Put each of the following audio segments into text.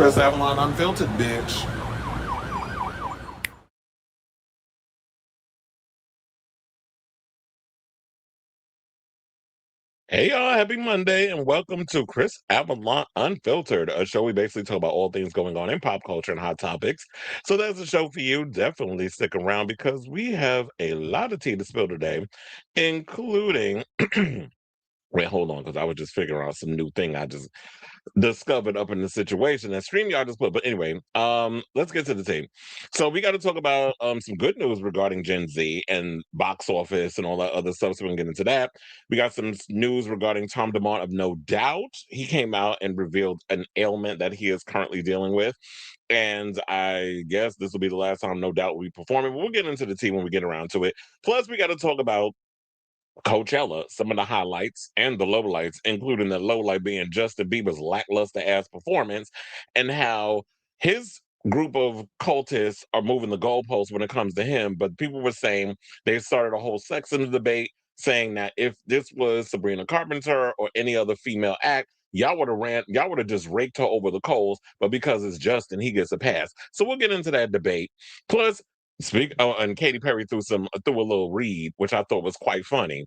Chris Avalon Unfiltered, bitch. Hey y'all, happy Monday and welcome to Chris Avalon Unfiltered, a show we basically talk about all things going on in pop culture and hot topics. So that's a show for you. Definitely stick around because we have a lot of tea to spill today, including wait, hold on, because I was just figuring out some new thing I just discovered up in the situation that StreamYard just put. But anyway, let's get to the team. So we got to talk about some good news regarding Gen Z and box office and all that other stuff. So we can get into that. We got some news regarding Tom Dumont of No Doubt. He came out and revealed an ailment that he is currently dealing with. And I guess this will be the last time No Doubt will be performing. But we'll get into the team when we get around to it. Plus, we got to talk about Coachella, some of the highlights and the lowlights, including the lowlight being Justin Bieber's lackluster ass performance, and how his group of cultists are moving the goalposts when it comes to him. But people were saying they started a whole sexism debate, saying that if this was Sabrina Carpenter or any other female act, y'all would have just raked her over the coals, but because it's Justin, he gets a pass. So we'll get into that debate. Plus, and Katy Perry threw a little read, which I thought was quite funny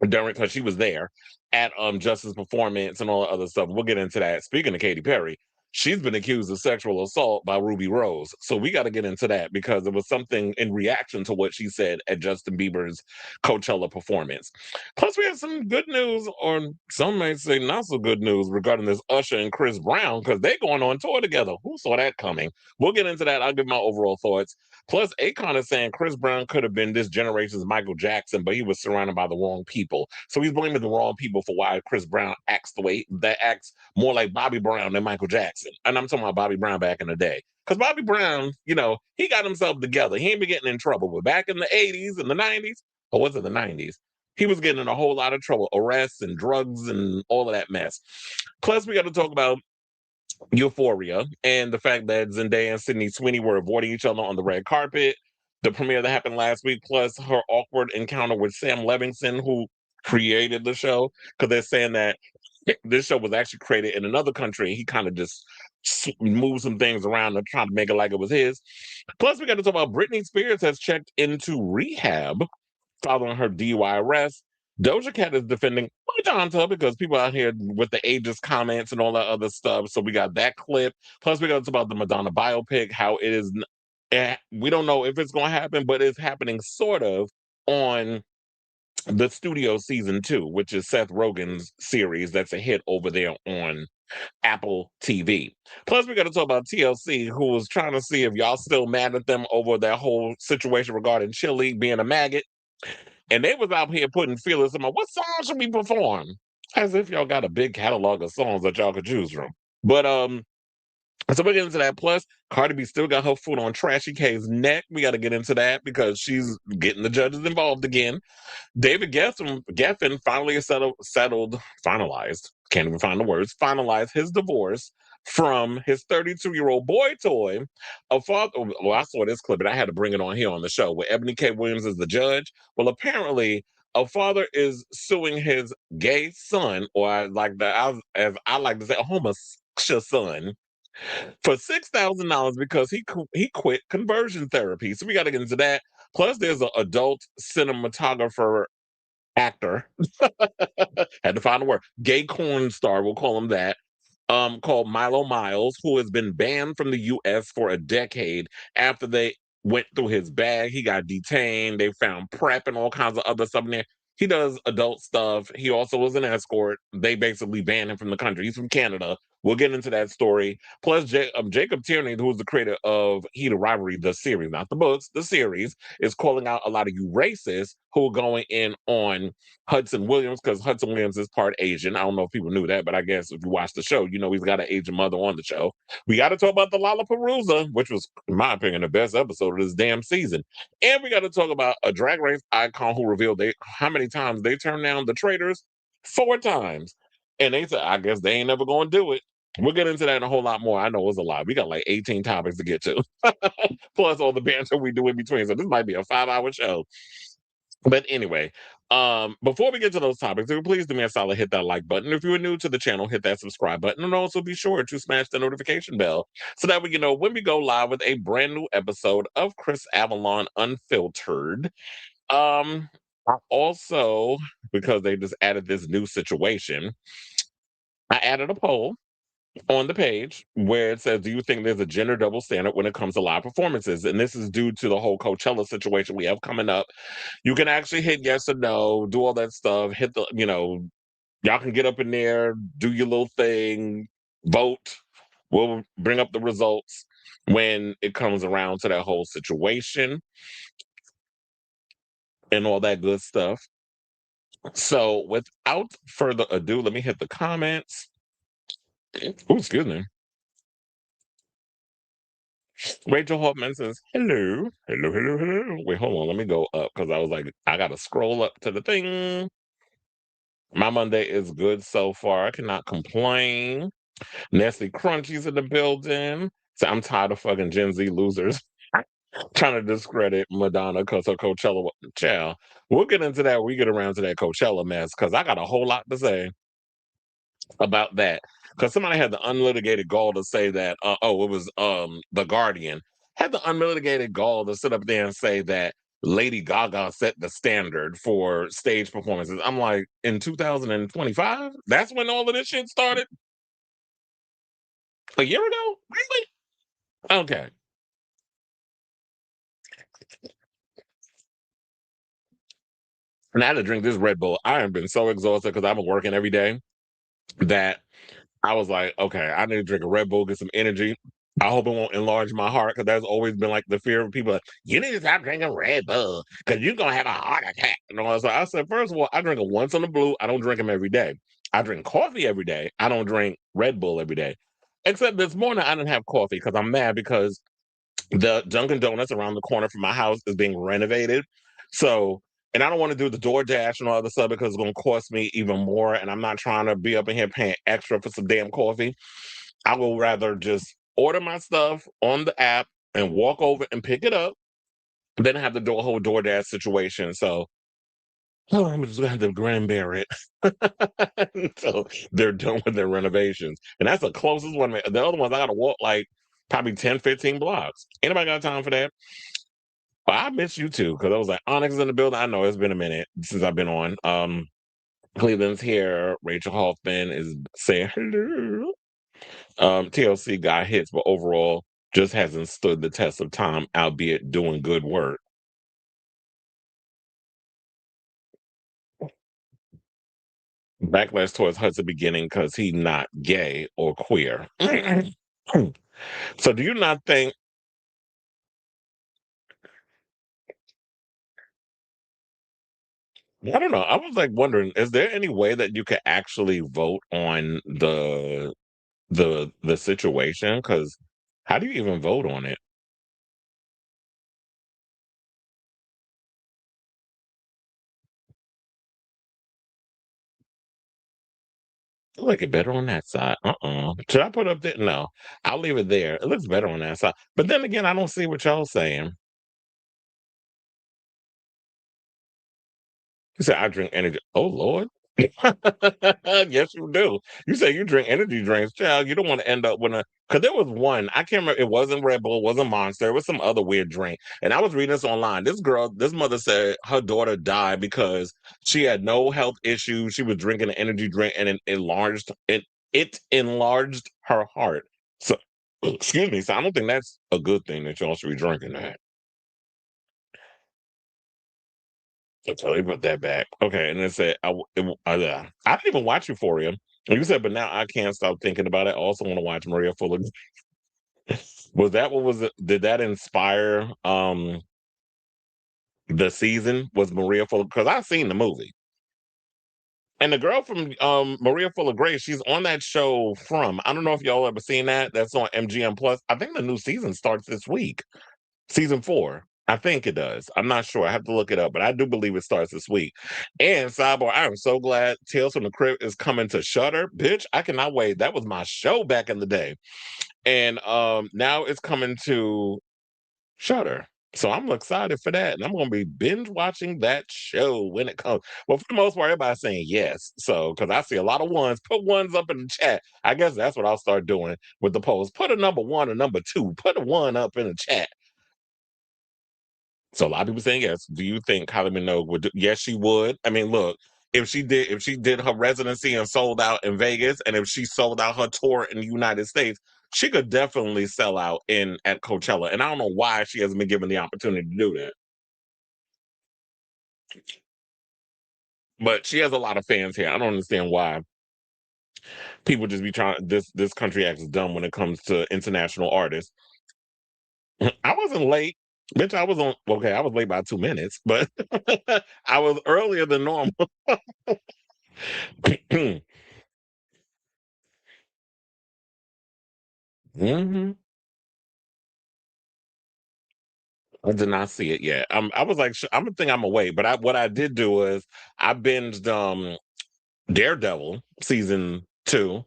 during because she was there at Justin's performance and all the other stuff. We'll get into that. Speaking of Katy Perry, she's been accused of sexual assault by Ruby Rose. So we got to get into that because it was something in reaction to what she said at Justin Bieber's Coachella performance. Plus, we have some good news, or some may say not so good news, regarding this Usher and Chris Brown because they're going on tour together. Who saw that coming? We'll get into that. I'll give my overall thoughts. Plus, Akon is saying Chris Brown could have been this generation's Michael Jackson, but he was surrounded by the wrong people. So he's blaming the wrong people for why Chris Brown acts the way that acts more like Bobby Brown than Michael Jackson. And I'm talking about Bobby Brown back in the day. Because Bobby Brown, he got himself together. He ain't been getting in trouble. But back in the 80s and the 90s, or was it the 90s? He was getting in a whole lot of trouble, arrests and drugs and all of that mess. Plus, we got to talk about Euphoria and the fact that Zendaya and Sydney Sweeney were avoiding each other on the red carpet. The premiere that happened last week, plus her awkward encounter with Sam Levinson, who created the show, because they're saying that this show was actually created in another country. He kind of just moved some things around and trying to make it like it was his. Plus, we got to talk about Britney Spears has checked into rehab following her DUI arrest. Doja Cat is defending Madonna because people out here with the ageist comments and all that other stuff. So we got that clip. Plus, we got to talk about the Madonna biopic, how it is. We don't know if it's going to happen, but it's happening sort of on the studio season 2, which is Seth Rogen's series that's a hit over there on Apple TV. Plus, we got to talk about TLC, who was trying to see if y'all still mad at them over that whole situation regarding Chili being a maggot. And they was out here putting feelers in my, what song should we perform? As if y'all got a big catalog of songs that y'all could choose from. But so we're getting into that. Plus, Cardi B still got her foot on Trashy K's neck. We got to get into that because she's getting the judges involved again. David Geffen finally finalized, can't even find the words, finalized his divorce from his 32-year-old boy toy. I saw this clip and I had to bring it on here on the show where Ebony K. Williams is the judge. Well, apparently, a father is suing his gay son, or as I like to say, a homosexual son, for $6,000 because he quit conversion therapy. So we got to get into that. Plus, there's an adult cinematographer actor had to find a word, gay corn star, we'll call him that, called Milo Miles, who has been banned from the US for a decade after they went through his bag. He got detained. They found prep and all kinds of other stuff in there. He does adult stuff. He also was an escort. They basically banned him from the country. He's from Canada. We'll get into that story. Plus, Jacob Tierney, who is the creator of Heat of Rivalry, the series, not the books, the series, is calling out a lot of you racists who are going in on Hudson Williams because Hudson Williams is part Asian. I don't know if people knew that, but I guess if you watch the show, you know he's got an Asian mother on the show. We got to talk about the Lollapalooza, which was, in my opinion, the best episode of this damn season. And we got to talk about a drag race icon who revealed how many times they turned down the traders? 4 times. And they said, I guess they ain't never going to do it. We'll get into that and a whole lot more. I know it's a lot. We got like 18 topics to get to, plus all the banter we do in between. So this might be a 5-hour show. But anyway, before we get to those topics, please do me a solid, hit that like button. If you are new to the channel, hit that subscribe button, and also be sure to smash the notification bell so that we can know when we go live with a brand new episode of Chris Avalon Unfiltered. I also, because they just added this new situation, I added a poll on the page where it says, do you think there's a gender double standard when it comes to live performances? And this is due to the whole Coachella situation we have coming up. You can actually hit yes or no, do all that stuff, hit the, y'all can get up in there, do your little thing, vote. We'll bring up the results when it comes around to that whole situation and all that good stuff. So without further ado, let me hit the comments. Oh, excuse me. Rachel Hoffman says, hello, hello, hello, hello. Wait, hold on. Let me go up because I was like, I got to scroll up to the thing. My Monday is good so far. I cannot complain. Nestle Crunchies in the building. So I'm tired of fucking Gen Z losers trying to discredit Madonna because her Coachella. Child. We'll get into that when we get around to that Coachella mess because I got a whole lot to say about that because somebody had the unlitigated gall to say that it was the Guardian had the unmitigated gall to sit up there and say that Lady Gaga set the standard for stage performances. I'm like, in 2025, that's when all of this shit started. A year ago, really? Okay. And I had to drink this Red Bull. I have been so exhausted because I've been working every day that I was like, okay, I need to drink a Red Bull, get some energy. I hope it won't enlarge my heart because that's always been like the fear of people. Like, you need to stop drinking Red Bull because you're gonna have a heart attack. And all that. So I said, first of all, I drink it once on the blue. I don't drink them every day. I drink coffee every day. I don't drink Red Bull every day. Except this morning, I didn't have coffee because I'm mad because the Dunkin' Donuts around the corner from my house is being renovated. So, and I don't want to do the DoorDash and all other stuff because it's going to cost me even more. And I'm not trying to be up in here paying extra for some damn coffee. I will rather just order my stuff on the app and walk over and pick it up than have to do a whole DoorDash situation. So, I'm just going to have to grandbear it until they're done with their renovations. And that's the closest one. The other ones, I got to walk like probably 10, 15 blocks. Anybody got time for that? Well, I miss you too, because I was like, Onyx is in the building. I know it's been a minute since I've been on. Cleveland's here. Rachel Hoffman is saying hello. TLC got hits, but overall just hasn't stood the test of time, albeit doing good work. Backlash towards Hudson beginning because he's not gay or queer. So do you not think I don't know. I was like wondering, is there any way that you could actually vote on the situation? Because how do you even vote on it? I like it better on that side. Should I put up there? No, I'll leave it there. It looks better on that side. But then again, I don't see what y'all saying. You said I drink energy. Oh Lord. Yes, you do. You say you drink energy drinks, child. You don't want to end up with a because there was one. I can't remember. It wasn't Red Bull. It wasn't Monster. It was some other weird drink. And I was reading this online. This mother said her daughter died because she had no health issues. She was drinking an energy drink, and it enlarged her heart. So, excuse me. So I don't think that's a good thing that y'all should be drinking that. So they put that back. Okay, and it said, I didn't even watch Euphoria. And you said, but now I can't stop thinking about it. I also want to watch Maria Fuller. Was that what was it? Did that inspire the season? Was Maria Fuller? Because I've seen the movie. And the girl from Maria Fuller Grace, she's on that show from. I don't know if y'all ever seen that. That's on MGM Plus. I think the new season starts this week. Season 4. I think it does. I'm not sure. I have to look it up, but I do believe it starts this week. And sidebar, I am so glad Tales from the Crypt is coming to Shutter. Bitch, I cannot wait. That was my show back in the day. And now it's coming to Shutter. So I'm excited for that, and I'm gonna be binge watching that show when it comes. Well, for the most part, everybody's saying yes. So because I see a lot of ones, put ones up in the chat. I guess that's what I'll start doing with the polls. Put a number one or number two. Put a one up in the chat. So a lot of people saying yes. Do you think Kylie Minogue would? Yes, she would. I mean, look, if she did her residency and sold out in Vegas, and if she sold out her tour in the United States, she could definitely sell out in at Coachella. And I don't know why she hasn't been given the opportunity to do that. But she has a lot of fans here. I don't understand why people just be trying. This country acts dumb when it comes to international artists. I wasn't late. Bitch, I was on. Okay, I was late by 2 minutes, but I was earlier than normal. Hmm. I did not see it yet. I was like, I'm gonna think I'm away, but what I did do was I binged Daredevil season 2,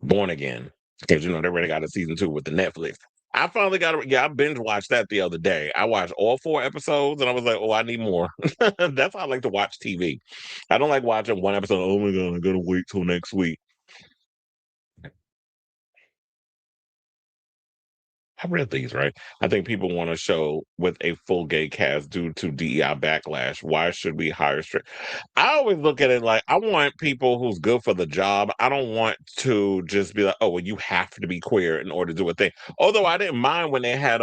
Born Again, because they already got a season 2 with the Netflix. I finally got it. Yeah, I binge watched that the other day. I watched all 4 episodes, and I was like, "Oh, I need more." That's how I like to watch TV. I don't like watching one episode. Oh my god, I gotta wait till next week. I read these, right? I think people want a show with a full gay cast due to DEI backlash. Why should we hire straight? I always look at it like I want people who's good for the job. I don't want to just be like, oh, well, you have to be queer in order to do a thing. Although I didn't mind when they had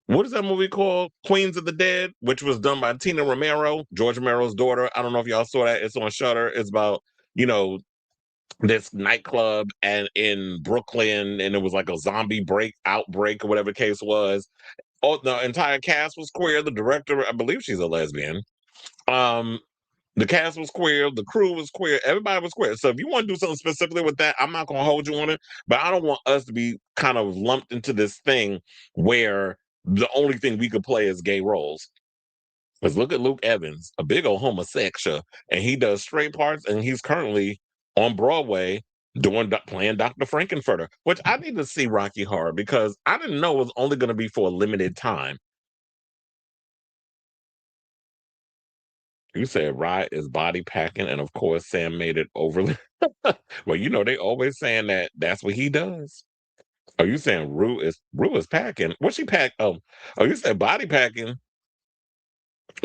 what is that movie called? Queens of the Dead, which was done by Tina Romero, George Romero's daughter. I don't know if y'all saw that. It's on Shutter. It's about, you know, this nightclub and in Brooklyn, and it was like a zombie outbreak or whatever the case was. Oh, the entire cast was queer. The director, I believe she's a lesbian. Um, the cast was queer, the crew was queer, everybody was queer. So if you want to do something specifically with that, I'm not gonna hold you on it. But I don't want us to be kind of lumped into this thing where the only thing we could play is gay roles. Because look at Luke Evans, a big old homosexual, and he does straight parts, and he's currently on Broadway playing Dr. Frankenfurter, which I need to see Rocky Horror because I didn't know it was only going to be for a limited time. You said Rye is body packing, and of course Sam made it overly. Well, they always saying that that's what he does. Are you saying Rue is packing? What she pack? Oh, you said body packing.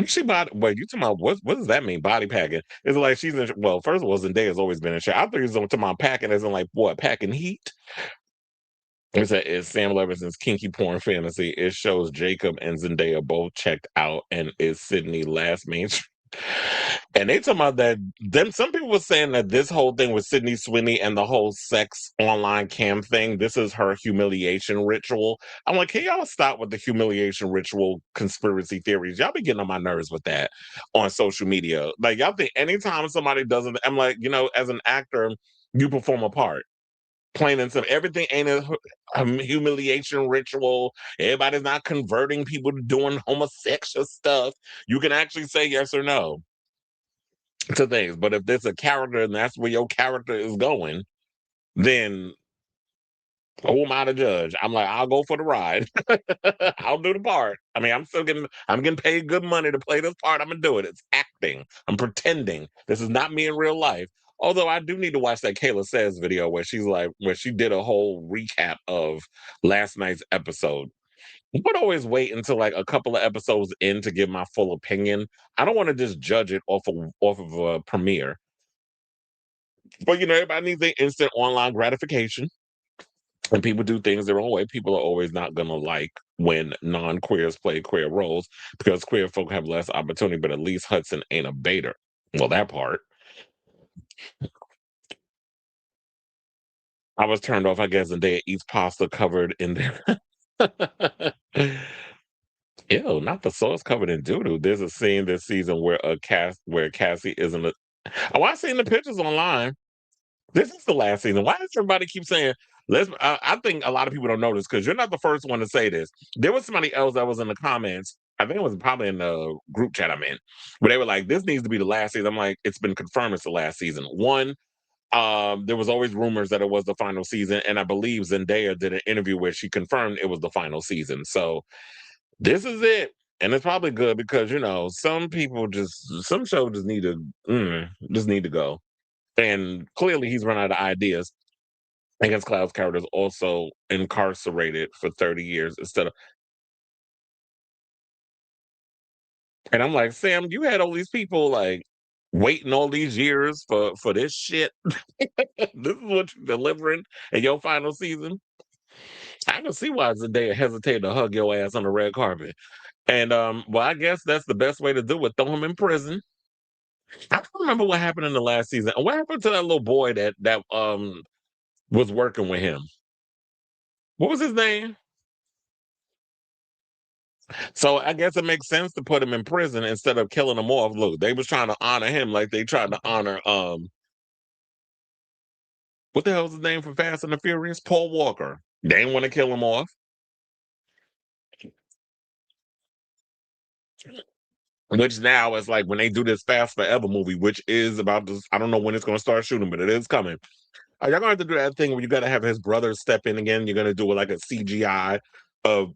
She body. Wait, you talking about what does that mean? Body packing? Is it like she's in? Well, first of all, Zendaya's always been in shape. I thought he was talking about packing as in like what? Packing heat. It's Sam Levinson's kinky porn fantasy. It shows Jacob and Zendaya both checked out, and is Sydney last main. And they talking about that. Then some people were saying that this whole thing with Sydney Sweeney and the whole sex online cam thing, this is her humiliation ritual. I'm like, can y'all stop with the humiliation ritual conspiracy theories? Y'all be getting on my nerves with that on social media. Like y'all think anytime somebody doesn't, I'm like, as an actor, you perform a part. Plain and simple. Everything ain't a humiliation ritual. Everybody's not converting people to doing homosexual stuff. You can actually say yes or no to things. But if there's a character and that's where your character is going, then who am I to judge? I'm like, I'll go for the ride. I'll do the part. I mean, I'm getting paid good money to play this part. I'm gonna do it. It's acting. I'm pretending. This is not me in real life. Although I do need to watch that Kayla Says video where she did a whole recap of last night's episode. I would always wait until like a couple of episodes in to give my full opinion. I don't want to just judge it off of a premiere. But everybody needs their instant online gratification, and people do things their own way. People are always not gonna like when non-queers play queer roles because queer folk have less opportunity. But at least Hudson ain't a baiter. Well, that part I was turned off. I guess the day eats pasta covered in there. Ew, not the sauce covered in doo-doo. There's a scene this season where Cassie isn't a. Oh, I seen the pictures online. This is the last season. Why does everybody keep saying? Let's. I think a lot of people don't know this because you're not the first one to say this. There was somebody else that was in the comments. I think it was probably in the group chat I'm in, where they were like, "This needs to be the last season." I'm like, "It's been confirmed it's the last season." One, there was always rumors that it was the final season, and I believe Zendaya did an interview where she confirmed it was the final season. So This is it. And it's probably good because some shows just need to go. And clearly he's run out of ideas. I guess Cloud's character is also incarcerated for 30 years instead of, and I'm like, Sam, you had all these people like waiting all these years for this shit. This is what you're delivering in your final season. I can see why Zendaya hesitated to hug your ass on the red carpet. And well, I guess that's the best way to do it. Throw him in prison. I don't remember what happened in the last season. What happened to that little boy that was working with him? What was his name? So I guess it makes sense to put him in prison instead of killing him off. Look, they was trying to honor him like they tried to honor what the hell's his name for Fast and the Furious? Paul Walker. They didn't want to kill him off. Which now is like when they do this Fast Forever movie, which is about this. I don't know when it's gonna start shooting, but it is coming. Are y'all gonna have to do that thing where you gotta have his brother step in again? You're gonna do like a CGI of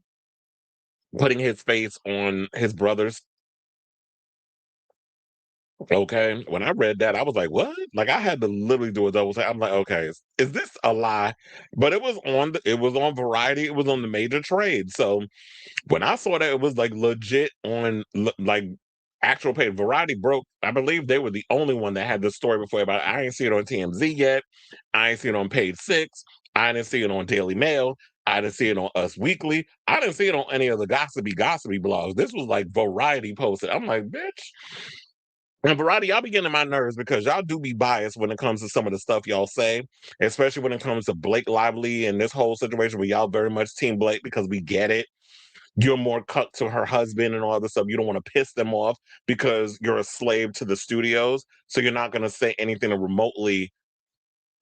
putting his face on his brother's. Okay. When I read that, I was like, what? Like I had to literally do a double take. I'm like, okay, is this a lie? But it was on Variety, it was on the major trade. So when I saw that it was like legit on like actual page, Variety broke. I believe they were the only one that had the story before about it. I didn't see it on TMZ yet. I didn't see it on Page Six. I didn't see it on Daily Mail. I didn't see it on Us Weekly. I didn't see it on any of the gossipy blogs. This was like Variety posted. I'm like, bitch. And Variety, y'all be getting on my nerves because y'all do be biased when it comes to some of the stuff y'all say, especially when it comes to Blake Lively and this whole situation where y'all very much team Blake because we get it. You're more cut to her husband and all this stuff. You don't want to piss them off because you're a slave to the studios. So you're not going to say anything to remotely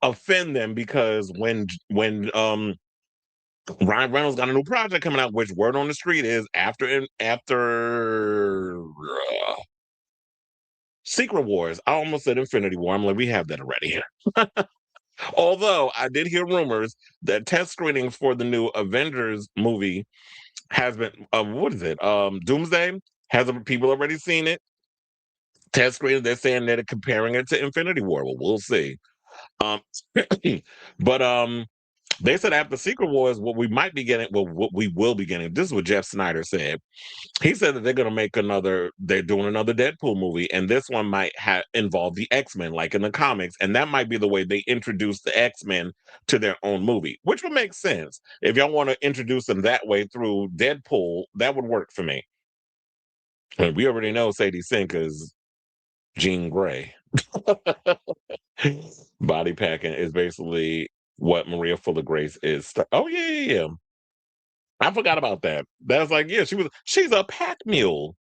offend them because when Ryan Reynolds got a new project coming out, which word on the street is after Secret Wars. I almost said Infinity War. I'm like, we have that already. Although I did hear rumors that test screenings for the new Avengers movie has been what is it? Doomsday has people already seen it. Test screenings, they're saying they're comparing it to Infinity War. Well, we'll see. Um, but they said after Secret Wars, what we might be getting, well, what we will be getting. This is what Jeff Snyder said. He said that they're going to make they're doing another Deadpool movie, and this one might involve the X-Men, like in the comics, and that might be the way they introduce the X-Men to their own movie, which would make sense. If y'all want to introduce them that way through Deadpool, that would work for me. And we already know Sadie Sink is Jean Grey. Body packing is basically what Maria Fuller Grace is. Oh, yeah. I forgot about that. That's like, yeah, she's a pack mule.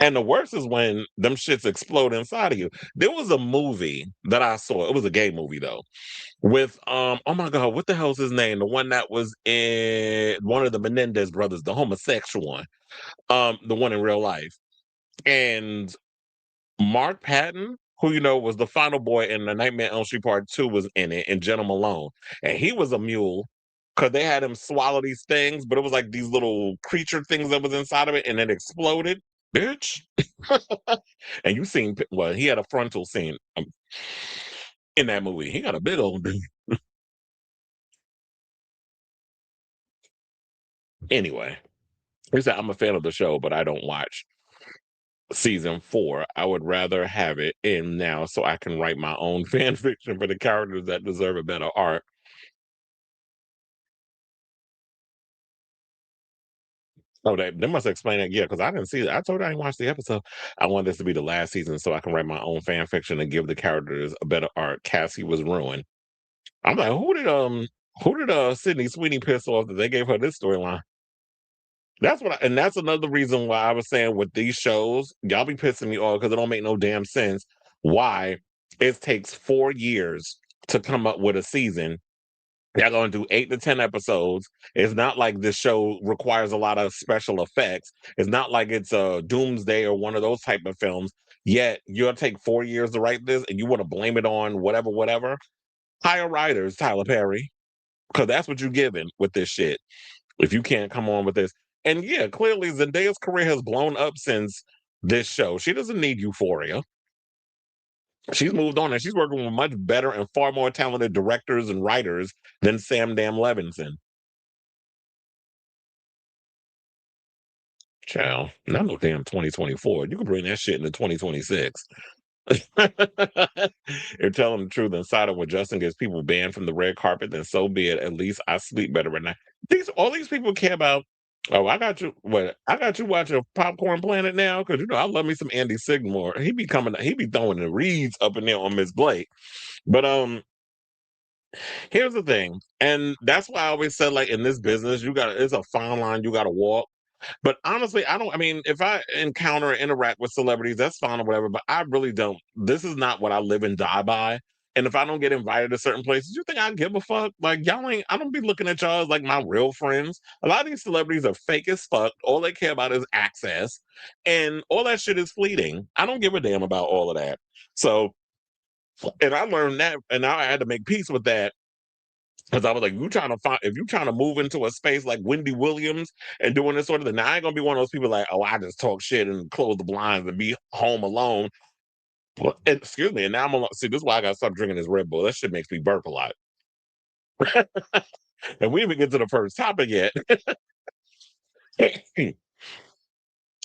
And the worst is when them shits explode inside of you. There was a movie that I saw. It was a gay movie though. With oh my god, what the hell's his name? The one that was in one of the Menendez brothers, the homosexual one. The one in real life. And Mark Patton, who was the final boy in the Nightmare on Elm Street Part 2 was in it, and Jenna Malone. And he was a mule because they had him swallow these things, but it was like these little creature things that was inside of it, and it exploded. Bitch. And you seen, well, he had a frontal scene in that movie. He got a big old dude. Anyway, he said, I'm a fan of the show, but I don't watch season 4. I would rather have it in now so I can write my own fan fiction for the characters that deserve a better art. Oh, they must explain it. Yeah, because I didn't see it. I told you I didn't watch the episode. I want this to be the last season so I can write my own fan fiction and give the characters a better art. Cassie was ruined. I'm like, who did Sydney Sweeney piss off that they gave her this storyline? And that's another reason why I was saying with these shows, y'all be pissing me off because it don't make no damn sense why it takes 4 years to come up with a season. They're going to do 8 to 10 episodes. It's not like this show requires a lot of special effects. It's not like it's a Doomsday or one of those type of films. Yet you'll take 4 years to write this, and you want to blame it on whatever. Hire writers, Tyler Perry, because that's what you're giving with this shit. If you can't come on with this, And yeah, clearly Zendaya's career has blown up since this show. She doesn't need Euphoria. She's moved on and she's working with much better and far more talented directors and writers than Sam Dam Levinson. Child, not no damn 2024. You can bring that shit into 2026. You're telling the truth and siding with Justin gets people banned from the red carpet, then so be it. At least I sleep better at night. All these people care about. Oh, I got you. What I got you watching Popcorn Planet now because you know I love me some Andy Sigmore. He be coming. He be throwing the reeds up in there on Miss Blake. But here's the thing, and that's why I always said like in this business, you got to it's a fine line you got to walk. But honestly, I don't. I mean, if I encounter or interact with celebrities, that's fine or whatever. But I really don't. This is not what I live and die by. And if I don't get invited to certain places, you think I give a fuck? Like y'all ain't. I don't be looking at y'all as like my real friends. A lot of these celebrities are fake as fuck. All they care about is access, and all that shit is fleeting. I don't give a damn about all of that. So, and I learned that, and now I had to make peace with that because I was like, you trying to find if you trying to move into a space like Wendy Williams and doing this sort of thing, now I ain't gonna be one of those people like, oh, I just talk shit and close the blinds and be home alone. Well, excuse me, and now I'm alone. See, this is why I gotta stop drinking this Red Bull. That shit makes me burp a lot. And we even get to the first topic yet.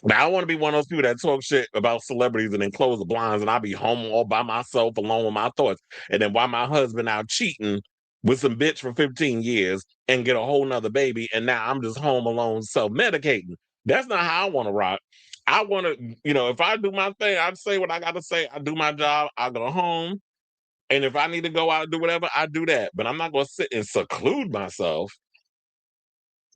Now I want to be one of those people that talk shit about celebrities and then close the blinds, and I'll be home all by myself, alone with my thoughts. And then while my husband out cheating with some bitch for 15 years and get a whole nother baby, and now I'm just home alone, self-medicating. That's not how I want to rock. I want to, if I do my thing, I say what I got to say. I do my job. I go home, and if I need to go out and do whatever, I do that. But I'm not going to sit and seclude myself.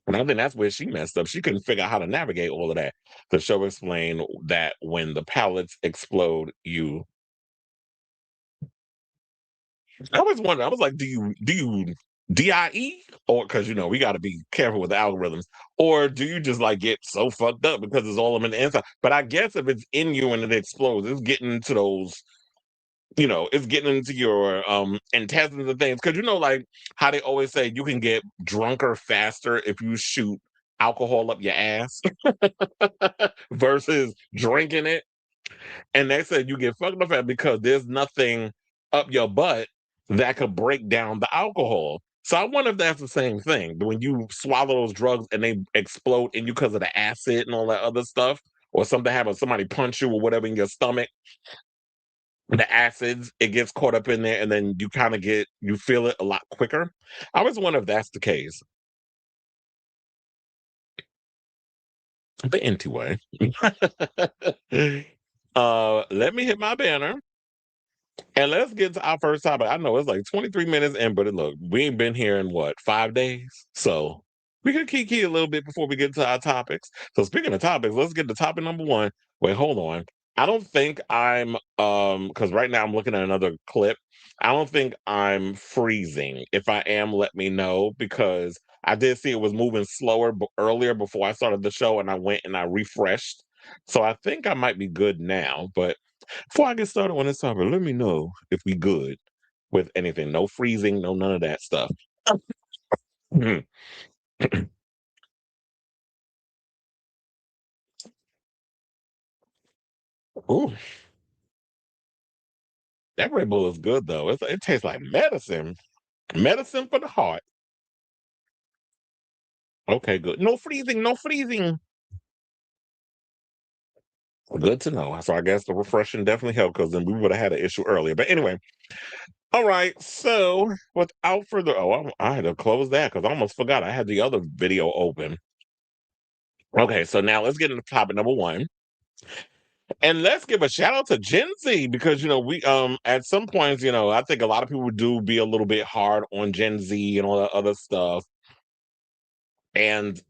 And I think that's where she messed up. She couldn't figure out how to navigate all of that. The show explained that when the pallets explode, I always wondered, I was like, do you DIE? Or because we gotta be careful with the algorithms, or do you just like get so fucked up because it's all in the inside? But I guess if it's in you and it explodes, it's getting into those, it's getting into your intestines and things. Cause like how they always say you can get drunker faster if you shoot alcohol up your ass versus drinking it. And they said you get fucked up fast because there's nothing up your butt that could break down the alcohol. So I wonder if that's the same thing. When you swallow those drugs and they explode in you because of the acid and all that other stuff, or something happens, somebody punch you or whatever in your stomach, the acids, it gets caught up in there, and then you feel it a lot quicker. I always wonder if that's the case. But anyway, let me hit my banner. And let's get to our first topic. I know it's like 23 minutes in, but look, we ain't been here in what, 5 days? So we can key a little bit before we get to our topics. So speaking of topics, let's get to topic number one. Wait, hold on. I don't think I'm because right now I'm looking at another clip. I don't think I'm freezing. If I am, let me know because I did see it was moving slower earlier before I started the show and I went and I refreshed. So I think I might be good now, but before I get started on this topic, let me know if we good with anything. No freezing, no none of that stuff. Ooh, that Red Bull is good though. It tastes like medicine. Medicine for the heart. Okay, good. No freezing, no freezing. Good to know. So I guess the refreshing definitely helped because then we would have had an issue earlier. But anyway, all right. So without further, I had to close that because I almost forgot I had the other video open. Okay, so now let's get into topic number one. And let's give a shout out to Gen Z because we at some points, I think a lot of people do be a little bit hard on Gen Z and all that other stuff. And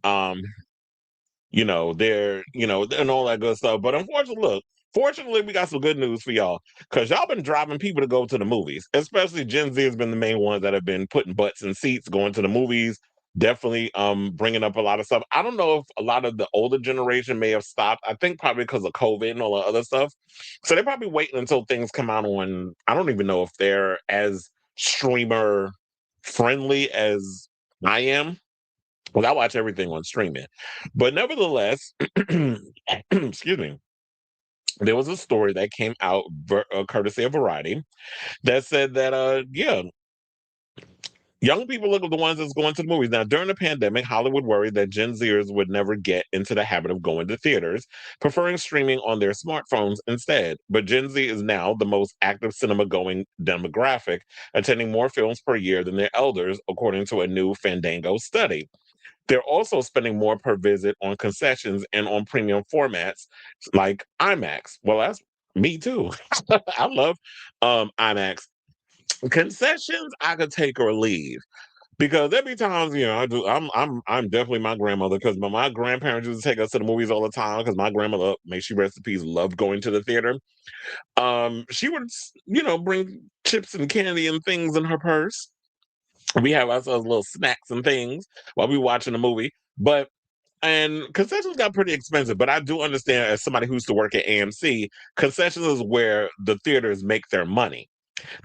they're, and all that good stuff. But unfortunately, look, fortunately, we got some good news for y'all because y'all been driving people to go to the movies, especially Gen Z has been the main ones that have been putting butts in seats, going to the movies, definitely bringing up a lot of stuff. I don't know if a lot of the older generation may have stopped. I think probably because of COVID and all the other stuff. So they're probably waiting until things come out on, I don't even know if they're as streamer friendly as I am. Well, I watch everything on streaming. But nevertheless, excuse me, there was a story that came out courtesy of Variety that said that, yeah, young people are the ones that's going to the movies. Now, during the pandemic, Hollywood worried that Gen Zers would never get into the habit of going to theaters, preferring streaming on their smartphones instead. But Gen Z is now the most active cinema going demographic, attending more films per year than their elders, according to a new Fandango study. They're also spending more per visit on concessions and on premium formats like IMAX. Well, that's me too. I love IMAX. Concessions I could take or leave. Because there be times, I do. I'm definitely my grandmother because my grandparents used to take us to the movies all the time. Because my grandmother, may she rest in peace, loved going to the theater. She would, bring chips and candy and things in her purse. We have ourselves little snacks and things while we watching the movie. But and concessions got pretty expensive. But I do understand as somebody who used to work at AMC, concessions is where the theaters make their money.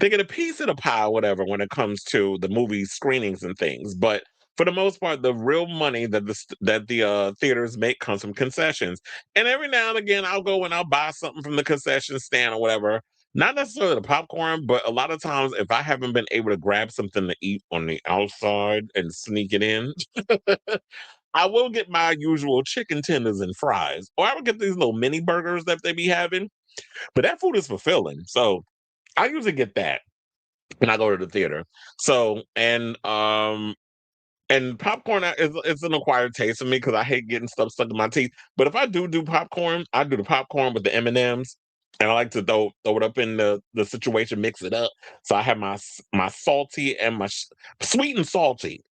They get a piece of the pie, whatever, when it comes to the movie screenings and things. But for the most part, the real money that the theaters make comes from concessions. And every now and again, I'll go and I'll buy something from the concession stand or whatever. Not necessarily the popcorn, but a lot of times, if I haven't been able to grab something to eat on the outside and sneak it in, I will get my usual chicken tenders and fries, or I would get these little mini burgers that they be having. But that food is fulfilling, so I usually get that when I go to the theater. So and popcorn is it's an acquired taste for me because I hate getting stuff stuck in my teeth. But if I do popcorn, I do the popcorn with the M&Ms, and I like to throw it up in the situation, mix it up. So I have my salty and my sweet and salty.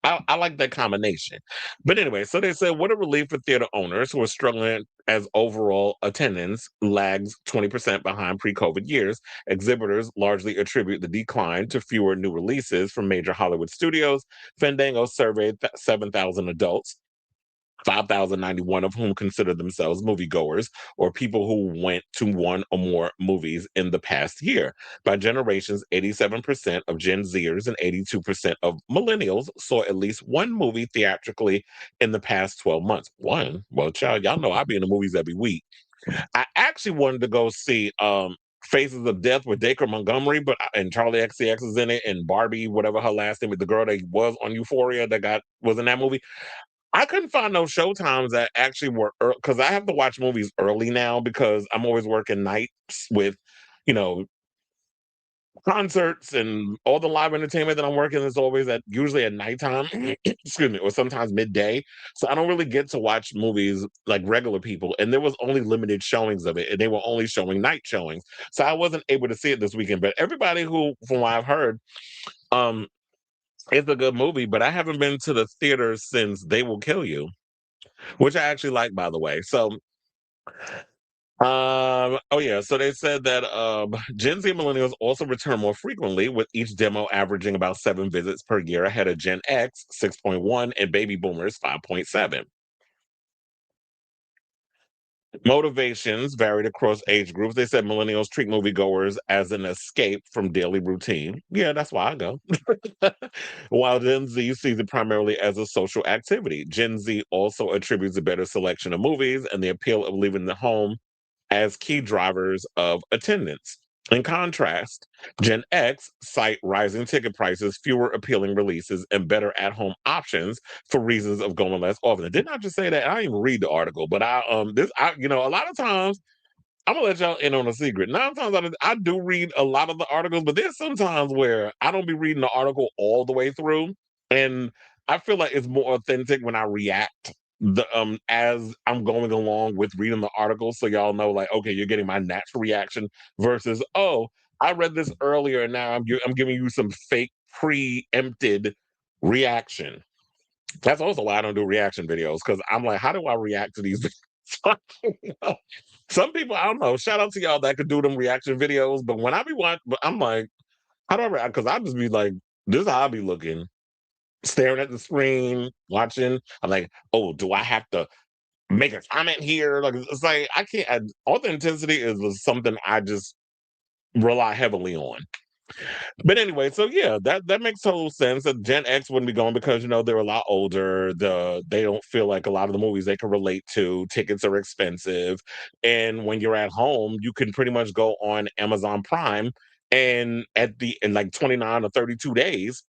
I like that combination. But anyway, so they said, what a relief for theater owners who are struggling as overall attendance lags 20% behind pre COVID years. Exhibitors largely attribute the decline to fewer new releases from major Hollywood studios. Fandango surveyed 7,000 adults, 5,091 of whom consider themselves moviegoers or people who went to one or more movies in the past year. By generations, 87% of Gen Zers and 82% of millennials saw at least one movie theatrically in the past 12 months. One? Well, child, y'all know I be in the movies every week. I actually wanted to go see Faces of Death with Dacre Montgomery, but and Charlie XCX is in it, and Barbie, whatever her last name, is the girl that was on Euphoria that was in that movie. I couldn't find no showtimes that actually were because I have to watch movies early now because I'm always working nights with, you know, concerts and all the live entertainment that I'm working is always at usually at nighttime, excuse me, or sometimes midday. So I don't really get to watch movies like regular people. And there was only limited showings of it, and they were only showing night showings. So I wasn't able to see it this weekend. But everybody who, from what I've heard, um, it's a good movie. But I haven't been to the theater since They Will Kill You, which I actually like, by the way. So, oh yeah, so they said that Gen Z and millennials also return more frequently, with each demo averaging about 7 visits per year, ahead of Gen X 6.1 and baby boomers 5.7. Motivations varied across age groups. They said millennials treat moviegoers as an escape from daily routine. Yeah, that's why I go. While Gen Z sees it primarily as a social activity. Gen Z also attributes a better selection of movies and the appeal of leaving the home as key drivers of attendance. In contrast, Gen X cite rising ticket prices, fewer appealing releases, and better at-home options for reasons of going less often. Didn't I just say that? I didn't even read the article, but a lot of times I'm gonna let y'all in on a secret. 9 times out of I do read a lot of the articles, but there's sometimes where I don't be reading the article all the way through, and I feel like it's more authentic when I react as I'm going along with reading the article, so y'all know like okay, you're getting my natural reaction versus oh, I read this earlier and now I'm giving you some fake preempted reaction. That's also why I don't do reaction videos because I'm like, how do I react to these videos? Some people, I don't know. Shout out to y'all that could do them reaction videos, but when I be watching, I'm like, how do I react? Because I just be like, this is how I be looking, staring at the screen, watching. I'm like, oh, do I have to make a comment here? Like, it's like I can't. Authenticity is something I just rely heavily on. But anyway, so yeah, that makes total sense that Gen X wouldn't be going because they're a lot older. They don't feel like a lot of the movies they can relate to. Tickets are expensive, and when you're at home, you can pretty much go on Amazon Prime and in like 29 or 32 days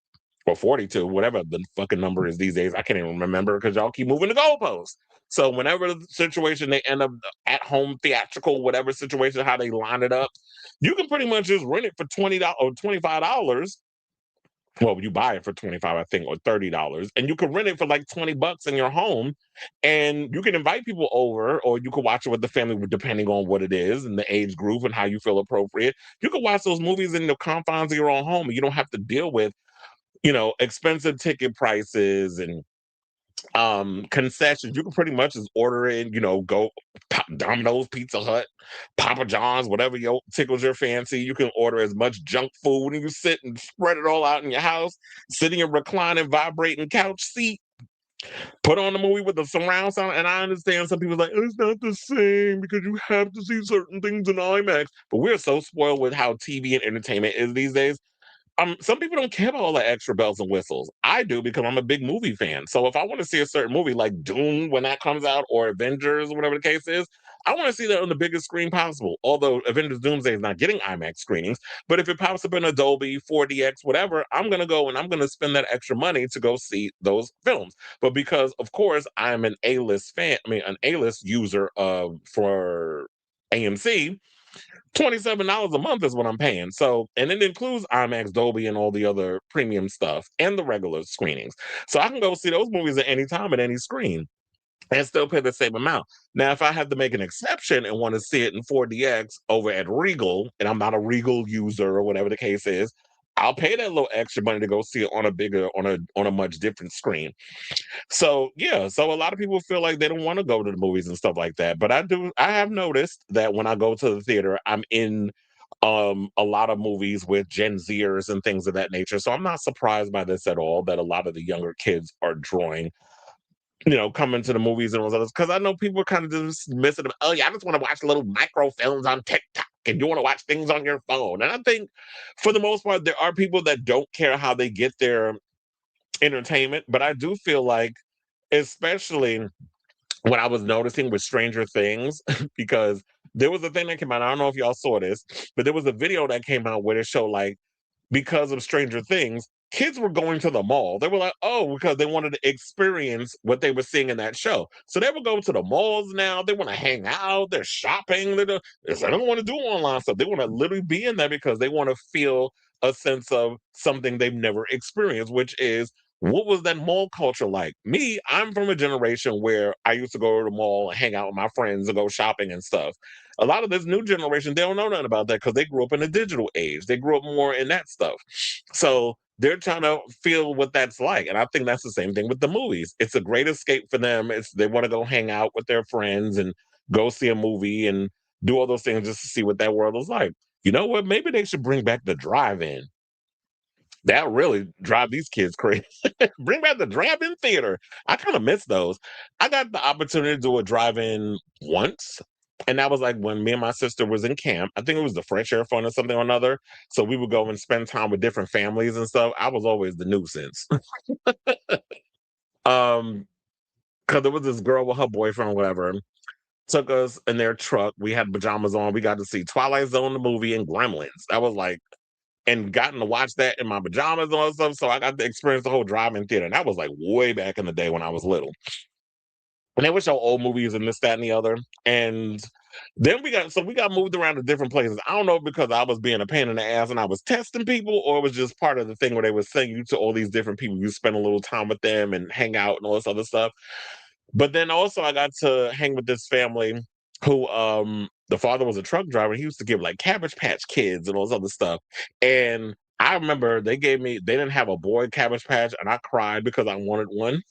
or 42, whatever the fucking number is these days. I can't even remember because y'all keep moving the goalposts. So whenever the situation they end up at home theatrical, whatever situation, how they line it up, you can pretty much just rent it for $20 or $25. Well, you buy it for 25, I think, or $30, and you can rent it for like $20 in your home, and you can invite people over, or you can watch it with the family, depending on what it is and the age group and how you feel appropriate. You can watch those movies in the confines of your own home, and you don't have to deal with expensive ticket prices and concessions. You can pretty much just order in, go Domino's, Pizza Hut, Papa John's, whatever tickles your fancy. You can order as much junk food and you sit and spread it all out in your house, sit in your reclining, vibrating couch seat, put on the movie with the surround sound. And I understand some people are like, it's not the same because you have to see certain things in IMAX. But we're so spoiled with how TV and entertainment is these days. Some people don't care about all the extra bells and whistles. I do because I'm a big movie fan. So if I want to see a certain movie like Doom when that comes out or Avengers, whatever the case is, I want to see that on the biggest screen possible. Although Avengers Doomsday is not getting IMAX screenings, but if it pops up in Adobe, 4DX, whatever, I'm going to go and I'm going to spend that extra money to go see those films. But because, of course, I'm an A-list fan, an A-list user for AMC, $27 a month is what I'm paying. So, and it includes IMAX, Dolby, and all the other premium stuff and the regular screenings. So I can go see those movies at any time at any screen and still pay the same amount. Now, if I have to make an exception and want to see it in 4DX over at Regal, and I'm not a Regal user or whatever the case is, I'll pay that little extra money to go see it on a much different screen. So yeah, so a lot of people feel like they don't want to go to the movies and stuff like that. But I have noticed that when I go to the theater, I'm in a lot of movies with Gen Zers and things of that nature. So I'm not surprised by this at all that a lot of the younger kids are drawing, coming to the movies and all those because I know people are kind of just missing them. Oh yeah, I just want to watch little microfilms on TikTok and you want to watch things on your phone. And I think for the most part, there are people that don't care how they get their entertainment, but I do feel like especially what I was noticing with Stranger Things, because there was a thing that came out. I don't know if y'all saw this, but there was a video that came out where it showed like because of Stranger Things, kids were going to the mall. They were like, oh, because they wanted to experience what they were seeing in that show. So they would go to the malls now. They want to hang out. They're shopping. They don't want to do online stuff. They want to literally be in there because they want to feel a sense of something they've never experienced, which is what was that mall culture like? Me, I'm from a generation where I used to go to the mall and hang out with my friends and go shopping and stuff. A lot of this new generation, they don't know nothing about that because they grew up in a digital age. They grew up more in that stuff. So they're trying to feel what that's like. And I think that's the same thing with the movies. It's a great escape for them. They want to go hang out with their friends and go see a movie and do all those things just to see what that world is like. You know what? Maybe they should bring back the drive-in. That really drive these kids crazy. Bring back the drive-in theater. I kind of miss those. I got the opportunity to do a drive-in once, and that was like when me and my sister was in camp. I think it was the Fresh Air Fund or something or another. So we would go and spend time with different families and stuff. I was always the nuisance. Because there was this girl with her boyfriend or whatever. Took us in their truck. We had pajamas on. We got to see Twilight Zone, the movie, and Gremlins. I was like, and gotten to watch that in my pajamas and all that stuff. So I got to experience the whole drive-in theater. And that was like way back in the day when I was little. And they would show old movies and this, that, and the other. And then we got moved around to different places. I don't know because I was being a pain in the ass and I was testing people, or it was just part of the thing where they would send you to all these different people. You spend a little time with them and hang out and all this other stuff. But then also I got to hang with this family who the father was a truck driver. He used to give like Cabbage Patch Kids and all this other stuff. And I remember they didn't have a boy Cabbage Patch, and I cried because I wanted one.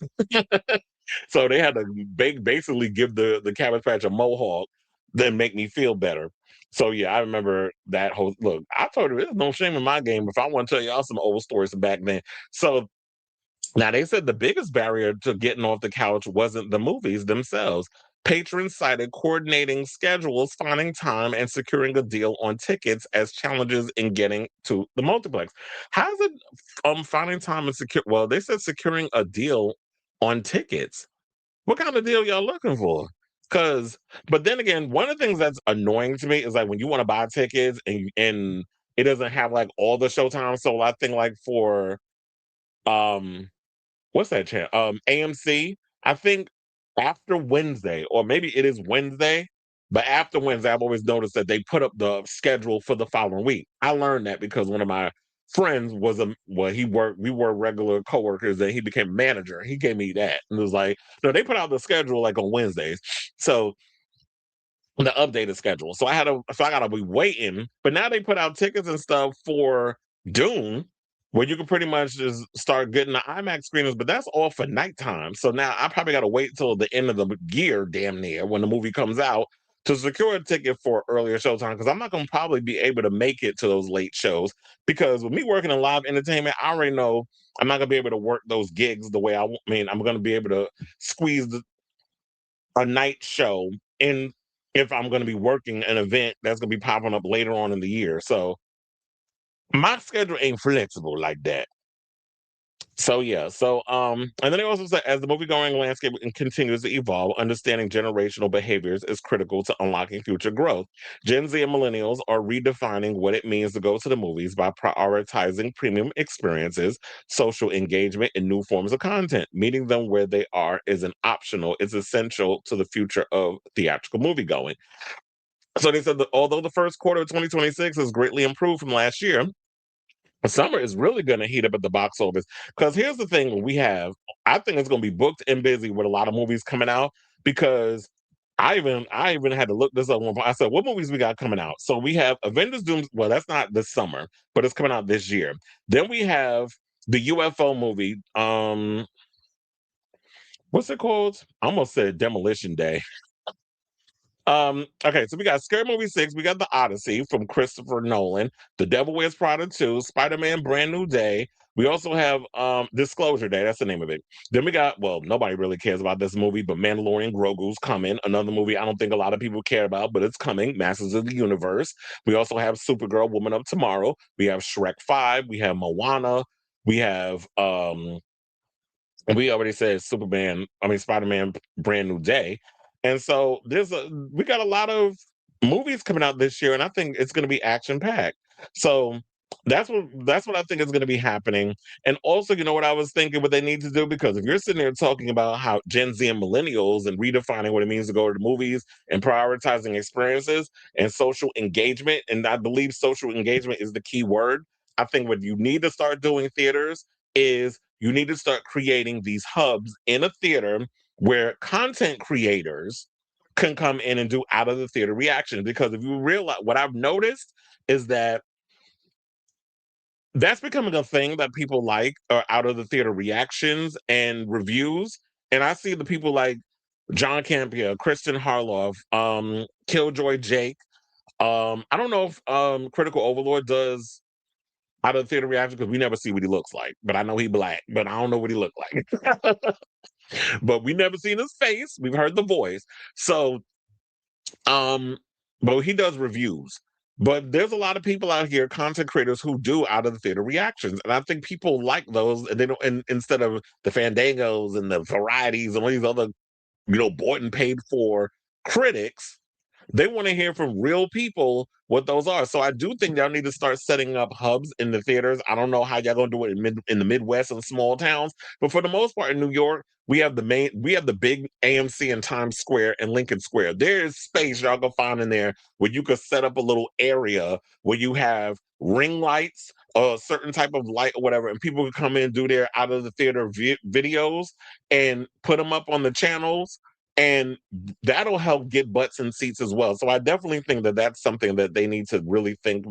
So they had to basically give the Cabbage Patch a mohawk, then make me feel better. So yeah, I remember that whole look. I told her there's no shame in my game if I want to tell y'all some old stories from back then. So now they said the biggest barrier to getting off the couch wasn't the movies themselves. Patrons cited coordinating schedules, finding time, and securing a deal on tickets as challenges in getting to the multiplex. How's it finding time and secure? Well, they said securing a deal on tickets. What kind of deal y'all looking for? Because, but then again, one of the things that's annoying to me is like when you want to buy tickets and it doesn't have like all the showtime. So I think like for um what's that channel? AMC. I think after Wednesday, or maybe it is Wednesday, but after Wednesday, I've always noticed that they put up the schedule for the following week. I learned that because one of my friends was we were regular coworkers, and he became a manager. He gave me that. And it was like, no, they put out the schedule like on Wednesdays. So the updated schedule. So I gotta be waiting. But now they put out tickets and stuff for Dune, where you can pretty much just start getting the IMAX screeners, but that's all for nighttime. So now I probably gotta wait till the end of the year, damn near, when the movie comes out to secure a ticket for earlier showtime, because I'm not gonna probably be able to make it to those late shows. Because with me working in live entertainment, I already know I'm not gonna be able to work those gigs the way I mean, I'm gonna be able to squeeze a night show in if I'm going to be working an event that's going to be popping up later on in the year. So my schedule ain't flexible like that. So yeah, and then they also said as the movie going landscape continues to evolve, understanding generational behaviors is critical to unlocking future growth. Gen Z and millennials are redefining what it means to go to the movies by prioritizing premium experiences, social engagement, and new forms of content. Meeting them where they are isn't optional; it's essential to the future of theatrical movie going. So they said that although the first quarter of 2026 has greatly improved from last year, summer is really going to heat up at the box office. Because here's the thing I think it's going to be booked and busy with a lot of movies coming out. Because I even had to look this up. I said, what movies we got coming out? So we have Avengers Doom. Well, that's not this summer, but it's coming out this year. Then we have the UFO movie. What's it called? I almost said Demolition Day. Okay, so we got Scary Movie 6, we got The Odyssey from Christopher Nolan, The Devil Wears Prada 2, Spider-Man Brand New Day. We also have Disclosure Day, that's the name of it. Then we got, well, nobody really cares about this movie, but Mandalorian Grogu's coming. Another movie I don't think a lot of people care about, but it's coming, Masters of the Universe. We also have Supergirl, Woman of Tomorrow. We have Shrek 5, we have Moana, we have we already said Spider-Man Brand New Day. And so we got a lot of movies coming out this year, and I think it's gonna be action packed. So that's what I think is gonna be happening. And also, you know what I was thinking what they need to do, because if you're sitting there talking about how Gen Z and millennials and redefining what it means to go to the movies and prioritizing experiences and social engagement, and I believe social engagement is the key word. I think what you need to start doing theaters is you need to start creating these hubs in a theater where content creators can come in and do out of the theater reactions. Because if you realize what I've noticed is that that's becoming a thing that people like are out of the theater reactions and reviews. And I see the people like John Campia, Kristen Harloff, Killjoy Jake. I don't know if Critical Overlord does out of the theater reaction because we never see what he looks like. But I know he black, but I don't know what he looked like. But we never seen his face. We've heard the voice. So, um, but he does reviews. But there's a lot of people out here, content creators, who do out of the theater reactions, and I think people like those. And they don't, and instead of the Fandangos and the Varieties and all these other, bought and paid for critics, they want to hear from real people what those are. So I do think y'all need to start setting up hubs in the theaters. I don't know how y'all gonna do it in the Midwest and small towns, but for the most part in New York, we have the big AMC in Times Square and Lincoln Square. There's space y'all can find in there where you could set up a little area where you have ring lights, a certain type of light or whatever, and people can come in and do their out of the theater videos and put them up on the channels, and that'll help get butts in seats as well. So I definitely think that that's something that they need to really think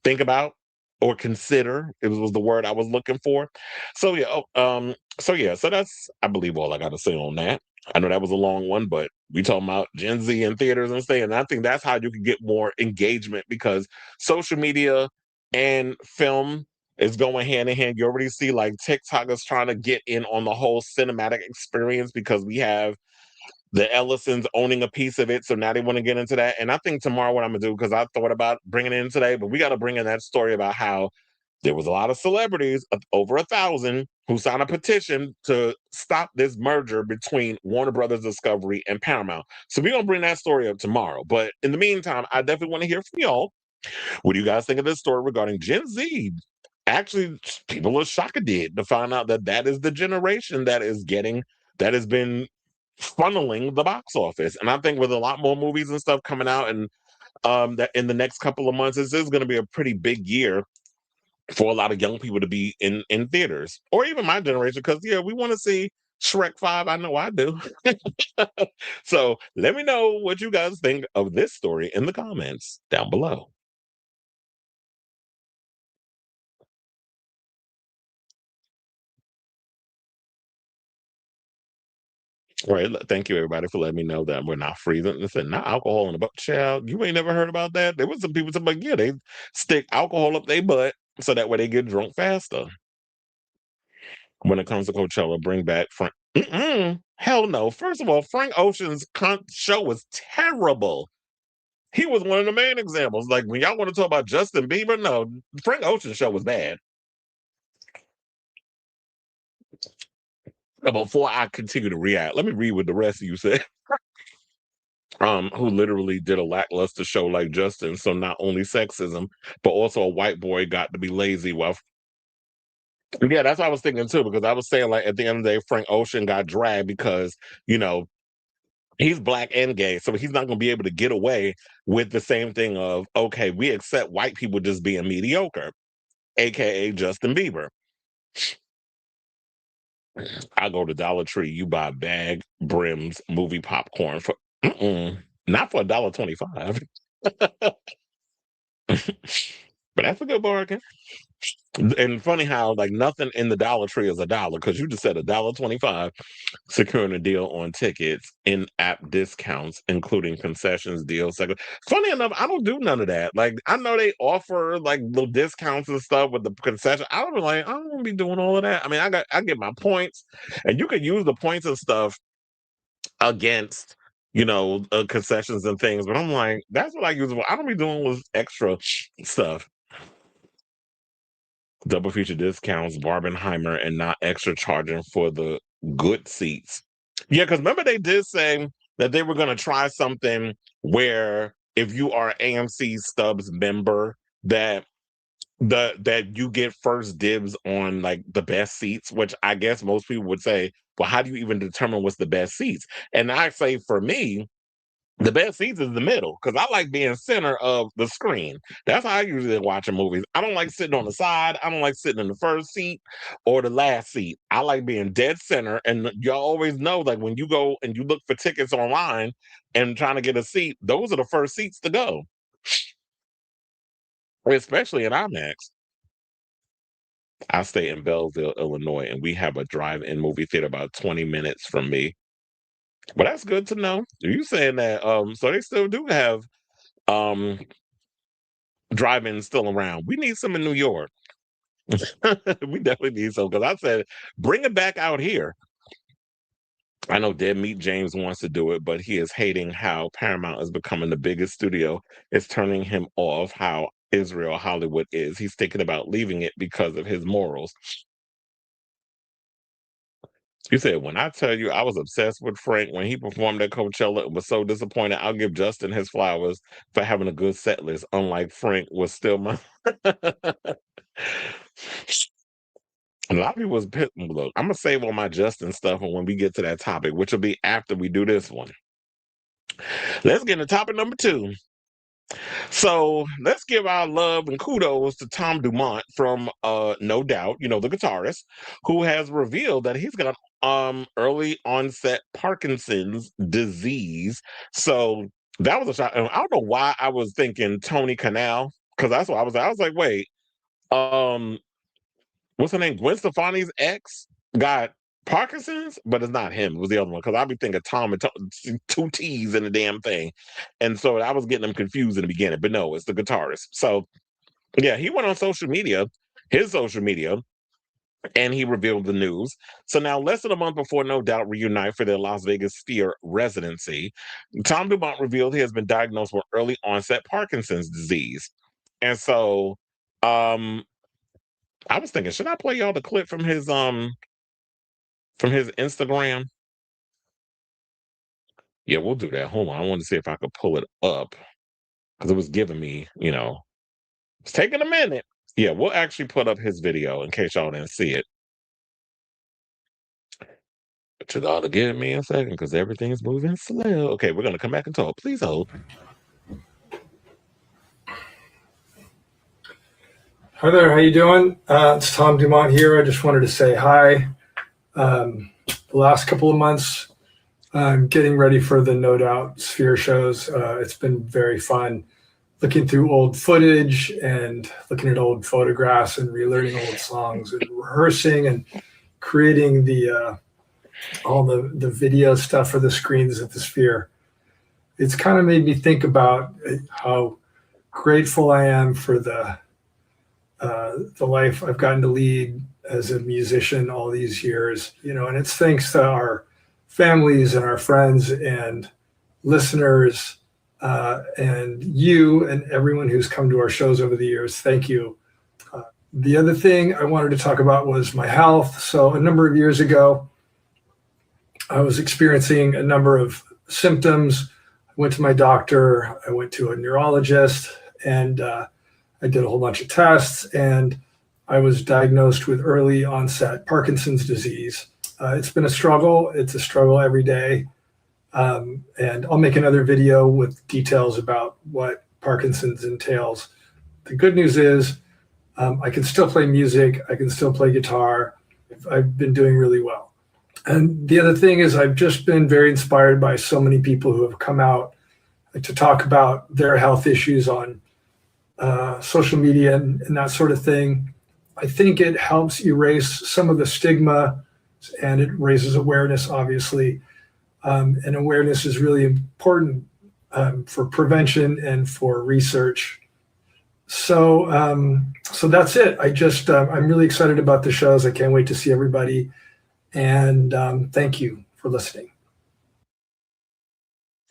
about, or consider. It was the word I was looking for. So yeah, so that's, I believe, all I got to say on that. I know that was a long one, but we talking about Gen Z and theaters and stuff, and I think that's how you can get more engagement, because social media and film is going hand in hand. You already see like TikTok is trying to get in on the whole cinematic experience, because we have the Ellisons owning a piece of it, so now they want to get into that. And I think tomorrow what I'm gonna do, because I thought about bringing it in today, but we got to bring in that story about how there was a lot of celebrities, over 1,000, who signed a petition to stop this merger between Warner Brothers Discovery and Paramount. So we're gonna bring that story up tomorrow. But in the meantime, I definitely want to hear from y'all. What do you guys think of this story regarding Gen Z? Actually, people are shocked to find out that that is the generation that has been funneling the box office. And I think with a lot more movies and stuff coming out, and that in the next couple of months, this is going to be a pretty big year for a lot of young people to be in theaters, or even my generation, because yeah, we want to see Shrek 5. I know I do. So let me know what you guys think of this story in the comments down below. All right, thank you everybody for letting me know that we're not freezing. Listen, not alcohol in the butt. Child, you ain't never heard about that? There was some people talking about, yeah, they stick alcohol up their butt so that way they get drunk faster. When it comes to Coachella, bring back Frank. Hell no. First of all, Frank Ocean's show was terrible. He was one of the main examples. Like when y'all want to talk about Justin Bieber, no, Frank Ocean's show was bad. Before I continue to react, let me read what the rest of you said. Who literally did a lackluster show like Justin. So not only sexism, but also a white boy got to be lazy while. Yeah, that's what I was thinking too, because I was saying like at the end of the day, Frank Ocean got dragged because, you know, he's black and gay, so he's not going to be able to get away with the same thing of, okay, we accept white people just being mediocre, aka Justin Bieber. I go to Dollar Tree, you buy bag brims movie popcorn for not for $1.25. But that's a good bargain. And funny how like nothing in the Dollar Tree is $1, because you just said $1.25, securing a deal on tickets, in-app discounts, including concessions deals. Funny enough, I don't do none of that. Like I know they offer like little discounts and stuff with the concession. I don't like. I don't be doing all of that. I mean, I get my points, and you can use the points and stuff against concessions and things. But I'm like, that's what I use. I don't be doing with extra stuff. Double feature discounts, Barbenheimer, and not extra charging for the good seats. Yeah, because remember they did say that they were going to try something where if you are AMC Stubs member, that that you get first dibs on like the best seats, which I guess most people would say, well, how do you even determine what's the best seats? And I say for me, the best seats is the middle, because I like being center of the screen. That's how I usually watching movies. I don't like sitting on the side. I don't like sitting in the first seat or the last seat. I like being dead center. And y'all always know, like when you go and you look for tickets online and trying to get a seat, those are the first seats to go, especially in IMAX. I stay in Belleville, Illinois, and we have a drive-in movie theater about 20 minutes from me. But that's good to know. You saying that so they still do have um drive-ins still around. We need some in New York. We definitely need some, because I said bring it back out here. I know Dead Meat James wants to do it, but he is hating how Paramount is becoming the biggest studio. It's turning him off how Israel Hollywood is. He's thinking about leaving it because of his morals. You said, when I tell you I was obsessed with Frank when he performed at Coachella and was so disappointed, I'll give Justin his flowers for having a good set list. Unlike Frank was still my a lot of people was pissed. Look, I'm gonna save all my Justin stuff and when we get to that topic, which will be after we do this one. Let's get into topic number 2. So let's give our love and kudos to Tom Dumont from No Doubt, the guitarist, who has revealed that he's got early onset Parkinson's disease. So that was a shock. And I don't know why I was thinking Tony Canal, because that's what I was. I was like, wait, um, what's her name? Gwen Stefani's ex got Parkinson's, but it's not him. It was the other one, because I'd be thinking Tom and two T's in the damn thing, and so I was getting them confused in the beginning. But no, it's the guitarist. So yeah, he went on social media, his social media, and he revealed the news. So now, less than a month before No Doubt reunite for their Las Vegas Sphere residency, Tom Dumont revealed he has been diagnosed with early onset Parkinson's disease. And so, um, I was thinking, should I play y'all the clip from his Instagram? Yeah, we'll do that. Hold on, I want to see if I could pull it up because it was giving me, it's taking a minute. Yeah, we'll actually put up his video in case y'all didn't see it. But you ought to give me a second because everything's moving slow. Okay, we're gonna come back and talk. Please hold. Hi there, how you doing? It's Tom Dumont here. I just wanted to say hi. The last couple of months, I'm getting ready for the No Doubt Sphere shows. It's been very fun looking through old footage and looking at old photographs and relearning old songs and rehearsing and creating all the video stuff for the screens at the Sphere. It's kind of made me think about how grateful I am for the life I've gotten to lead as a musician all these years, and it's thanks to our families and our friends and listeners, and you and everyone who's come to our shows over the years. Thank you. The other thing I wanted to talk about was my health. So a number of years ago, I was experiencing a number of symptoms. I went to my doctor, I went to a neurologist, and I did a whole bunch of tests, and I was diagnosed with early onset Parkinson's disease. It's been a struggle. It's a struggle every day. And I'll make another video with details about what Parkinson's entails. The good news is I can still play music. I can still play guitar. I've been doing really well. And the other thing is I've just been very inspired by so many people who have come out to talk about their health issues on social media and that sort of thing. I think it helps erase some of the stigma, and it raises awareness, obviously. And awareness is really important for prevention and for research. So that's it. I'm really excited about the shows. I can't wait to see everybody. And thank you for listening.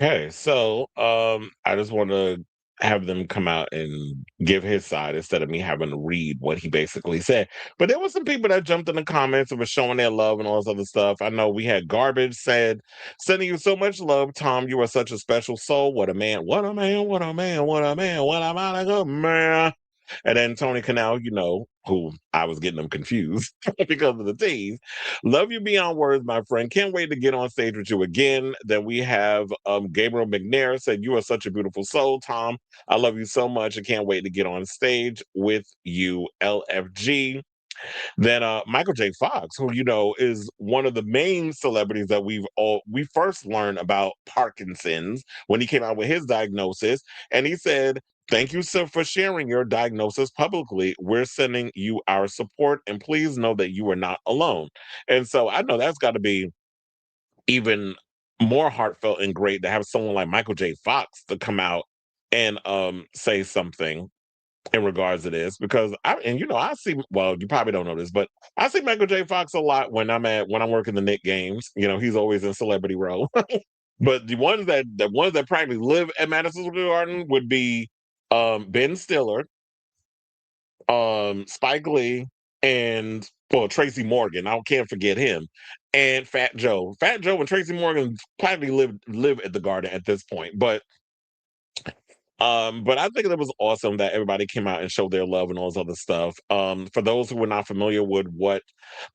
Okay, so I just want to have them come out and give his side instead of me having to read what he basically said. But there were some people that jumped in the comments and were showing their love and all this other stuff. I know we had Garbage said, sending you so much love, Tom. You are such a special soul. What a man, what a man, what a man, what a man, what a good man. And then Tony Canal, who I was getting them confused because of the tease. Love you beyond words, my friend. Can't wait to get on stage with you again. Then we have Gabriel McNair said, you are such a beautiful soul, Tom. I love you so much. I can't wait to get on stage with you, LFG. Then Michael J. Fox, who is one of the main celebrities that we first learned about Parkinson's when he came out with his diagnosis, and he said, "Thank you, sir, for sharing your diagnosis publicly. We're sending you our support, and please know that you are not alone." And so I know that's got to be even more heartfelt and great to have someone like Michael J. Fox to come out and say something in regards to this, because I see, well, you probably don't know this, but I see Michael J. Fox a lot when I'm working the Knick games. He's always in celebrity role. But the ones that practically live at Madison Square Garden would be Ben Stiller, Spike Lee, and well, Tracy Morgan. I can't forget him. And Fat Joe. Fat Joe and Tracy Morgan practically live at the garden at this point. But I think it was awesome that everybody came out and showed their love and all this other stuff. For those who are not familiar with what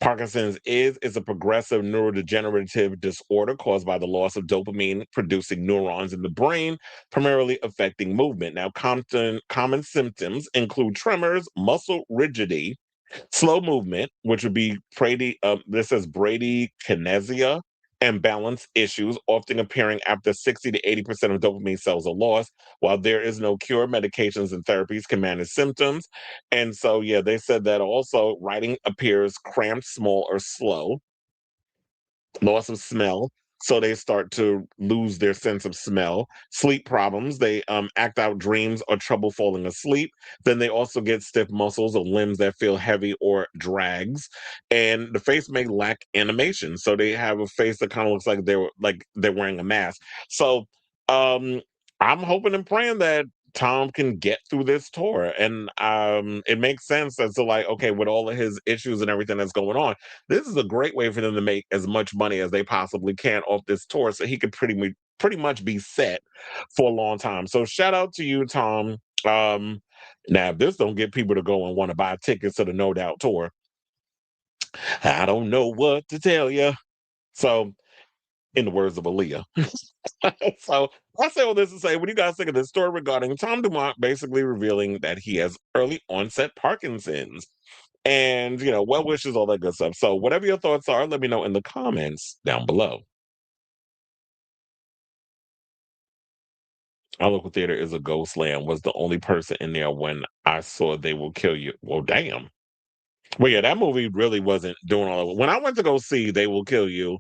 Parkinson's is, it's a progressive neurodegenerative disorder caused by the loss of dopamine producing neurons in the brain, primarily affecting movement. Now, common symptoms include tremors, muscle rigidity, slow movement, which would be this is bradykinesia, and balance issues, often appearing after 60 to 80% of dopamine cells are lost. While there is no cure, medications and therapies can manage symptoms. And so, yeah, they said that also writing appears cramped, small, or slow, loss of smell, So they start to lose their sense of smell. Sleep problems. They act out dreams or trouble falling asleep. Then they also get stiff muscles or limbs that feel heavy or drags. And the face may lack animation. So they have a face that kind of looks like they're wearing a mask. So um I'm hoping and praying that Tom can get through this tour. And it makes sense as to like, okay, with all of his issues and everything that's going on, this is a great way for them to make as much money as they possibly can off this tour. So he could pretty much be set for a long time. So shout out to you, Tom. Now if this don't get people to go and want to buy tickets to the No Doubt tour, I don't know what to tell you. So in the words of Aaliyah. So I say all this to say, what do you guys think of this story regarding Tom Dumont basically revealing that he has early onset Parkinson's? And, well wishes, all that good stuff. So whatever your thoughts are, let me know in the comments down below. Our local theater is a ghost land. Was the only person in there when I saw They Will Kill You. Well, damn. Well, yeah, that movie really wasn't doing all of it. When I went to go see They Will Kill You,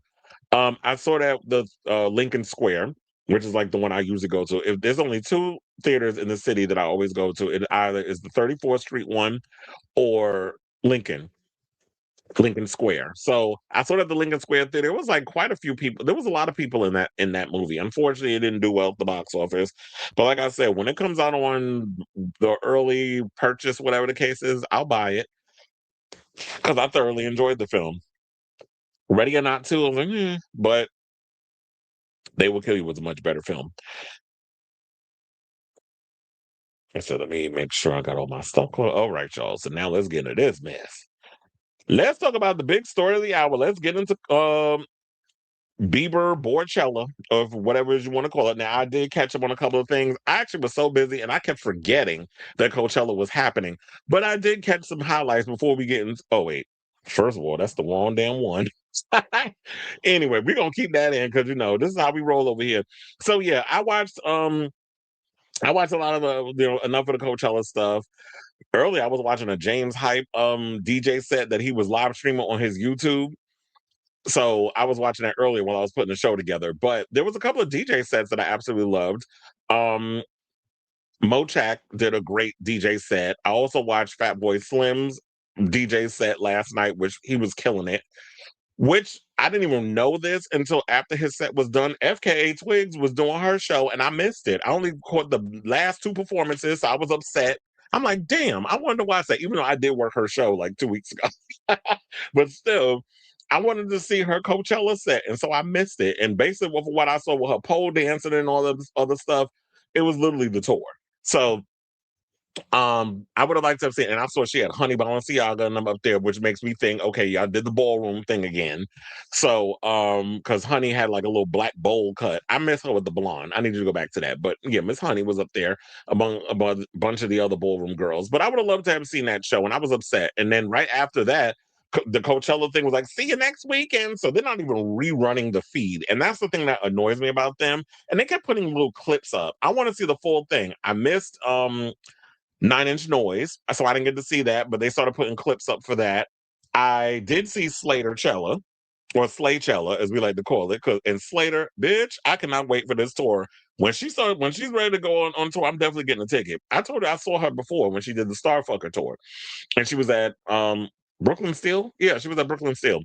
I saw that the Lincoln Square, which is like the one I usually go to. If there's only two theaters in the city that I always go to, it either is the 34th Street one or Lincoln Square. So I saw that the Lincoln Square theater. It was like quite a few people. There was a lot of people in that movie. Unfortunately, it didn't do well at the box office. But like I said, when it comes out on the early purchase, whatever the case is, I'll buy it because I thoroughly enjoyed the film. Ready or Not 2, I was like, but They Will Kill You was a much better film. I said, let me make sure I got all my stuff closed. All right, y'all. So now let's get into this mess. Let's talk about the big story of the hour. Let's get into Bieber Coachella, or whatever you want to call it. Now, I did catch up on a couple of things. I actually was so busy and I kept forgetting that Coachella was happening. But I did catch some highlights before we get into. Oh, wait. First of all, that's the wrong damn one. Anyway, we're going to keep that in because, this is how we roll over here. So, yeah, I watched a lot of enough of the Coachella stuff. Earlier, I was watching a James Hype DJ set that he was live streaming on his YouTube. So I was watching that earlier while I was putting the show together. But there was a couple of DJ sets that I absolutely loved. Mochak did a great DJ set. I also watched Fatboy Slim's DJ set last night, which he was killing it. Which I didn't even know this until after his set was done. FKA Twigs was doing her show and I missed it. I only caught the last two performances, so I was upset. I'm like, damn, I wanted to watch that, even though I did work her show like 2 weeks ago. But still, I wanted to see her Coachella set, and so I missed it. And basically, with what I saw with her pole dancing and all of this other stuff, it was literally the tour. So I would have liked to have seen, and I saw she had Honey Balenciaga and them up there, which makes me think, okay, y'all did the ballroom thing again. So, because Honey had like a little black bowl cut. I miss her with the blonde. I need you to go back to that. But yeah, Miss Honey was up there among a bunch of the other ballroom girls. But I would have loved to have seen that show, and I was upset. And then right after that, the Coachella thing was like, see you next weekend. So they're not even rerunning the feed. And that's the thing that annoys me about them. And they kept putting little clips up. I want to see the full thing. I missed 9-Inch Noise, so I didn't get to see that, but they started putting clips up for that. I did see Slater-Chella, or Slaychella, as we like to call it, and Slater, bitch, I cannot wait for this tour. When she's ready to go on tour, I'm definitely getting a ticket. I told her I saw her before when she did the Starfucker tour, and she was at Brooklyn Steel. Yeah, she was at Brooklyn Steel.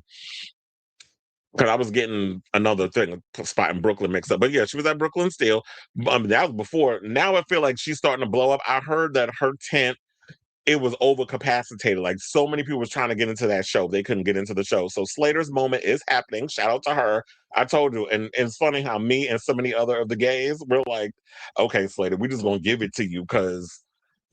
Because I was getting another thing, spot in Brooklyn mixed up. But yeah, she was at Brooklyn Steel. That was before. Now I feel like she's starting to blow up. I heard that her tent, it was overcapacitated. Like so many people was trying to get into that show. They couldn't get into the show. So Slater's moment is happening. Shout out to her. I told you. And it's funny how me and so many other of the gays, we're like, okay, Slater, we just going to give it to you because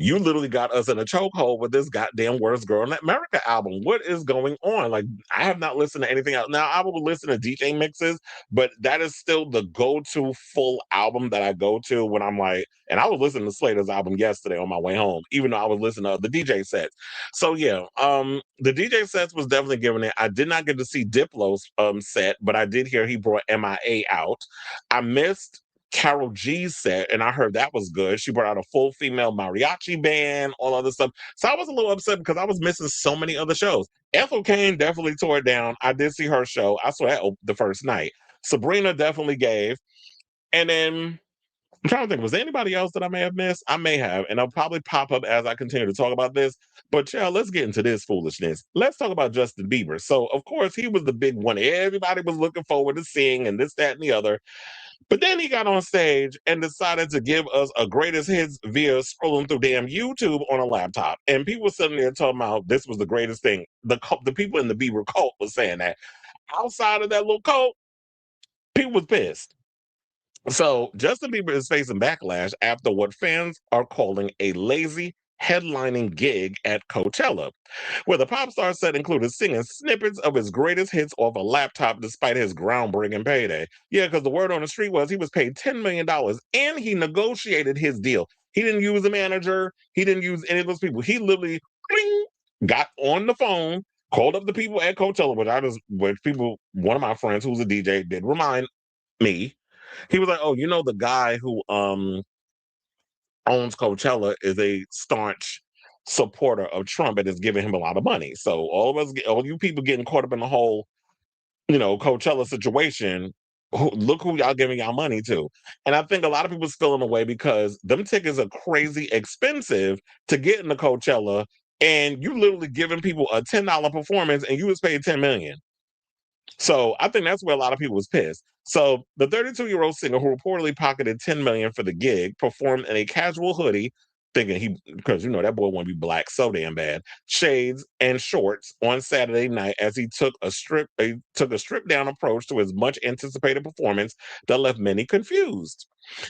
you literally got us in a chokehold with this goddamn Worst Girl in America album. What is going on? Like, I have not listened to anything else. Now, I will listen to DJ mixes, but that is still the go-to full album that I go to when I'm like, and I was listening to Slater's album yesterday on my way home, even though I was listening to the DJ sets. So yeah, the DJ sets was definitely giving it. I did not get to see Diplo's set, but I did hear he brought MIA out. I missed Carol G's set, and I heard that was good. She brought out a full female mariachi band, all other stuff. So I was a little upset because I was missing so many other shows. Ethel Cain definitely tore it down. I did see her show. I saw that the first night. Sabrina definitely gave. And then I'm trying to think, was there anybody else that I may have missed? I may have, and I'll probably pop up as I continue to talk about this. But yeah, let's get into this foolishness. Let's talk about Justin Bieber. So, of course, he was the big one. Everybody was looking forward to seeing, and this, that, and the other. But then he got on stage and decided to give us a greatest hits via scrolling through damn YouTube on a laptop. And people sitting there talking about this was the greatest thing. The people in the Bieber cult was saying that. Outside of that little cult, people was pissed. So Justin Bieber is facing backlash after what fans are calling a lazy headlining gig at Coachella, where the pop star set included singing snippets of his greatest hits off a laptop despite his groundbreaking payday. Yeah, because the word on the street was he was paid $10 million and he negotiated his deal. He didn't use a manager. He didn't use any of those people. He literally got on the phone, called up the people at Coachella, one of my friends who's a DJ did remind me. He was like, "Oh, the guy who owns Coachella is a staunch supporter of Trump and is giving him a lot of money. So all you people getting caught up in the whole, Coachella situation, look who y'all giving y'all money to." And I think a lot of people's feeling away because them tickets are crazy expensive to get into Coachella, and you literally giving people a $10 performance, and you was paid $10 million. So I think that's where a lot of people was pissed. So the 32-year-old singer who reportedly pocketed $10 million for the gig performed in a casual hoodie, thinking because that boy want to be black so damn bad, shades and shorts on Saturday night as he took a stripped down approach to his much anticipated performance that left many confused.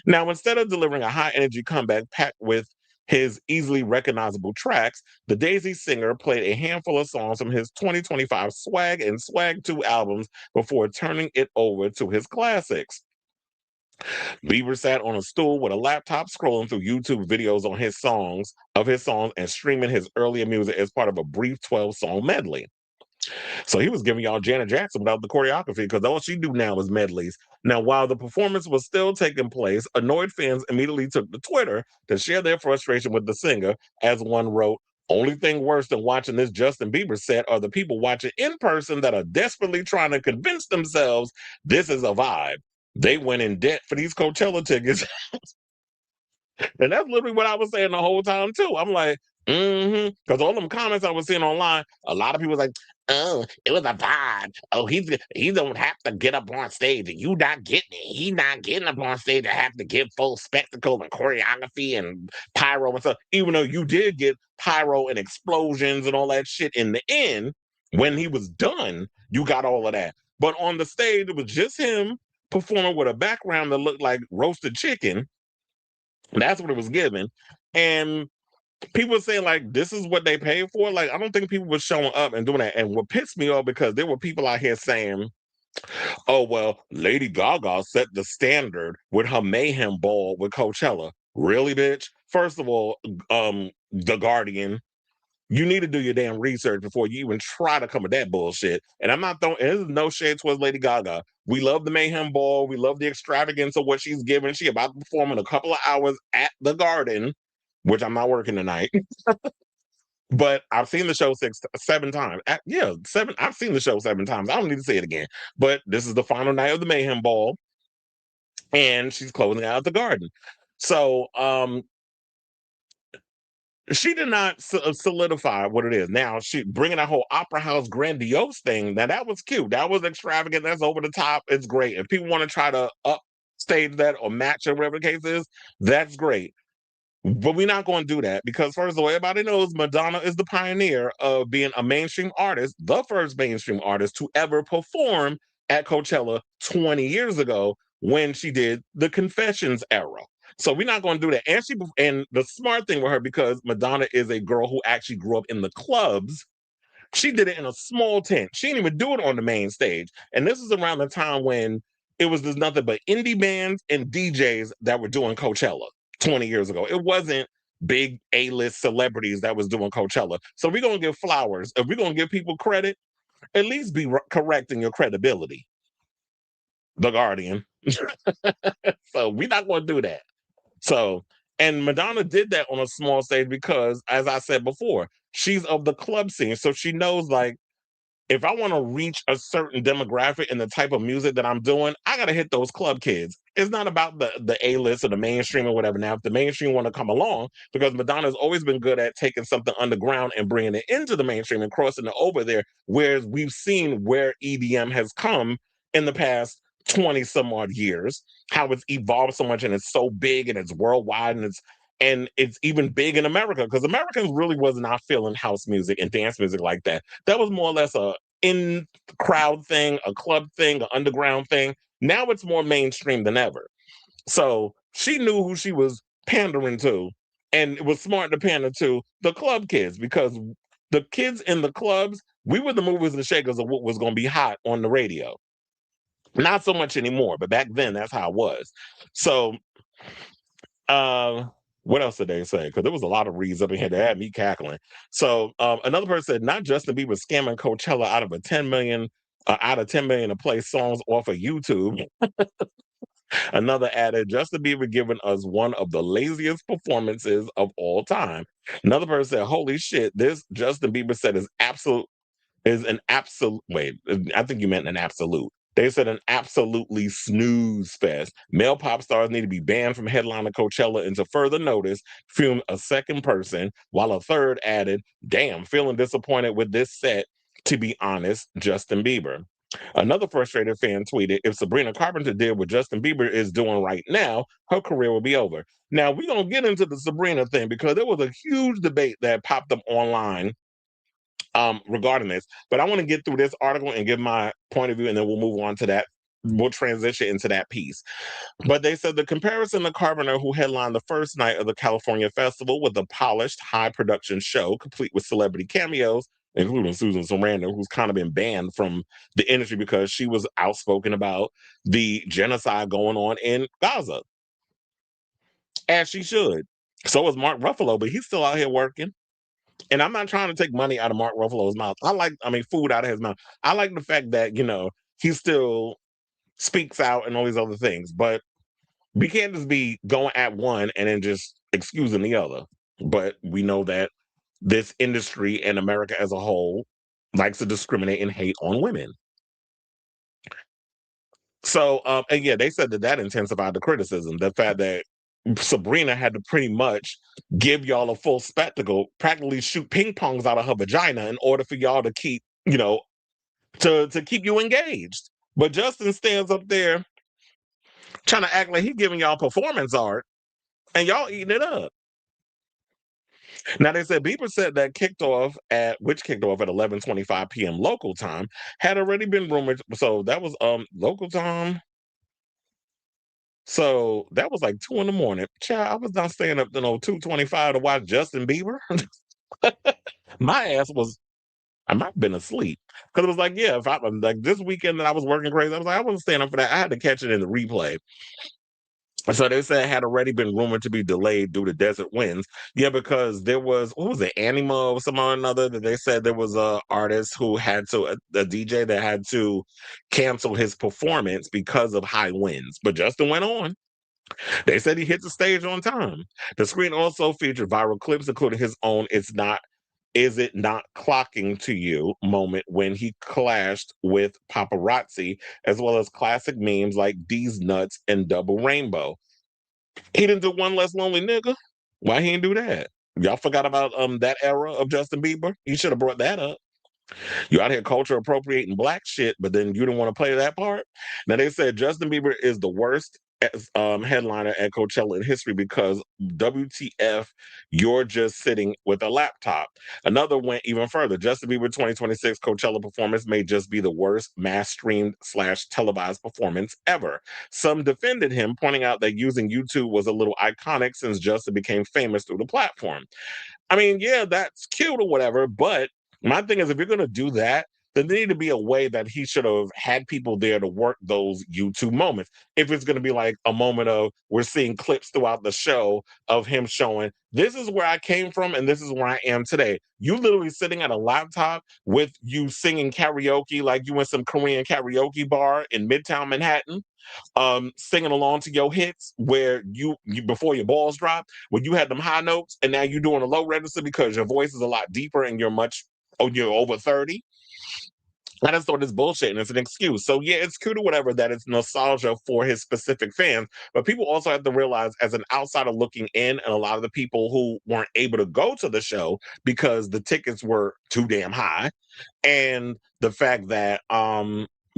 Now, instead of delivering a high energy comeback packed with his easily recognizable tracks, the Daisy singer played a handful of songs from his 2025 Swag and Swag 2 albums before turning it over to his classics. Bieber sat on a stool with a laptop scrolling through YouTube videos on his songs and streaming his earlier music as part of a brief 12-song medley. So he was giving y'all Janet Jackson without the choreography because all she do now is medleys. Now, while the performance was still taking place, annoyed fans immediately took to Twitter to share their frustration with the singer, as one wrote, "Only thing worse than watching this Justin Bieber set are the people watching in person that are desperately trying to convince themselves this is a vibe. They went in debt for these Coachella tickets." And that's literally what I was saying the whole time, too. I'm like, because all them comments I was seeing online, a lot of people was like, "Oh, it was a vibe. Oh, he don't have to get up on stage. You not getting it. He not getting up on stage to have to give full spectacle and choreography and pyro and stuff." Even though you did get pyro and explosions and all that shit in the end, when he was done, you got all of that. But on the stage, it was just him performing with a background that looked like roasted chicken. That's what it was given. And people were saying, like, this is what they paid for. Like, I don't think people were showing up and doing that. And what pissed me off, because there were people out here saying, "Oh, well, Lady Gaga set the standard with her mayhem ball with Coachella." Really, bitch? First of all, The Guardian, you need to do your damn research before you even try to come with that bullshit. And I'm not throwing, and this is no shade towards Lady Gaga. We love the mayhem ball. We love the extravagance of what she's giving. She about to perform in a couple of hours at the Garden, which I'm not working tonight. But I've seen the show 7 times. Seven. I've seen the show 7 times. I don't need to say it again. But this is the final night of the mayhem ball, and she's closing out the Garden. So, she did not solidify what it is. Now, she bringing that whole opera house grandiose thing. Now, that was cute. That was extravagant. That's over the top. It's great. If people want to try to upstage that or match it, whatever the case is, that's great. But we're not going to do that because, first of all, everybody knows Madonna is the pioneer of being a mainstream artist, the first mainstream artist to ever perform at Coachella 20 years ago when she did the Confessions era. So we're not going to do that. And the smart thing with her, because Madonna is a girl who actually grew up in the clubs, she did it in a small tent. She didn't even do it on the main stage. And this is around the time when it was just nothing but indie bands and DJs that were doing Coachella 20 years ago. It wasn't big A-list celebrities that was doing Coachella. So we're going to give flowers. If we're going to give people credit, at least be correct in your credibility. The Guardian. So we're not going to do that. So, and Madonna did that on a small stage because, as I said before, she's of the club scene. So she knows, like, if I want to reach a certain demographic in the type of music that I'm doing, I got to hit those club kids. It's not about the A-list or the mainstream or whatever. Now, if the mainstream want to come along, because Madonna's always been good at taking something underground and bringing it into the mainstream and crossing it over there, whereas we've seen where EDM has come in the past 20 some odd years, how it's evolved so much and it's so big and it's worldwide and it's even big in America, because Americans really was not feeling house music and dance music like that. That was more or less a in crowd thing, a club thing, an underground thing. Now it's more mainstream than ever. So she knew who she was pandering to, and it was smart to pander to the club kids, because the kids in the clubs, we were the movers and shakers of what was going to be hot on the radio. Not so much anymore, but back then that's how it was. So uh, what else did they say? Because there was a lot of reads up in here that had me cackling. So another person said, not Justin Bieber scamming Coachella out of 10 million to play songs off of YouTube. Another added, Justin Bieber giving us one of the laziest performances of all time. Another person said, holy shit, this Justin Bieber said is an absolute, wait, I think you meant an absolute. They said an absolutely snooze fest. Male pop stars need to be banned from headlining Coachella until further notice, fumed a second person, while a third added, damn, feeling disappointed with this set, to be honest, Justin Bieber. Another frustrated fan tweeted, if Sabrina Carpenter did what Justin Bieber is doing right now, her career will be over. Now, we're going to get into the Sabrina thing, because there was a huge debate that popped up online regarding this. But I want to get through this article and give my point of view, and then we'll move on to that. We'll transition into that piece. But they said the comparison to Carpenter, who headlined the first night of the California Festival with a polished, high production show, complete with celebrity cameos, including Susan Sarandon, who's kind of been banned from the industry because she was outspoken about the genocide going on in Gaza, as she should. So was Mark Ruffalo, but he's still out here working. And I'm not trying to take money out of Mark Ruffalo's mouth. Food out of his mouth. I like the fact that, he still speaks out and all these other things. But we can't just be going at one and then just excusing the other. But we know that this industry and America as a whole likes to discriminate and hate on women. So, and yeah, they said that intensified the criticism. The fact that Sabrina had to pretty much give y'all a full spectacle, practically shoot ping pongs out of her vagina in order for y'all to keep, to keep you engaged. But Justin stands up there trying to act like he giving y'all performance art, and y'all eating it up. Now, they said Bieber said that kicked off at 11:25 p.m. local time, had already been rumored. So that was local time. So that was like 2 a.m. Child, I was not staying up to 2:25 to watch Justin Bieber. I might have been asleep, because it was like, yeah, if I like this weekend that I was working crazy, I was like, I wasn't staying up for that. I had to catch it in the replay. So they said it had already been rumored to be delayed due to desert winds. Yeah, because there was, what was it, Anima or some or another, that they said there was a artist who had to, a DJ that had to cancel his performance because of high winds. But Justin went on. They said he hit the stage on time. The screen also featured viral clips, including his own Is It Not Clocking to You moment when he clashed with paparazzi, as well as classic memes like These Nuts and Double Rainbow. He didn't do One Less Lonely Nigga. Why he didn't do that? Y'all forgot about that era of Justin Bieber? He should have brought that up. You out here culture appropriating black shit, but then you didn't want to play that part? Now, they said Justin Bieber is the worst headliner at Coachella in history because WTF, you're just sitting with a laptop. Another went even further. Justin Bieber 2026 Coachella performance may just be the worst mass streamed / televised performance ever. Some defended him, pointing out that using YouTube was a little iconic since Justin became famous through the platform. I mean, yeah, that's cute or whatever, but my thing is, if you're going to do that, then there need to be a way that he should have had people there to work those YouTube moments. If it's going to be like a moment of, we're seeing clips throughout the show of him showing, this is where I came from and this is where I am today. You literally sitting at a laptop with you singing karaoke like you in some Korean karaoke bar in Midtown Manhattan, singing along to your hits where you before your balls drop, when you had them high notes, and now you're doing a low register because your voice is a lot deeper and you're over 30. I just thought it's bullshit and it's an excuse. So yeah, it's cute or whatever that it's nostalgia for his specific fans, but people also have to realize as an outsider looking in, and a lot of the people who weren't able to go to the show because the tickets were too damn high, and the fact that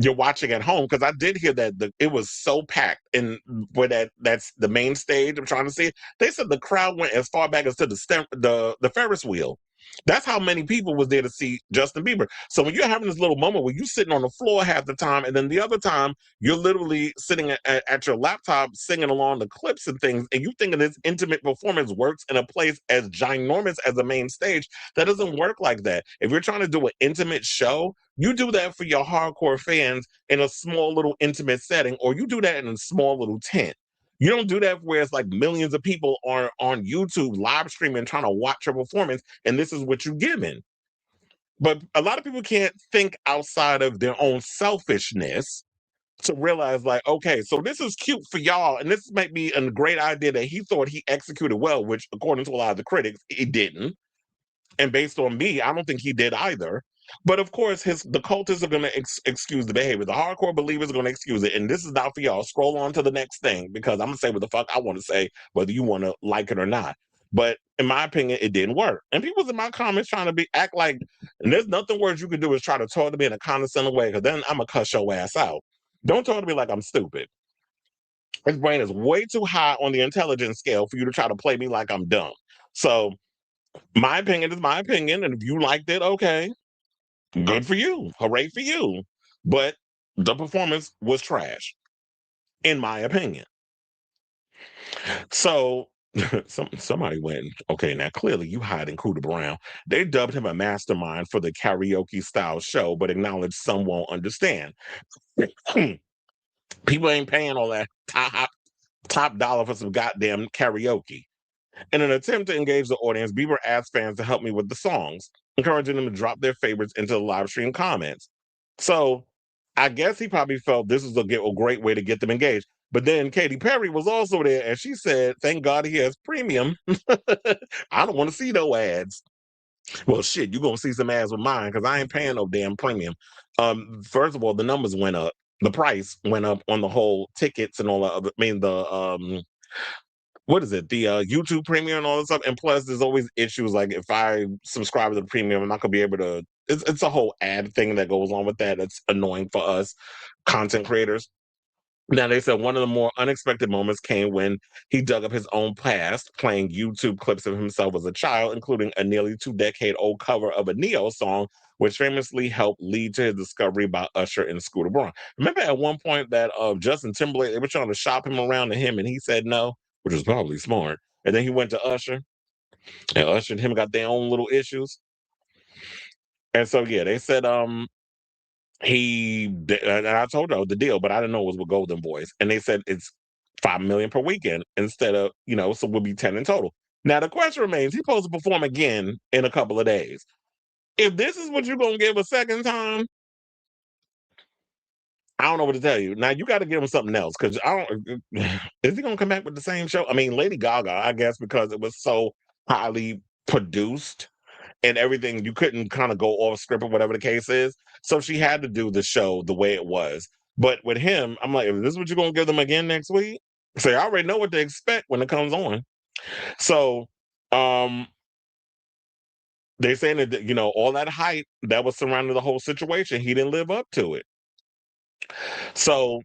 you're watching at home, because I did hear that it was so packed, and where that's the main stage. I'm trying to see. They said the crowd went as far back as to the Ferris wheel. That's how many people was there to see Justin Bieber. So when you're having this little moment where you're sitting on the floor half the time, and then the other time you're literally sitting at your laptop singing along the clips and things, and you thinking this intimate performance works in a place as ginormous as the main stage, that doesn't work like that. If you're trying to do an intimate show, you do that for your hardcore fans in a small little intimate setting, or you do that in a small little tent. You don't do that where it's like millions of people are on YouTube live streaming trying to watch your performance, and this is what you're given. But a lot of people can't think outside of their own selfishness to realize, like, okay, so this is cute for y'all, and this might be a great idea that he thought he executed well, which according to a lot of the critics, he didn't. And based on me, I don't think he did either. But of course, the cultists are going to excuse the behavior. The hardcore believers are going to excuse it. And this is not for y'all. Scroll on to the next thing, because I'm going to say what the fuck I want to say, whether you want to like it or not. But in my opinion, it didn't work. And people in my comments trying to act like, and there's nothing worse you can do is try to talk to me in a condescending way, because then I'm going to cuss your ass out. Don't talk to me like I'm stupid. His brain is way too high on the intelligence scale for you to try to play me like I'm dumb. So my opinion is my opinion, and if you liked it, okay, good for you. Hooray for you. But the performance was trash, in my opinion. So somebody went, okay, now clearly you hiding Cooter Brown. They dubbed him a mastermind for the karaoke style show, but acknowledged some won't understand. People ain't paying all that top dollar for some goddamn karaoke. In an attempt to engage the audience, Bieber asked fans to help me with the songs, encouraging them to drop their favorites into the live stream comments. So I guess he probably felt this was a great way to get them engaged. But then Katy Perry was also there, and she said, thank God he has premium. I don't want to see no ads. Well, shit, you're going to see some ads with mine, because I ain't paying no damn premium. First of all, the numbers went up. The price went up on the whole tickets and all the other, what is it? The YouTube premium and all this stuff. And plus, there's always issues like if I subscribe to the premium, I'm not gonna be able to. It's a whole ad thing that goes on with that. That's annoying for us content creators. Now, they said one of the more unexpected moments came when he dug up his own past, playing YouTube clips of himself as a child, including a nearly 2-decade-old cover of a Neo song, which famously helped lead to his discovery by Usher and Scooter Braun. Remember at one point that Justin Timberlake, they were trying to shop him around to him, and he said no, which was probably smart. And then he went to Usher, and Usher and him got their own little issues. And so, yeah, they said and I told her the deal, but I didn't know it was with Golden Boys. And they said it's $5 million per weekend instead of, so we'll be 10 in total. Now the question remains, he's supposed to perform again in a couple of days. If this is what you're gonna give a second time, I don't know what to tell you. Now you got to give him something else, because I don't. Is he gonna come back with the same show? I mean, Lady Gaga, I guess, because it was so highly produced and everything, you couldn't kind of go off script or whatever the case is. So she had to do the show the way it was. But with him, I'm like, is this what you're gonna give them again next week? So I already know what to expect when it comes on. So they're saying that, all that hype that was surrounding the whole situation, he didn't live up to it. So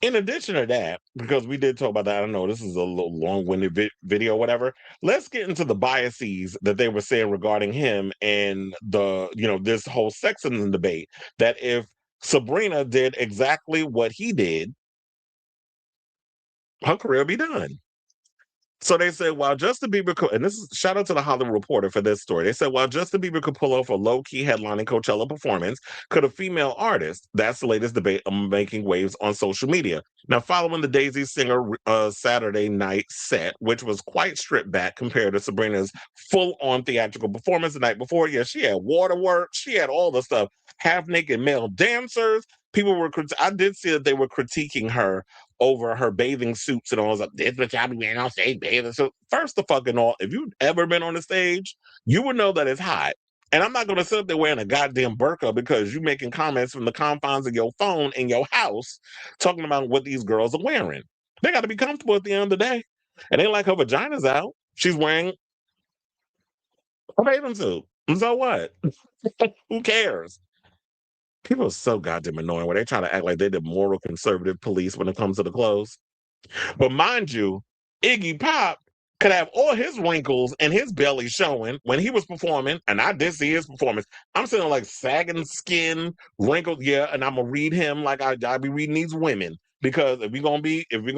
in addition to that, because we did talk about that, I know this is a little long-winded video, whatever. Let's get into the biases that they were saying regarding him and this whole sexism debate. That if Sabrina did exactly what he did, her career would be done. So they said, while Justin Bieber could, and this is shout out to the Hollywood Reporter for this story. They said, while Justin Bieber could pull off a low-key headlining Coachella performance, could a female artist? That's the latest debate making waves on social media. Now, following the Daisy Singer Saturday night set, which was quite stripped back compared to Sabrina's full-on theatrical performance the night before, yeah, she had waterworks, she had all the stuff, half-naked male dancers. People were, I did see that they were critiquing her over her bathing suits and all that. This bitch I be wearing on stage bathing suit. First of fucking all, if you've ever been on the stage, you would know that it's hot. And I'm not going to sit up there wearing a goddamn burqa because you're making comments from the confines of your phone in your house talking about what these girls are wearing. They got to be comfortable at the end of the day. It ain't like her vagina's out. She's wearing a bathing suit. And so what? Who cares? People are so goddamn annoying when they try to act like they're the moral conservative police when it comes to the clothes. But mind you, Iggy Pop could have all his wrinkles and his belly showing when he was performing, and I did see his performance. I'm sitting like sagging skin, wrinkled, yeah, and I'm gonna read him like I be reading these women because if we're gonna be, we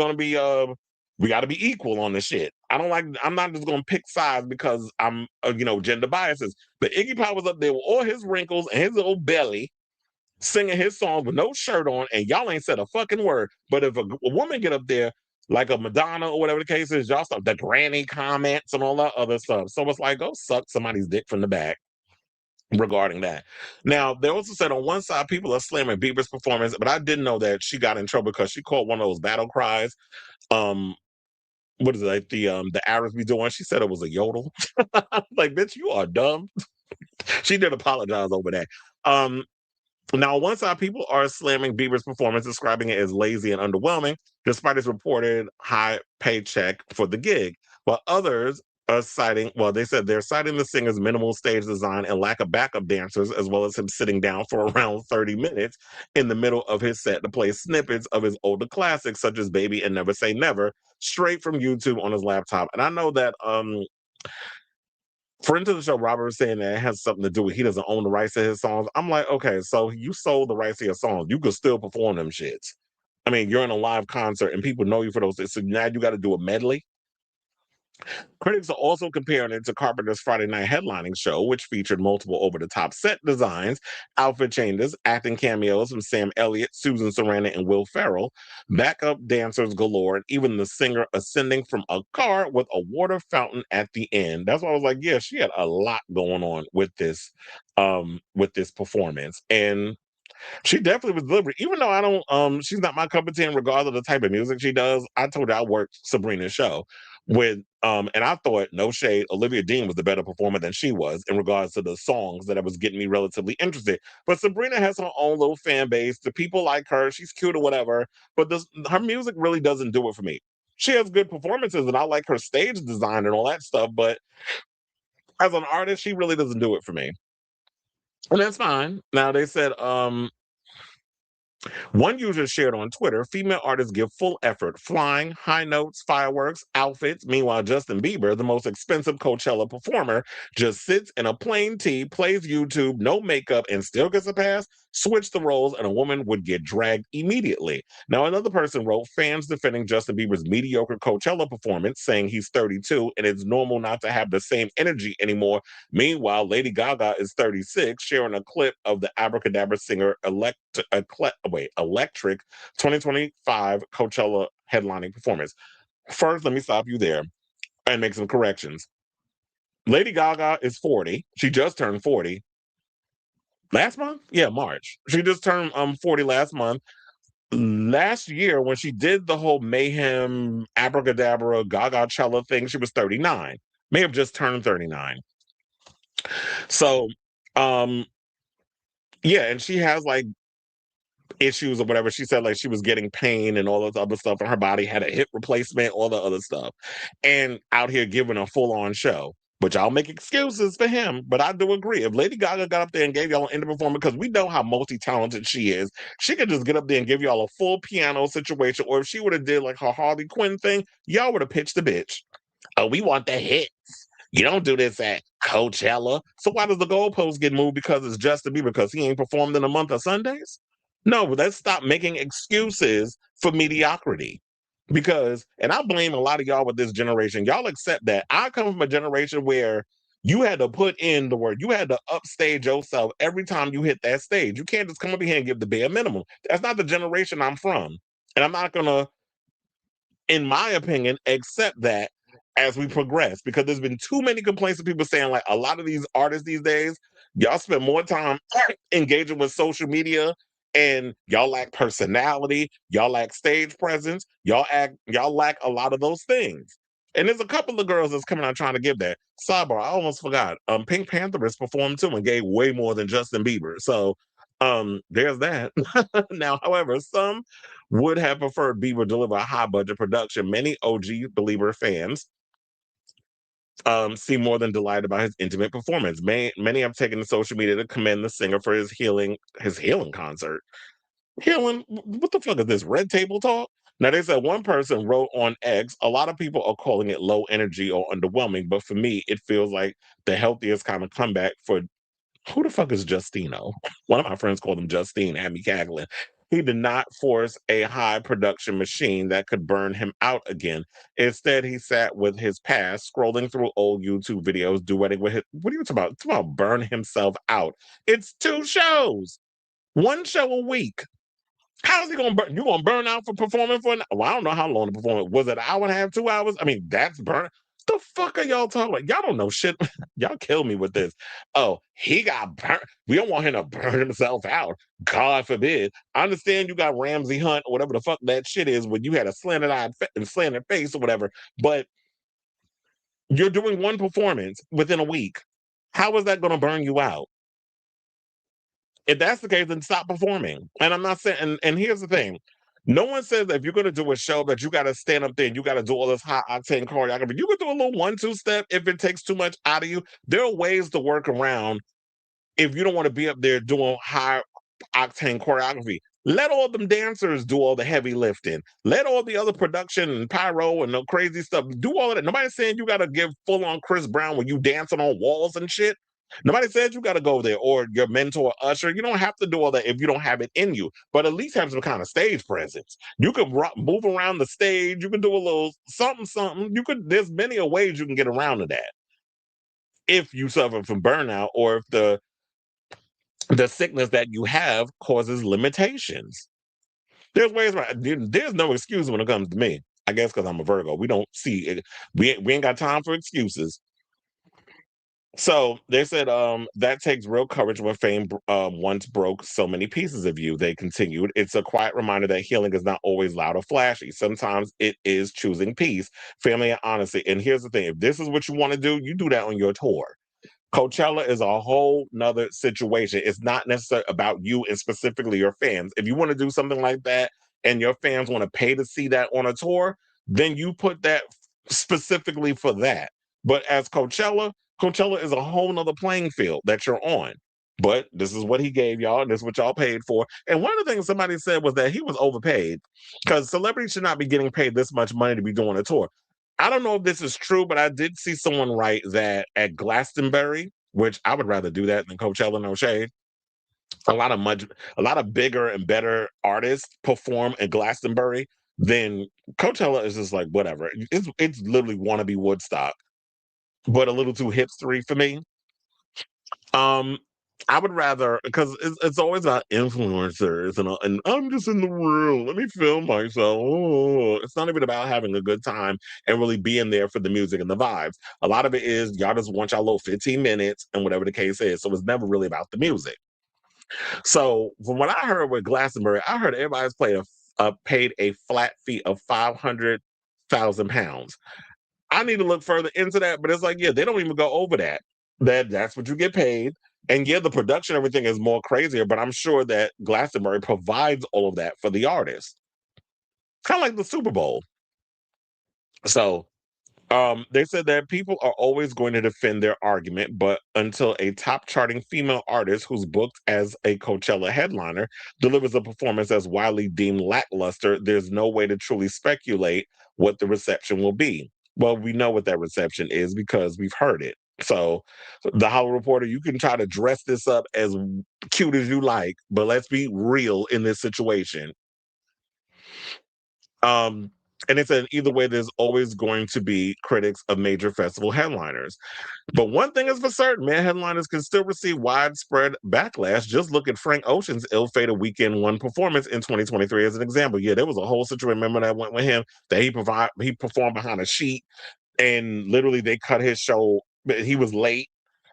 got to be equal on this shit. I'm not just gonna pick sides because I'm, gender biases. But Iggy Pop was up there with all his wrinkles and his little belly singing his songs with no shirt on, and y'all ain't said a fucking word. But if a woman get up there, like a Madonna or whatever the case is, y'all start the granny comments and all that other stuff. So it's like, go suck somebody's dick from the back regarding that. Now, they also said on one side, people are slamming Bieber's performance, but I didn't know that she got in trouble because she called one of those battle cries. What is it, like the Arabs be doing? She said it was a yodel. Like, bitch, you are dumb. She did apologize over that. Now, on one side, people are slamming Bieber's performance, describing it as lazy and underwhelming, despite his reported high paycheck for the gig. While others are they said they're citing the singer's minimal stage design and lack of backup dancers, as well as him sitting down for around 30 minutes in the middle of his set to play snippets of his older classics, such as Baby and Never Say Never, straight from YouTube on his laptop. And I know that friend of the show, Robert, was saying that it has something to do with he doesn't own the rights to his songs. I'm like, okay, so you sold the rights to your songs. You could still perform them shits. I mean, you're in a live concert and people know you for those. So now you got to do a medley. Critics are also comparing it to Carpenter's Friday night headlining show, which featured multiple over-the-top set designs, outfit changes, acting cameos from Sam Elliott, Susan Sarandon, and Will Ferrell, backup dancers galore, and even the singer ascending from a car with a water fountain at the end. That's why I was like, yeah, she had a lot going on with this performance. And she definitely was deliberate. Even though I don't, she's not my cup of tea in regard of the type of music she does. I told her I worked Sabrina's show with, and I thought, no shade, Olivia Dean was the better performer than she was in regards to the songs that was getting me relatively interested. But Sabrina has her own little fan base. The people like her. She's cute or whatever. But her music really doesn't do it for me. She has good performances, and I like her stage design and all that stuff. But as an artist, she really doesn't do it for me. And that's fine. Now they said, one user shared on Twitter, female artists give full effort, flying, high notes, fireworks, outfits. Meanwhile, Justin Bieber, the most expensive Coachella performer, just sits in a plain tee, plays YouTube, no makeup, and still gets a pass. Switch the roles and a woman would get dragged immediately. Now, another person wrote, fans defending Justin Bieber's mediocre Coachella performance, saying he's 32 and it's normal not to have the same energy anymore. Meanwhile, Lady Gaga is 36, sharing a clip of the Abracadabra singer Electric 2025 Coachella headlining performance. First, let me stop you there and make some corrections. Lady Gaga is 40. She just turned 40. Last month? Yeah, March. She just turned 40 last month. Last year, when she did the whole Mayhem Abracadabra Gaga-chella thing, she was 39. May have just turned 39. So, yeah, and she has like issues or whatever. She said like she was getting pain and all this other stuff, and her body had a hip replacement, all the other stuff, and out here giving a full-on show. Which I'll make excuses for him, but I do agree. If Lady Gaga got up there and gave y'all an indie performance, because we know how multi-talented she is, she could just get up there and give y'all a full piano situation, or if she would have did like her Harley Quinn thing, y'all would have pitched the bitch. Oh, we want the hits. You don't do this at Coachella. So why does the goalpost get moved because it's Justin Bieber because he ain't performed in a month of Sundays? No, let's stop making excuses for mediocrity. Because, and I blame a lot of y'all with this generation, y'all accept that. I come from a generation where you had to put in the work. You had to upstage yourself every time you hit that stage. You can't just come up here and give the bare minimum. That's not the generation I'm from. And I'm not going to, in my opinion, accept that as we progress, because there's been too many complaints of people saying like a lot of these artists these days, y'all spend more time engaging with social media and y'all lack personality, y'all lack stage presence, y'all lack a lot of those things. And there's a couple of girls that's coming out trying to give that. Sidebar, I almost forgot. Pink Pantheress performed too and gave way more than Justin Bieber. So there's that. Now, however, some would have preferred Bieber deliver a high budget production. Many OG Belieber fans seem more than delighted by his intimate performance. Many have taken to social media to commend the singer for his healing concert. Healing, what the fuck is this? Red table talk? Now, they said one person wrote on X, a lot of people are calling it low energy or underwhelming, but for me, it feels like the healthiest kind of comeback for who the fuck is Justino? One of my friends called him Justine, had me cackling. He did not force a high production machine that could burn him out again. Instead, he sat with his past, scrolling through old YouTube videos, duetting with his. What are you talking about? It's about burn himself out. It's 2 shows, 1 show a week. How's he gonna burn? You gonna burn out for performing for? Well, I don't know how long the performance was. It an hour and a half, 2 hours? I mean, that's burn. The fuck are y'all talking about? Y'all don't know shit. Y'all kill me with this. Oh, he got burnt. We don't want him to burn himself out. God forbid. I understand you got Ramsey Hunt or whatever the fuck that shit is when you had a slanted eye and slanted face or whatever. But you're doing 1 performance within a week. How is that gonna burn you out? If that's the case, then stop performing. And I'm not saying, and here's the thing. No one says that if you're going to do a show that you got to stand up there and you got to do all this high octane choreography. You can do a little 1-2 step if it takes too much out of you. There are ways to work around if you don't want to be up there doing high octane choreography. Let all them dancers do all the heavy lifting. Let all the other production and pyro and the crazy stuff do all of that. Nobody's saying you got to give full on Chris Brown when you dancing on walls and shit. Nobody said you got to go there, or your mentor Usher. You don't have to do all that if you don't have it in you, but at least have some kind of stage presence. You could move around the stage. You can do a little something, something. You could. There's many ways you can get around to that if you suffer from burnout, or if the sickness that you have causes limitations. There's ways around. There's no excuse when it comes to me. I guess because I'm a Virgo. We don't see it. We ain't got time for excuses. So they said that takes real courage when fame once broke so many pieces of you. They continued, it's a quiet reminder that healing is not always loud or flashy. Sometimes it is choosing peace, family, and honesty. And here's the thing, if this is what you want to do, you do that on your tour. Coachella is a whole nother situation. It's not necessarily about you and specifically your fans. If you want to do something like that and your fans want to pay to see that on a tour, then you put that specifically for that. But as Coachella is a whole nother playing field that you're on. But this is what he gave y'all, and this is what y'all paid for. And one of the things somebody said was that he was overpaid because celebrities should not be getting paid this much money to be doing a tour. I don't know if this is true, but I did see someone write that at Glastonbury, which I would rather do that than Coachella, no shade. A lot of bigger and better artists perform at Glastonbury than Coachella is just like whatever. It's literally wannabe Woodstock, but a little too hipstery for me. Um, I would rather because it's always about influencers and I'm just in the room. Let me film myself. Oh, it's not even about having a good time and really being there for the music and the vibes. A lot of it is y'all just want y'all little 15 minutes and whatever the case is. So it's never really about the music. So from what I heard with Glastonbury, I heard everybody's paid a flat fee of £500,000. I need to look further into that, but it's like, yeah, they don't even go over that. That's what you get paid. And yeah, the production, everything is more crazier, but I'm sure that Glastonbury provides all of that for the artist. Kind of like the Super Bowl. So they said that people are always going to defend their argument, but until a top charting female artist who's booked as a Coachella headliner delivers a performance as widely deemed lackluster, there's no way to truly speculate what the reception will be. Well, we know what that reception is because we've heard it. So, the Hollywood Reporter, you can try to dress this up as cute as you like, but let's be real in this situation. And it said either way, there's always going to be critics of major festival headliners. But one thing is for certain, man, headliners can still receive widespread backlash. Just look at Frank Ocean's ill-fated Weekend One performance in 2023 as an example. Yeah, there was a whole situation, remember that went with him, that he performed behind a sheet, and literally they cut his show. He was late.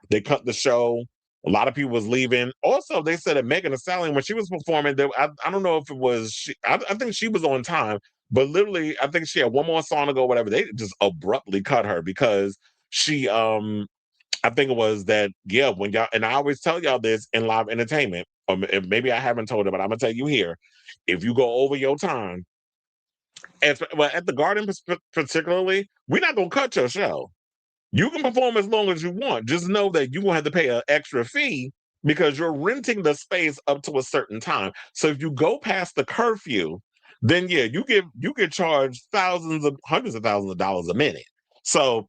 They cut the show. A lot of people was leaving. Also, they said that Megan Thee Stallion, when she was performing, I don't know if it was I think she was on time, But literally, I think she had one more song to go, whatever. They just abruptly cut her because she I think it was that, yeah, when y'all, and I always tell y'all this in live entertainment, maybe I haven't told it, but I'm gonna tell you here. If you go over your time, well, at the Garden particularly, we're not gonna cut your show. You can perform as long as you want. Just know that you're gonna have to pay an extra fee because you're renting the space up to a certain time. So if you go past the curfew, then yeah, you get charged hundreds of thousands of dollars a minute. So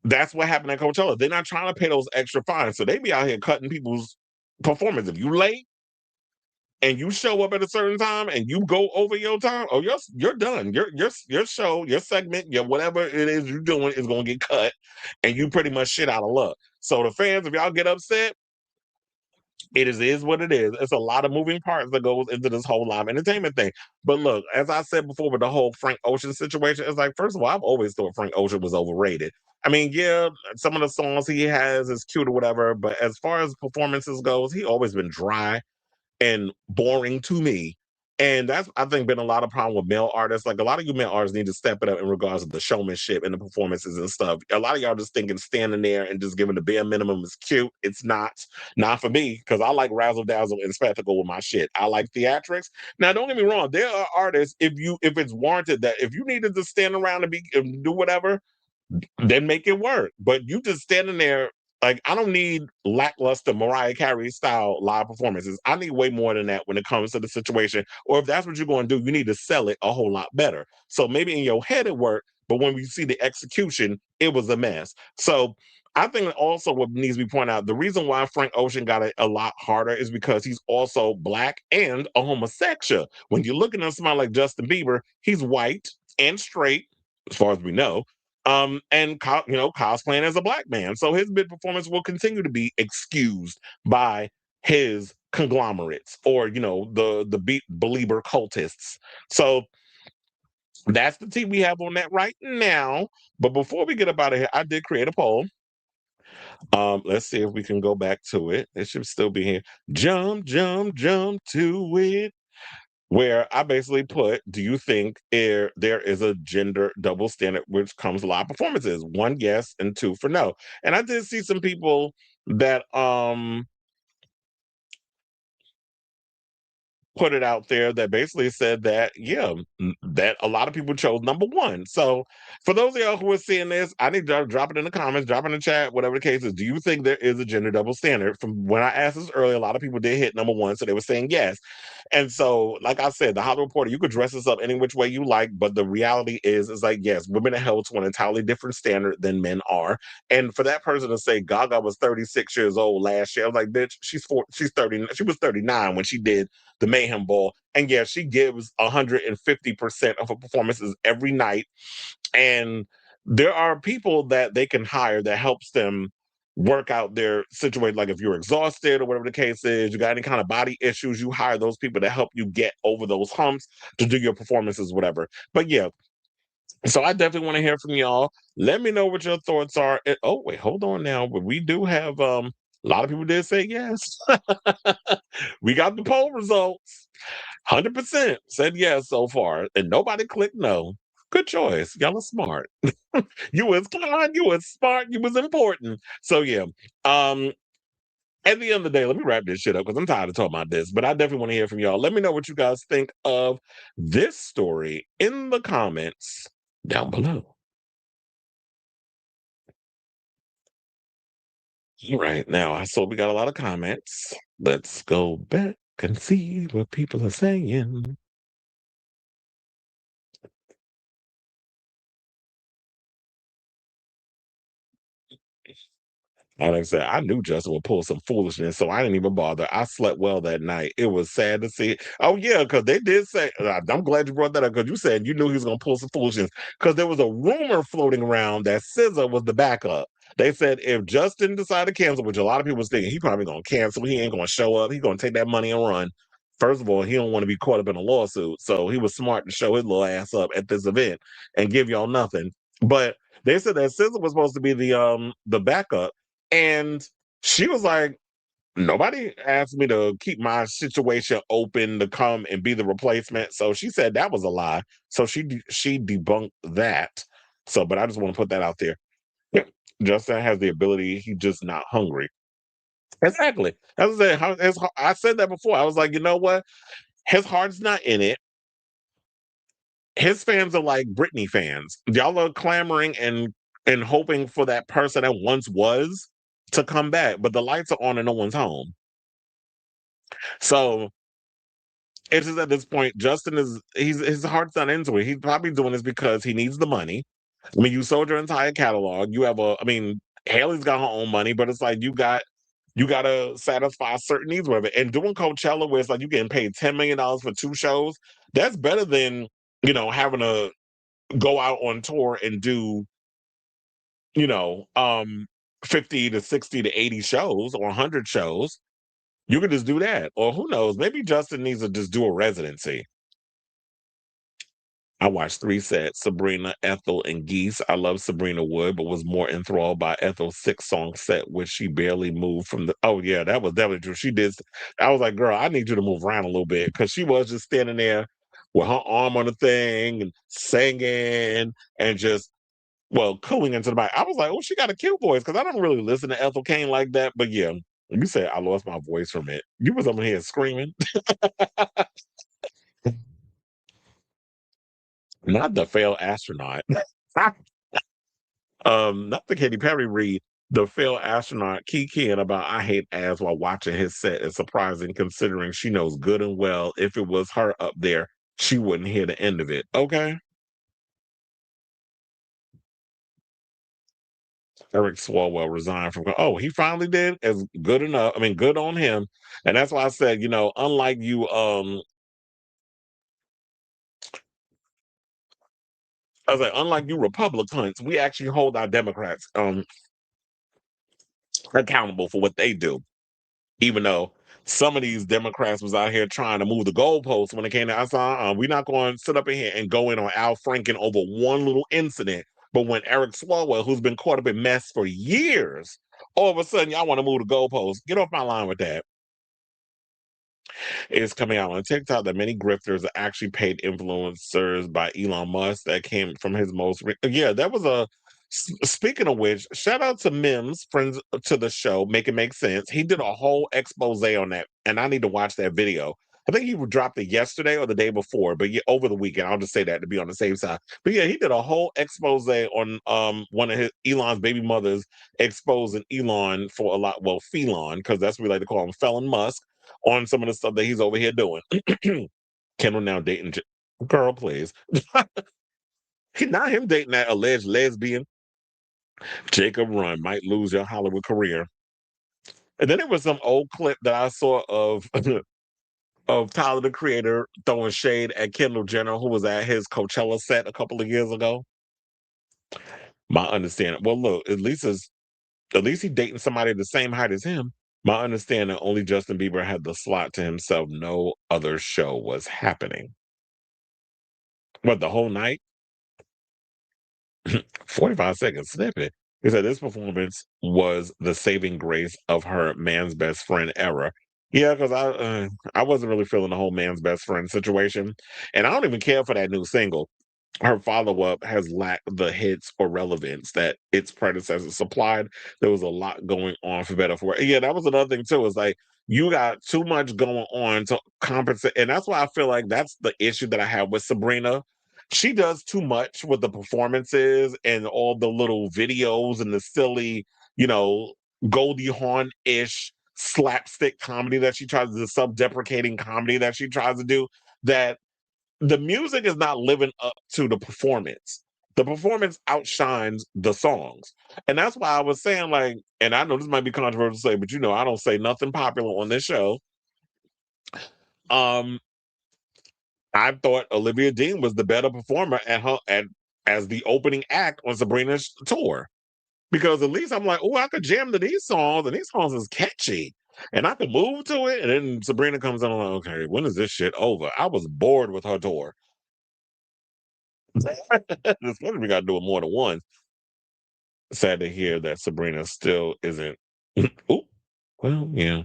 that's what happened at Coachella. They're not trying to pay those extra fines. So they be out here cutting people's performance. If you late and you show up at a certain time and you go over your time, oh, you're done. Your show, your segment, your whatever it is you're doing is gonna get cut, and you pretty much shit out of luck. So the fans, if y'all get upset, it is what it is. It's a lot of moving parts that goes into this whole live entertainment thing. But look, as I said before with the whole Frank Ocean situation, it's like, first of all, I've always thought Frank Ocean was overrated. I mean, yeah, some of the songs he has is cute or whatever, but as far as performances goes, he always been dry and boring to me. And that's, I think, been a lot of problem with male artists. Like, a lot of you male artists need to step it up in regards to the showmanship and the performances and stuff. A lot of y'all just thinking standing there and just giving the bare minimum is cute. It's not for me, because I like razzle dazzle and spectacle with my shit. I like theatrics. Now, don't get me wrong. There are artists, if it's warranted, that if you needed to stand around and do whatever, then make it work. But you just standing there, like, I don't need lackluster Mariah Carey style live performances. I need way more than that when it comes to the situation. Or if that's what you're going to do, you need to sell it a whole lot better. So maybe in your head it worked, but when we see the execution, it was a mess. So I think also what needs to be pointed out, the reason why Frank Ocean got it a lot harder is because he's also Black and a homosexual. When you're looking at somebody like Justin Bieber, he's white and straight, as far as we know, and cosplaying as a Black man. So his bid performance will continue to be excused by his conglomerates, or the believer cultists. So that's the team we have on that right now. But before we get up out of here, I did create a poll. Let's see if we can go back to it. It should still be here. Jump, jump, jump to it. Where I basically put, do you think there is a gender double standard which comes to live performances? 1, yes, and 2 for no. And I did see some people that put it out there that basically said that, yeah, that a lot of people chose number 1. So for those of y'all who are seeing this, I need to drop it in the comments, drop it in the chat, whatever the case is. Do you think there is a gender double standard? From when I asked this earlier, a lot of people did hit number 1, so they were saying yes. And so, like I said, the Hollywood Reporter, you could dress this up any which way you like, but the reality is like, yes, women are held to an entirely different standard than men are. And for that person to say Gaga was 36 years old last year, I was like, bitch, she's 30. She was 39 when she did the Mayhem Ball. And yeah, she gives 150% of her performances every night. And there are people that they can hire that helps them work out their situation. Like if you're exhausted or whatever the case is, you got any kind of body issues, you hire those people to help you get over those humps to do your performances, whatever. But yeah, so I definitely want to hear from y'all. Let me know what your thoughts are. Oh, wait, hold on now. But we do have a lot of people did say yes. We got the poll results. 100% said yes so far, and nobody clicked no. Good choice. Y'all are smart. You was kind, you was smart, you was important. So yeah. At the end of the day, let me wrap this shit up because I'm tired of talking about this, but I definitely want to hear from y'all. Let me know what you guys think of this story in the comments down below. All right, now I saw we got a lot of comments. Let's go back and see what people are saying. Like I said, I knew Justin would pull some foolishness, so I didn't even bother. I slept well that night. It was sad to see. Oh, yeah, because they did say, I'm glad you brought that up, because you said you knew he was going to pull some foolishness, because there was a rumor floating around that SZA was the backup. They said if Justin decided to cancel, which a lot of people was thinking, he probably going to cancel, he ain't going to show up, he's going to take that money and run. First of all, he don't want to be caught up in a lawsuit, so he was smart to show his little ass up at this event and give y'all nothing. But they said that SZA was supposed to be the backup, and she was like, Nobody asked me to keep my situation open to come and be the replacement. So she said that was a lie. So she debunked that. So, but I just want to put that out there. Yeah. Justin has the ability. He's just not hungry. Exactly. As I said, I said that before. I was like, you know what? His heart's not in it. His fans are like Britney fans. Y'all are clamoring and hoping for that person that once was to come back, but the lights are on and no one's home. So it's just at this point, Justin his heart's not into it. He's probably doing this because he needs the money. I mean, you sold your entire catalog. You have Haley's got her own money, but it's like you gotta satisfy certain needs with it. And doing Coachella where it's like you getting paid $10 million for 2 shows, that's better than, having to go out on tour and do, you know, um 50 to 60 to 80 shows or 100 shows. You could just do that. Or who knows, maybe Justin needs to just do a residency. I watched 3 sets, Sabrina, Ethel, and Geese. I love Sabrina Wood, but was more enthralled by Ethel's 6-song set, which she barely moved from the. Oh, yeah, that was definitely true. She did. I was like, girl, I need you to move around a little bit because she was just standing there with her arm on the thing and singing and just, cooing into the mic. I was like, oh, she got a cute voice because I don't really listen to Ethel Kane like that. But yeah, you said I lost my voice from it. You was over here screaming. Not the failed astronaut. Not the Katy Perry read. The failed astronaut kikiing about I hate ass while watching his set is surprising considering she knows good and well if it was her up there, she wouldn't hear the end of it. Okay. Eric Swalwell resigned from. Oh, he finally did. As good enough. I mean, good on him. And that's why I said, unlike you, I was like, unlike you Republicans, we actually hold our Democrats accountable for what they do. Even though some of these Democrats was out here trying to move the goalposts when it came to, I saw, we're not going to sit up in here and go in on Al Franken over one little incident. But when Eric Swalwell, who's been caught up in mess for years, all of a sudden y'all want to move the goalposts. Get off my line with that. It's coming out on TikTok that many grifters are actually paid influencers by Elon Musk. That came from his yeah, that was a. Speaking of which, shout out to Mims, friends to the show, Make It Make Sense. He did a whole expose on that, and I need to watch that video. I think he dropped it yesterday or the day before, but yeah, over the weekend. I'll just say that to be on the safe side. But yeah, he did a whole expose on one of his Elon's baby mothers exposing Elon for a lot, Felon, because that's what we like to call him, Felon Musk, on some of the stuff that he's over here doing. Kendall now dating girl, please. Not him dating that alleged lesbian. Jacob Run might lose your Hollywood career. And then there was some old clip that I saw of of Tyler the Creator throwing shade at Kendall Jenner, who was at his Coachella set a couple of years ago. My understanding, look, at least he's dating somebody the same height as him. My understanding, only Justin Bieber had the slot to himself. No other show was happening. What, the whole night? 45 seconds snippet. He said this performance was the saving grace of her man's best friend era. Yeah, because I wasn't really feeling the whole man's best friend situation, and I don't even care for that new single. Her follow-up has lacked the hits or relevance that its predecessor supplied. There was a lot going on for better for it. Yeah, that was another thing too. It's like you got too much going on to compensate, and that's why I feel like that's the issue that I have with Sabrina. She does too much with the performances and all the little videos and the silly, you know, Goldie Hawn-ish slapstick comedy that she tries to, the self-deprecating comedy that she tries to do, that the music is not living up to the performance. The performance outshines the songs. And that's why I was saying, like, and I know this might be controversial to say, but I don't say nothing popular on this show. Um, I thought Olivia Dean was the better performer as the opening act on Sabrina's tour. Because at least I'm like, oh, I could jam to these songs, and these songs is catchy. And I could move to it. And then Sabrina comes in, I'm like, okay, when is this shit over? I was bored with her tour. Especially we got to do it more than once. Sad to hear that Sabrina still isn't. Ooh, well, yeah.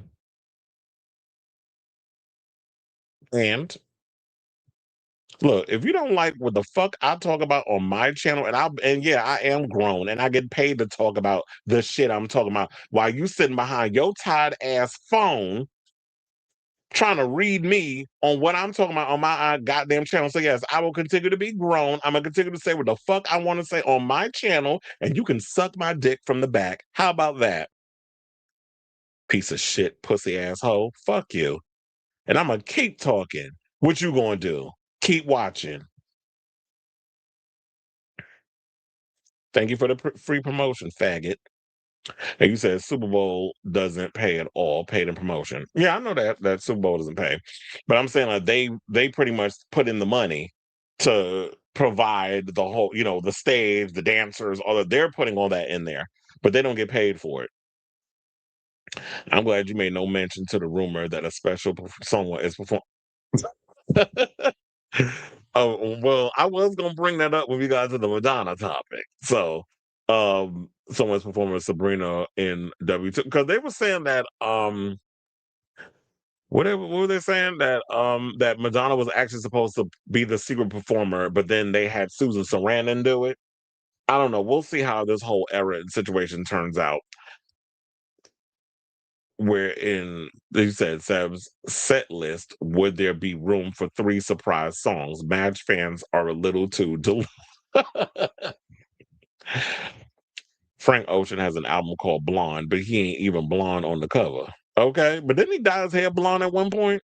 And look, if you don't like what the fuck I talk about on my channel, and yeah, I am grown and I get paid to talk about the shit I'm talking about while you sitting behind your tired ass phone trying to read me on what I'm talking about on my goddamn channel. So yes, I will continue to be grown. I'm gonna continue to say what the fuck I want to say on my channel, and you can suck my dick from the back. How about that? Piece of shit, pussy asshole. Fuck you. And I'm gonna keep talking. What you gonna do? Keep watching. Thank you for the free promotion, faggot. And you said Super Bowl doesn't pay at all, paid in promotion. Yeah, I know that Super Bowl doesn't pay, but I'm saying like they pretty much put in the money to provide the whole, the stage, the dancers, all that. They're putting all that in there, but they don't get paid for it. I'm glad you made no mention to the rumor that a special someone is performing. Oh, well, I was gonna bring that up when we got to the Madonna topic. So, someone's performing Sabrina in W2 because they were saying that what were they saying that Madonna was actually supposed to be the secret performer, but then they had Susan Sarandon do it. I don't know. We'll see how this whole era and situation turns out. Wherein they said Seb's set list, would there be room for 3 surprise songs? Match fans are a little too Frank Ocean has an album called Blonde, but he ain't even blonde on the cover. Okay, but didn't he dye his hair blonde at one point?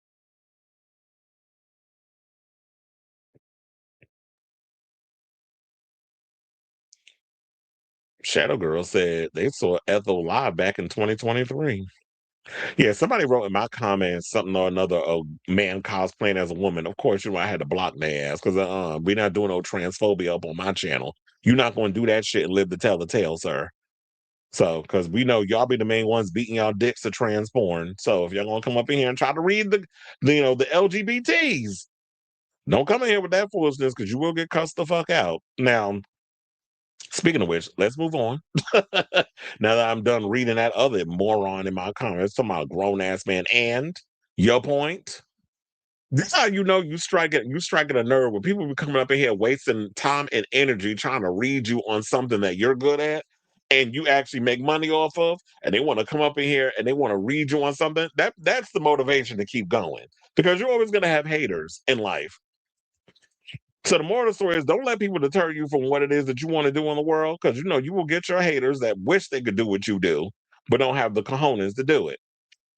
Shadow Girl said they saw Ethel live back in 2023. Yeah, somebody wrote in my comments something or another, a man cosplaying as a woman. Of course, I had to block their ass because we're not doing no transphobia up on my channel. You're not going to do that shit and live to tell the tale, sir. So, because we know y'all be the main ones beating y'all dicks to trans porn. So, if y'all gonna come up in here and try to read the LGBTs, don't come in here with that foolishness because you will get cussed the fuck out. Now, speaking of which, let's move on. Now that I'm done reading that other moron in my comments, talking about grown ass man, and your point. This is how you know you striking a nerve when people be coming up in here wasting time and energy trying to read you on something that you're good at and you actually make money off of, and they want to come up in here and they want to read you on something. That's the motivation to keep going. Because you're always gonna have haters in life. So the moral of the story is don't let people deter you from what it is that you want to do in the world, because you will get your haters that wish they could do what you do, but don't have the cojones to do it.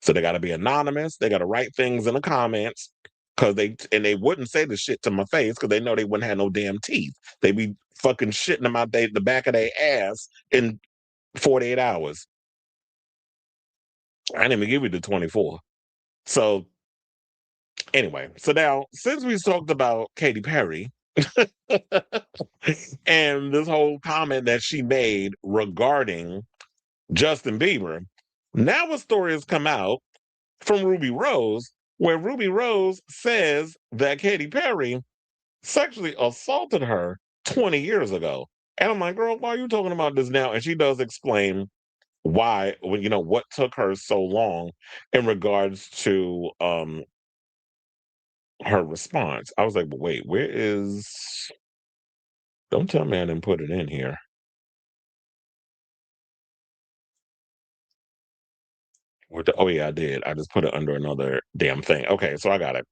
So they got to be anonymous. They got to write things in the comments because they wouldn't say the shit to my face because they know they wouldn't have no damn teeth. They be fucking shitting them out the back of their ass in 48 hours. I didn't even give you the 24. So anyway, so now since we talked about Katy Perry and this whole comment that she made regarding Justin Bieber, now a story has come out from Ruby Rose, where Ruby Rose says that Katy Perry sexually assaulted her 20 years ago. And I'm like, girl, why are you talking about this now? And she does explain why, what took her so long in regards to her response. I was like, but wait, where is, don't tell me I didn't put it in here. Oh yeah, I did. I just put it under another damn thing. Okay, so I got it.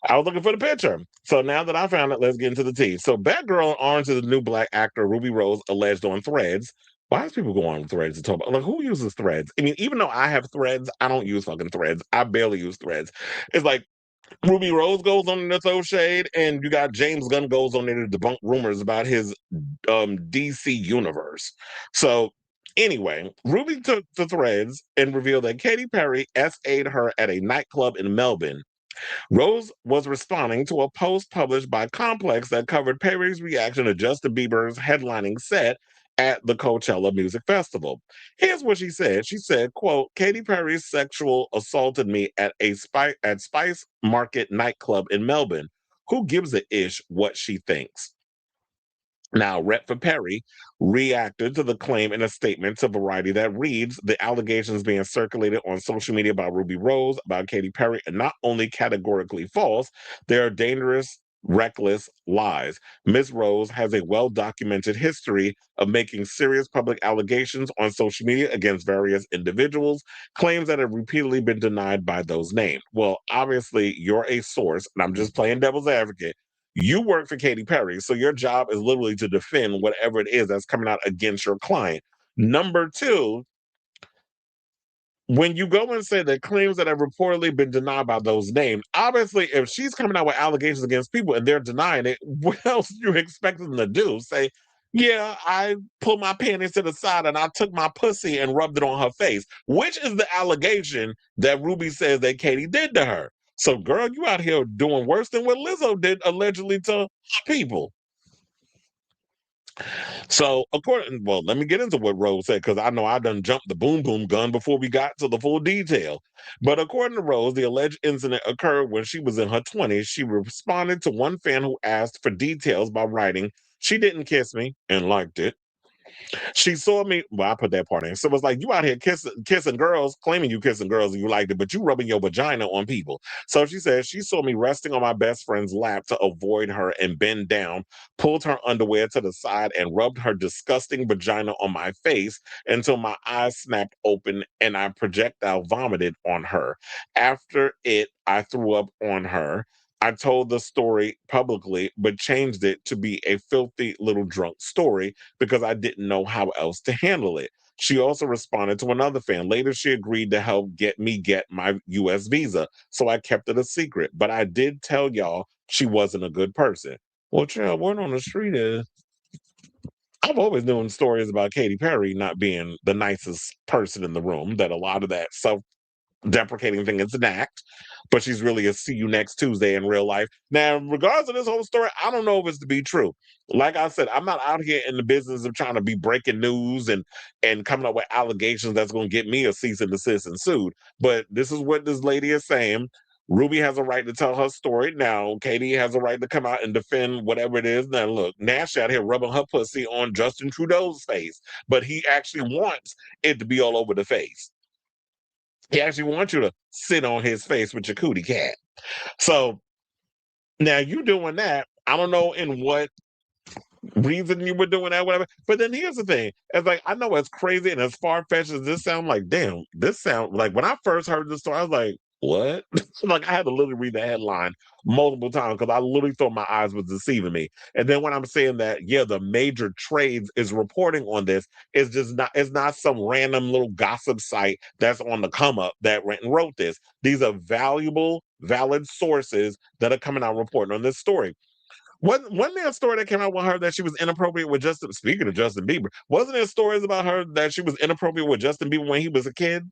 I was looking for the picture. So now that I found it, let's get into the tea. So Batgirl and Orange is the New Black actor Ruby Rose alleged on Threads. Why does people go on Threads to talk about, like, who uses Threads? I mean, even though I have Threads, I don't use fucking Threads. I barely use Threads. It's like Ruby Rose goes on there to throw shade, and you got James Gunn goes on there to debunk rumors about his DC universe. So anyway, Ruby took the Threads and revealed that Katy Perry SA'd her at a nightclub in Melbourne. Rose was responding to a post published by Complex that covered Perry's reaction to Justin Bieber's headlining set at the Coachella Music Festival. Here's what she said. She said, quote, Katy Perry sexual assaulted me at Spice Market nightclub in Melbourne. Who gives a ish what she thinks? Now, Rep for Perry reacted to the claim in a statement to Variety that reads, the allegations being circulated on social media about Ruby Rose, about Katy Perry, are not only categorically false, they are dangerous, reckless lies. Ms. Rose has a well-documented history of making serious public allegations on social media against various individuals, claims that have repeatedly been denied by those named. Well, obviously, you're a source, and I'm just playing devil's advocate. You work for Katy Perry, so your job is literally to defend whatever it is that's coming out against your client. Number two, when you go and say that claims that have reportedly been denied by those named, obviously, if she's coming out with allegations against people and they're denying it, what else do you expect them to do? Say, yeah, I pulled my panties to the side and I took my pussy and rubbed it on her face, which is the allegation that Ruby says that Katy did to her. So, girl, you out here doing worse than what Lizzo did allegedly to people. So, well, let me get into what Rose said because I know I done jumped the boom boom gun before we got to the full detail. But according to Rose, the alleged incident occurred when she was in her 20s. She responded to one fan who asked for details by writing, "She didn't kiss me," and liked it. She saw me. Well, I put that part in. So it's like you out here kissing girls, claiming you kissing girls and you liked it, but you rubbing your vagina on people. So she says she saw me resting on my best friend's lap to avoid her and bend down, pulled her underwear to the side, and rubbed her disgusting vagina on my face until my eyes snapped open and I projectile vomited on her. After it, I threw up on her. I told the story publicly, but changed it to be a filthy little drunk story because I didn't know how else to handle it. She also responded to another fan. Later, she agreed to help get my US visa. So I kept it a secret. But I did tell y'all she wasn't a good person. Well, child, word on the street is I've always known stories about Katy Perry not being the nicest person in the room, that a lot of that self deprecating thing is an act, but she's really a see you next Tuesday in real life. Now, in regards to this whole story, I don't know if it's to be true. Like I said, I'm not out here in the business of trying to be breaking news and coming up with allegations that's going to get me a cease and desist and sued. But this is what this lady is saying. Ruby has a right to tell her story. Now, Katy has a right to come out and defend whatever it is. Now, look, Nash out here rubbing her pussy on Justin Trudeau's face, but he actually wants it to be all over the face. He actually wants you to sit on his face with your cootie cat. So now you doing that. I don't know in what reason you were doing that, whatever. But then here's the thing. It's like, I know as crazy and as far-fetched as this sound, like, damn, this sound like when I first heard this story, I was like, what? Like I had to literally read the headline multiple times because I literally thought my eyes was deceiving me. And then when I'm saying that, yeah, the major trades is reporting on this, it's not some random little gossip site that's on the come up that went and wrote this. These are valuable, valid sources that are coming out reporting on this story. Wasn't there a story that came out with her that she was inappropriate with Justin? Speaking of Justin Bieber, wasn't there stories about her that she was inappropriate with Justin Bieber when he was a kid?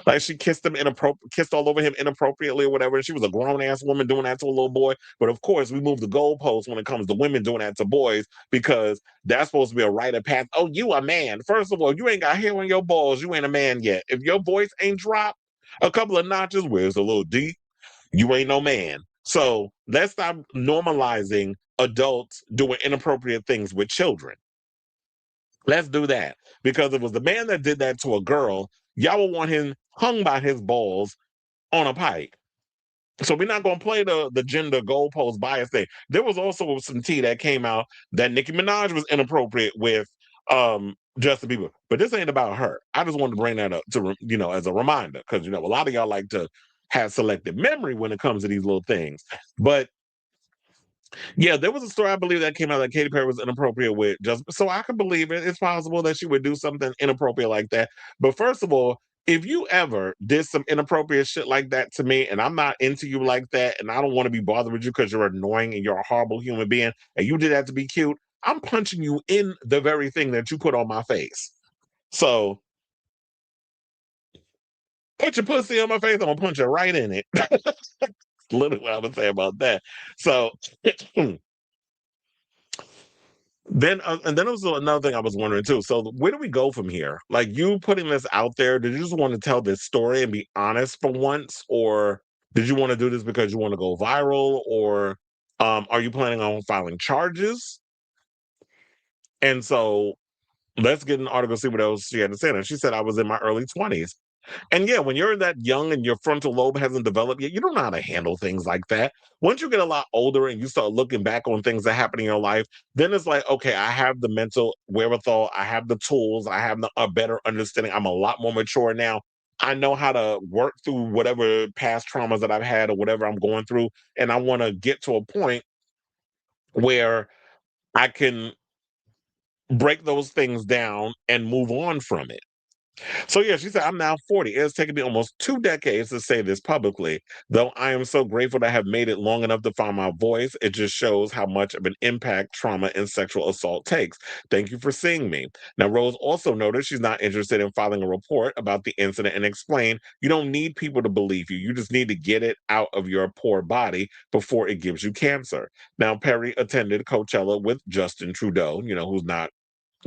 Like she kissed all over him inappropriately or whatever. And she was a grown ass woman doing that to a little boy. But of course, we move the goalposts when it comes to women doing that to boys because that's supposed to be a rite of passage. Oh, you a man? First of all, you ain't got hair on your balls. You ain't a man yet. If your voice ain't dropped a couple of notches, where it's a little deep, you ain't no man. So let's stop normalizing adults doing inappropriate things with children. Let's do that. Because if it was the man that did that to a girl, y'all will want him hung by his balls on a pike. So we're not going to play the gender goalpost bias thing. There was also some tea that came out that Nicki Minaj was inappropriate with Justin Bieber. But this ain't about her. I just wanted to bring that up to, as a reminder. Because, a lot of y'all like to have selective memory when it comes to these little things. But yeah, there was a story I believe that came out that Katy Perry was inappropriate with just so I can believe it. It's possible that she would do something inappropriate like that. But first of all, if you ever did some inappropriate shit like that to me and I'm not into you like that and I don't want to be bothered with you because you're annoying and you're a horrible human being and you did that to be cute, I'm punching you in the very thing that you put on my face. So put your pussy on my face, I'm gonna punch you right in it. Literally what I would say about that. So then, and then also another thing I was wondering too. So, where do we go from here? Like you putting this out there, did you just want to tell this story and be honest for once, or did you want to do this because you want to go viral, or are you planning on filing charges? And so let's get an article, see what else she had to say. And she said, I was in my early 20s. And yeah, when you're that young and your frontal lobe hasn't developed yet, you don't know how to handle things like that. Once you get a lot older and you start looking back on things that happen in your life, then it's like, okay, I have the mental wherewithal, I have the tools, I have a better understanding. I'm a lot more mature now. I know how to work through whatever past traumas that I've had or whatever I'm going through. And I want to get to a point where I can break those things down and move on from it. So yeah, she said, I'm now 40. It has taken me almost 2 decades to say this publicly. Though I am so grateful to have made it long enough to find my voice, it just shows how much of an impact trauma and sexual assault takes. Thank you for seeing me. Now, Rose also noted she's not interested in filing a report about the incident and explained you don't need people to believe you. You just need to get it out of your poor body before it gives you cancer. Now, Perry attended Coachella with Justin Trudeau, who's not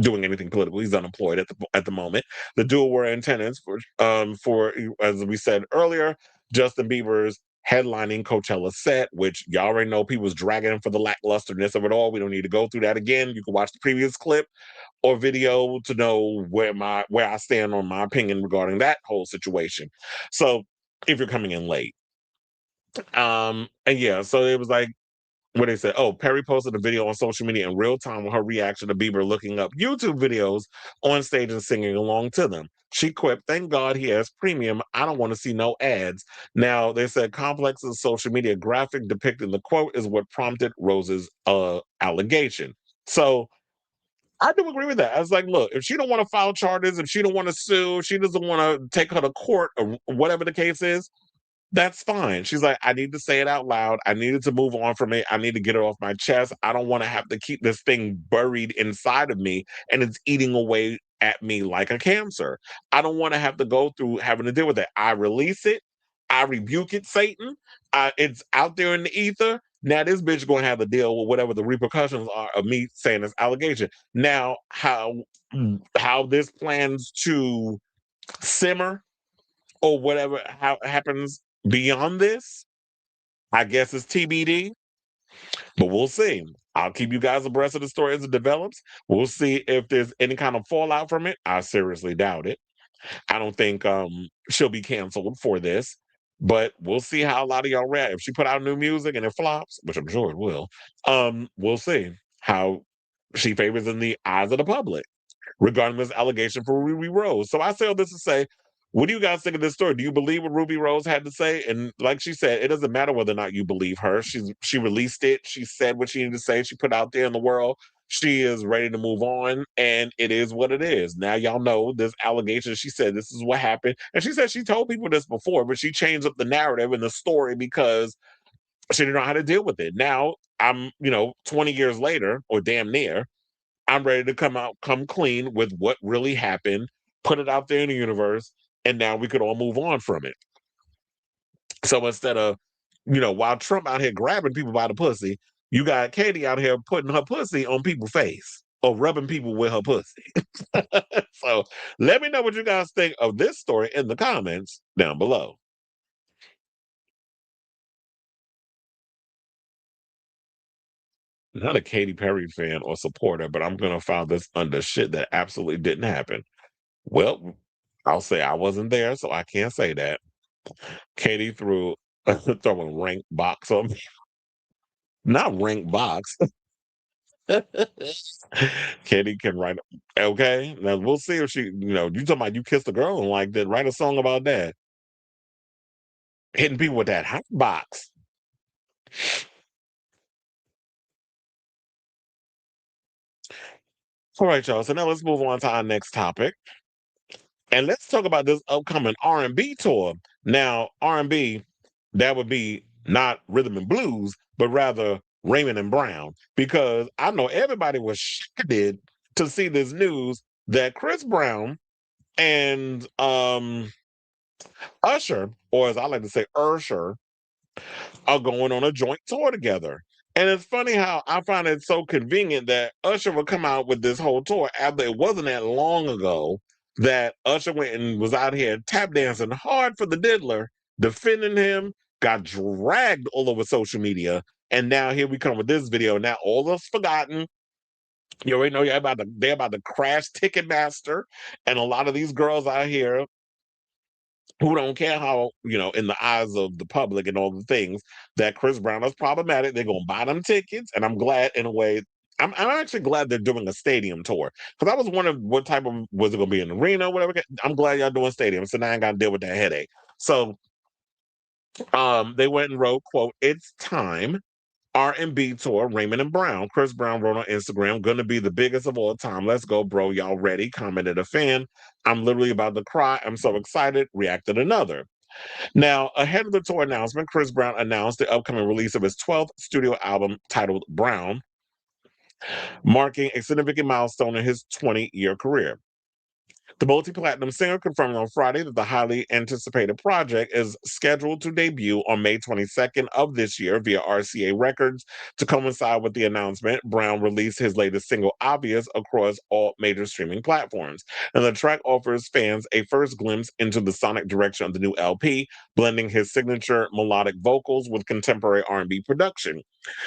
doing anything political. He's unemployed at the moment. The duo were in attendance for as we said earlier, Justin Bieber's headlining Coachella set, which y'all already know people was dragging him for the lacklusterness of it all. We don't need to go through that again. You can watch the previous clip or video to know where I stand on my opinion regarding that whole situation. So if you're coming in late. And yeah, so it was like what they said. Oh, Perry posted a video on social media in real time with her reaction to Bieber looking up YouTube videos on stage and singing along to them. She quipped, "Thank God he has premium. I don't want to see no ads." Now, they said Complex's social media graphic depicting the quote is what prompted Rose's allegation. So I do agree with that. I was like, look, if she don't want to file charges, if she don't want to sue, if she doesn't want to take her to court or whatever the case is, that's fine. She's like, I need to say it out loud. I needed to move on from it. I need to get it off my chest. I don't want to have to keep this thing buried inside of me and it's eating away at me like a cancer. I don't want to have to go through having to deal with it. I release it. I rebuke it, Satan. It's out there in the ether. Now this bitch going to have to deal with whatever the repercussions are of me saying this allegation. Now, how this plans to simmer or whatever how happens beyond this, I guess it's TBD, but we'll see. I'll keep you guys abreast of the story as it develops. We'll see if there's any kind of fallout from it. I seriously doubt it. I don't think she'll be canceled for this, but we'll see how a lot of y'all react. If she put out new music and it flops, which I'm sure it will, we'll see how she favors in the eyes of the public regarding this allegation for Ruby Rose. So I say all this to say, what do you guys think of this story? Do you believe what Ruby Rose had to say? And like she said, it doesn't matter whether or not you believe her. She released it. She said what she needed to say. She put out there in the world. She is ready to move on, and it is what it is. Now y'all know this allegation. She said this is what happened, and she said she told people this before, but she changed up the narrative and the story because she didn't know how to deal with it. Now I'm, 20 years later, or damn near, I'm ready to come clean with what really happened, put it out there in the universe, and now we could all move on from it. So instead of, while Trump out here grabbing people by the pussy, you got Katy out here putting her pussy on people's face or rubbing people with her pussy. So let me know what you guys think of this story in the comments down below. Not a Katy Perry fan or supporter, but I'm going to file this under shit that absolutely didn't happen. Well, I'll say I wasn't there, so I can't say that. Katy threw throwing rank box on me. Not rank box. Katy can write. Okay, now we'll see if she. You talking about you kissed a girl and like that. Write a song about that. Hitting people with that hot box. All right, y'all. So now let's move on to our next topic. And let's talk about this upcoming R&B tour. Now, R&B, that would be not rhythm and blues, but rather Raymond and Brown, because I know everybody was shocked to see this news that Chris Brown and Usher, or as I like to say, Usher, are going on a joint tour together. And it's funny how I find it so convenient that Usher would come out with this whole tour after it wasn't that long ago that Usher went and was out here tap dancing hard for the diddler, defending him, got dragged all over social media. And now here we come with this video. Now all of us forgotten. You already know they're about to crash Ticketmaster, and a lot of these girls out here who don't care how, in the eyes of the public and all the things, that Chris Brown is problematic. They're gonna buy them tickets, and I'm glad in a way. I'm actually glad they're doing a stadium tour, because I was wondering what type of, was it gonna be an arena or whatever. I'm glad y'all doing stadium, so now I ain't gotta deal with that headache. So they went and wrote, quote, "It's time." R&B tour, Raymond and Brown. Chris Brown wrote on Instagram, "Gonna be the biggest of all time. Let's go, bro. Y'all ready?" Commented a fan. "I'm literally about to cry. I'm so excited." Reacted another. Now, ahead of the tour announcement, Chris Brown announced the upcoming release of his 12th studio album titled Brown, marking a significant milestone in his 20-year career. The multi-platinum singer confirmed on Friday that the highly anticipated project is scheduled to debut on May 22nd of this year via RCA Records. To coincide with the announcement, Brown released his latest single, Obvious, across all major streaming platforms. And the track offers fans a first glimpse into the sonic direction of the new LP, blending his signature melodic vocals with contemporary R&B production.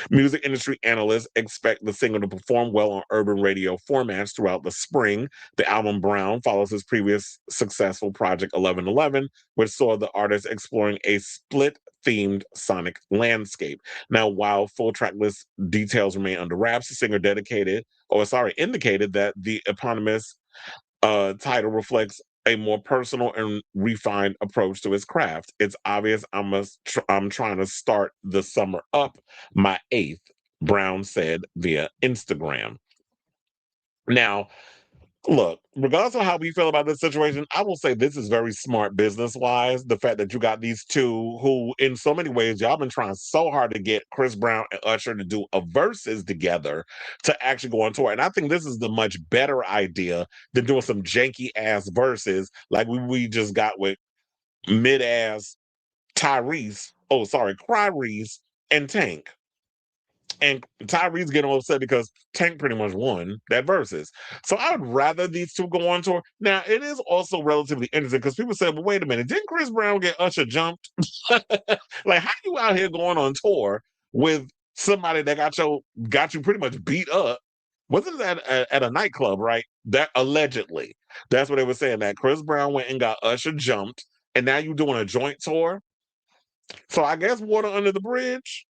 Music industry analysts expect the single to perform well on urban radio formats throughout the spring. The album Brown follows his previous successful project 1111, which saw the artist exploring a split themed sonic landscape. Now, while full track list details remain under wraps, the singer indicated that the eponymous title reflects a more personal and refined approach to his craft. "It's obvious I'm trying to start the summer up, my eighth," Brown said via Instagram. Now, look, regardless of how we feel about this situation, I will say this is very smart business-wise. The fact that you got these two who, in so many ways, y'all been trying so hard to get Chris Brown and Usher to do a verses together to actually go on tour. And I think this is the much better idea than doing some janky-ass verses like we just got with mid-ass Cryrese and Tank. And Tyrese getting upset because Tank pretty much won that versus. So I would rather these two go on tour. Now, it is also relatively interesting because people say, "Well, wait a minute, didn't Chris Brown get Usher jumped?" Like, how you out here going on tour with somebody that got you pretty much beat up? Wasn't that at a nightclub, right? That allegedly. That's what they were saying, that Chris Brown went and got Usher jumped, and now you doing a joint tour. So I guess water under the bridge.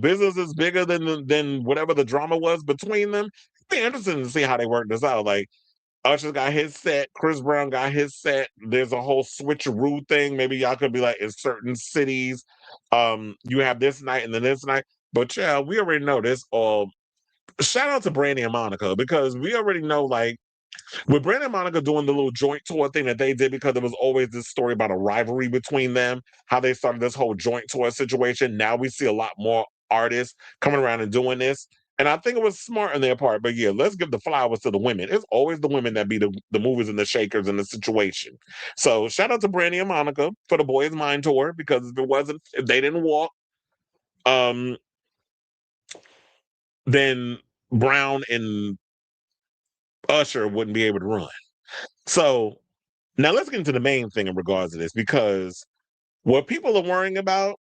Business is bigger than whatever the drama was between them. It'd be interesting to see how they work this out. Like, Usher got his set, Chris Brown got his set. There's a whole switcheroo thing. Maybe y'all could be like, in certain cities, you have this night and then this night. But yeah, we already know this. Shout out to Brandy and Monica, because we already know, like, with Brandon and Monica doing the little joint tour thing that they did, because there was always this story about a rivalry between them, how they started this whole joint tour situation. Now we see a lot more artists coming around and doing this. And I think it was smart on their part. But yeah, let's give the flowers to the women. It's always the women that be the movers and the shakers in the situation. So shout out to Brandy and Monica for the Boys Mind tour, because if they didn't walk, um, then Brown and Usher wouldn't be able to run. So now let's get into the main thing in regards to this, because what people are worrying about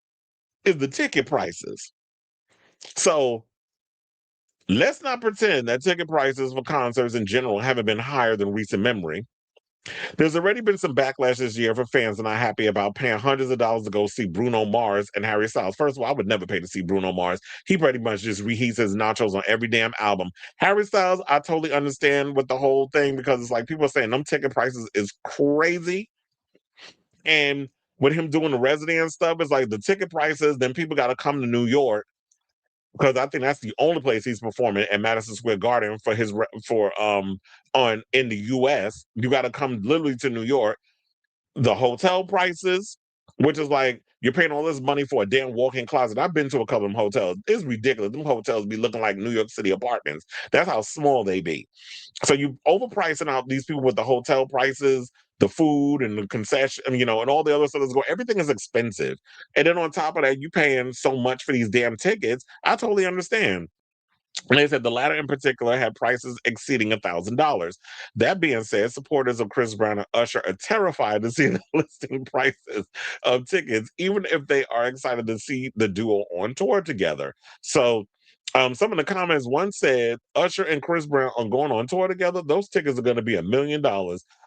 is the ticket prices. So let's not pretend that ticket prices for concerts in general haven't been higher than recent memory. There's already been some backlash this year for fans not happy about paying hundreds of dollars to go see Bruno Mars and Harry Styles. First of all, I would never pay to see Bruno Mars. He pretty much just reheats his nachos on every damn album. Harry Styles, I totally understand with the whole thing, because it's like people are saying them ticket prices is crazy. And with him doing the resident stuff, it's like the ticket prices, then people got to come to New York, because I think that's the only place he's performing at Madison Square Garden on in the US. You got to come literally to New York. The hotel prices, which is like you're paying all this money for a damn walk-in closet. I've been to a couple of them hotels. It's ridiculous. Them hotels be looking like New York City apartments. That's how small they be. So you overpricing out these people with the hotel prices, the food and the concession, and all the other stuff that's going. Everything is expensive. And then on top of that, you paying so much for these damn tickets. I totally understand. And they said the latter in particular had prices exceeding $1,000. That being said, supporters of Chris Brown and Usher are terrified to see the listing prices of tickets, even if they are excited to see the duo on tour together. So Some of the comments, one said, Usher and Chris Brown are going on tour together. Those tickets are going to be $1 million.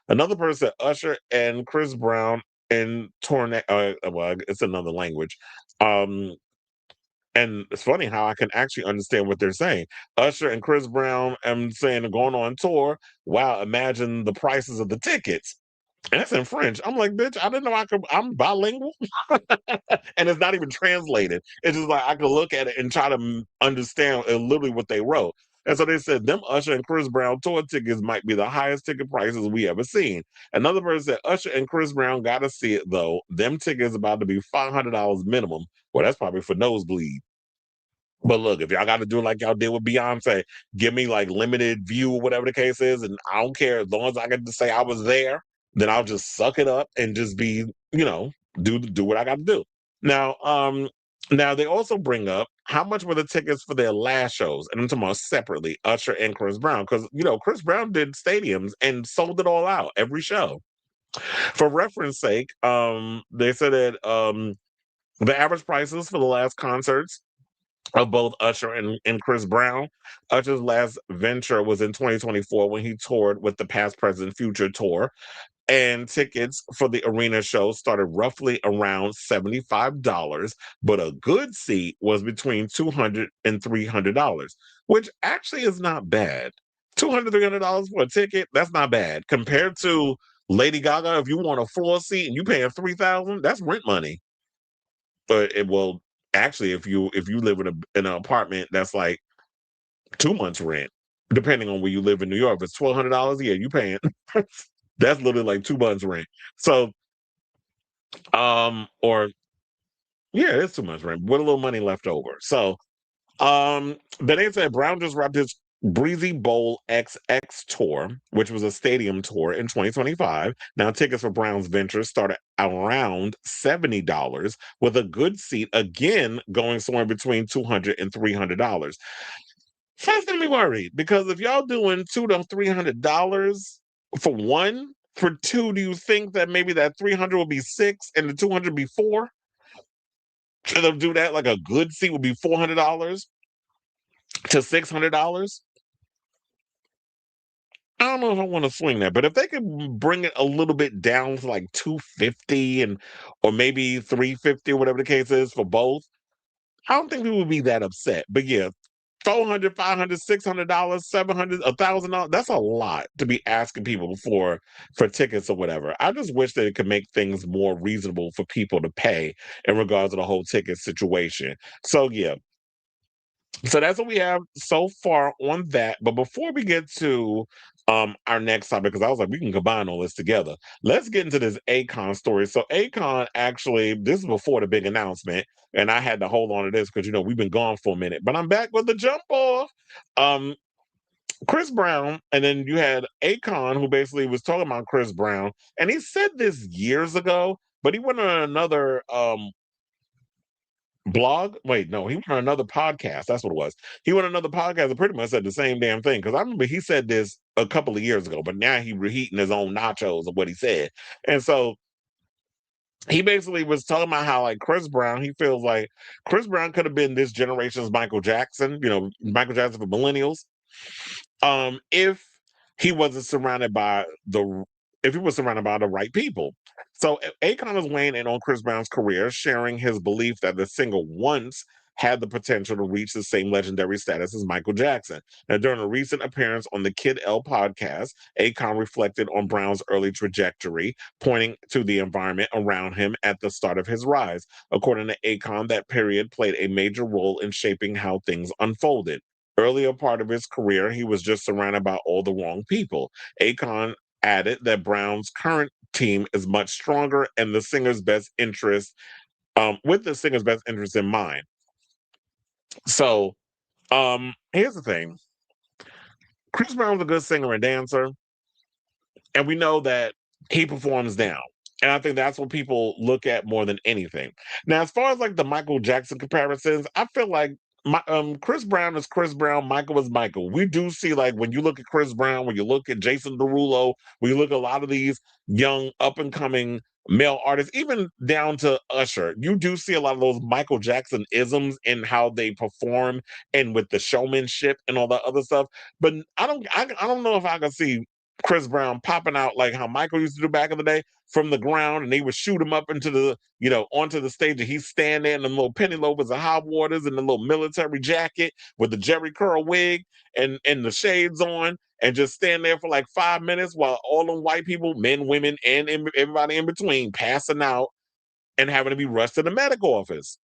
Another person said, Usher and Chris Brown in well, it's another language. And it's funny how I can actually understand what they're saying. Usher and Chris Brown, I'm saying, are going on tour. Wow, imagine the prices of the tickets. And it's in French. I'm like, bitch, I didn't know I'm bilingual. And it's not even translated. It's just like I could look at it and try to understand literally what they wrote. And so they said, them Usher and Chris Brown tour tickets might be the highest ticket prices we ever seen. Another person said, Usher and Chris Brown got to see it, though. Them tickets about to be $500 minimum. Well, that's probably for nosebleed. But look, if y'all got to do it like y'all did with Beyonce, give me like limited view or whatever the case is, and I don't care as long as I get to say I was there, then I'll just suck it up and just be, do what I got to do. Now, now they also bring up how much were the tickets for their last shows, and I'm talking about separately, Usher and Chris Brown, because Chris Brown did stadiums and sold it all out every show. For reference sake, they said that the average prices for the last concerts of both Usher and Chris Brown. Usher's last venture was in 2024 when he toured with the Past, Present, Future tour. And tickets for the arena show started roughly around $75, but a good seat was between $200 and $300, which actually is not bad. $200, $300 for a ticket, that's not bad. Compared to Lady Gaga, if you want a floor seat and you paying $3,000, that's rent money. But it will actually, if you live in an apartment that's like 2 months rent, depending on where you live in New York, if it's $1,200 a year, you paying that's literally like 2 months rent. So, or yeah, it's 2 months rent with a little money left over. So, then they said Brown just wrapped his Breezy Bowl XX tour, which was a stadium tour in 2025. Now, tickets for Brown's venture started around $70, with a good seat again going somewhere between $200 and $300. First, let me worried because if y'all doing $200 to $300 for one, for two, do you think that maybe that 300 will be six and the 200 be four? Should they do that? Like a good seat would be $400 to $600. I don't know if I want to swing that, but if they could bring it a little bit down to like 250 or maybe 350 or whatever the case is for both, I don't think we would be that upset. But yeah, $400, $500, $600, $700, $1,000, that's a lot to be asking people for tickets or whatever. I just wish that it could make things more reasonable for people to pay in regards to the whole ticket situation. So yeah, so that's what we have so far on that. But before we get to our next topic, because I was like, we can combine all this together. Let's get into this Akon story. So Akon actually, this is before the big announcement, and I had to hold on to this because we've been gone for a minute. But I'm back with the jump off. Chris Brown, and then you had Akon, who basically was talking about Chris Brown, and he said this years ago, but he went on another blog. Wait, no, he went on another podcast. That's what it was. He went on another podcast and pretty much said the same damn thing. Because I remember he said this a couple of years ago, but now he reheating his own nachos of what he said. And so he basically was talking about how like Chris Brown, he feels like Chris Brown could have been this generation's Michael Jackson, Michael Jackson for millennials. If he wasn't surrounded by if he was surrounded by the right people. So Akon is weighing in on Chris Brown's career, sharing his belief that the singer once had the potential to reach the same legendary status as Michael Jackson. Now, during a recent appearance on the Kid L podcast, Akon reflected on Brown's early trajectory, pointing to the environment around him at the start of his rise. According to Akon, that period played a major role in shaping how things unfolded. Earlier part of his career, he was just surrounded by all the wrong people. Akon added that Brown's current team is much stronger and the singer's best interest, with the singer's best interest in mind. So, here's the thing. Chris Brown's a good singer and dancer, and we know that he performs down. And I think that's what people look at more than anything. Now, as far as like the Michael Jackson comparisons, I feel like Chris Brown is Chris Brown, Michael is Michael. We do see, like, when you look at Chris Brown, when you look at Jason Derulo, when you look at a lot of these young up and coming male artists, even down to Usher, you do see a lot of those Michael Jackson isms in how they perform and with the showmanship and all that other stuff. But I don't know if I can see Chris Brown popping out like how Michael used to do back in the day from the ground, and they would shoot him up into the, onto the stage, and he's standing there in the little penny loafers and hot waters and the little military jacket with the Jerry curl wig and the shades on, and just stand there for like 5 minutes while all them white people, men, women, and everybody in between, passing out and having to be rushed to the medical office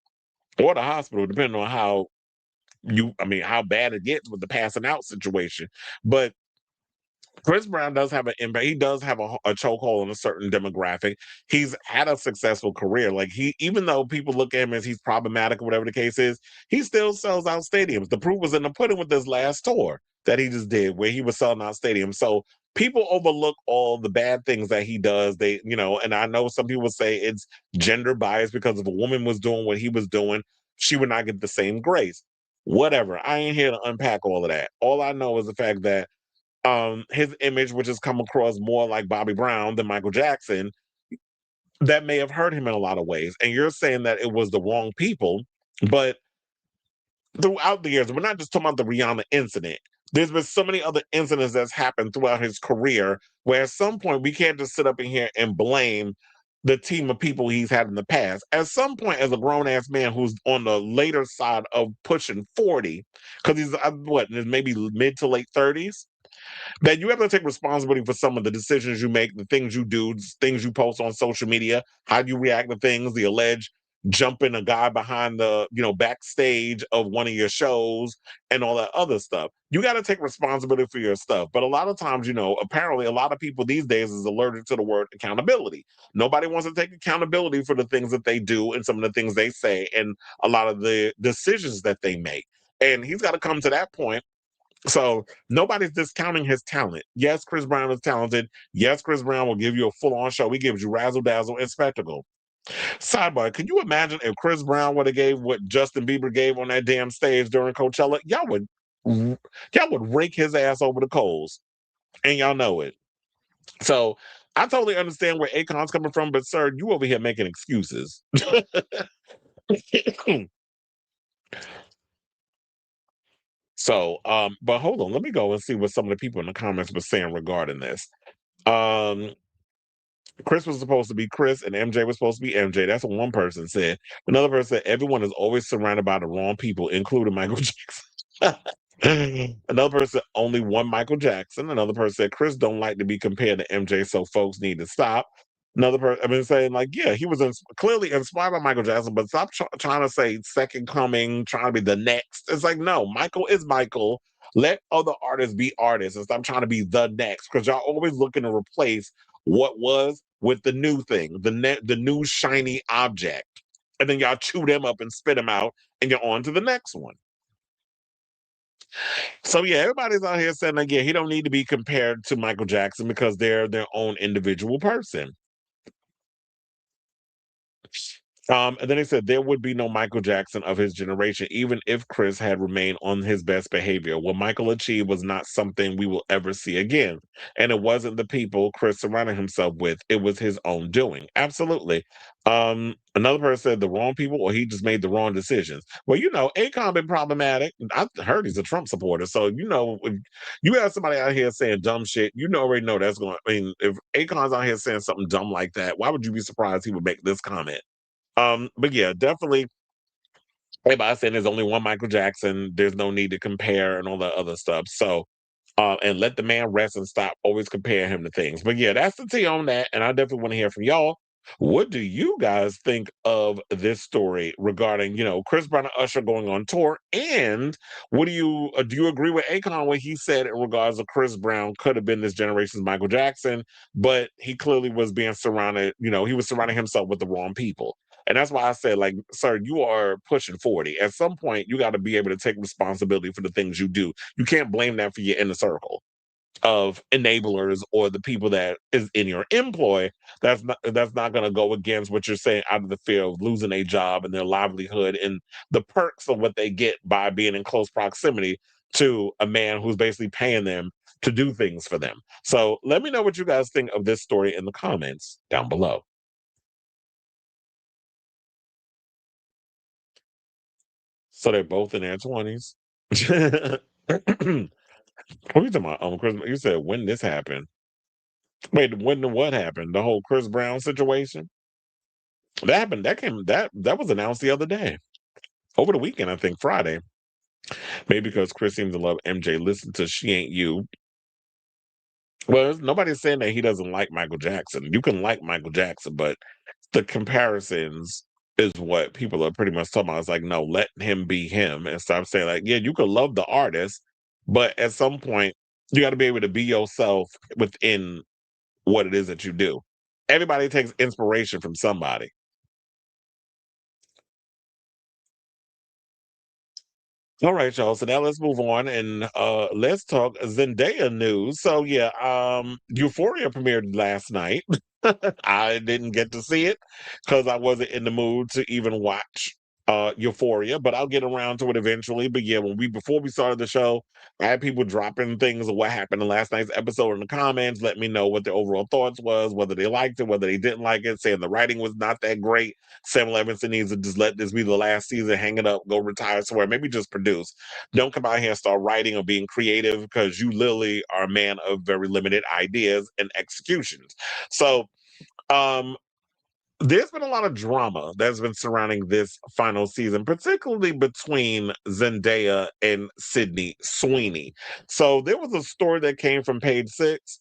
or the hospital, depending on how bad it gets with the passing out situation. But Chris Brown does have an impact. He does have a chokehold on a certain demographic. He's had a successful career. Like, even though people look at him as he's problematic or whatever the case is, he still sells out stadiums. The proof was in the pudding with this last tour that he just did, where he was selling out stadiums. So people overlook all the bad things that he does. And I know some people say it's gender bias because if a woman was doing what he was doing, she would not get the same grace. Whatever. I ain't here to unpack all of that. All I know is the fact that his image, which has come across more like Bobby Brown than Michael Jackson, that may have hurt him in a lot of ways. And you're saying that it was the wrong people, but throughout the years, we're not just talking about the Rihanna incident. There's been so many other incidents that's happened throughout his career where at some point we can't just sit up in here and blame the team of people he's had in the past. At some point, as a grown ass man who's on the later side of pushing 40, because he's in his maybe mid to late 30s, that you have to take responsibility for some of the decisions you make, the things you do, things you post on social media, how you react to things, the alleged jumping a guy behind the, backstage of one of your shows and all that other stuff. You got to take responsibility for your stuff. But a lot of times, apparently a lot of people these days is allergic to the word accountability. Nobody wants to take accountability for the things that they do and some of the things they say and a lot of the decisions that they make. And he's got to come to that point. So nobody's discounting his talent. Yes, Chris Brown is talented. Yes, Chris Brown will give you a full-on show. He gives you razzle dazzle and spectacle. Sidebar: can you imagine if Chris Brown would have gave what Justin Bieber gave on that damn stage during Coachella? Y'all would rake his ass over the coals, and y'all know it. So I totally understand where Akon's coming from, but sir, you over here making excuses. So, but hold on, let me go and see what some of the people in the comments were saying regarding this. Um, Chris was supposed to be Chris and MJ was supposed to be MJ. That's what one person said. Another person said everyone is always surrounded by the wrong people, including Michael Jackson. Another person, only one Michael Jackson. Another person said Chris don't like to be compared to MJ, so folks need to stop. Another person, I've been saying, like, yeah, he was clearly inspired by Michael Jackson, but stop trying to say second coming, trying to be the next. It's like, no, Michael is Michael. Let other artists be artists and stop trying to be the next, because y'all always looking to replace what was with the new thing, the new shiny object. And then y'all chew them up and spit them out, and you're on to the next one. So yeah, everybody's out here saying, like, yeah, he don't need to be compared to Michael Jackson because they're their own individual person. And then they said there would be no Michael Jackson of his generation, even if Chris had remained on his best behavior. What Michael achieved was not something we will ever see again. And it wasn't the people Chris surrounded himself with, it was his own doing. Absolutely. Another person said the wrong people, or he just made the wrong decisions. Well, Akon been problematic. I heard he's a Trump supporter. So, if you have somebody out here saying dumb shit, already know that's going to, if Akon's out here saying something dumb like that, why would you be surprised he would make this comment? But yeah, definitely everybody saying there's only one Michael Jackson. There's no need to compare and all that other stuff. So, and let the man rest and stop always comparing him to things. But yeah, that's the tea on that. And I definitely want to hear from y'all. What do you guys think of this story regarding, Chris Brown and Usher going on tour? And what do you agree with Akon when he said in regards to Chris Brown could have been this generation's Michael Jackson, but he clearly was being surrounded, he was surrounding himself with the wrong people. And that's why I said, like, sir, you are pushing 40. At some point, you got to be able to take responsibility for the things you do. You can't blame that for your inner circle. of enablers or the people that is in your employ, that's not going to go against what you're saying out of the fear of losing a job and their livelihood and the perks of what they get by being in close proximity to a man who's basically paying them to do things for them. So let me know what you guys think of this story in the comments down below. So they're both in their 20s. What are you talking about? Chris, you said when this happened. Wait, when what happened? The whole Chris Brown situation? That happened. That was announced the other day. Over the weekend, I think Friday. Maybe because Chris seems to love MJ. Listen to She Ain't You. Well, nobody's saying that he doesn't like Michael Jackson. You can like Michael Jackson, but the comparisons is what people are pretty much talking about. It's like, no, let him be him and stop saying like, yeah, you can love the artist, but at some point you got to be able to be yourself within what it is that you do. Everybody takes inspiration from somebody. All right, y'all. So now let's move on and let's talk Zendaya news. So yeah, Euphoria premiered last night. I didn't get to see it because I wasn't in the mood to even watch Euphoria, but I'll get around to it eventually. But yeah, before we started the show, I had people dropping things of what happened in last night's episode in the comments, let me know what their overall thoughts was, whether they liked it, whether they didn't like it, saying the writing was not that great. Sam Levinson needs to just let this be the last season, hang it up, go retire somewhere, maybe just produce. Don't come out here and start writing or being creative because you literally are a man of very limited ideas and executions. So um there's been a lot of drama that's been surrounding this final season, particularly between Zendaya and Sydney Sweeney. So there was a story that came from Page Six.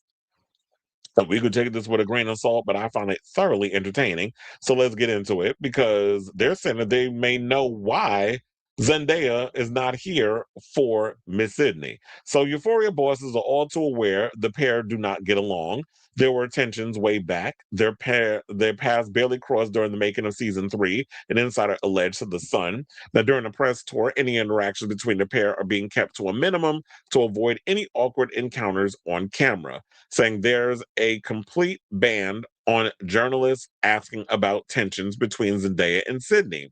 We could take this with a grain of salt, but I found it thoroughly entertaining. So let's get into it because they're saying that they may know why Zendaya is not here for Miss Sydney. So Euphoria bosses are all too aware the pair do not get along. There were tensions way back. Their paths barely crossed during the making of season 3. An insider alleged to The Sun that during the press tour, any interactions between the pair are being kept to a minimum to avoid any awkward encounters on camera, saying there's a complete ban on journalists asking about tensions between Zendaya and Sydney.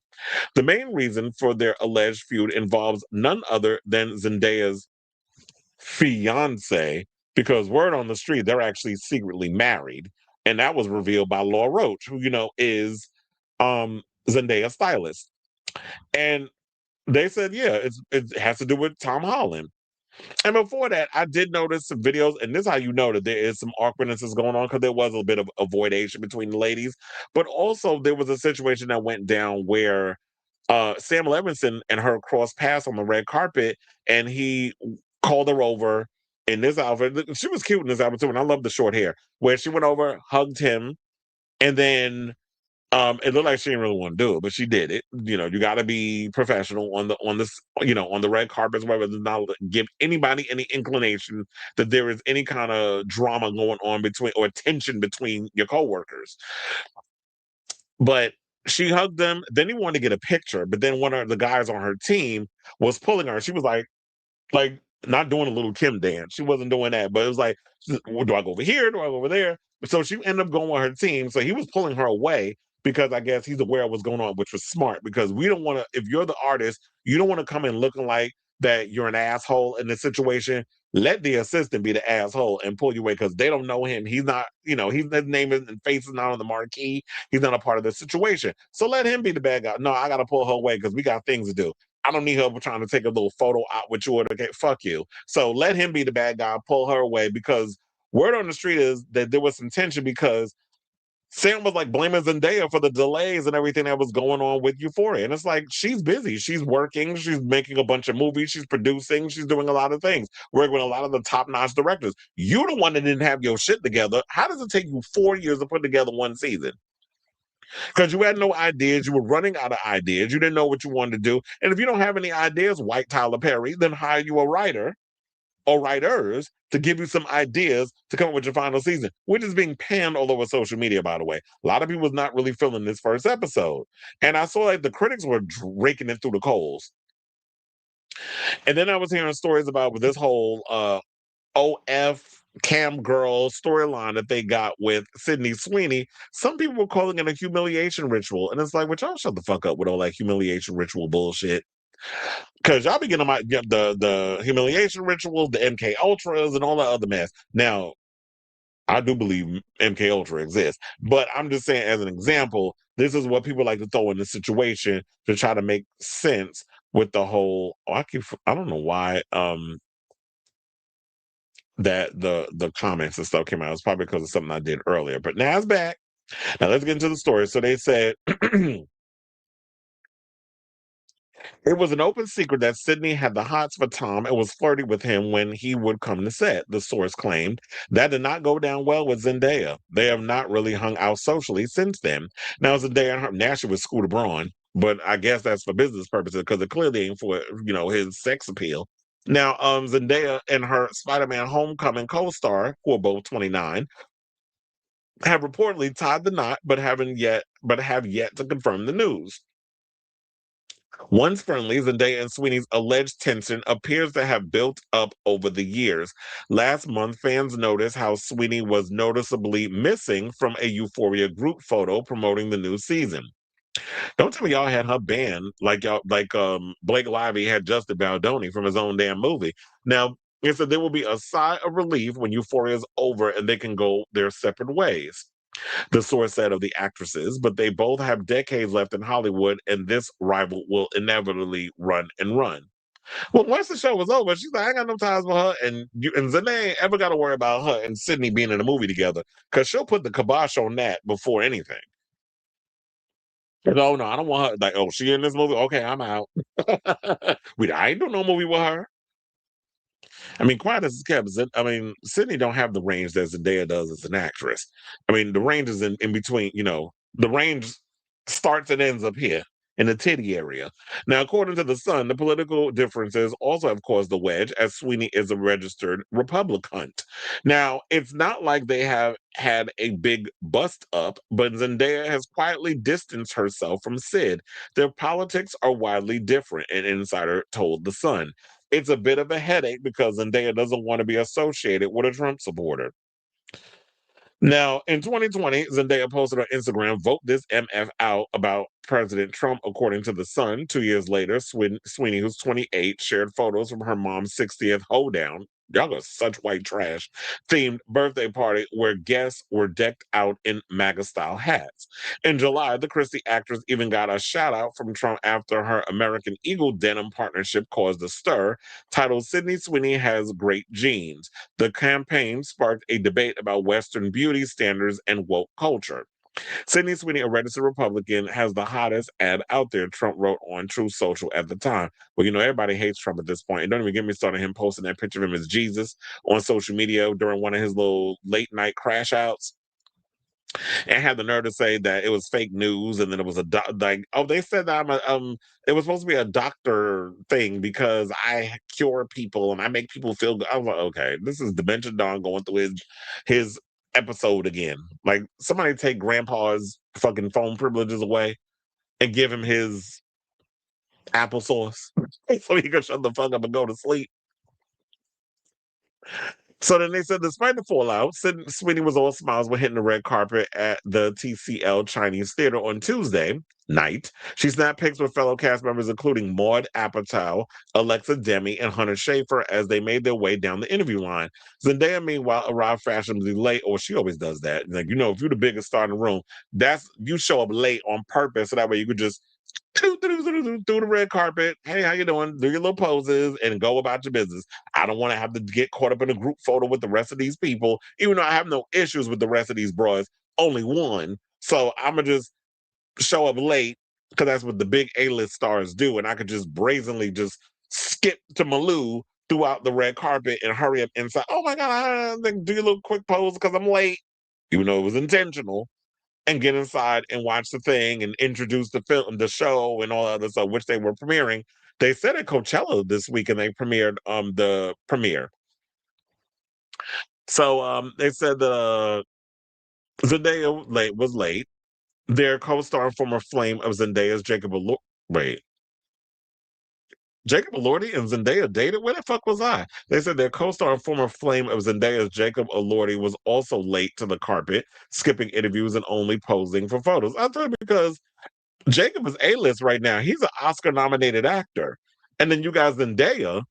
The main reason for their alleged feud involves none other than Zendaya's fiance, because word on the street, they're actually secretly married. And that was revealed by Laura Roach, who, is Zendaya's stylist. And they said, yeah, it has to do with Tom Holland. And before that, I did notice some videos, and this is how you know that there is some awkwardnesses going on because there was a bit of avoidation between the ladies. But also, there was a situation that went down where Sam Levinson and her crossed paths on the red carpet, and he called her over in this outfit. She was cute in this outfit too, and I love the short hair. Where she went over, hugged him, and then it looked like she didn't really want to do it, but she did it. You got to be professional on the red carpets, whether to not give anybody any inclination that there is any kind of drama going on between or tension between your coworkers. But she hugged them. Then he wanted to get a picture, but then one of the guys on her team was pulling her. She was like not doing a little Kim dance. She wasn't doing that, but it was like, well, do I go over here? Do I go over there? So she ended up going with her team. So he was pulling her away because I guess he's aware of what's going on, which was smart because we don't want to, if you're the artist, you don't want to come in looking like that you're an asshole in this situation. Let the assistant be the asshole and pull you away because they don't know him. He's not, his name and face is not on the marquee. He's not a part of the situation. So let him be the bad guy. No, I got to pull her away because we got things to do. I don't need her trying to take a little photo out with you or to get fuck you. So let him be the bad guy, pull her away because word on the street is that there was some tension because Sam was like blaming Zendaya for the delays and everything that was going on with Euphoria. And it's like, she's busy. She's working. She's making a bunch of movies. She's producing. She's doing a lot of things. Working with a lot of the top-notch directors. You're the one that didn't have your shit together. How does it take you 4 years to put together one season? Because you had no ideas. You were running out of ideas. You didn't know what you wanted to do. And if you don't have any ideas, White Tyler Perry, then hire you a writer or writers to give you some ideas to come up with your final season, which is being panned all over social media, by the way. A lot of people was not really feeling this first episode. And I saw like the critics were raking it through the coals. And then I was hearing stories about with this whole OF cam girl storyline that they got with Sydney Sweeney, some people were calling it a humiliation ritual. And it's like, well, y'all shut the fuck up with all that humiliation ritual bullshit. Because y'all be getting the humiliation rituals, the MK Ultras, and all that other mess. Now, I do believe MK Ultra exists, but I'm just saying, as an example, this is what people like to throw in the situation to try to make sense with the whole. Oh, I don't know why. That the comments and stuff came out. It's probably because of something I did earlier. But now it's back. Now let's get into the story. So they said it was an open secret that Sydney had the hots for Tom and was flirting with him when he would come to set, the source claimed. That did not go down well with Zendaya. They have not really hung out socially since then. Now Zendaya and her, now she was Scooter Braun, but I guess that's for business purposes because it clearly ain't for, his sex appeal. Now, Zendaya and her Spider-Man Homecoming co-star, who are both 29, have reportedly tied the knot, but have yet to confirm the news. Once friendly, Zendaya and Sweeney's alleged tension appears to have built up over the years. Last month, fans noticed how Sweeney was noticeably missing from a Euphoria group photo promoting the new season. Don't tell me y'all had her banned like Blake Lively had Justin Baldoni from his own damn movie. Now, it said there will be a sigh of relief when Euphoria is over and they can go their separate ways, the source said of the actresses, but they both have decades left in Hollywood, and this rival will inevitably run and run. Well, once the show was over, she's like, I ain't got no ties with her, and Zendaya ain't ever got to worry about her and Sydney being in a movie together, because she'll put the kibosh on that before anything. And, oh, no, I don't want her. Like, oh, she in this movie? Okay, I'm out. I ain't doing no movie with her. I mean, quiet as it's kept, Sydney don't have the range that Zendaya does as an actress. I mean, the range is in between, the range starts and ends up here in the titty area. Now, according to The Sun, the political differences also have caused the wedge, as Sweeney is a registered Republican. Now, it's not like they have had a big bust up, but Zendaya has quietly distanced herself from Sid. Their politics are widely different, an insider told The Sun. It's a bit of a headache because Zendaya doesn't want to be associated with a Trump supporter. Now, in 2020, Zendaya posted on Instagram, "Vote this MF out," about President Trump, according to The Sun. 2 years later, Sweeney, who's 28, shared photos from her mom's 60th hoedown. Y'all are such white trash. Themed birthday party where guests were decked out in MAGA-style hats. In July, the Christie actress even got a shout-out from Trump after her American Eagle denim partnership caused a stir, titled "Sydney Sweeney Has Great Genes." The campaign sparked a debate about Western beauty standards and woke culture. Sydney Sweeney, a registered Republican, has the hottest ad out there, Trump wrote on Truth Social at the time. Well, everybody hates Trump at this point. And don't even get me started him posting that picture of him as Jesus on social media during one of his little late night crash outs. And had the nerve to say that it was fake news, and then it was they said that it was supposed to be a doctor thing because I cure people and I make people feel good. I was like, okay, this is Dementia Dawn going through his episode again. Like, somebody take Grandpa's fucking phone privileges away and give him his applesauce so he can shut the fuck up and go to sleep. So then they said, despite the fallout, Sweeney was all smiles when hitting the red carpet at the TCL Chinese Theater on Tuesday night. She snapped pics with fellow cast members, including Maud Apatow, Alexa Demi, and Hunter Schafer, as they made their way down the interview line. Zendaya, meanwhile, arrived fashionably late, or she always does that. Like, if you're the biggest star in the room, you show up late on purpose, so that way you could just through the red carpet. Hey, how you doing? Do your little poses and go about your business. I don't want to have to get caught up in a group photo with the rest of these people, even though I have no issues with the rest of these bros. Only one. So I'm going to just show up late because that's what the big A-list stars do. And I could just brazenly just skip to Malou throughout the red carpet and hurry up inside. Oh my God, do your little quick pose because I'm late. Even though it was intentional. And get inside and watch the thing and introduce the film, the show, and all other stuff, which they were premiering. They said at Coachella this week, and they premiered the premiere. So they said Zendaya was late. Their co-star and former flame of Zendaya's Jacob Wait. Jacob Elordi and Zendaya dated? Where the fuck was I? They said their co-star and former flame of Zendaya's Jacob Elordi was also late to the carpet, skipping interviews and only posing for photos. I thought because Jacob is A-list right now. He's an Oscar-nominated actor. And then you guys, Zendaya,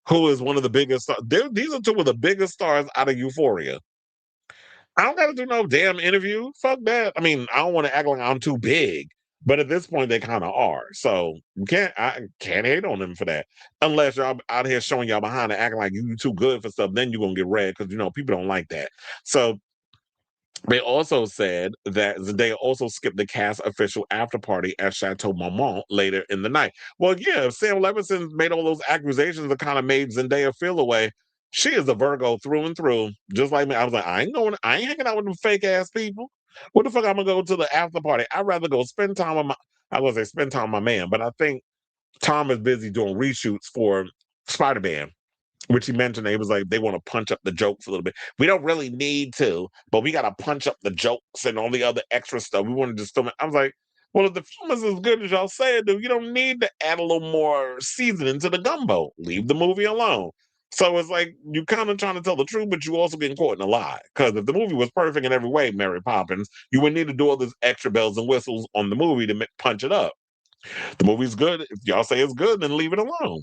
who is one of the biggest stars. These are two of the biggest stars out of Euphoria. I don't gotta do no damn interview. Fuck that. I mean, I don't want to act like I'm too big, but at this point they kind of are. So I can't hate on them for that. Unless y'all out here showing y'all behind and acting like you too good for stuff, then you're gonna get red because people don't like that. So they also said that Zendaya also skipped the cast official after party at Chateau Marmont later in the night. Well, yeah, if Sam Levinson made all those accusations that kind of made Zendaya feel away, she is a Virgo through and through, just like me. I was like, I ain't hanging out with them fake ass people. What the fuck I'm gonna go to the after party? I'd rather go spend time with I was gonna say spend time with my man, but I think Tom is busy doing reshoots for Spider-Man, which he mentioned. He was like, they want to punch up the jokes a little bit. We don't really need to, but we got to punch up the jokes and all the other extra stuff. We want to just film it. I was like, well, if the film is as good as y'all said, you don't need to add a little more seasoning to the gumbo. Leave the movie alone. So it's like you kind of trying to tell the truth, but you also getting caught in a lie. Because if the movie was perfect in every way, Mary Poppins, you wouldn't need to do all this extra bells and whistles on the movie to punch it up. The movie's good. If y'all say it's good, then leave it alone.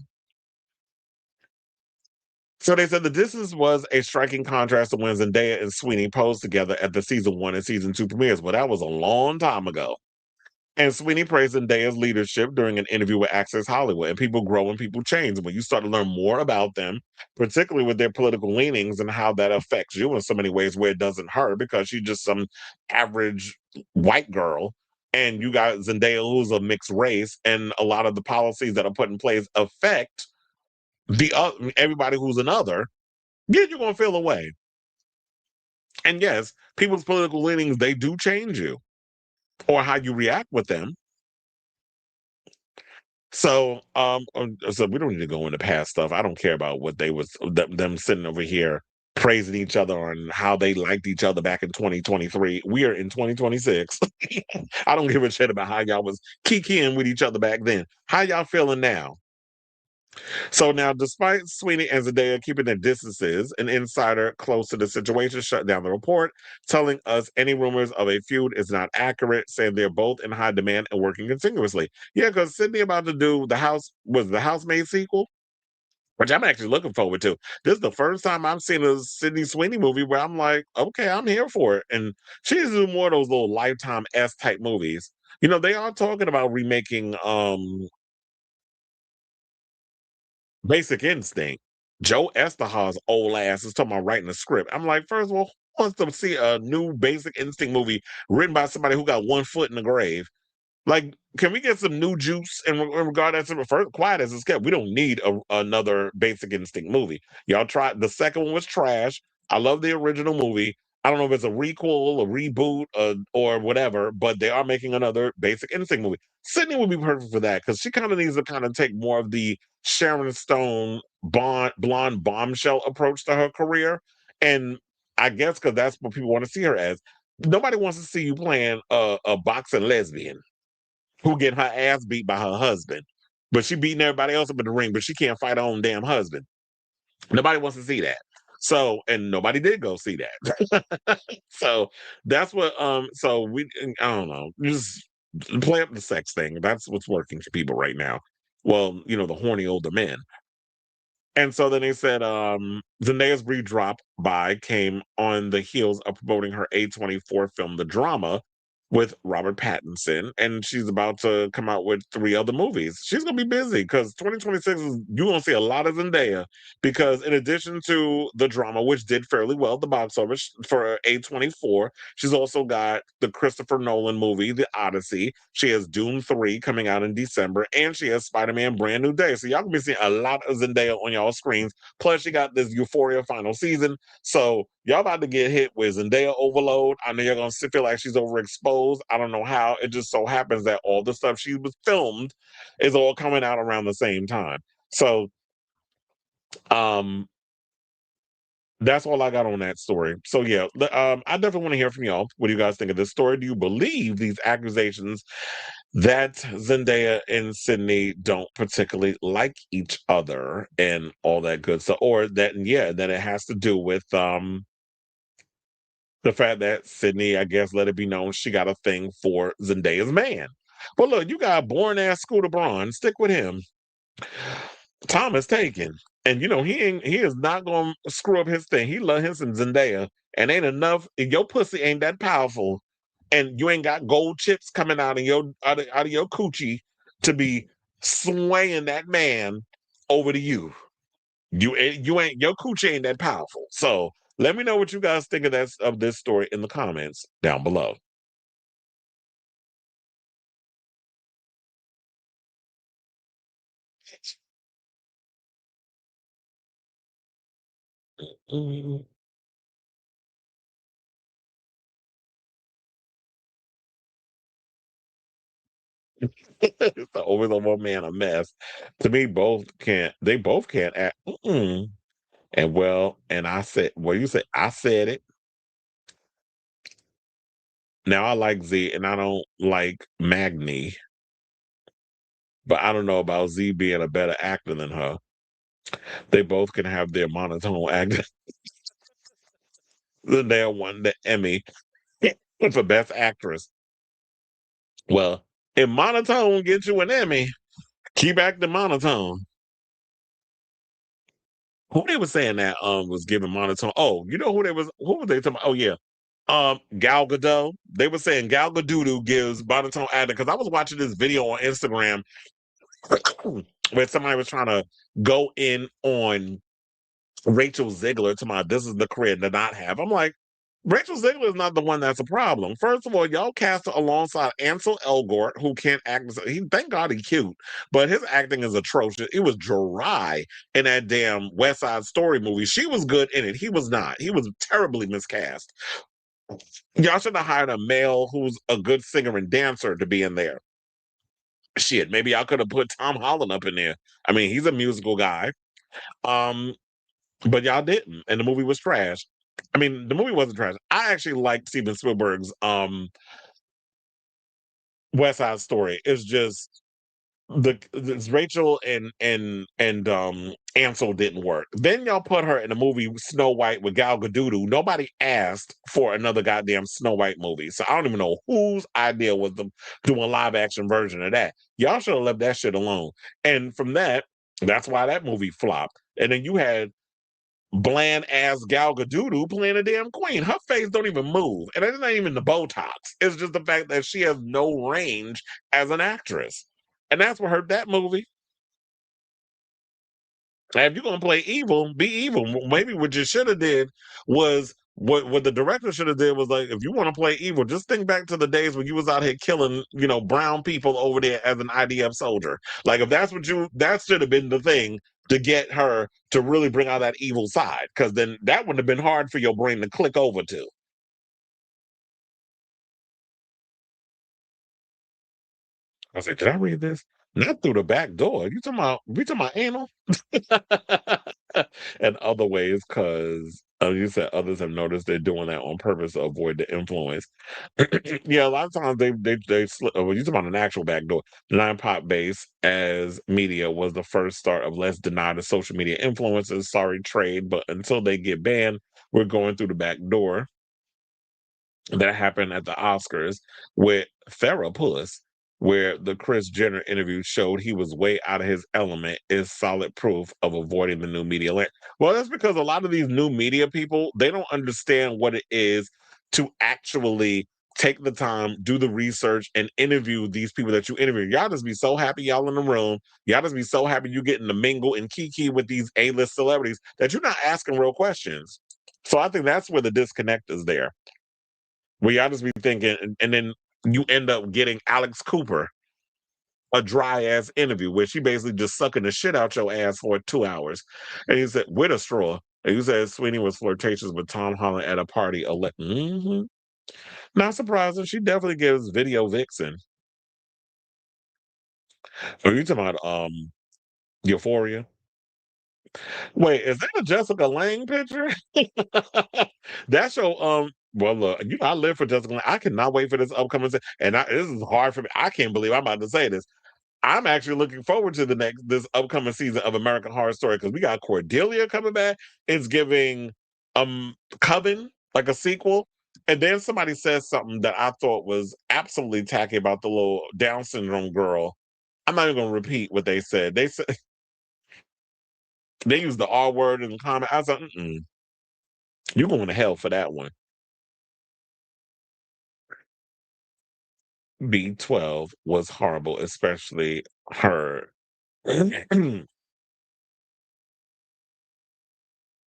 So they said the distance was a striking contrast to when Zendaya and Sweeney posed together at the season 1 and season 2 premieres. Well, that was a long time ago. And Sweeney praised Zendaya's leadership during an interview with Access Hollywood. And people grow and people change. When you start to learn more about them, particularly with their political leanings and how that affects you in so many ways where it doesn't hurt because she's just some average white girl. And you got Zendaya, who's a mixed race, and a lot of the policies that are put in place affect everybody who's another, yeah, you're gonna feel away. And yes, people's political leanings, they do change you or how you react with them. So we don't need to go into past stuff. I don't care about what they was them sitting over here praising each other on how they liked each other back in 2023. We are in 2026. I don't give a shit about how y'all was kikiing with each other back then. How y'all feeling now? So now, despite Sweeney and Zendaya keeping their distances, an insider close to the situation shut down the report, telling us any rumors of a feud is not accurate, saying they're both in high demand and working continuously. Yeah, because Sydney about to do the Housemaid sequel, which I'm actually looking forward to. This is the first time I've seen a Sydney Sweeney movie where I'm like, okay, I'm here for it. And she needs to do more of those little Lifetime S type movies. They are talking about remaking Basic Instinct. Joe Estaha's old ass is talking about writing a script. I'm like, first of all, who wants to see a new Basic Instinct movie written by somebody who got one foot in the grave? Like, can we get some new juice in regard to that? First, quiet as it's kept. We don't need another Basic Instinct movie. Y'all tried. The second one was trash. I love the original movie. I don't know if it's a requel, a reboot, or whatever, but they are making another Basic Instinct movie. Sydney would be perfect for that because she kind of needs to kind of take more of the Sharon Stone blonde bombshell approach to her career. And I guess because that's what people want to see her as. Nobody wants to see you playing a boxing lesbian who get her ass beat by her husband. But she beating everybody else up in the ring, but she can't fight her own damn husband. Nobody wants to see that. So, and nobody did go see that. So that's what so we I don't know, just play up the sex thing. That's what's working for people right now. Well, the horny older men. And so then they said Zendaya's brief drop by came on the heels of promoting her A24 film The Drama with Robert Pattinson, and she's about to come out with 3 other movies. She's gonna be busy because 2026 is you're gonna see a lot of Zendaya because in addition to The Drama, which did fairly well at the box office for A24, she's also got the Christopher Nolan movie, The Odyssey. She has Doom 3 coming out in December, and she has Spider-Man Brand New Day. So y'all gonna be seeing a lot of Zendaya on y'all screens. Plus, she got this Euphoria final season. So y'all about to get hit with Zendaya overload. I know you're gonna feel like she's overexposed. I don't know how. It just so happens that all the stuff she was filmed is all coming out around the same time. So um that's all I got on that story. So yeah, I definitely want to hear from y'all. What do you guys think of this story? Do you believe these accusations that Zendaya and Sydney don't particularly like each other and all that good stuff, or that that it has to do with the fact that Sydney, I guess, let it be known she got a thing for Zendaya's man. But look, you got a born ass Scooter Braun. Stick with him. Tom is taken. And he is not gonna screw up his thing. He love him some Zendaya. And ain't enough, your pussy ain't that powerful. And you ain't got gold chips coming out of your coochie to be swaying that man over to you. You ain't your coochie ain't that powerful. So let me know what you guys think of this story in the comments down below. Mm. The over the one man a mess. To me, they both can't act. Mm-mm. And I said, well, you said I said it. Now I like Z and I don't like Magni, but I don't know about Z being a better actor than her. They both can have their monotone acting. Then they won the Emmy for Best Actress. Well, if monotone gets you an Emmy, keep acting monotone. Who they was saying that was giving monotone? Oh, you know who was they talking about? Oh yeah. Gal Gadot. They were saying Gal Gadot gives monotone acting because I was watching this video on Instagram where somebody was trying to go in on Rachel Ziegler to my this is the career to not have. I'm like, Rachel Ziegler is not the one that's a problem. First of all, y'all cast her alongside Ansel Elgort, who can't act. Thank God he's cute, but his acting is atrocious. It was dry in that damn West Side Story movie. She was good in it. He was not. He was terribly miscast. Y'all should have hired a male who's a good singer and dancer to be in there. Shit, maybe I could have put Tom Holland up in there. I mean, he's a musical guy. Um, but y'all didn't, and the movie was trash. I mean, the movie wasn't trash. I actually liked Steven Spielberg's West Side Story. It's just this Rachel and Ansel didn't work. Then y'all put her in the movie Snow White with Gal Gadot. Nobody asked for another goddamn Snow White movie, so I don't even know whose idea was to do a live action version of that. Y'all should have left that shit alone. And from that's why that movie flopped. And then you had bland ass Gal Gadot playing a damn queen. Her face don't even move, and it's not even the Botox. It's just the fact that she has no range as an actress, and that's what hurt that movie. And if you're gonna play evil, be evil. Maybe what you should have did was what the director should have did was like, if you want to play evil, just think back to the days when you was out here killing, brown people over there as an IDF soldier. Like if that's that should have been the thing to get her to really bring out that evil side, because then that would have been hard for your brain to click over to. I said, did I read this? Not through the back door. We talking about anal? And other ways, because you said others have noticed they're doing that on purpose to avoid the influence. Yeah, a lot of times well, you talking about an actual back door. Non-pop base as media was the first start of let's deny the social media influencers. Sorry, trade, but until they get banned, we're going through the back door. That happened at the Oscars with Therapus, where the Chris Jenner interview showed he was way out of his element, is solid proof of avoiding the new media land. Well, that's because a lot of these new media people, they don't understand what it is to actually take the time, do the research, and interview these people that you interview. Y'all just be so happy y'all in the room. Y'all just be so happy you getting to mingle and kiki with these A-list celebrities that you're not asking real questions. So I think that's where the disconnect is there. Where y'all just be thinking, and then you end up getting Alex Cooper, a dry ass interview where she basically just sucking the shit out your ass for 2 hours. And he said, with a straw. And you said Sweeney was flirtatious with Tom Holland at a party. Mm-hmm. Not surprising. She definitely gives video vixen. Are you talking about Euphoria? Wait, is that a Jessica Lange picture? That's your well look, I live for Jessica Lange. I cannot wait for this upcoming this is hard for me. I can't believe I'm about to say this. I'm actually looking forward to this upcoming season of American Horror Story because we got Cordelia coming back. It's giving Coven like a sequel. And then somebody says something that I thought was absolutely tacky about the little Down syndrome girl. I'm not even gonna repeat what they said. They said they used the R word in the comment. I was like, you're going to hell for that one. B12 was horrible, especially her.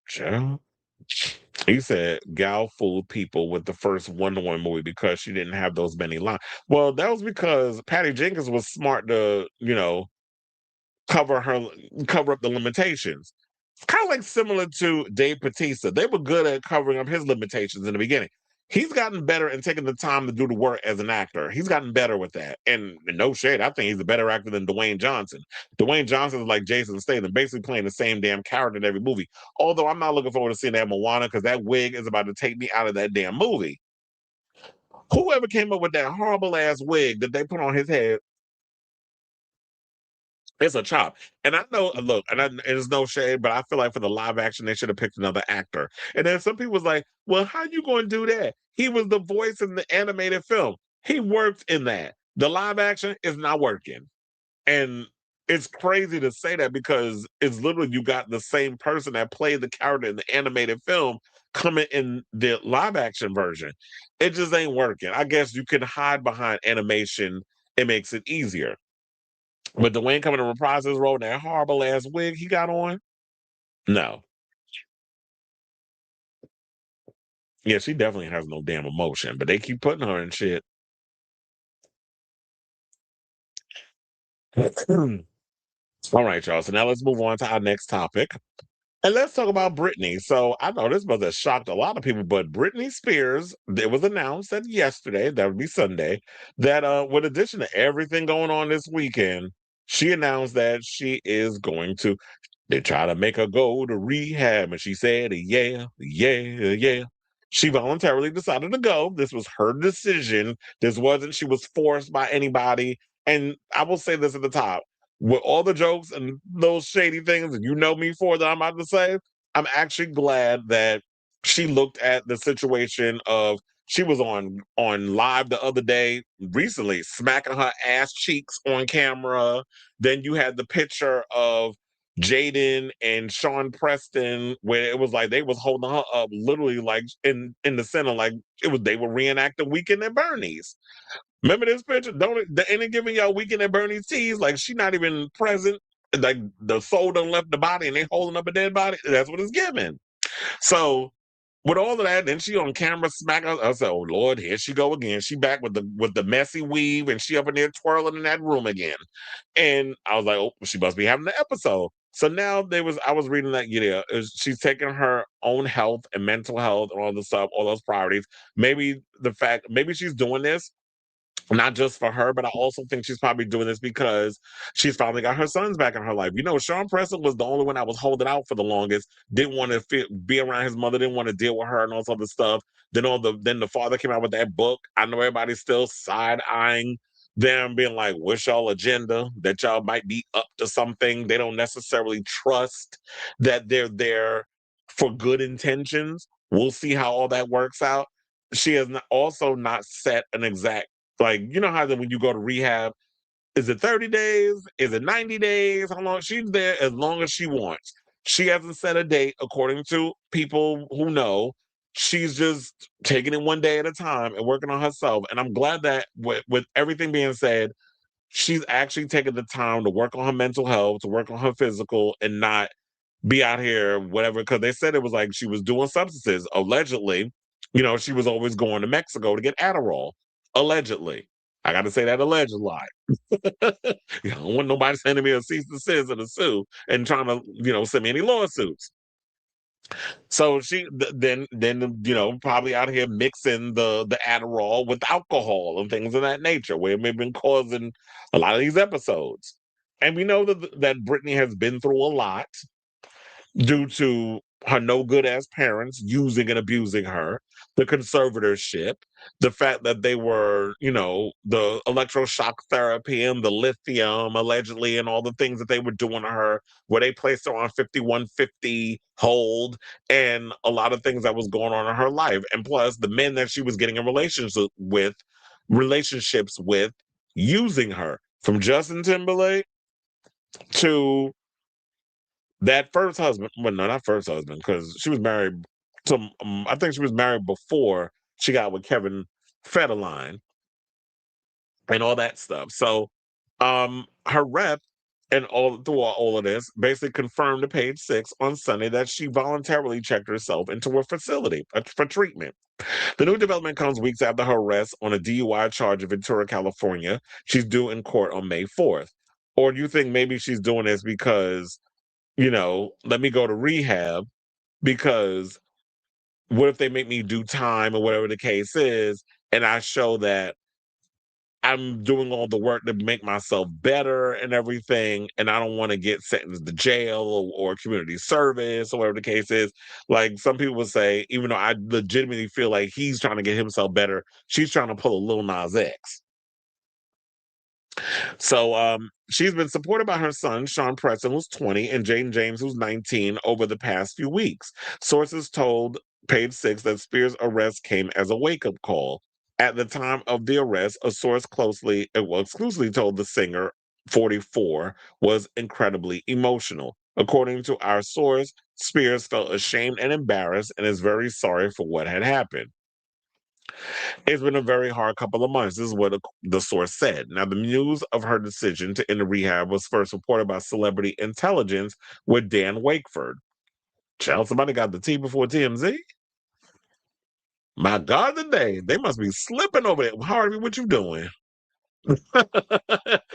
Child. He said Gal fooled people with the first Wonder Woman movie because she didn't have those many lines. Well, that was because Patty Jenkins was smart to, cover her cover up the limitations. It's kind of like similar to Dave Bautista. They were good at covering up his limitations in the beginning. He's gotten better and taking the time to do the work as an actor. He's gotten better with that. And no shade, I think he's a better actor than Dwayne Johnson. Dwayne Johnson is like Jason Statham, basically playing the same damn character in every movie. Although I'm not looking forward to seeing that Moana because that wig is about to take me out of that damn movie. Whoever came up with that horrible ass wig that they put on his head, it's a chop. And I know, look, there's no shade, but I feel like for the live action, they should have picked another actor. And then some people was like, well, how you going to do that? He was the voice in the animated film. He worked in that. The live action is not working. And it's crazy to say that because it's literally you got the same person that played the character in the animated film coming in the live action version. It just ain't working. I guess you can hide behind animation. It makes it easier. But Dwayne coming to reprise his role in that horrible ass wig he got on? No. Yeah, she definitely has no damn emotion, but they keep putting her in shit. All right, y'all. So now let's move on to our next topic. And let's talk about Britney. So I know this must have shocked a lot of people, but Britney Spears, it was announced that yesterday, that would be Sunday, that with addition to everything going on this weekend, she announced that she is going to they try to make her go to rehab, and she said, yeah, yeah, yeah. She voluntarily decided to go. This was her decision. This wasn't, she was forced by anybody. And I will say this at the top with all the jokes and those shady things, and you know me for that I'm about to say, I'm actually glad that she looked at the situation of she was on live the other day recently smacking her ass cheeks on camera. Then you had the picture of Jaden and Sean Preston, where it was like they was holding her up literally like in the center, like it was they were reenacting Weekend at Bernie's. Remember this picture? Don't they ain't giving y'all Weekend at Bernie's tease? Like she not even present. Like the soul done left the body and they holding up a dead body. That's what it's giving. So with all of that, then she on camera smack us. I said, "Oh Lord, here she go again. She back with the messy weave, and she up in there twirling in that room again." And I was like, "Oh, she must be having the episode." So now I was reading that she's taking her own health and mental health and all the stuff, all those priorities. Maybe she's doing this not just for her, but I also think she's probably doing this because she's finally got her sons back in her life. Sean Preston was the only one that was holding out for the longest. Didn't want to be around his mother. Didn't want to deal with her and all this other stuff. Then the father came out with that book. I know everybody's still side eyeing them, being like, "What's y'all agenda? That y'all might be up to something." They don't necessarily trust that they're there for good intentions. We'll see how all that works out. She has also not set an exact like, you know how that when you go to rehab, is it 30 days? Is it 90 days? How long? She's there as long as she wants. She hasn't set a date according to people who know. She's just taking it one day at a time and working on herself. And I'm glad that with everything being said, she's actually taking the time to work on her mental health, to work on her physical, and not be out here, whatever. Because they said it was like she was doing substances. Allegedly, she was always going to Mexico to get Adderall. Allegedly. I got to say that alleged lie. I don't want nobody sending me a cease and desist and a sue and trying to, send me any lawsuits. So then probably out here mixing the Adderall with alcohol and things of that nature, where it may have been causing a lot of these episodes. And we know that Britney has been through a lot. due to her no good ass parents using and abusing her, the conservatorship, the fact that they were, the electroshock therapy and the lithium allegedly and all the things that they were doing to her, where they placed her on 5150 hold and a lot of things that was going on in her life. And plus the men that she was getting in relationships with using her, from Justin Timberlake to that first husband. Well, no, not first husband, because she was married to, I think she was married before she got with Kevin Federline and all that stuff. So her rep and through all of this basically confirmed to Page Six on Sunday that she voluntarily checked herself into a facility for treatment. The new development comes weeks after her arrest on a DUI charge in Ventura, California. She's due in court on May 4th. Or do you think maybe she's doing this because, let me go to rehab, because what if they make me do time or whatever the case is, and I show that I'm doing all the work to make myself better and everything, and I don't want to get sentenced to jail or community service or whatever the case is. Like some people would say, even though I legitimately feel like he's trying to get himself better, she's trying to pull a Lil Nas X. So she's been supported by her son, Sean Preston, who's 20, and Jaden James, who's 19, over the past few weeks. Sources told Page Six that Spears' arrest came as a wake-up call. At the time of the arrest, a source exclusively told the singer, 44, was incredibly emotional. According to our source, Spears felt ashamed and embarrassed and is very sorry for what had happened. It's been a very hard couple of months. This is what the source said. Now, the news of her decision to enter rehab was first reported by Celebrity Intelligence with Dan Wakeford. Child, somebody got the tea before TMZ? My God, today, they must be slipping over there. Harvey, what you doing?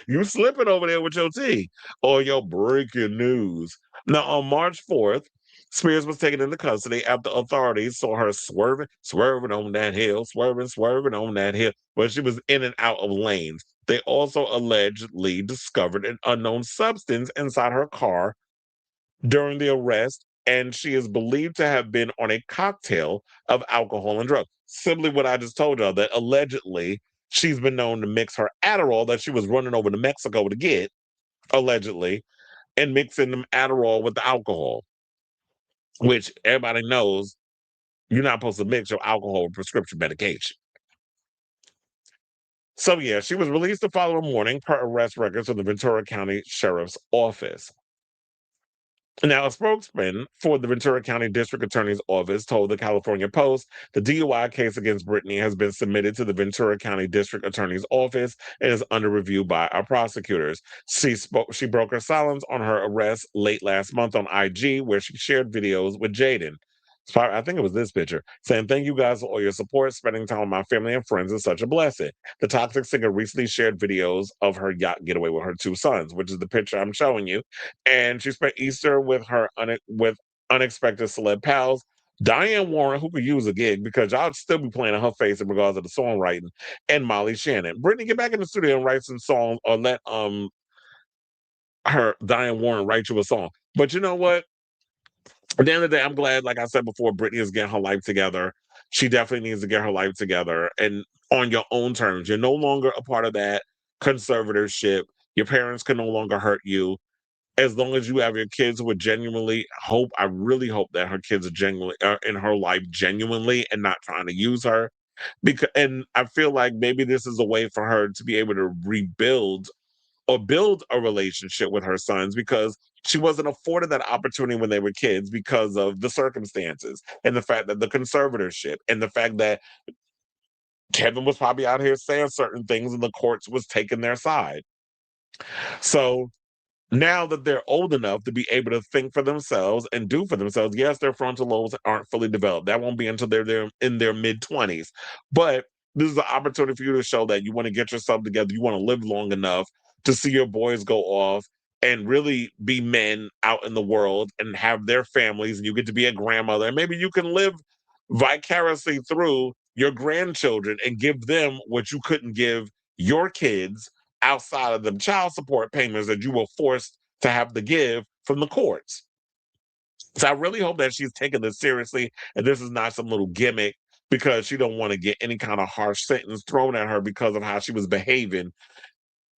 You slipping over there with your tea or your breaking news. Now, on March 4th, Spears was taken into custody after authorities saw her swerving on that hill, swerving on that hill, where she was in and out of lanes. They also allegedly discovered an unknown substance inside her car during the arrest, and she is believed to have been on a cocktail of alcohol and drugs. Simply what I just told y'all, that allegedly she's been known to mix her Adderall that she was running over to Mexico to get, allegedly, and mixing them Adderall with the alcohol, which everybody knows you're not supposed to mix your alcohol with prescription medication. So yeah, she was released the following morning per arrest records from the Ventura County Sheriff's Office. Now, a spokesman for the Ventura County District Attorney's Office told the California Post the DUI case against Britney has been submitted to the Ventura County District Attorney's Office and is under review by our prosecutors. She broke her silence on her arrest late last month on IG, where she shared videos with Jaden. I think it was this picture, saying, "Thank you guys for all your support. Spending time with my family and friends is such a blessing." The Toxic singer recently shared videos of her yacht getaway with her two sons, which is the picture I'm showing you. And she spent Easter with her with unexpected celeb pals. Diane Warren, who could use a gig because y'all still be playing in her face in regards to the songwriting, and Molly Shannon. Britney, get back in the studio and write some songs, or let her Diane Warren write you a song. But you know what? At the end of the day, I'm glad, like I said before, Britney is getting her life together. She definitely needs to get her life together and on your own terms. You're no longer a part of that conservatorship. Your parents can no longer hurt you. As long as you have your kids who would genuinely hope, I really hope that her kids are genuinely in her life genuinely and not trying to use her. And I feel like maybe this is a way for her to be able to rebuild or build a relationship with her sons, because she wasn't afforded that opportunity when they were kids because of the circumstances and the fact that the conservatorship and the fact that Kevin was probably out here saying certain things and the courts was taking their side. So now that they're old enough to be able to think for themselves and do for themselves, yes, their frontal lobes aren't fully developed. That won't be until they're in their mid-20s. But this is an opportunity for you to show that you want to get yourself together. You want to live long enough to see your boys go off and really be men out in the world and have their families, and you get to be a grandmother. And maybe you can live vicariously through your grandchildren and give them what you couldn't give your kids outside of the child support payments that you were forced to have to give from the courts. So I really hope that she's taking this seriously and this is not some little gimmick because she don't want to get any kind of harsh sentence thrown at her because of how she was behaving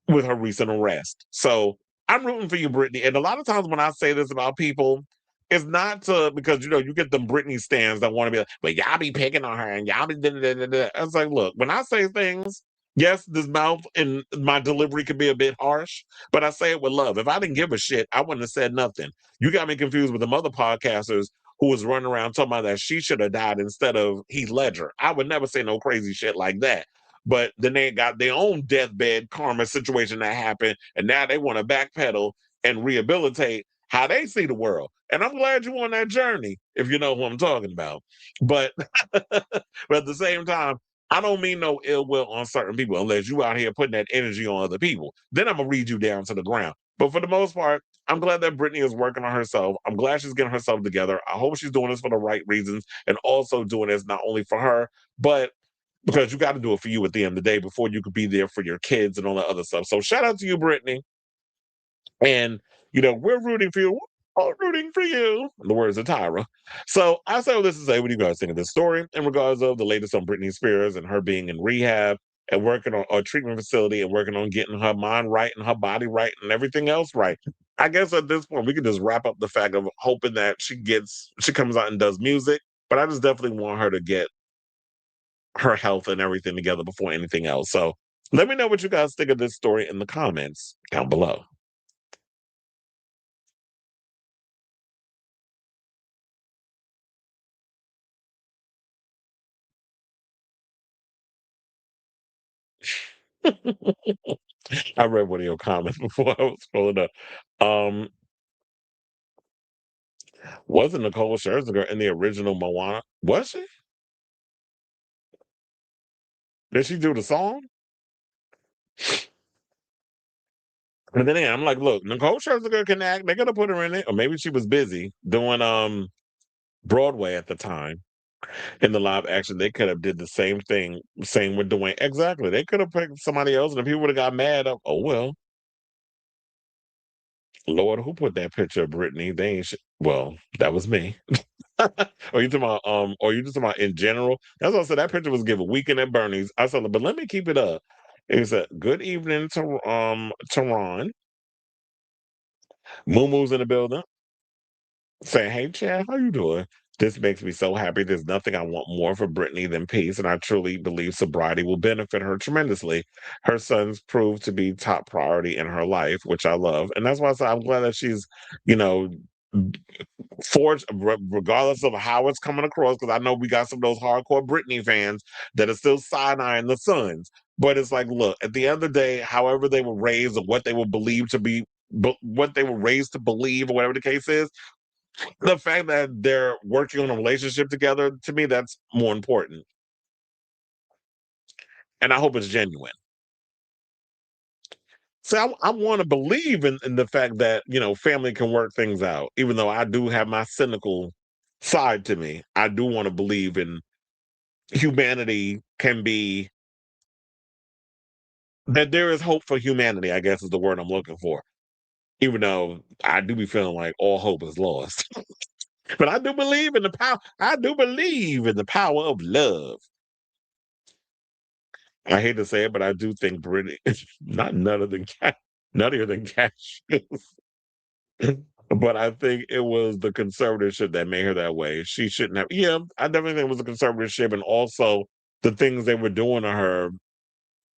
with her recent arrest. So I'm rooting for you, Brittany. And a lot of times when I say this about people, it's not to because you get them Britney stands that want to be like, but y'all be picking on her and y'all be da, da, da, da. I was like, look, when I say things, yes, this mouth and my delivery could be a bit harsh, but I say it with love. If I didn't give a shit, I wouldn't have said nothing. You got me confused with the other podcasters who was running around talking about that she should have died instead of Heath Ledger. I would never say no crazy shit like that. But then they got their own deathbed karma situation that happened, and now they want to backpedal and rehabilitate how they see the world. And I'm glad you're on that journey, if you know who I'm talking about. But but at the same time, I don't mean no ill will on certain people unless you out here putting that energy on other people. Then I'm gonna read you down to the ground. But for the most part, I'm glad that Brittany is working on herself. I'm glad she's getting herself together. I hope she's doing this for the right reasons and also doing this not only for her, but because you got to do it for you at the end of the day before you could be there for your kids and all that other stuff. So shout out to you, Brittany. And, we're rooting for you. We're all rooting for you. In the words of Tyra. So I say all this to say, what do you guys think of this story in regards of the latest on Britney Spears and her being in rehab and working on a treatment facility and working on getting her mind right and her body right and everything else right. I guess at this point, we can just wrap up the fact of hoping that she comes out and does music. But I just definitely want her to get her health and everything together before anything else. So let me know what you guys think of this story in the comments down below. I read one of your comments before I was scrolling up. Um, wasn't Nicole Scherzinger in the original Moana? Was she? Did she do the song? And then again, I'm like, look, Nicole Scherzinger can act. They could have put her in it, or maybe she was busy doing Broadway at the time. In the live action, they could have did the same thing. Same with Dwayne. Exactly. They could have picked somebody else, and if people would have got mad, oh well. Lord, who put that picture of Britney? They ain't. Well, that was me. Or you just talking about in general? That's what I said. That picture was given weekend at Bernie's. I said, but let me keep it up. It said, "Good evening to Ron. Moo in the building." Saying, "Hey, Chad, how you doing? This makes me so happy. There's nothing I want more for Brittany than peace, and I truly believe sobriety will benefit her tremendously. Her sons prove to be top priority in her life, which I love, and that's why I said I'm glad that she's, you know, forged, regardless of how it's coming across. Because I know we got some of those hardcore Britney fans that are still side-eyeing the sons, but it's like, look, at the end of the day, however they were raised or what they were believed to be." But what they were raised to believe, or whatever the case is, the fact that they're working on a relationship together, to me, that's more important. And I hope it's genuine. So I want to believe in the fact that, family can work things out, even though I do have my cynical side to me. I do want to believe in humanity can be, that there is hope for humanity, I guess is the word I'm looking for. Even though I do be feeling like all hope is lost. But I do believe in the power. I do believe in the power of love. I hate to say it, but I do think Brittany is not nuttier than cashews. But I think it was the conservatorship that made her that way. She shouldn't have. Yeah, I definitely think it was the conservatorship, and also the things they were doing to her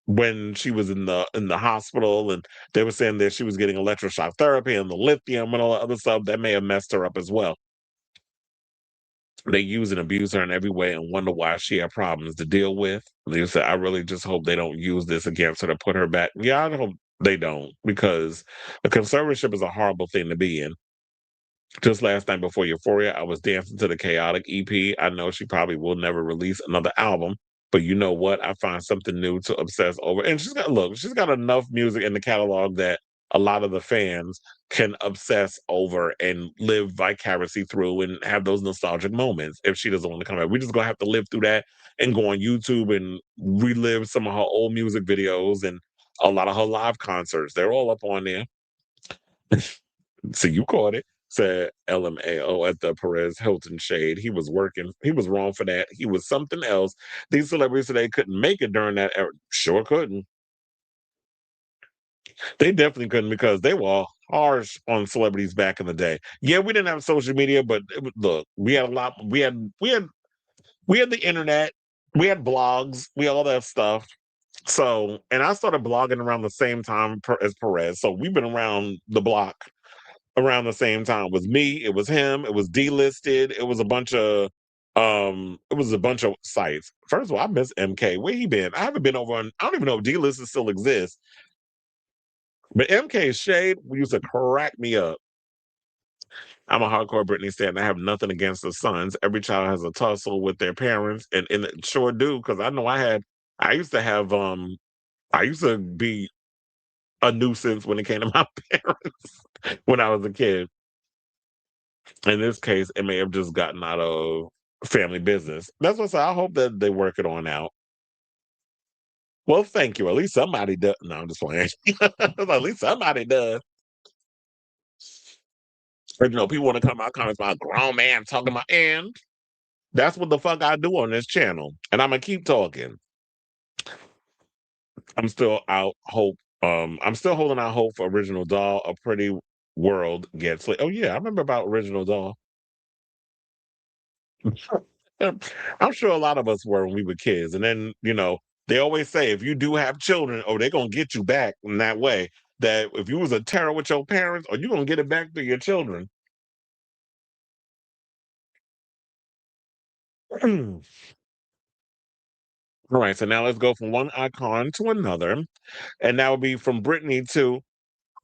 when she was in the hospital, and they were saying that she was getting electroshock therapy and the lithium and all that other stuff that may have messed her up as well. They use and abuse her in every way and wonder why she had problems to deal with. They said, I really just hope they don't use this against her to put her back. Yeah, I hope they don't, because the conservatorship is a horrible thing to be in. Just last night before Euphoria, I was dancing to the Chaotic EP. I know she probably will never release another album, but you know what? I find something new to obsess over. And she's got enough music in the catalog that a lot of the fans can obsess over and live vicariously through and have those nostalgic moments if she doesn't want to come back. We're just gonna have to live through that and go on YouTube and relive some of her old music videos and a lot of her live concerts. They're all up on there. So you caught it. said LMAO at the Perez Hilton shade. He was working. He was wrong for that. He was something else. These celebrities today couldn't make it during that era. Sure couldn't. They definitely couldn't because they were harsh on celebrities back in the day. Yeah, we didn't have social media, but look, we had a lot. We had the internet. We had blogs. We had all that stuff. So, and I started blogging around the same time as Perez. So we've been around the block around the same time. It was me, it was him, it was delisted, it was a bunch of sites. First of all, I miss MK. Where he been? I haven't been over on, I don't even know if delisted still exists. But MK's shade used to crack me up. I'm a hardcore Britney stan. I have nothing against the sons. Every child has a tussle with their parents, and it sure do, because I know I used to have I used to be a nuisance when it came to my parents when I was a kid. In this case, it may have just gotten out of family business. That's what I hope that they work it on out. Well, thank you. At least somebody does. No, I'm just playing. At least somebody does. But, people want to come out comments about grown man talking about, and that's what the fuck I do on this channel. And I'm gonna keep talking. I'm still out hope. I'm still holding out hope for Original Doll. A Pretty World gets lit. Oh yeah, I remember about Original Doll. I'm sure a lot of us were when we were kids. And then, they always say if you do have children, they're gonna get you back in that way. That if you was a terror with your parents, or you're gonna get it back to your children. All right, so now let's go from one icon to another. And that would be from Britney to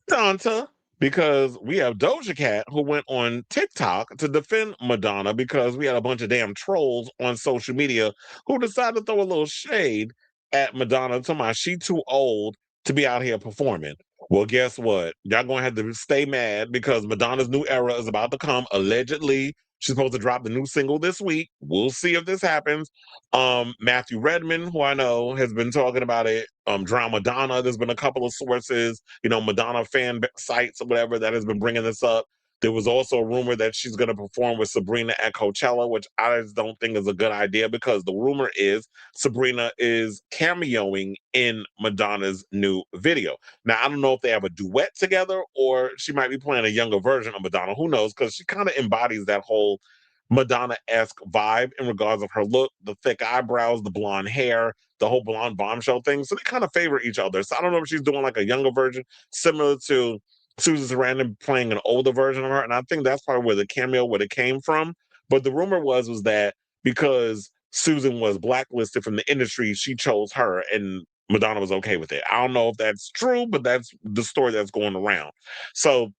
Donta, because we have Doja Cat who went on TikTok to defend Madonna because we had a bunch of damn trolls on social media who decided to throw a little shade at Madonna, talking about she too old to be out here performing. Well, guess what? Y'all gonna have to stay mad because Madonna's new era is about to come. Allegedly, she's supposed to drop the new single this week. We'll see if this happens. Matthew Redman, who I know has been talking about it. Drown Madonna. There's been a couple of sources, Madonna fan sites or whatever that has been bringing this up. There was also a rumor that she's going to perform with Sabrina at Coachella, which I just don't think is a good idea because the rumor is Sabrina is cameoing in Madonna's new video. Now, I don't know if they have a duet together or she might be playing a younger version of Madonna. Who knows? Because she kind of embodies that whole Madonna-esque vibe in regards of her look, the thick eyebrows, the blonde hair, the whole blonde bombshell thing. So they kind of favor each other. So I don't know if she's doing like a younger version, similar to Susan Sarandon playing an older version of her. And I think that's probably where the cameo would have came from. But the rumor was that because Susan was blacklisted from the industry, she chose her and Madonna was okay with it. I don't know if that's true, but that's the story that's going around. So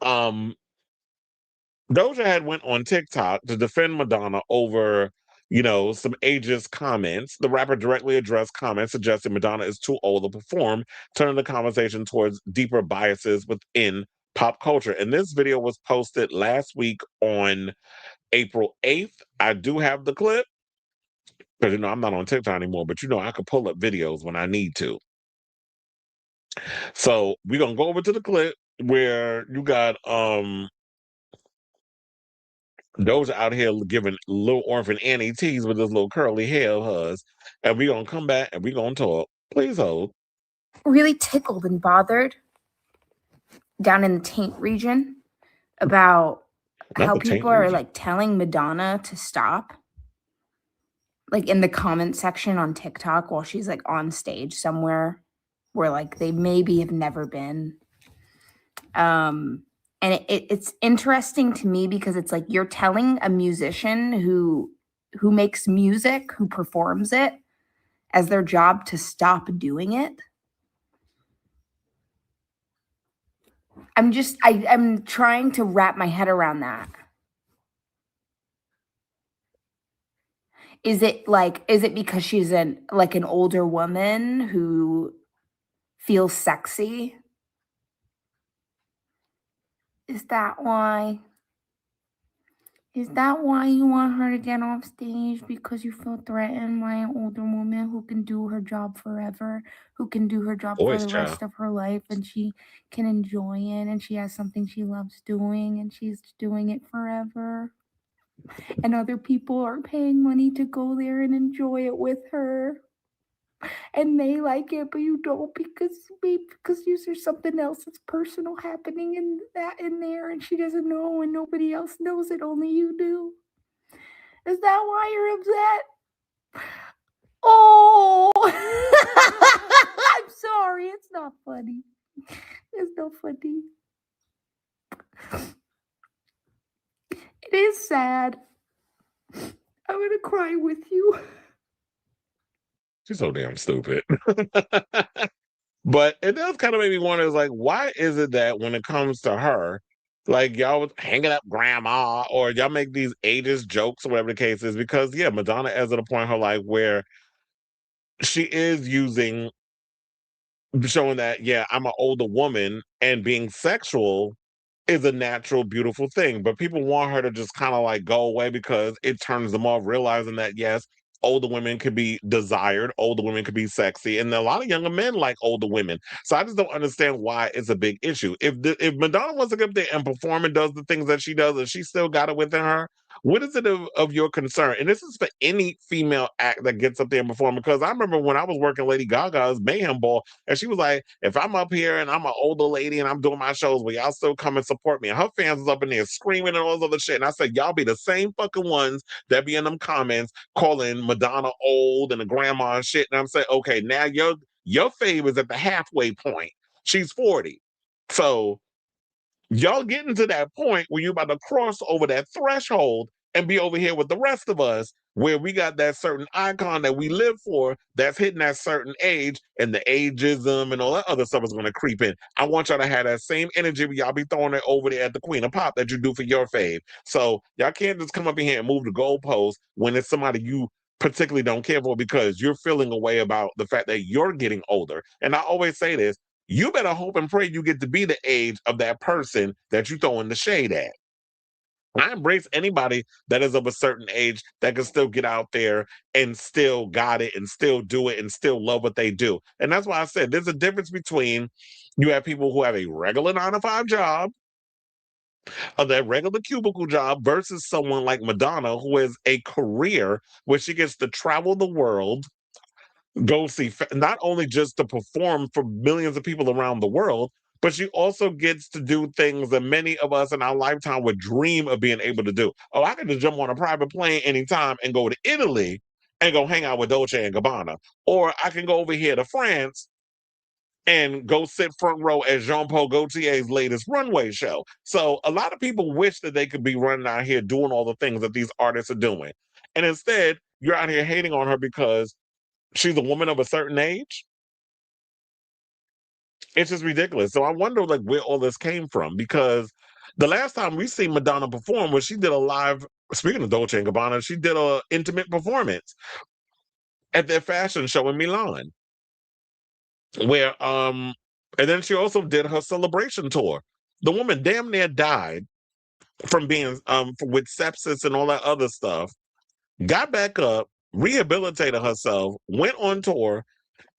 Doja had went on TikTok to defend Madonna over, some ageist comments. The rapper directly addressed comments suggesting Madonna is too old to perform, turning the conversation towards deeper biases within pop culture. And this video was posted last week on April 8th. I do have the clip because, I'm not on TikTok anymore, but, I could pull up videos when I need to. So we're going to go over to the clip where you got, Doja out here giving little orphan Annie tease with this little curly hair of hers. And we're going to come back and we're going to talk. Please hold. Really tickled and bothered down in the taint region about how people are like telling Madonna to stop. Like in the comment section on TikTok while she's like on stage somewhere where like they maybe have never been. And it's interesting to me because it's like you're telling a musician who makes music, who performs it as their job to stop doing it. I'm trying to wrap my head around that. Is it because she's an older woman who feels sexy? Is that why? Is that why you want her to get off stage? Because you feel threatened by an older woman who can do her job forever, who can do her job for Voice the child. rest of her life, and she can enjoy it, and she has something she loves doing, and she's doing it forever. And other people are paying money to go there and enjoy it with her. And they like it, but you don't because there's something else that's personal happening in there, and she doesn't know, and nobody else knows it, only you do. Is that why you're upset? Oh, I'm sorry. It's not funny. It's not funny. It is sad. I'm gonna cry with you. She's so damn stupid. But it does kind of make me wonder, is like, why is it that when it comes to her, like y'all was hanging up grandma, or y'all make these ageist jokes or whatever the case is? Because yeah, Madonna is at a point in her life where she is showing that, yeah, I'm an older woman and being sexual is a natural, beautiful thing. But people want her to just kind of like go away because it turns them off, realizing that, yes, older women could be desired, older women could be sexy, and a lot of younger men like older women. So I just don't understand why it's a big issue. If Madonna wants to get up there and perform and does the things that she does, and she still got it within her, what is it of your concern? And this is for any female act that gets up there and perform. Because I remember when I was working Lady Gaga's Mayhem Ball, and she was like, if I'm up here and I'm an older lady and I'm doing my shows, will y'all still come and support me? And her fans was up in there screaming and all this other shit. And I said, y'all be the same fucking ones that be in them comments calling Madonna old and a grandma and shit. And I'm saying, okay, now your fave is at the halfway point. She's 40. So y'all getting to that point where you're about to cross over that threshold and be over here with the rest of us, where we got that certain icon that we live for that's hitting that certain age, and the ageism and all that other stuff is going to creep in. I want y'all to have that same energy where y'all be throwing it over there at the Queen of Pop that you do for your fave. So y'all can't just come up in here and move the goalposts when it's somebody you particularly don't care for, because you're feeling a way about the fact that you're getting older. And I always say this, you better hope and pray you get to be the age of that person that you throwing the shade at. I embrace anybody that is of a certain age that can still get out there and still got it and still do it and still love what they do. And that's why I said there's a difference between, you have people who have a regular 9 to 5 job, of that regular cubicle job, versus someone like Madonna who has a career where she gets to travel the world, go see, not only just to perform for millions of people around the world, but she also gets to do things that many of us in our lifetime would dream of being able to do. Oh, I could just jump on a private plane anytime and go to Italy and go hang out with Dolce and Gabbana. Or I can go over here to France and go sit front row at Jean-Paul Gaultier's latest runway show. So a lot of people wish that they could be running out here doing all the things that these artists are doing. And instead, you're out here hating on her because she's a woman of a certain age. It's just ridiculous. So I wonder like where all this came from, because the last time we see Madonna perform was she did a live, speaking of Dolce and Gabbana, she did a intimate performance at their fashion show in Milan, where and then she also did her celebration tour. The woman damn near died from being with sepsis and all that other stuff, got back up, rehabilitated herself, went on tour.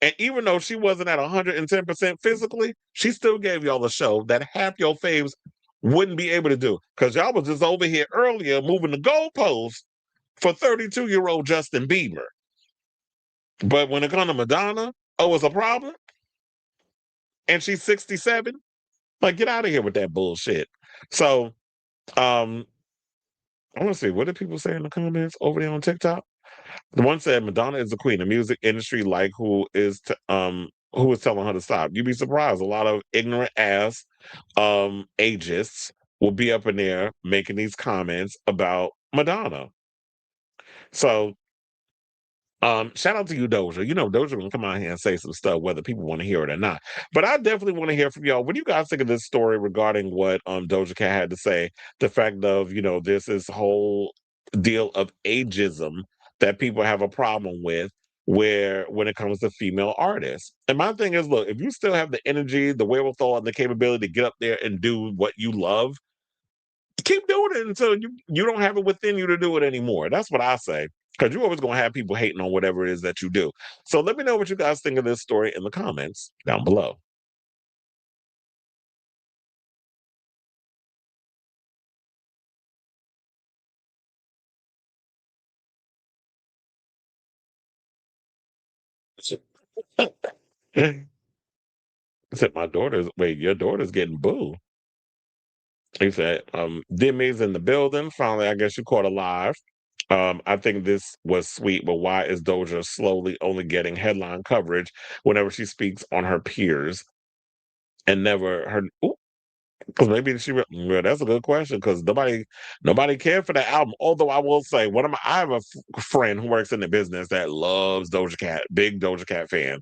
And even though she wasn't at 110% physically, she still gave y'all a show that half your faves wouldn't be able to do. Because y'all was just over here earlier moving the goalposts for 32-year-old Justin Bieber. But when it comes to Madonna, oh, it's a problem? And she's 67? Like, get out of here with that bullshit. So, I want to see, what did people say in the comments over there on TikTok? The one said Madonna is the queen. The music industry, like who is telling her to stop? You'd be surprised. A lot of ignorant ass agists will be up in there making these comments about Madonna. So shout out to you, Doja. You know, Doja gonna come out here and say some stuff, whether people want to hear it or not. But I definitely want to hear from y'all. What do you guys think of this story regarding what Doja Cat had to say? The fact of, there's this whole deal of ageism that people have a problem with, where when it comes to female artists. And my thing is, look, if you still have the energy, the wherewithal, and the capability to get up there and do what you love, keep doing it until you don't have it within you to do it anymore. That's what I say. Because you're always going to have people hating on whatever it is that you do. So let me know what you guys think of this story in the comments down below. I said, your daughter's getting booed. He said, Demi's in the building. Finally, I guess you caught alive. I think this was sweet, but why is Doja slowly only getting headline coverage whenever she speaks on her peers and never her? Because maybe well, that's a good question because nobody cared for the album. Although I will say, I have a friend who works in the business that loves Doja Cat, big Doja Cat fan.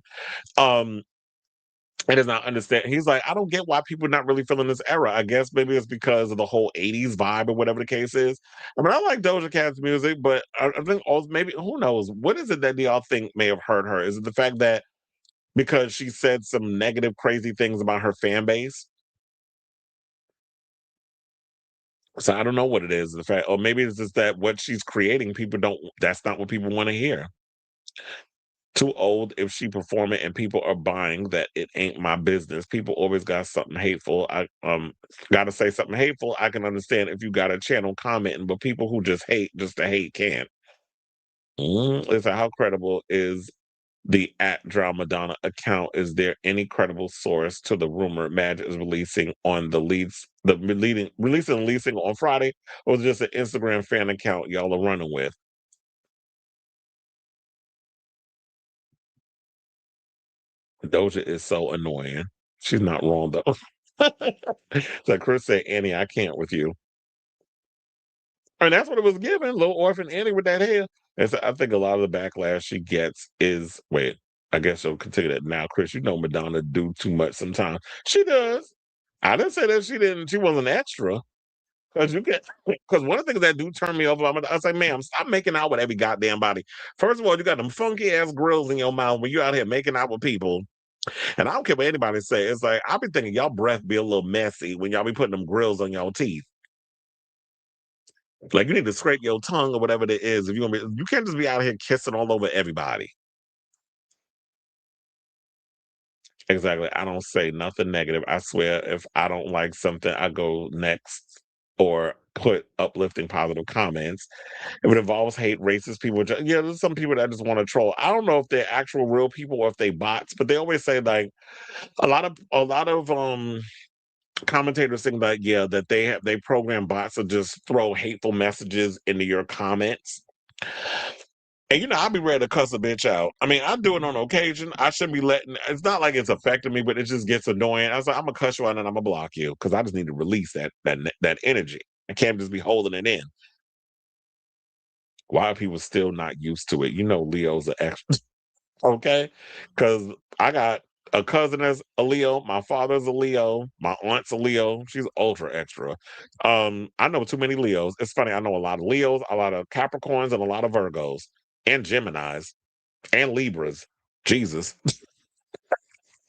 And does not understand. He's like, I don't get why people are not really feeling this era. I guess maybe it's because of the whole '80s vibe or whatever the case is. I mean, I like Doja Cat's music, but I think also maybe who knows what is it that y'all think may have hurt her? Is it the fact that because she said some negative, crazy things about her fan base? So I don't know what it is. The fact, or maybe it's just that what she's creating, people don't. That's not what people want to hear. Too old if she perform it and people are buying that it ain't my business. People always got something hateful. I gotta say something hateful. I can understand if you got a channel commenting, but people who just hate just to hate can't. It's like, how credible is the @Madonna account? Is there any credible source to the rumor Madge is releasing on releasing on Friday, or is it just an Instagram fan account y'all are running with? Doja is so annoying. She's not wrong though. So Chris said, Annie, I can't with you. And that's what it was given, little orphan Annie with that hair. And so I think a lot of the backlash she gets is I guess she'll continue that now. Chris, you know Madonna do too much sometimes. She does. I didn't say that she wasn't extra. Because one of the things that do turn me over, I say, ma'am, stop making out with every goddamn body. First of all, you got them funky ass grills in your mouth when you out here making out with people. And I don't care what anybody say. It's like I be thinking y'all breath be a little messy when y'all be putting them grills on y'all teeth. Like you need to scrape your tongue or whatever it is. If you can't just be out here kissing all over everybody. Exactly. I don't say nothing negative. I swear, if I don't like something, I go next or put uplifting positive comments. If it involves hate, racist people, there's some people that just want to troll. I don't know if they're actual real people or if they bots, but they always say like a lot of commentators think that that they program bots to just throw hateful messages into your comments. And I'll be ready to cuss a bitch out. I mean, I do it on occasion. I shouldn't be letting. It's not like it's affecting me, but it just gets annoying. I was like, I'm gonna cuss you out and I'm gonna block you because I just need to release that energy. I can't just be holding it in. Why are people still not used to it? Leo's an extra. Okay, because I got a cousin that's a Leo, my father's a Leo, my aunt's a Leo. She's ultra extra. I know too many Leos. It's funny, I know a lot of Leos, a lot of Capricorns, and a lot of Virgos, and Geminis, and Libras. Jesus.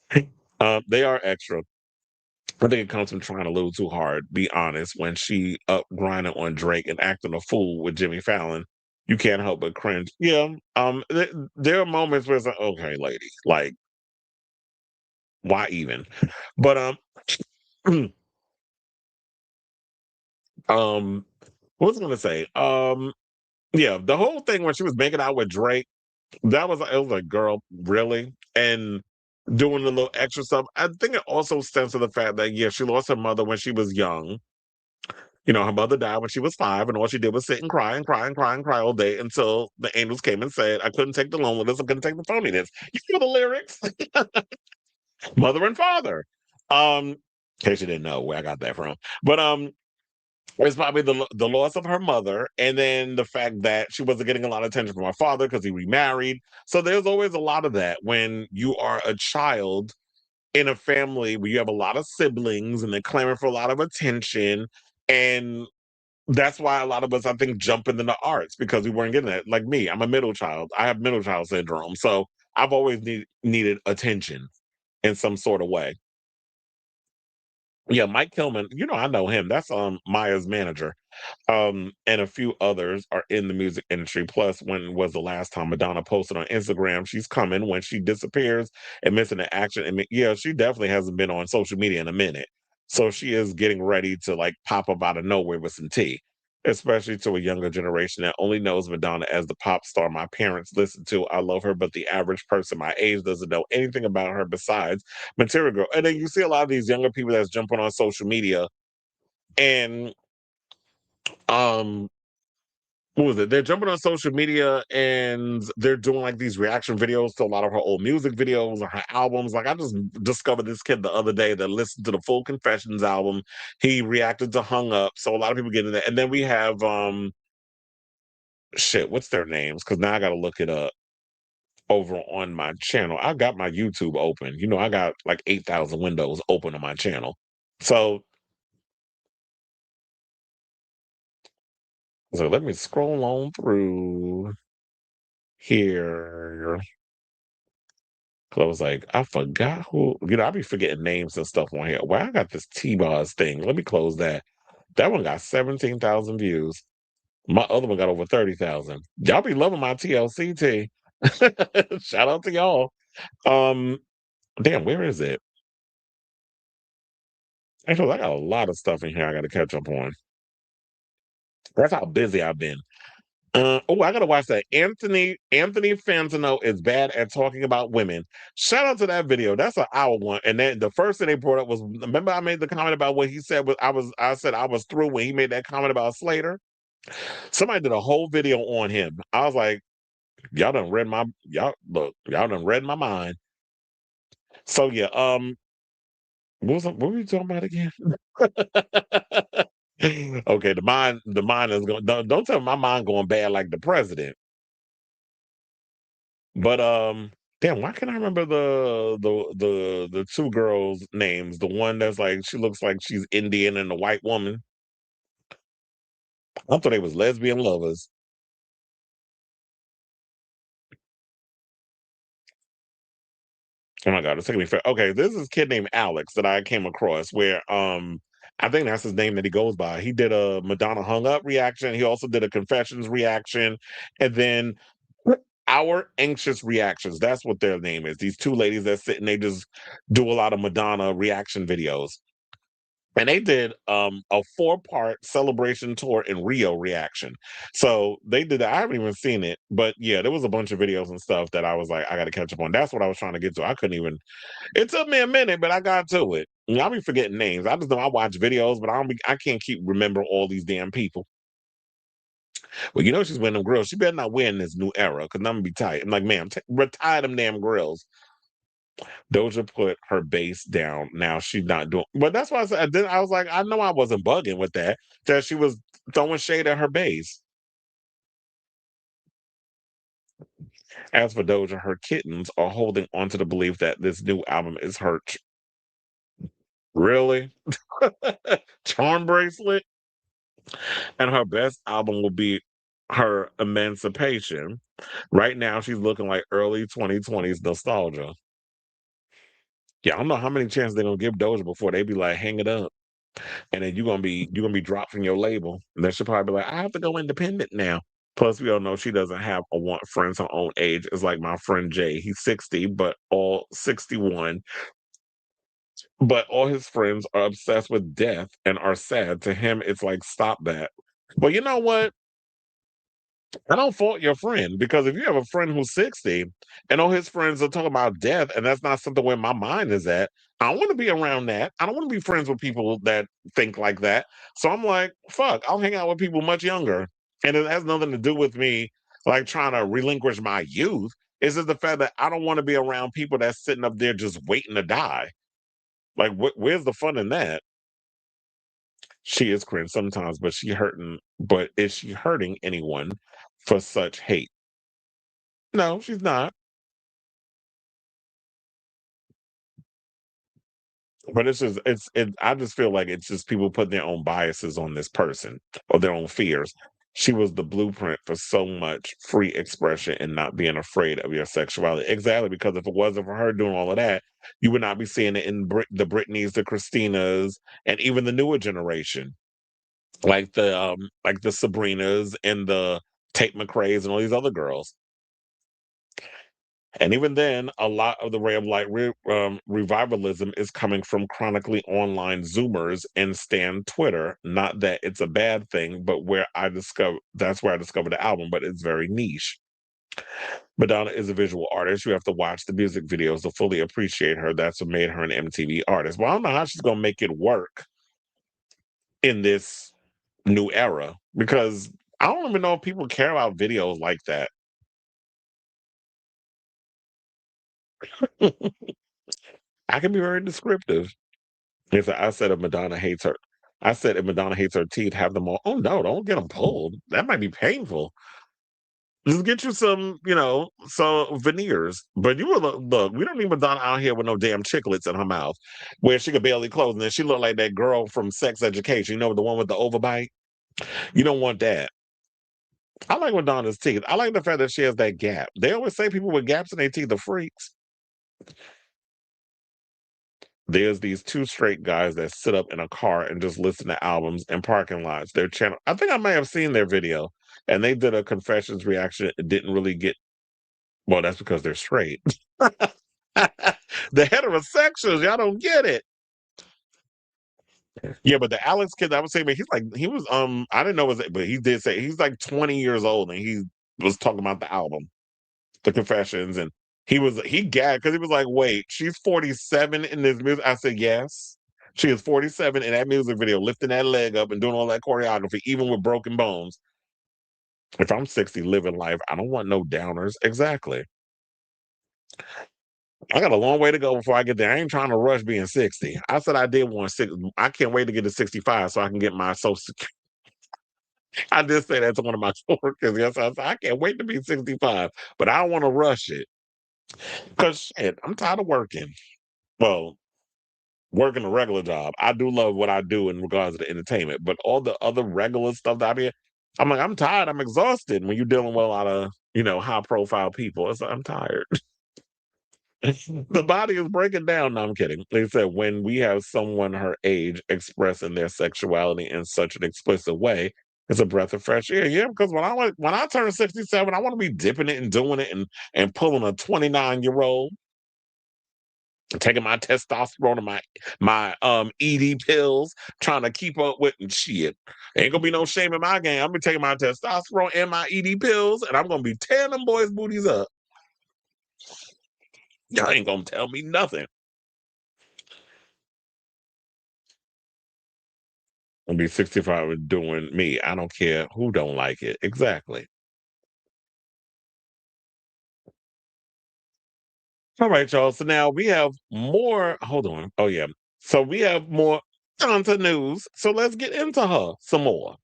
They are extra. I think it comes from trying a little too hard, be honest, when she up grinding on Drake and acting a fool with Jimmy Fallon. You can't help but cringe. Yeah. There are moments where it's like, okay, lady, like, why even? But what was I gonna say? Yeah, the whole thing when she was making out with Drake, it was like, girl, really? And doing the little extra stuff. I think it also stems to the fact that she lost her mother when she was young. Her mother died when she was 5, and all she did was sit and cry and cry and cry and cry all day until the angels came and said, I couldn't take the loneliness, I couldn't take the phoniness. You know the lyrics. Mother and father. In case you didn't know where I got that from. But it's probably the loss of her mother, and then the fact that she wasn't getting a lot of attention from her father because he remarried. So there's always a lot of that when you are a child in a family where you have a lot of siblings and they're clamoring for a lot of attention. And that's why a lot of us, I think, jump into the arts because we weren't getting that. Like me, I'm a middle child. I have middle child syndrome. So I've always needed attention in some sort of way. Yeah, Mike Kilman, I know him. That's Maya's manager. And a few others are in the music industry. Plus, when was the last time Madonna posted on Instagram? She's coming when she disappears and missing an action. And yeah, she definitely hasn't been on social media in a minute. So she is getting ready to like pop up out of nowhere with some tea, especially to a younger generation that only knows Madonna as the pop star my parents listen to. I love her, but the average person my age doesn't know anything about her besides Material Girl. And then you see a lot of these younger people that's jumping on social media and um what was it? They're jumping on social media and they're doing like these reaction videos to a lot of her old music videos or her albums. Like I just discovered this kid the other day that listened to the full Confessions album. He reacted to Hung Up. So a lot of people get into that. And then we have shit, what's their names? Because now I gotta look it up over on my channel. I got my YouTube open. I got like 8,000 windows open on my channel. So let me scroll on through here. Cause I was like, I forgot who, I be forgetting names and stuff on here. Well, I got this T-Bars thing. Let me close that. That one got 17,000 views. My other one got over 30,000. Y'all be loving my TLCT. Shout out to y'all. Um, Damn, where is it? Actually, I got a lot of stuff in here I got to catch up on. That's how busy I've been. I gotta watch that. Anthony Fantano is bad at talking about women. Shout out to that video. That's an hour one. And then the first thing they brought up was, remember I made the comment about what he said was I said I was through when he made that comment about Slater. Somebody did a whole video on him. I was like, y'all done read my mind. So yeah, what were we talking about again? Okay, the mind is going. Don't tell me my mind going bad like the president. But damn, why can't I remember the two girls' names? The one that's like she looks like she's Indian and the white woman. I thought they was lesbian lovers. Oh my god, it's taking me fair. Okay, this is a kid named Alex that I came across where I think that's his name that he goes by. He did a Madonna Hung Up reaction. He also did a Confessions reaction, and then Our Anxious Reactions. That's what their name is. These two ladies that sit and they just do a lot of Madonna reaction videos. And they did a 4-part celebration tour in Rio reaction. So they did that. I haven't even seen it, but yeah, there was a bunch of videos and stuff that I was like, I got to catch up on. That's what I was trying to get to. I couldn't even. It took me a minute, but I got to it. I'll be forgetting names. I just know I watch videos, but I can't keep remembering all these damn people. Well, she's wearing them grills. She better not wear in this new era because I'm gonna be tight. I'm like, ma'am, retire them damn grills. Doja put her bass down. Now she's not doing, but that's why I said. Then I was like, I know I wasn't bugging with that. That she was throwing shade at her bass. As for Doja, her kittens are holding on to the belief that this new album is her. Really? Charm bracelet? And her best album will be her Emancipation. Right now, she's looking like early 2020s nostalgia. Yeah, I don't know how many chances they're gonna give Doja before they be like, hang it up. And then you're gonna be dropped from your label. And then she'll probably be like, I have to go independent now. Plus, we all know she doesn't have a want friends her own age. It's like my friend Jay. He's 60, but all 61. But all his friends are obsessed with death and are sad. To him, it's like, stop that. But you know what? I don't fault your friend because if you have a friend who's 60 and all his friends are talking about death and that's not something where my mind is at, I don't want to be around that. I don't want to be friends with people that think like that. So I'm like, fuck, I'll hang out with people much younger. And it has nothing to do with me like trying to relinquish my youth. It's just the fact that I don't want to be around people that's sitting up there just waiting to die. Like, where's the fun in that? She is cringe sometimes, but is she hurting anyone for such hate? No, she's not. But I just feel like it's just people putting their own biases on this person or their own fears. She was the blueprint for so much free expression and not being afraid of your sexuality. Exactly, because if it wasn't for her doing all of that, you would not be seeing it in the Britneys, the Christinas, and even the newer generation, like the Sabrinas and the Tate McRae's and all these other girls. And even then, a lot of the ray of light revivalism is coming from chronically online Zoomers and Stan Twitter. Not that it's a bad thing, but that's where I discovered the album, but it's very niche. Madonna is a visual artist. You have to watch the music videos to fully appreciate her. That's what made her an MTV artist. Well, I don't know how she's going to make it work in this new era because I don't even know if people care about videos like that. I can be very descriptive. I said if Madonna hates her, I said if Madonna hates her teeth, have them all. Oh no, don't get them pulled. That might be painful. Just get you some veneers. But you will look. We don't need Madonna out here with no damn chiclets in her mouth, where she could barely close, and then she looked like that girl from Sex Education. You know, the one with the overbite. You don't want that. I like Madonna's teeth. I like the fact that she has that gap. They always say people with gaps in their teeth are freaks. There's these two straight guys that sit up in a car and just listen to albums in parking lots. Their channel, I think I may have seen their video, and they did a confessions reaction. It didn't really get, well, that's because they're straight. The heterosexuals, y'all don't get it. Yeah, but the Alex kid, I would say, but he was, I didn't know it was, but he did say he's like 20 years old, and he was talking about the album, the confessions, and he gagged because he was like, wait, she's 47 in this music. I said, yes. She is 47 in that music video, lifting that leg up and doing all that choreography, even with broken bones. If I'm 60 living life, I don't want no downers. Exactly. I got a long way to go before I get there. I ain't trying to rush being 60. I said I did want 6. I can't wait to get to 65 so I can get my social security. I did say that to one of my coworkers. Yes, I said I can't wait to be 65, but I don't want to rush it. Because shit, I'm tired of working. Well, working a regular job. I do love what I do in regards to the entertainment, but all the other regular stuff that I'm like, I'm tired. I'm exhausted when you're dealing with a lot of, high profile people. It's like, I'm tired. The body is breaking down. No, I'm kidding. They said when we have someone her age expressing their sexuality in such an explicit way, it's a breath of fresh air. Yeah, because when I turn 67, I want to be dipping it and doing it and pulling a 29-year-old, taking my testosterone and my ED pills, trying to keep up with and shit. Ain't gonna be no shame in my game. I'm gonna be taking my testosterone and my ED pills, and I'm gonna be tearing them boys' booties up. Y'all ain't gonna tell me nothing. I'm gonna be 65 and doing me. I don't care who don't like it. Exactly. All right, y'all. So now we have more. Hold on. Oh yeah. So we have more onto news. So let's get into her some more.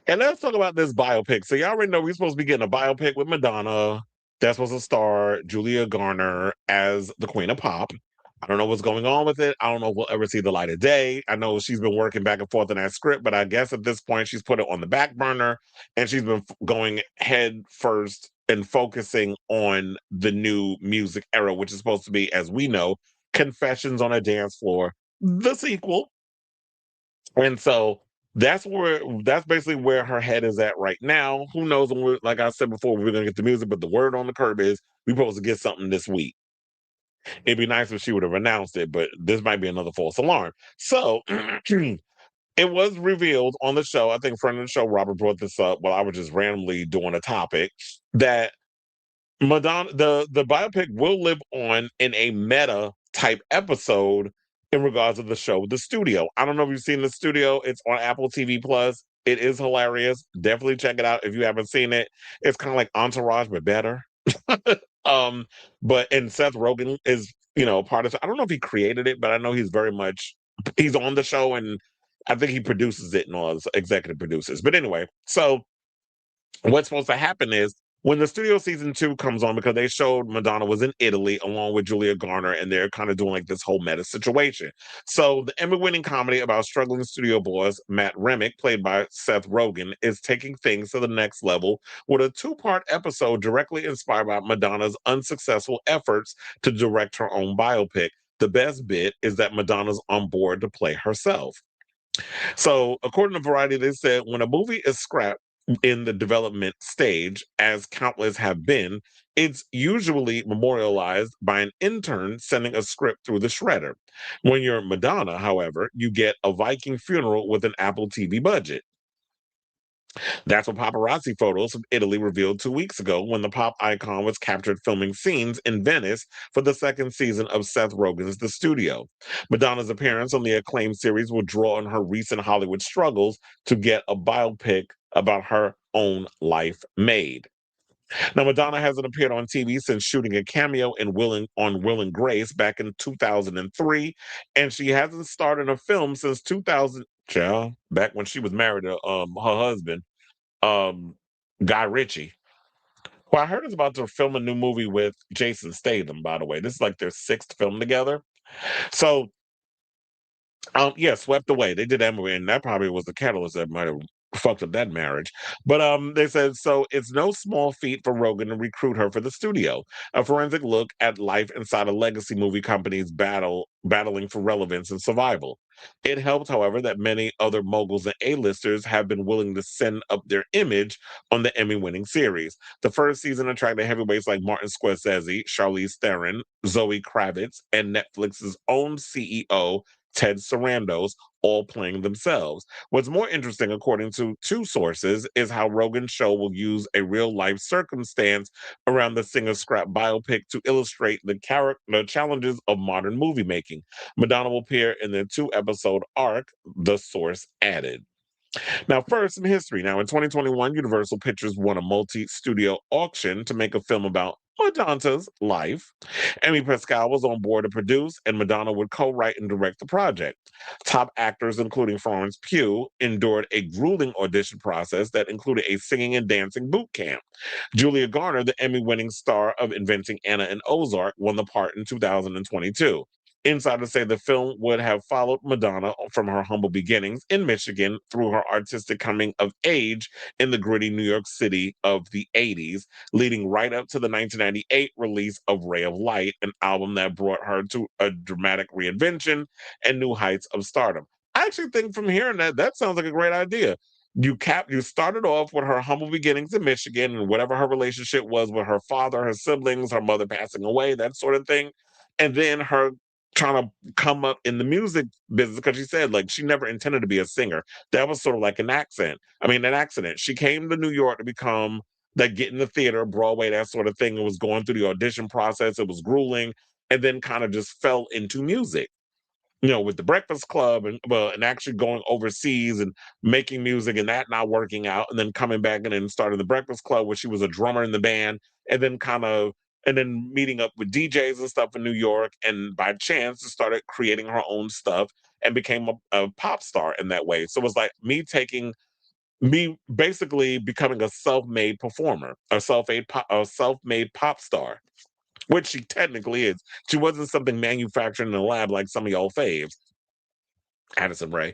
And let's talk about this biopic. So y'all already know we're supposed to be getting a biopic with Madonna. That's supposed to star Julia Garner as the Queen of Pop. I don't know what's going on with it. I don't know if we'll ever see the light of day. I know she's been working back and forth on that script, but I guess at this point she's put it on the back burner and she's been going head first and focusing on the new music era, which is supposed to be, as we know, Confessions on a Dance Floor, the sequel. And so that's basically where her head is at right now. Who knows when like I said before, we're gonna get the music, but the word on the curb is we're supposed to get something this week. It'd be nice if she would have announced it, but this might be another false alarm. So it was revealed on the show. I think friend of the show, Robert, brought this up while I was just randomly doing a topic that Madonna, the biopic will live on in a meta type episode in regards to the show, The Studio. I don't know if you've seen The Studio. It's on Apple TV Plus. It is hilarious. Definitely check it out if you haven't seen it. It's kind of like Entourage, but better. And Seth Rogen is, part of it. I don't know if he created it, but I know he's on the show and I think he produces it and all his executive producers. But anyway, so what's supposed to happen is When the studio season 2 comes on, because they showed Madonna was in Italy along with Julia Garner, and they're kind of doing like this whole meta situation. So the Emmy-winning comedy about struggling studio boss Matt Remick, played by Seth Rogen, is taking things to the next level with a 2-part episode directly inspired by Madonna's unsuccessful efforts to direct her own biopic. The best bit is that Madonna's on board to play herself. So, according to Variety, they said when a movie is scrapped in the development stage, as countless have been, it's usually memorialized by an intern sending a script through the shredder. When you're Madonna, however, you get a Viking funeral with an Apple TV budget. That's what paparazzi photos from Italy revealed 2 weeks ago when the pop icon was captured filming scenes in Venice for the second season of Seth Rogen's The Studio. Madonna's appearance on the acclaimed series will draw on her recent Hollywood struggles to get a biopic about her own life made. Now, Madonna hasn't appeared on TV since shooting a cameo in Will and Grace back in 2003, and she hasn't starred in a film since 2000, back when she was married to her husband, um, Guy Ritchie. Well, I heard is about to film a new movie with Jason Statham, by the way. This is like their 6th film together. So, yeah, Swept Away. They did that movie, and that probably was the catalyst that might have fucked up that marriage. But they said, so it's no small feat for Rogen to recruit her for the studio. A forensic look at life inside a legacy movie company's battling for relevance and survival. It helped, however, that many other moguls and A-listers have been willing to send up their image on the Emmy-winning series. The first season attracted heavyweights like Martin Scorsese, Charlize Theron, Zoe Kravitz, and Netflix's own CEO, Ted Sarandos, all playing themselves. What's more interesting, according to 2 sources, is how Rogan's show will use a real-life circumstance around the singer's scrap biopic to illustrate the challenges of modern movie making. Madonna will appear in the 2-episode arc, the source added. Now, first, some history. Now, in 2021, Universal Pictures won a multi-studio auction to make a film about Madonna's life. Amy Pascal was on board to produce, and Madonna would co-write and direct the project. Top actors, including Florence Pugh, endured a grueling audition process that included a singing and dancing boot camp. Julia Garner, the Emmy-winning star of Inventing Anna and Ozark, won the part in 2022. Insiders say the film would have followed Madonna from her humble beginnings in Michigan through her artistic coming of age in the gritty New York City of the 80s, leading right up to the 1998 release of Ray of Light, an album that brought her to a dramatic reinvention and new heights of stardom. I actually think from hearing that sounds like a great idea. You started off with her humble beginnings in Michigan and whatever her relationship was with her father, her siblings, her mother passing away, that sort of thing. And then her trying to come up in the music business, because she said like she never intended to be a singer. That was sort of like an accident. She came to New York to become like get in the theater, Broadway, that sort of thing, and was going through the audition process. It was grueling, and then kind of just fell into music. With the Breakfast Club and actually going overseas and making music and that not working out, and then coming back and then starting the Breakfast Club where she was a drummer in the band, and then meeting up with DJs and stuff in New York, and by chance started creating her own stuff and became a pop star in that way. So it was like me basically becoming a self-made performer, a self-made pop star, which she technically is. She wasn't something manufactured in a lab like some of y'all faves. Addison Ray.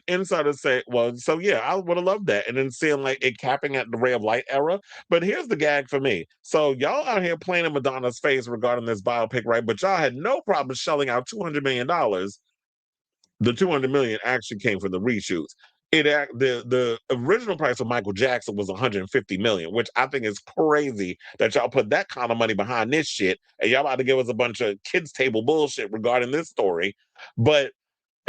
Insiders say, well, so yeah, I would have loved that. And then seeing like it capping at the Ray of Light era. But here's the gag for me. So y'all out here playing in Madonna's face regarding this biopic, right? But y'all had no problem shelling out $200 million. The $200 million actually came from the reshoots. The original price of Michael Jackson was $150 million, which I think is crazy that y'all put that kind of money behind this shit, and y'all about to give us a bunch of kids table bullshit regarding this story. And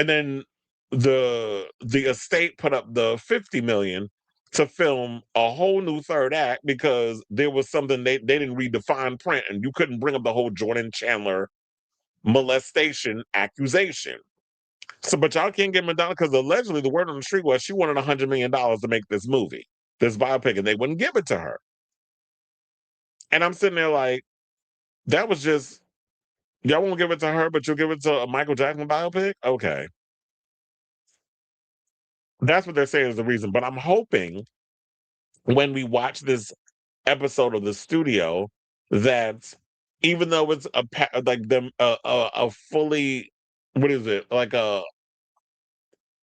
then the estate put up the $50 million to film a whole new third act because there was something they didn't read the fine print, and you couldn't bring up the whole Jordan Chandler molestation accusation. So, but y'all can't get Madonna because allegedly the word on the street was she wanted $100 million to make this movie, this biopic, and they wouldn't give it to her. And I'm sitting there like, that was just, y'all won't give it to her, but you'll give it to a Michael Jackson biopic? Okay. That's what they're saying is the reason. But I'm hoping when we watch this episode of the studio that even though it's like them a fully, what is it, like a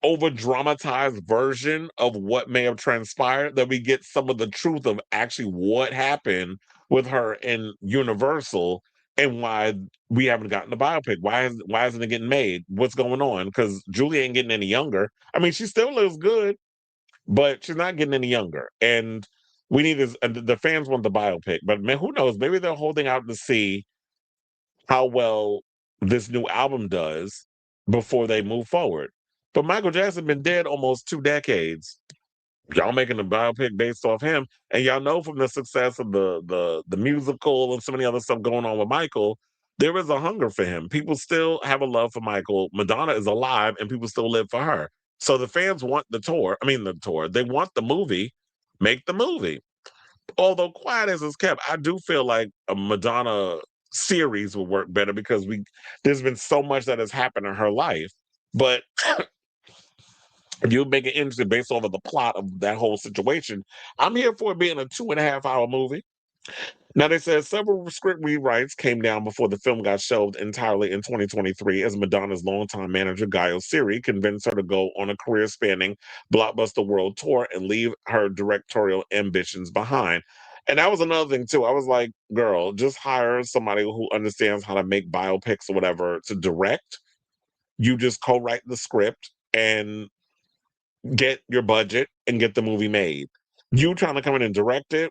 over dramatized version of what may have transpired, that we get some of the truth of actually what happened with her in Universal and why we haven't gotten a biopic. Why isn't it getting made? What's going on? Because Julie ain't getting any younger. I mean, she still looks good, but she's not getting any younger. And we need this. The fans want the biopic, but man, who knows? Maybe they're holding out to see how well this new album does before they move forward. But Michael Jackson been dead almost 2 decades. Y'all making a biopic based off him, and y'all know from the success of the musical and so many other stuff going on with Michael, there is a hunger for him. People still have a love for Michael. Madonna is alive, and people still live for her. So the fans want the tour. I mean, the tour. They want the movie. Make the movie. Although quiet as it's kept, I do feel like a Madonna series will work better because there's been so much that has happened in her life. But if you make it interesting based off of the plot of that whole situation, I'm here for it being a 2.5 hour movie. Now, they said several script rewrites came down before the film got shelved entirely in 2023 as Madonna's longtime manager, Guy Oseary, convinced her to go on a career-spanning blockbuster world tour and leave her directorial ambitions behind. And that was another thing, too. I was like, girl, just hire somebody who understands how to make biopics or whatever to direct. You just co-write the script and get your budget and get the movie made. You trying to come in and direct it,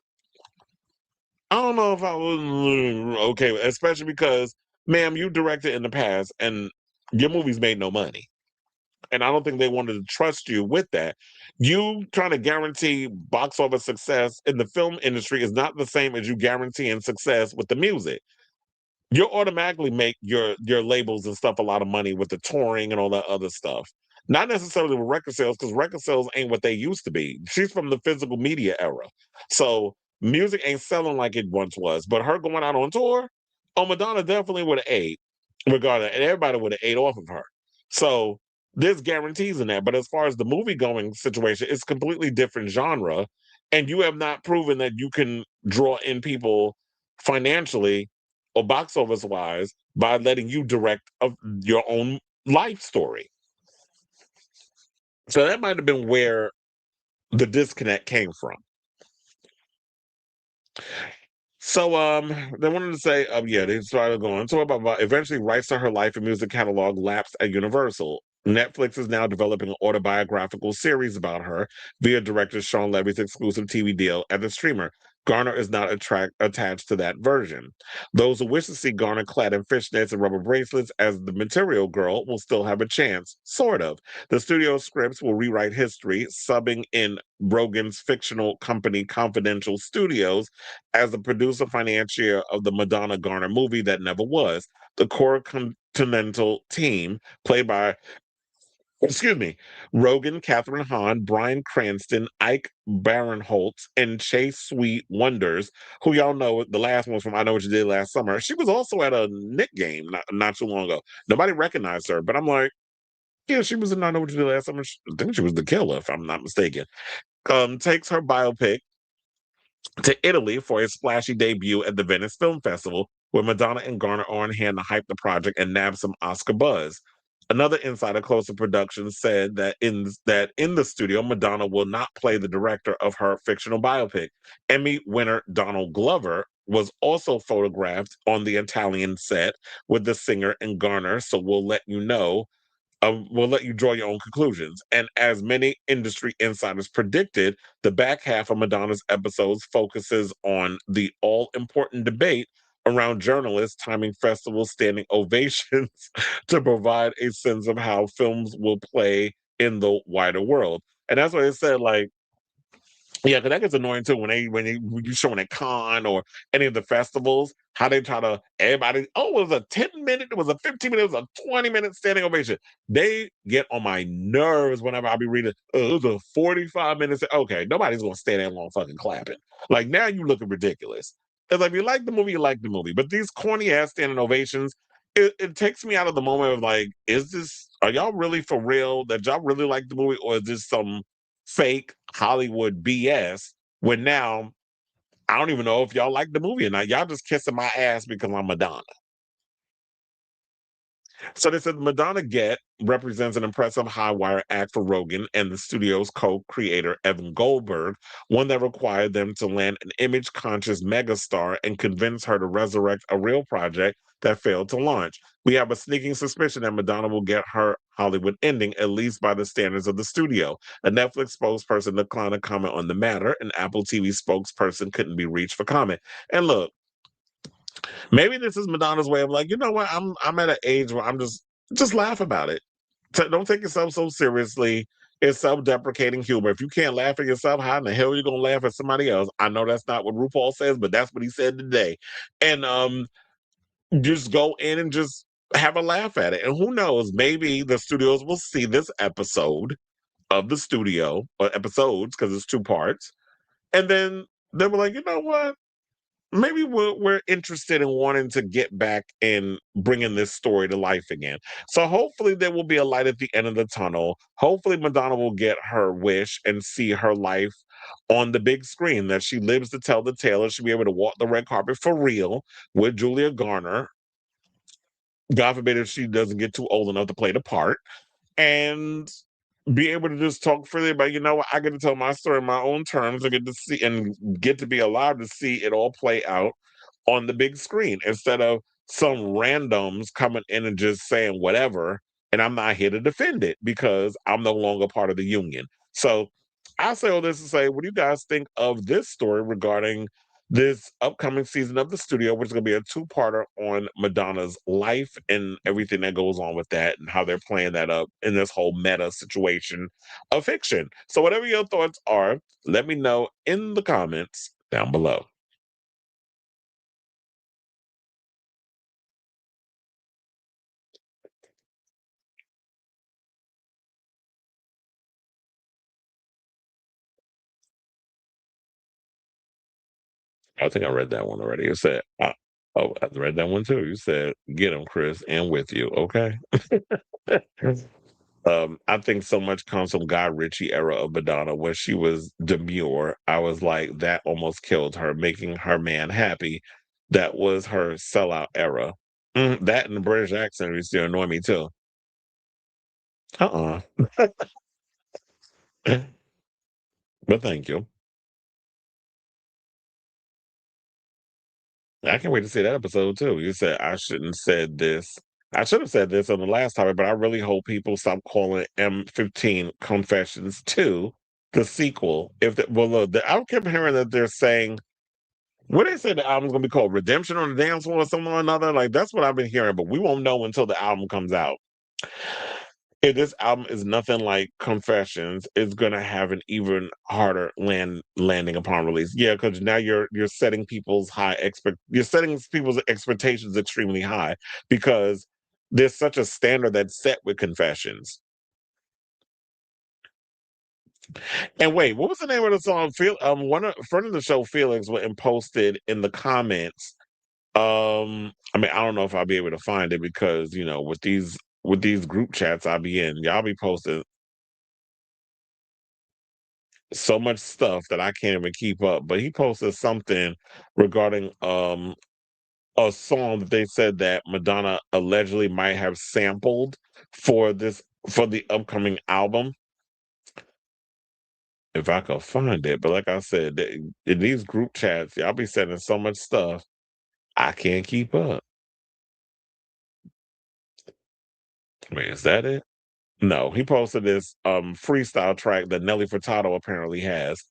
I don't know if I was okay, especially because, ma'am, you directed in the past and your movies made no money. And I don't think they wanted to trust you with that. You trying to guarantee box office success in the film industry is not the same as you guaranteeing success with the music. You automatically make your labels and stuff a lot of money with the touring and all that other stuff. Not necessarily with record sales, because record sales ain't what they used to be. She's from the physical media era. So music ain't selling like it once was. But her going out on tour, oh, Madonna definitely would have ate, regardless, and everybody would have ate off of her. So there's guarantees in that. But as far as the movie going situation, it's completely different genre. And you have not proven that you can draw in people financially or box office wise by letting you direct your own life story. So that might have been where the disconnect came from. So they wanted to say, yeah, they started going. So about eventually rights to her life and music catalog lapsed at Universal. Netflix is now developing an autobiographical series about her via director Sean Levy's exclusive TV deal at the streamer. Garner is not attached to that version. Those who wish to see Garner clad in fishnets and rubber bracelets as the Material Girl will still have a chance, sort of. The studio scripts will rewrite history, subbing in Rogen's fictional company Confidential Studios as the producer financier of the Madonna Garner movie that never was. The core Continental team, played by Rogan, Catherine Hahn, Bryan Cranston, Ike Barinholtz, and Chase Sweet Wonders, who y'all know, the last one was from I Know What You Did Last Summer. She was also at a Knick game not too long ago. Nobody recognized her, but I'm like, yeah, she was in I Know What You Did Last Summer. I think she was the killer, if I'm not mistaken. Takes her biopic to Italy for a splashy debut at the Venice Film Festival, where Madonna and Garner are on hand to hype the project and nab some Oscar buzz. Another insider close to production said that in the studio, Madonna will not play the director of her fictional biopic. Emmy winner Donald Glover was also photographed on the Italian set with the singer and Garner, so we'll let you draw your own conclusions. And as many industry insiders predicted, the back half of Madonna's episodes focuses on the all-important debate around journalists timing festival standing ovations to provide a sense of how films will play in the wider world. And that's why they said, like, yeah, because that gets annoying too when you showing at Con or any of the festivals, how they try to everybody. Oh, it was a 10 minute, it was a 15 minute, it was a 20 minute standing ovation. They get on my nerves whenever I be reading. It was a 45 minutes. Okay, nobody's gonna stand there long fucking clapping. Like now you looking ridiculous. It's like if you like the movie, you like the movie. But these corny ass standing ovations, it takes me out of the moment of like, are y'all really for real that y'all really like the movie, or is this some fake Hollywood BS when now I don't even know if y'all like the movie or not. Y'all just kissing my ass because I'm Madonna. So they said Madonna Get represents an impressive high-wire act for Rogan and the studio's co-creator Evan Goldberg, one that required them to land an image-conscious megastar and convince her to resurrect a real project that failed to launch. We have a sneaking suspicion that Madonna will get her Hollywood ending, at least by the standards of the studio. A Netflix spokesperson declined to comment on the matter. An Apple TV spokesperson couldn't be reached for comment. And look, maybe this is Madonna's way of like, you know what? I'm at an age where I'm just laugh about it. Don't take yourself so seriously. It's self-deprecating humor. If you can't laugh at yourself, how in the hell are you gonna laugh at somebody else? I know that's not what RuPaul says, but that's what he said today. And just go in and just have a laugh at it. And who knows? Maybe the studios will see this episode of the studio or episodes because it's 2 parts, and then they were like, you know what? Maybe we're interested in wanting to get back and bringing this story to life again. So hopefully there will be a light at the end of the tunnel. Hopefully Madonna will get her wish and see her life on the big screen, that she lives to tell the tale, and she'll be able to walk the red carpet for real with Julia Garner. God forbid if she doesn't get too old enough to play the part. And be able to just talk freely about, you know what, I get to tell my story in my own terms and get to see and get to be allowed to see it all play out on the big screen instead of some randoms coming in and just saying whatever. And I'm not here to defend it because I'm no longer part of the union. So I say all this to say, what do you guys think of this story regarding this upcoming season of the studio, which is going to be a 2-parter on Madonna's life and everything that goes on with that and how they're playing that up in this whole meta situation of fiction. So whatever your thoughts are, let me know in the comments down below. I think I read that one already. You said, oh, I read that one too. You said, get him, Chris, and with you. Okay. I think so much comes from Guy Ritchie era of Madonna when she was demure. I was like, that almost killed her, making her man happy. That was her sellout era. That and the British accent used to annoy me too. Uh-uh. But thank you. I can't wait to see that episode too. You said I shouldn't said this. I should have said this on the last topic, but I really hope people stop calling M15 Confessions 2 the sequel. Well, look, I kept hearing that they're saying, what they say the album's gonna be called, Redemption on the Dance Floor or something or another. Like that's what I've been hearing, but we won't know until the album comes out. If this album is nothing like Confessions, it's gonna have an even harder landing upon release. Yeah, because now you're setting people's you're setting people's expectations extremely high because there's such a standard that's set with Confessions. And wait, what was the name of the song? Friend of the show, Felix, went and posted in the comments. I mean, I don't know if I'll be able to find it because with these group chats I be in, y'all be posting so much stuff that I can't even keep up. But he posted something regarding a song that they said that Madonna allegedly might have sampled for the upcoming album. If I could find it, but like I said, in these group chats, y'all be sending so much stuff, I can't keep up. I mean, is that it? No, he posted this freestyle track that Nelly Furtado apparently has.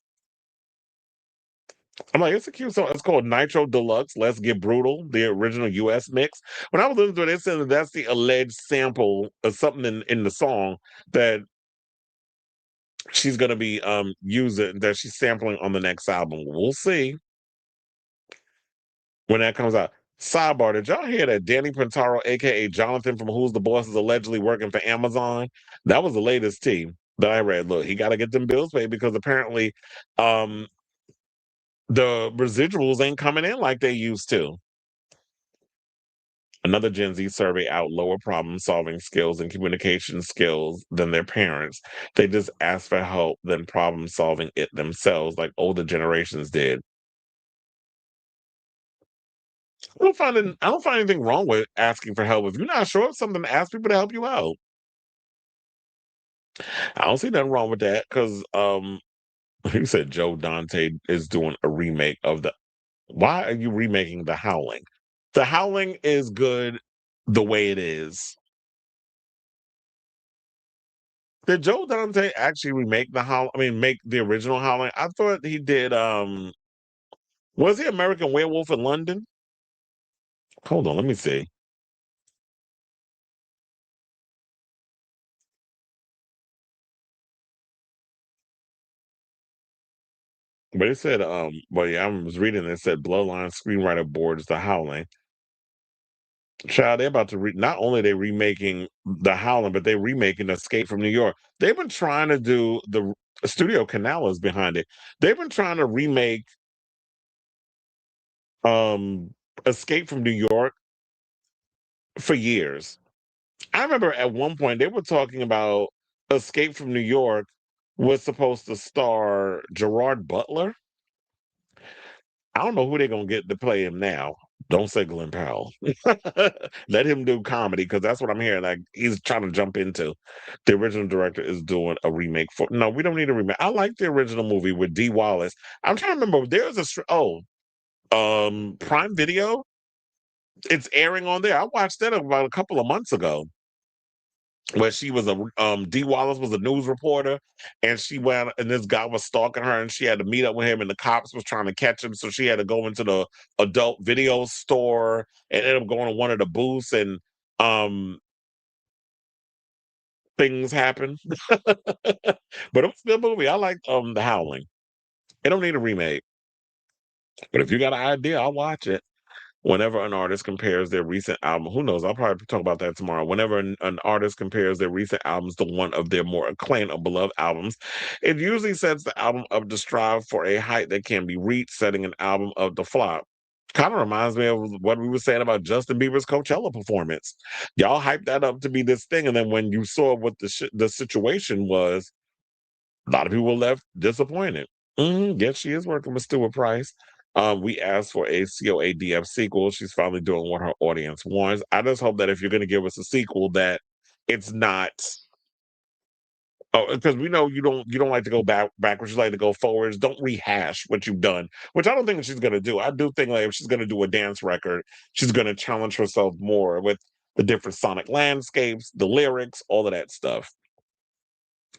I'm like, it's a cute song. It's called Nitro Deluxe, Let's Get Brutal, the original US mix. When I was listening to it, they said that that's the alleged sample of something in the song that she's gonna be using, that she's sampling on the next album. We'll see when that comes out. Sidebar, did y'all hear that Danny Pintaro, aka Jonathan from Who's the Boss, is allegedly working for Amazon? That was the latest team that I read. Look, he gotta get them bills paid because apparently the residuals ain't coming in like they used to. Another Gen Z survey out lower problem-solving skills and communication skills than their parents. They just ask for help than problem-solving it themselves, like older generations did. I don't find anything wrong with asking for help. If you're not sure of something, ask people to help you out. I don't see nothing wrong with that because you said Joe Dante is doing a remake of the. Why are you remaking The Howling? The Howling is good the way it is. Did Joe Dante actually remake the Howling? I mean, make the original Howling? I thought he did. Was he American Werewolf in London? Hold on, let me see. But it said, well, yeah, I was reading. It said Bloodline screenwriter boards The Howling. Child, they're about to not only are they remaking The Howling, but they're remaking Escape from New York. They've been trying to do the Studio Canal is behind it. They've been trying to remake um Escape from New York for years. I remember at one point they were talking about Escape from New York was supposed to star Gerard Butler. I don't know who they're gonna get to play him now. Don't say Glenn Powell. Let him do comedy because that's what I'm hearing. Like he's trying to jump into. The original director is doing a remake for. No, we don't need a remake. I like the original movie with Dee Wallace. I'm trying to remember. There's Prime Video. It's airing on there. I watched that about a couple of months ago. Where she was Dee Wallace was a news reporter, and she went and this guy was stalking her, and she had to meet up with him, and the cops was trying to catch him, so she had to go into the adult video store and ended up going to one of the booths, and um things happen. But it was a good movie. I like The Howling. It don't need a remake, but if you got an idea, I'll watch it. Whenever an artist compares their recent album, who knows? I'll probably talk about that tomorrow. Whenever an artist compares their recent albums to one of their more acclaimed or beloved albums, it usually sets the album up to strive for a height that can be reached, setting an album up to flop. Kind of reminds me of what we were saying about Justin Bieber's Coachella performance. Y'all hyped that up to be this thing, and then when you saw what the situation was, a lot of people were left disappointed. Yes, she is working with Stuart Price. We asked for a COADF sequel. She's finally doing what her audience wants. I just hope that if you're going to give us a sequel, that it's not. Oh, because we know you don't like to go backwards. You like to go forwards. Don't rehash what you've done, which I don't think she's going to do. I do think like if she's going to do a dance record, she's going to challenge herself more with the different sonic landscapes, the lyrics, all of that stuff.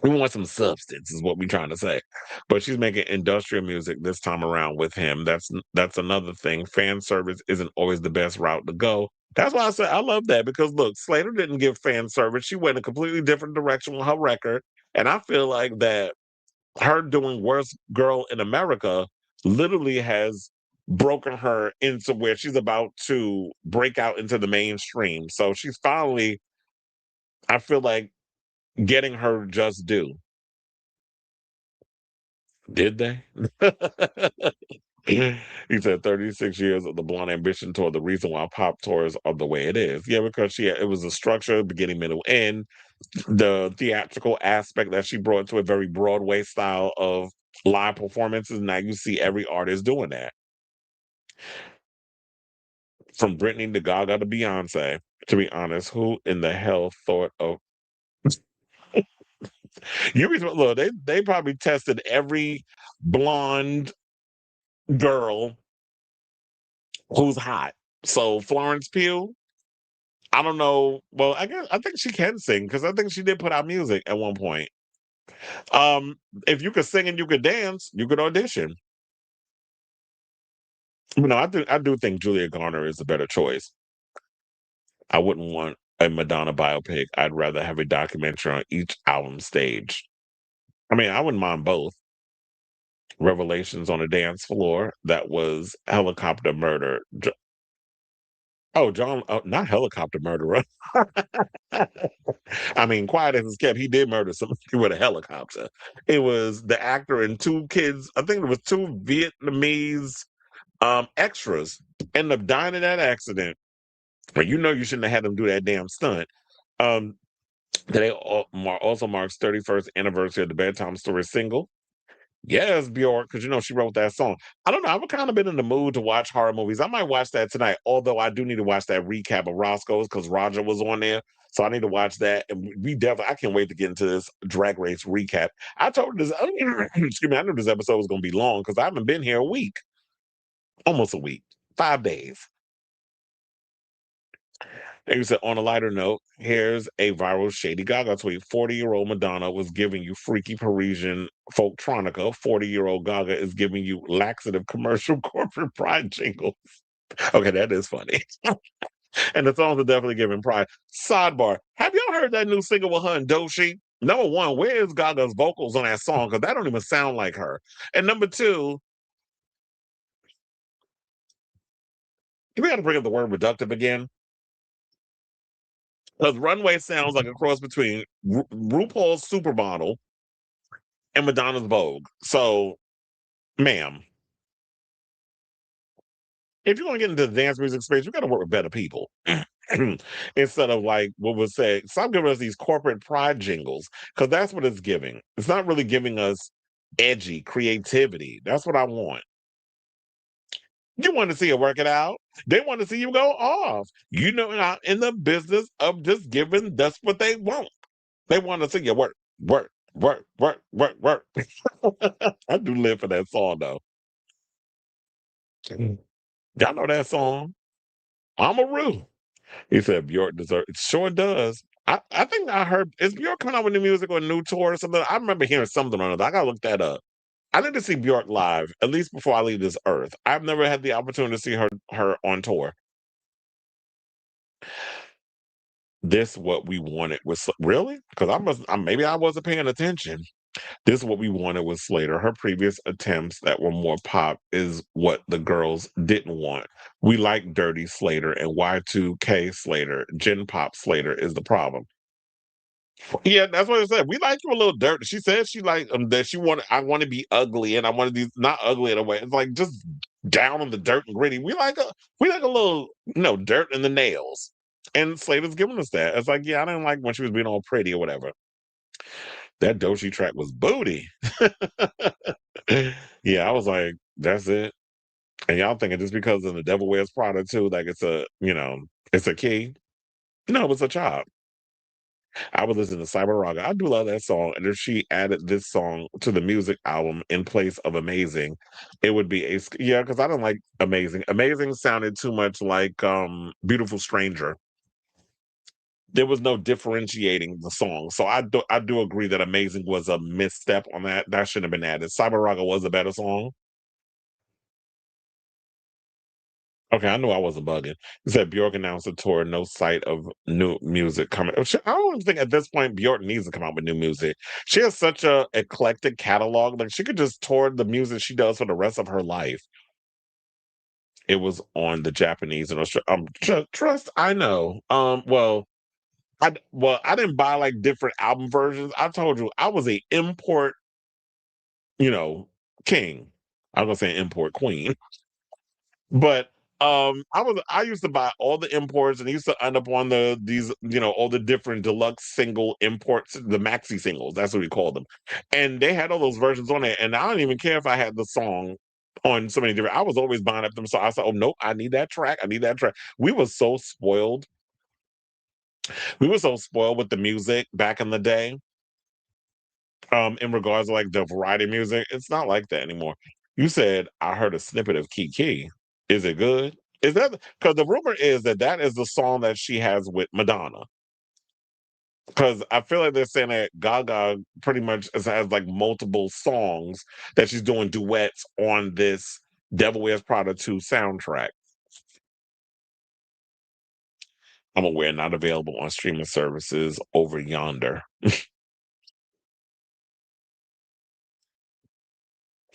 We want some substance, is what we're trying to say. But she's making industrial music this time around with him. That's another thing. Fan service isn't always the best route to go. That's why I said I love that because look, Slater didn't give fan service. She went a completely different direction with her record, and I feel like that her doing "Worst Girl in America" literally has broken her into where she's about to break out into the mainstream. So she's finally, I feel like, getting her just due. Did they? He said 36 years of the Blonde Ambition tour, the reason why pop tours are the way it is. Yeah, because it was a structure, beginning, middle, end. The theatrical aspect that she brought to a very Broadway style of live performances. Now you see every artist doing that. From Britney to Gaga to Beyonce. To be honest, who in the hell thought of look, they probably tested every blonde girl who's hot. So Florence Pugh, I don't know. Well, I think she can sing because I think she did put out music at one point. If you could sing and you could dance, you could audition. No, I do think Julia Garner is a better choice. I wouldn't want a Madonna biopic. I'd rather have a documentary on each album stage. I mean, I wouldn't mind both. Revelations on a Dance Floor, that was Helicopter Murder. Oh, John, not Helicopter Murderer. I mean, quiet as it's kept, he did murder somebody with a helicopter. It was the actor and two kids. I think it was two Vietnamese extras ended up dying in that accident. But you know you shouldn't have had them do that damn stunt. Um, Today also marks 31st anniversary of the Bedtime Story single. Yes, Bjork, because you know she wrote that song. I don't know. I've kind of been in the mood to watch horror movies. I might watch that tonight, although I do need to watch that recap of Roscoe's because Roger was on there. So I need to watch that. And we definitely, I can't wait to get into this Drag Race recap. I told this, excuse me, I knew this episode was going to be long because I haven't been here a week, almost a week, 5 days. And you said, on a lighter note, here's a viral Shady Gaga tweet. 40-year-old Madonna was giving you freaky Parisian folktronica. 40-year-old Gaga is giving you laxative commercial corporate pride jingles. Okay, that is funny. And the songs are definitely giving pride. Sidebar, have y'all heard that new single with her and Doja? Number one, where is Gaga's vocals on that song? Because that don't even sound like her. And number two, we got to bring up the word reductive again. Because Runway sounds like a cross between RuPaul's Supermodel and Madonna's Vogue. So, ma'am, if you're going to get into the dance music space, you got to work with better people. Instead of like what was said, stop giving us these corporate pride jingles because that's what it's giving. It's not really giving us edgy creativity. That's what I want. You want to see it work it out. They want to see you go off. You know, not in the business of just giving. That's what they want. They want to see you work, work, work, work, work, work. I do live for that song though. Y'all know that song? I'm a Roo. He said Bjork deserves it. Sure does. I think I heard, is Bjork coming out with new music or a new tour or something? I remember hearing something on it. I gotta look that up. I need to see Bjork live, at least before I leave this earth. I've never had the opportunity to see her on tour. This what we wanted was really? Because maybe I wasn't paying attention. This is what we wanted with Slater. Her previous attempts that were more pop is what the girls didn't want. We like Dirty Slater and Y2K Slater. Gen Pop Slater is the problem. Yeah, that's what I said. We like you a little dirty. She said she like that she wanted. I want to be ugly, and I want to be not ugly in a way. It's like just down on the dirt and gritty. We like a little dirt in the nails. And Slater's giving us that. It's like, yeah, I didn't like when she was being all pretty or whatever. That Doshi track was booty. Yeah, I was like, that's it. And y'all thinking just because of the Devil Wears Prada too, like it's a key. No, it's a chop. I would listen to Cyber Raga. I do love that song. And if she added this song to the music album in place of Amazing, it would be because I don't like Amazing. Amazing sounded too much like Beautiful Stranger. There was no differentiating the song. So I do agree that Amazing was a misstep on that. That shouldn't have been added. Cyber Raga was a better song. Okay, I knew I wasn't bugging. He said Bjork announced a tour, no sight of new music coming. I don't think at this point Bjork needs to come out with new music. She has such a eclectic catalog. Like she could just tour the music she does for the rest of her life. It was on the Japanese and trust. I know. I didn't buy like different album versions. I told you I was a import, king. I was gonna say import queen. But I used to buy all the imports and used to end up on all the different deluxe single imports, the maxi singles, that's what we call them. And they had all those versions on it. And I don't even care if I had the song on so many different, I was always buying up them. So I said, oh nope, I need that track. I need that track. We were so spoiled. We were so spoiled with the music back in the day. In regards to like the variety of music, it's not like that anymore. You said I heard a snippet of Kiki. Is it good? Is that because the rumor is that is the song that she has with Madonna? Because I feel like they're saying that Gaga pretty much has like multiple songs that she's doing duets on this Devil Wears Prada 2 soundtrack. I'm aware not available on streaming services over yonder.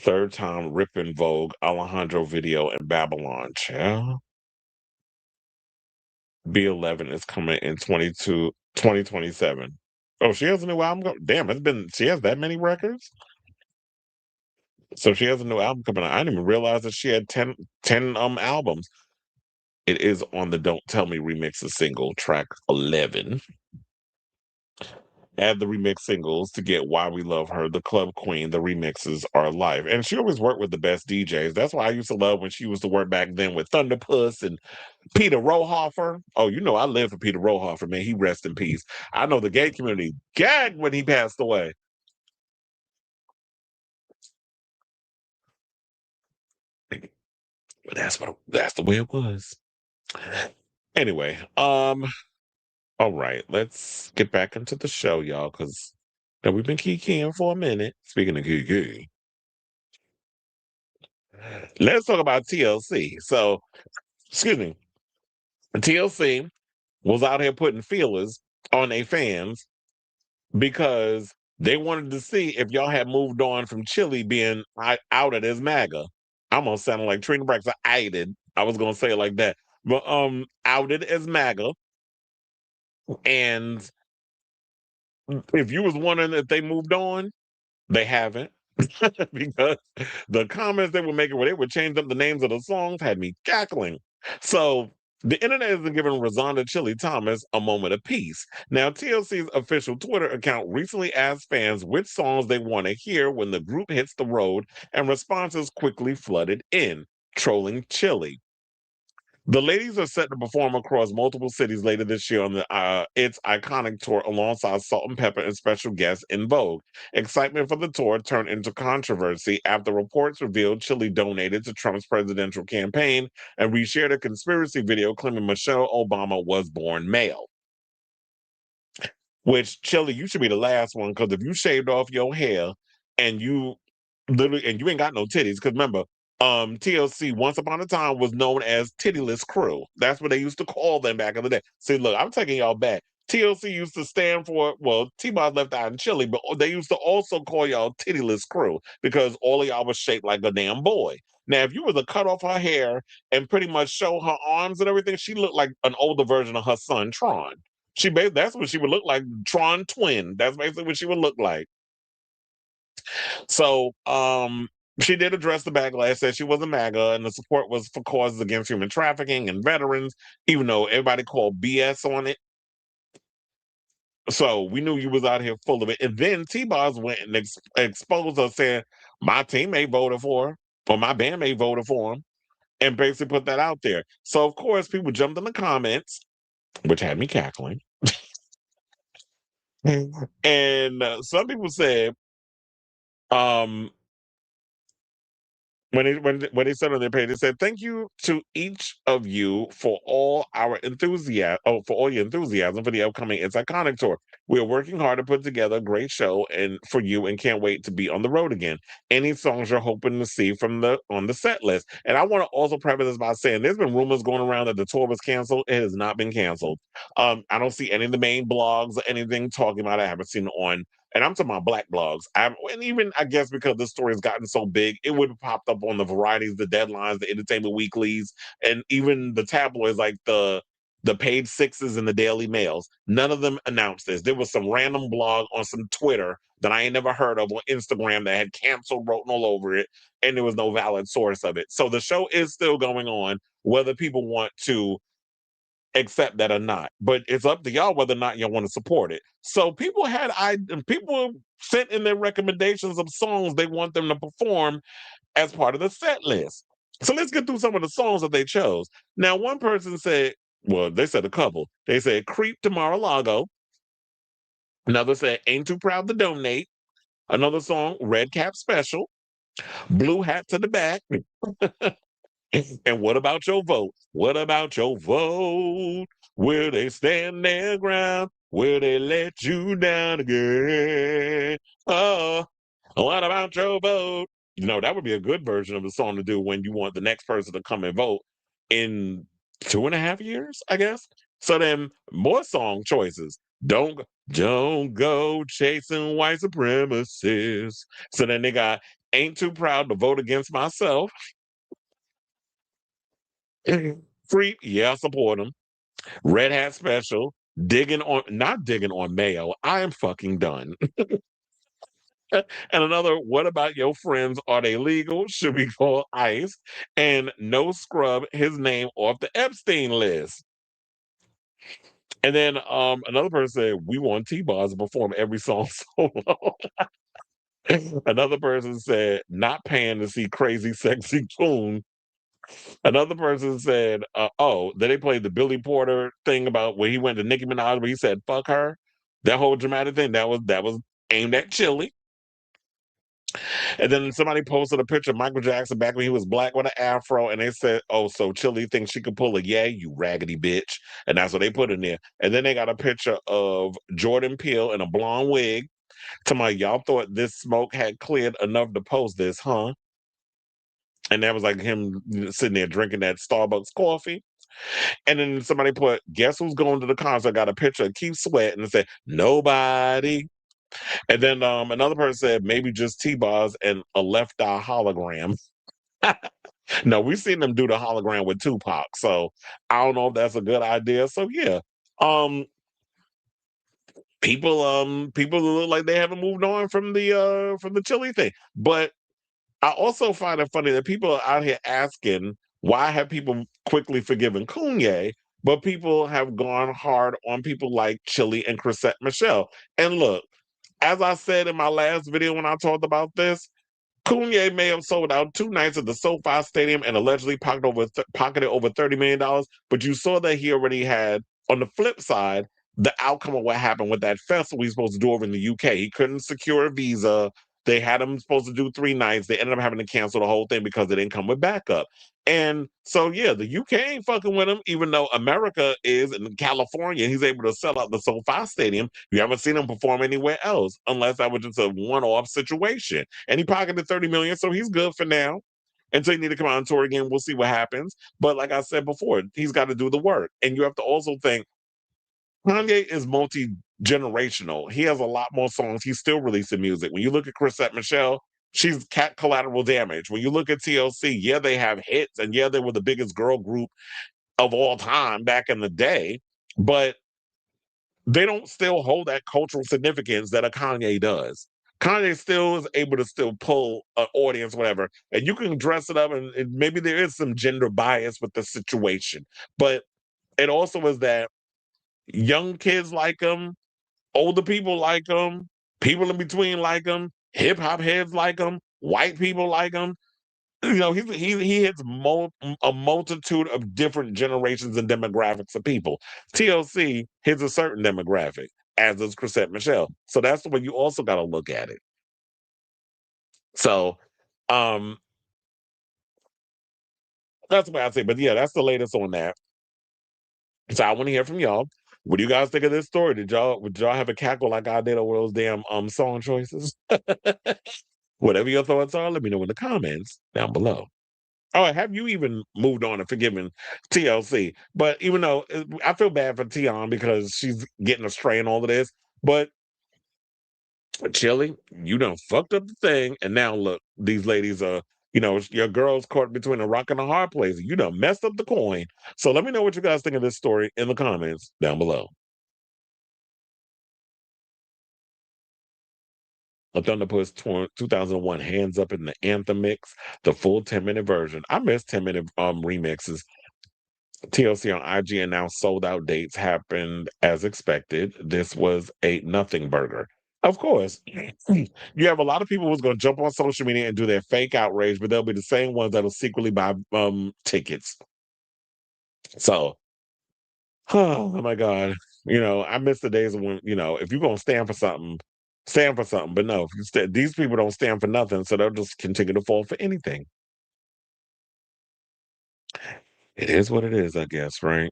Third time ripping Vogue, Alejandro video in Babylon. Chill. B11 is coming in 2027. Oh, she has a new album. Damn, she has that many records? So she has a new album coming out. I didn't even realize that she had 10 albums. It is on the Don't Tell Me remixes single, track 11. Add the remix singles to get Why We Love Her, The Club Queen. The remixes are live. And she always worked with the best DJs. That's why I used to love when she used to work back then with Thunderpuss and Peter Rohofer. Oh, you know, I live for Peter Rohofer, man. He rest in peace. I know the gay community gagged when he passed away. But that's the way it was. Anyway, all right, let's get back into the show, y'all, because we've been kikiing for a minute. Speaking of kiki, let's talk about TLC. So, excuse me, TLC was out here putting feelers on their fans because they wanted to see if y'all had moved on from Chili being outed as MAGA. I'm gonna sound like Trina Braxton. Outed. I was gonna say it like that, but outed as MAGA. And if you was wondering if they moved on, they haven't. Because the comments they were making where they would change up the names of the songs had me cackling. So the internet has been giving Rosanna Chili Thomas a moment of peace. Now, TLC's official Twitter account recently asked fans which songs they want to hear when the group hits the road, and responses quickly flooded in, trolling Chili. The ladies are set to perform across multiple cities later this year on its iconic tour alongside Salt and Pepper and special guests In Vogue. Excitement for the tour turned into controversy after reports revealed Chili donated to Trump's presidential campaign and reshared a conspiracy video claiming Michelle Obama was born male. Which, Chili, you should be the last one, because if you shaved off your hair and you ain't got no titties, because remember, TLC once upon a time was known as Tittyless Crew. That's what they used to call them back in the day. See, look, I'm taking y'all back. TLC used to stand for, well, T-Boz left out in Chile, but they used to also call y'all Tittyless Crew because all of y'all was shaped like a damn boy. Now, if you were to cut off her hair and pretty much show her arms and everything, she looked like an older version of her son, Tron. That's what she would look like, Tron twin. That's basically what she would look like. So, she did address the backlash, said she was a MAGA, and the support was for causes against human trafficking and veterans, even though everybody called BS on it. So we knew you was out here full of it. And then T-Boz went and exposed us, saying, my teammate voted for her, or my bandmate voted for him, and basically put that out there. So, of course, people jumped in the comments, which had me cackling. And some people said, when they said on their page, they said, "Thank you to each of you for all our enthusiasm. Oh, for all your enthusiasm for the upcoming It's Iconic tour. We are working hard to put together a great show and for you, and can't wait to be on the road again. Any songs you're hoping to see on the set list?" And I want to also preface this by saying there's been rumors going around that the tour was canceled. It has not been canceled. I don't see any of the main blogs or anything talking about it. I haven't seen it on. And I'm talking about black blogs. And even, I guess, because this story has gotten so big, it would have popped up on the varieties, the deadlines, the entertainment weeklies, and even the tabloids like the Page Sixes and the Daily Mails. None of them announced this. There was some random blog on some Twitter that I ain't never heard of on Instagram that had canceled, written all over it, and there was no valid source of it. So the show is still going on, whether people want to accept that or not. But it's up to y'all whether or not y'all want to support it. So people sent in their recommendations of songs they want them to perform as part of the set list. So let's get through some of the songs that they chose. Now, one person said, well, they said a couple. They said Creep to Mar-a-Lago. Another said Ain't Too Proud to Donate. Another song, Red Cap Special. Blue Hat to the Back. And what about your vote? What about your vote? Will they stand their ground? Will they let you down again? Oh, what about your vote? You know, that would be a good version of the song to do when you want the next person to come and vote in 2.5 years, I guess. So then more song choices. Don't go chasing white supremacists. So then they got Ain't Too Proud to Vote Against Myself. Free, yeah, I support him. Red Hat Special, not digging on Mayo. I am fucking done. And another, what about your friends? Are they legal? Should we call ICE? And no scrub his name off the Epstein list. And then another person said, we want T-Bars to perform every song solo. Another person said, not paying to see crazy, sexy coon. Another person said, oh, then they played the Billy Porter thing about where he went to Nicki Minaj, where he said, fuck her. That whole dramatic thing, that was aimed at Chili. And then somebody posted a picture of Michael Jackson back when he was black with an afro, and they said, oh, so Chili thinks she could pull a yeah, you raggedy bitch. And that's what they put in there. And then they got a picture of Jordan Peele in a blonde wig. To my, y'all thought this smoke had cleared enough to post this, huh? And that was like him sitting there drinking that Starbucks coffee. And then somebody put, guess who's going to the concert? Got a picture of Keith Sweat and it said, nobody. And then another person said, maybe just T-Bars and a left eye hologram. No, we've seen them do the hologram with Tupac. So I don't know if that's a good idea. So yeah. People look like they haven't moved on from the Chili thing. But I also find it funny that people are out here asking, why have people quickly forgiven Kanye, but people have gone hard on people like Chili and Chrisette Michelle? And look, as I said in my last video when I talked about this, Kanye may have sold out 2 nights at the SoFi Stadium and allegedly pocketed over $30 million, but you saw that he already had, on the flip side, the outcome of what happened with that festival he's supposed to do over in the UK. He couldn't secure a visa. They had him supposed to do 3 nights. They ended up having to cancel the whole thing because they didn't come with backup. And so, yeah, the UK ain't fucking with him, even though America is in California. He's able to sell out the SoFi Stadium. You haven't seen him perform anywhere else, unless that was just a one-off situation. And he pocketed $30 million, so he's good for now. Until you need to come out on tour again, we'll see what happens. But like I said before, he's got to do the work. And you have to also think, Kanye is multi-generational. He has a lot more songs. He's still releasing music. When you look at Chrisette Michelle, she's cat collateral damage. When you look at TLC, yeah, they have hits, and yeah, they were the biggest girl group of all time back in the day, but they don't still hold that cultural significance that a Kanye does. Kanye still is able to still pull an audience, whatever, and you can dress it up, and maybe there is some gender bias with the situation, but it also is that young kids like him, older people like him, people in between like him, hip hop heads like him, white people like him. You know, he hits a multitude of different generations and demographics of people. TLC hits a certain demographic, as does Chrisette Michelle. So that's the way you also got to look at it. So, that's the way I say. But yeah, that's the latest on that. So I want to hear from y'all. What do you guys think of this story? Would y'all have a cackle like I did over those damn song choices? Whatever your thoughts are, let me know in the comments down below. Oh, have you even moved on and forgiven TLC? But even though I feel bad for Tion because she's getting astray and all of this, but Chili, you done fucked up the thing, and now look, these ladies are, your girl's caught between a rock and a hard place. You done messed up the coin. So let me know what you guys think of this story in the comments down below. A Thunderpuss 2001 Hands Up in the Anthem mix, the full 10-minute version. I miss 10-minute remixes. TLC on IG announced sold out dates happened as expected. This was a nothing burger. Of course, you have a lot of people who's going to jump on social media and do their fake outrage, but they'll be the same ones that'll secretly buy tickets. So, oh my God, I miss the days of when, if you're going to stand for something, stand for something. But no, these people don't stand for nothing, so they'll just continue to fall for anything. It is what it is, I guess, right?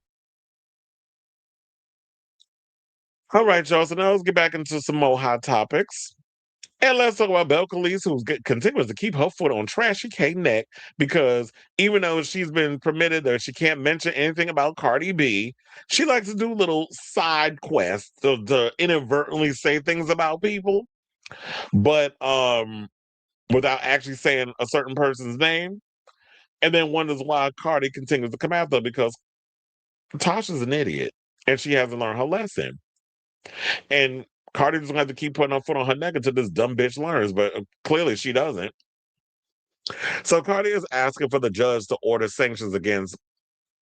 All right, y'all. So now let's get back into some more hot topics. And let's talk about Belcalis, who continues to keep her foot on Trashy K neck because even though she's been permitted that she can't mention anything about Cardi B, she likes to do little side quests to inadvertently say things about people, but without actually saying a certain person's name. And then wonders why Cardi continues to come after her because Tasha's an idiot and she hasn't learned her lesson. And Cardi just gonna have to keep putting her foot on her neck until this dumb bitch learns, but clearly she doesn't. So Cardi is asking for the judge to order sanctions against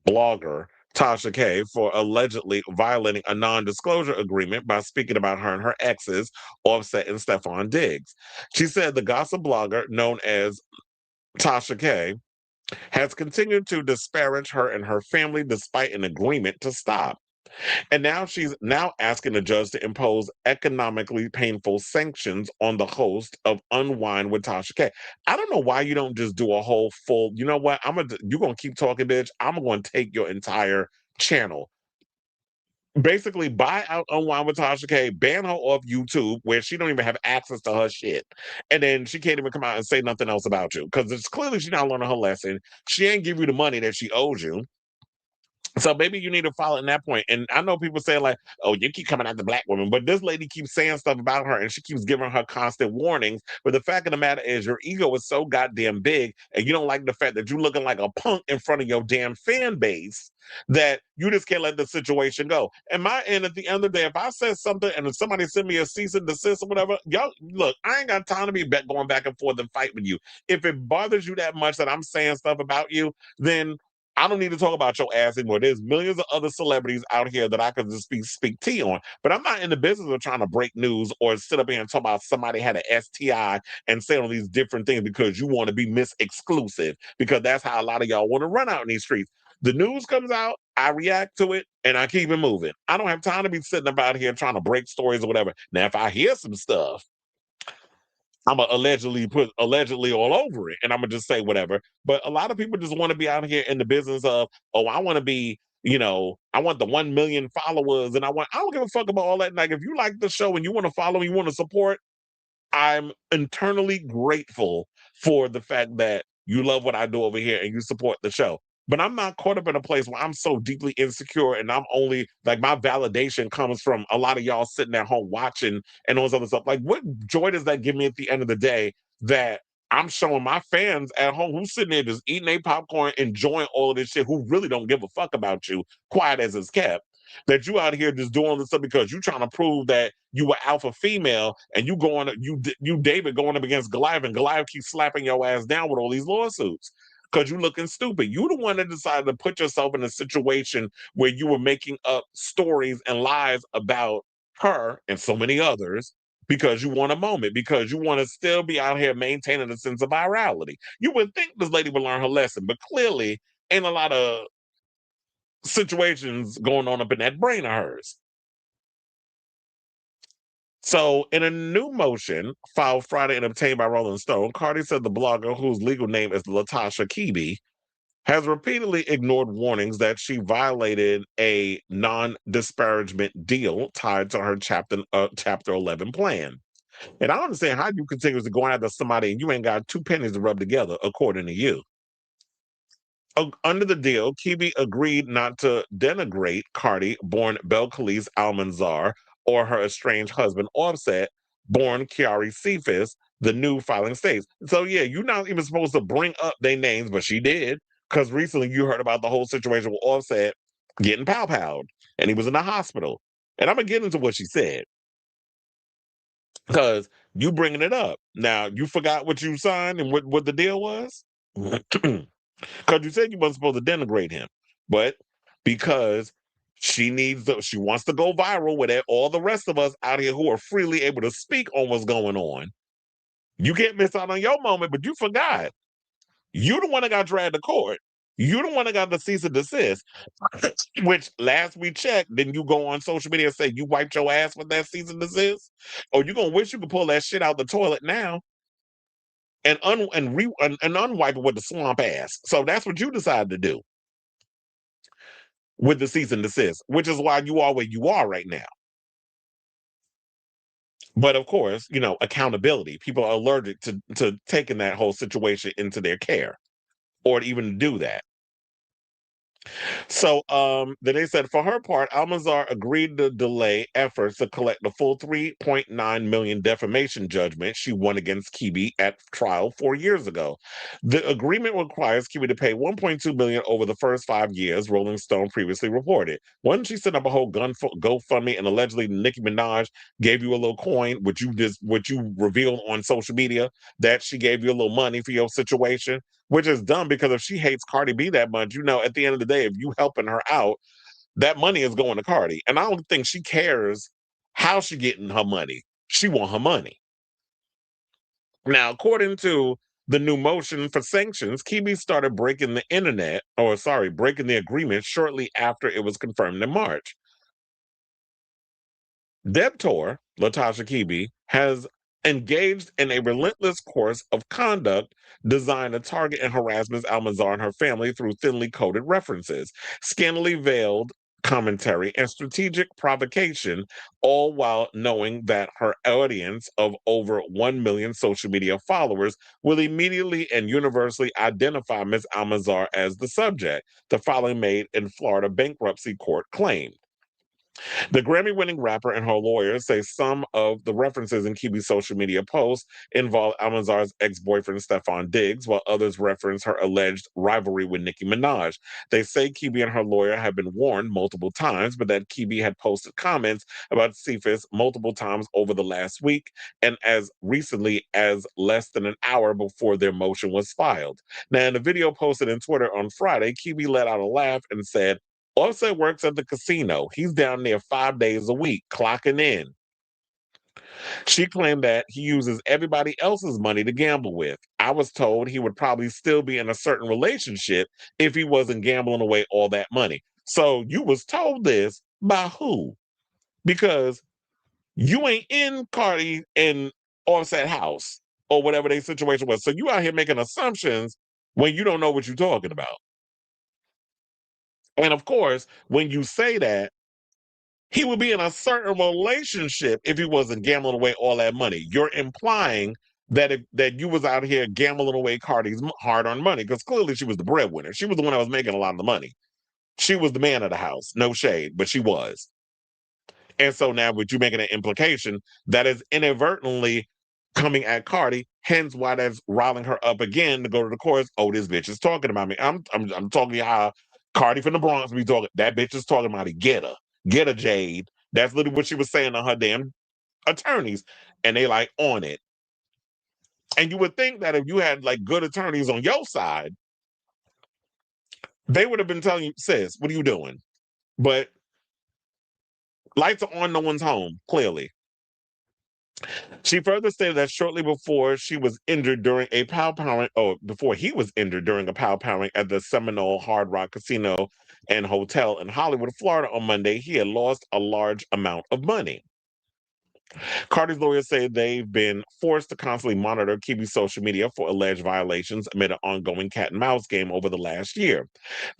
blogger Tasha K for allegedly violating a non-disclosure agreement by speaking about her and her exes, Offset and Stefon Diggs. She said the gossip blogger, known as Tasha K, has continued to disparage her and her family despite an agreement to stop. And now she's asking the judge to impose economically painful sanctions on the host of Unwind with Tasha K. I don't know why you don't just do a whole full, you know what? You're gonna keep talking, bitch. I'm gonna take your entire channel. Basically, buy out Unwind with Tasha K, ban her off YouTube, where she don't even have access to her shit. And then she can't even come out and say nothing else about you. Because it's clearly she's not learning her lesson. She ain't give you the money that she owes you. So maybe you need to follow in that point. And I know people say like, "Oh, you keep coming at the black woman," but this lady keeps saying stuff about her, and she keeps giving her constant warnings. But the fact of the matter is, your ego is so goddamn big, and you don't like the fact that you're looking like a punk in front of your damn fan base that you just can't let the situation go. And at the end of the day, if I said something and if somebody sent me a cease and desist or whatever, y'all look, I ain't got time to be going back and forth and fight with you. If it bothers you that much that I'm saying stuff about you, then I don't need to talk about your ass anymore. There's millions of other celebrities out here that I could just speak tea on. But I'm not in the business of trying to break news or sit up here and talk about somebody had an STI and say all these different things because you want to be Miss Exclusive, because that's how a lot of y'all want to run out in these streets. The news comes out, I react to it, and I keep it moving. I don't have time to be sitting about here trying to break stories or whatever. Now, if I hear some stuff, I'm gonna allegedly put allegedly all over it, and I'm gonna just say whatever. But a lot of people just want to be out here in the business of, oh, I want to be, I want the 1 million followers, and I don't give a fuck about all that. Like, if you like the show and you want to follow, you want to support, I'm internally grateful for the fact that you love what I do over here and you support the show. But I'm not caught up in a place where I'm so deeply insecure and I'm only like my validation comes from a lot of y'all sitting at home watching and all this other stuff. Like, what joy does that give me at the end of the day that I'm showing my fans at home who's sitting there just eating their popcorn, enjoying all of this shit, who really don't give a fuck about you, quiet as it's kept, that you out here just doing this stuff because you trying to prove that you were alpha female and you David going up against Goliath, and Goliath keeps slapping your ass down with all these lawsuits because you looking stupid. You the one that decided to put yourself in a situation where you were making up stories and lies about her and so many others because you want a moment, because you want to still be out here maintaining a sense of virality. You would think this lady would learn her lesson, but clearly ain't a lot of situations going on up in that brain of hers. So, in a new motion filed Friday and obtained by Rolling Stone, Cardi said the blogger, whose legal name is Latasha Kibi, has repeatedly ignored warnings that she violated a non-disparagement deal tied to her Chapter 11 plan. And I don't understand how you continuously going after somebody and you ain't got two pennies to rub together, according to you. Under the deal, Kibi agreed not to denigrate Cardi, born Belcalis Almanzar, or her estranged husband, Offset, born Kiari Cephas, the new filing states. So, yeah, you're not even supposed to bring up their names, but she did, because recently you heard about the whole situation with Offset getting pow-powed, and he was in the hospital. And I'm going to get into what she said, because you bringing it up. Now, you forgot what you signed and what the deal was? Because you said you wasn't supposed to denigrate him, but because she wants to go viral with it, all the rest of us out here who are freely able to speak on what's going on, you can't miss out on your moment, but you forgot. You the one that got dragged to court. You the one that got the cease and desist, which last we checked, didn't you go on social media and say you wiped your ass with that cease and desist? Or you gonna wish you could pull that shit out the toilet now and unwipe it with the swamp ass. So that's what you decided to do with the cease and desist, which is why you are where you are right now. But of course, accountability. People are allergic to taking that whole situation into their care or to even do that. So then they said for her part, Almanzar agreed to delay efforts to collect the full 3.9 million defamation judgment she won against Kibi at trial 4 years ago. The agreement requires Kibi to pay 1.2 million over the first 5 years, Rolling Stone previously reported. Wasn't she set up a whole GoFundMe and allegedly Nicki Minaj gave you a little coin, which you revealed on social media that she gave you a little money for your situation? Which is dumb because if she hates Cardi B that much, at the end of the day, if you helping her out, that money is going to Cardi. And I don't think she cares how she getting her money. She want her money. Now, according to the new motion for sanctions, Kibi started breaking breaking the agreement shortly after it was confirmed in March. Debtor, Latasha Kibi, has engaged in a relentless course of conduct designed to target and harass Ms. Almanzar and her family through thinly coded references, scantily veiled commentary, and strategic provocation, all while knowing that her audience of over 1 million social media followers will immediately and universally identify Ms. Almanzar as the subject, the filing made in Florida bankruptcy court claimed. The Grammy-winning rapper and her lawyers say some of the references in Kibi's social media posts involve Almanzar's ex-boyfriend Stefon Diggs, while others reference her alleged rivalry with Nicki Minaj. They say Kibi and her lawyer have been warned multiple times, but that Kibi had posted comments about CFIS multiple times over the last week, and as recently as less than an hour before their motion was filed. Now, in a video posted on Twitter on Friday, Kibi let out a laugh and said, Offset works at the casino. He's down there 5 days a week, clocking in. She claimed that he uses everybody else's money to gamble with. I was told he would probably still be in a certain relationship if he wasn't gambling away all that money. So you was told this by who? Because you ain't in Cardi and Offset house or whatever their situation was. So you out here making assumptions when you don't know what you're talking about. And of course, when you say that, he would be in a certain relationship if he wasn't gambling away all that money. You're implying that you was out here gambling away Cardi's hard-earned money because clearly she was the breadwinner. She was the one that was making a lot of the money. She was the man of the house. No shade, but she was. And so now with you making an implication, that is inadvertently coming at Cardi, hence why that's riling her up again to go to the courts. Oh, this bitch is talking about me. I'm talking to you how Cardi from the Bronx be talking. That bitch is talking about me. Get her. Get her, Jade. That's literally what she was saying to her damn attorneys. And they like on it. And you would think that if you had like good attorneys on your side, they would have been telling you, sis, what are you doing? But lights are on, no one's home, clearly. She further stated that shortly before she was injured during a powering, or before he was injured during a powering at the Seminole Hard Rock Casino and Hotel in Hollywood, Florida on Monday, he had lost a large amount of money. Cardi's lawyers say they've been forced to constantly monitor Kibi's social media for alleged violations amid an ongoing cat and mouse game over the last year.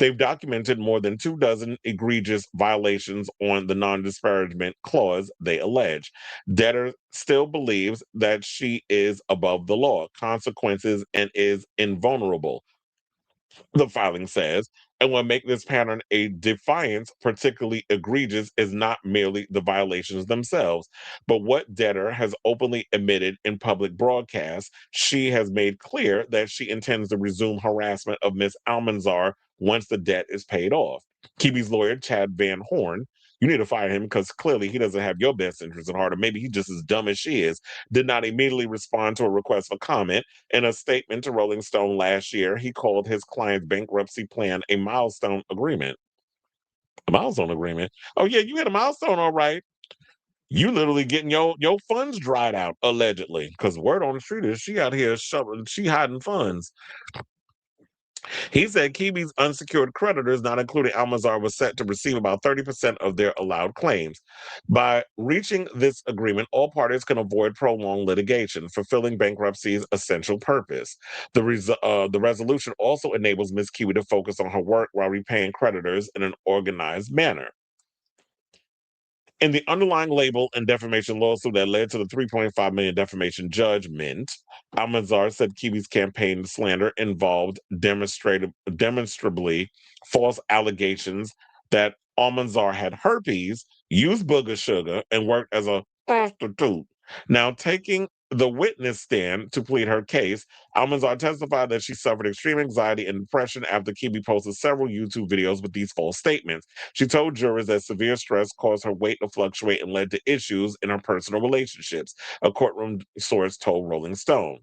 They've documented more than 24 egregious violations on the non-disparagement clause, they allege. Debtor still believes that she is above the law, consequences, and is invulnerable, the filing says, and will make this pattern a defiance particularly egregious is not merely the violations themselves, but what debtor has openly admitted in public broadcasts. She has made clear that she intends to resume harassment of Ms. Almanzar once the debt is paid off. Kibi's lawyer, Chad Van Horn, you need to fire him because clearly he doesn't have your best interest at heart, or maybe he's just as dumb as she is, did not immediately respond to a request for comment. In a statement to Rolling Stone last year, he called his client's bankruptcy plan a milestone agreement. A milestone agreement? Oh, yeah, you had a milestone, all right. You literally getting your funds dried out, allegedly. Because word on the street is she out here she hiding funds. He said Kibi's unsecured creditors, not including Almanzar, was set to receive about 30% of their allowed claims. By reaching this agreement, all parties can avoid prolonged litigation, fulfilling bankruptcy's essential purpose. The resolution also enables Ms. Kibi to focus on her work while repaying creditors in an organized manner. In the underlying label and defamation lawsuit that led to the $3.5 million defamation judgment, Almanzar said Kiwi's campaign to slander involved demonstrably false allegations that Almanzar had herpes, used booger sugar, and worked as a prostitute. Now, taking the witness stand to plead her case, Almanzar testified that she suffered extreme anxiety and depression after Kiwi posted several YouTube videos with these false statements. She told jurors that severe stress caused her weight to fluctuate and led to issues in her personal relationships, a courtroom source told Rolling Stone.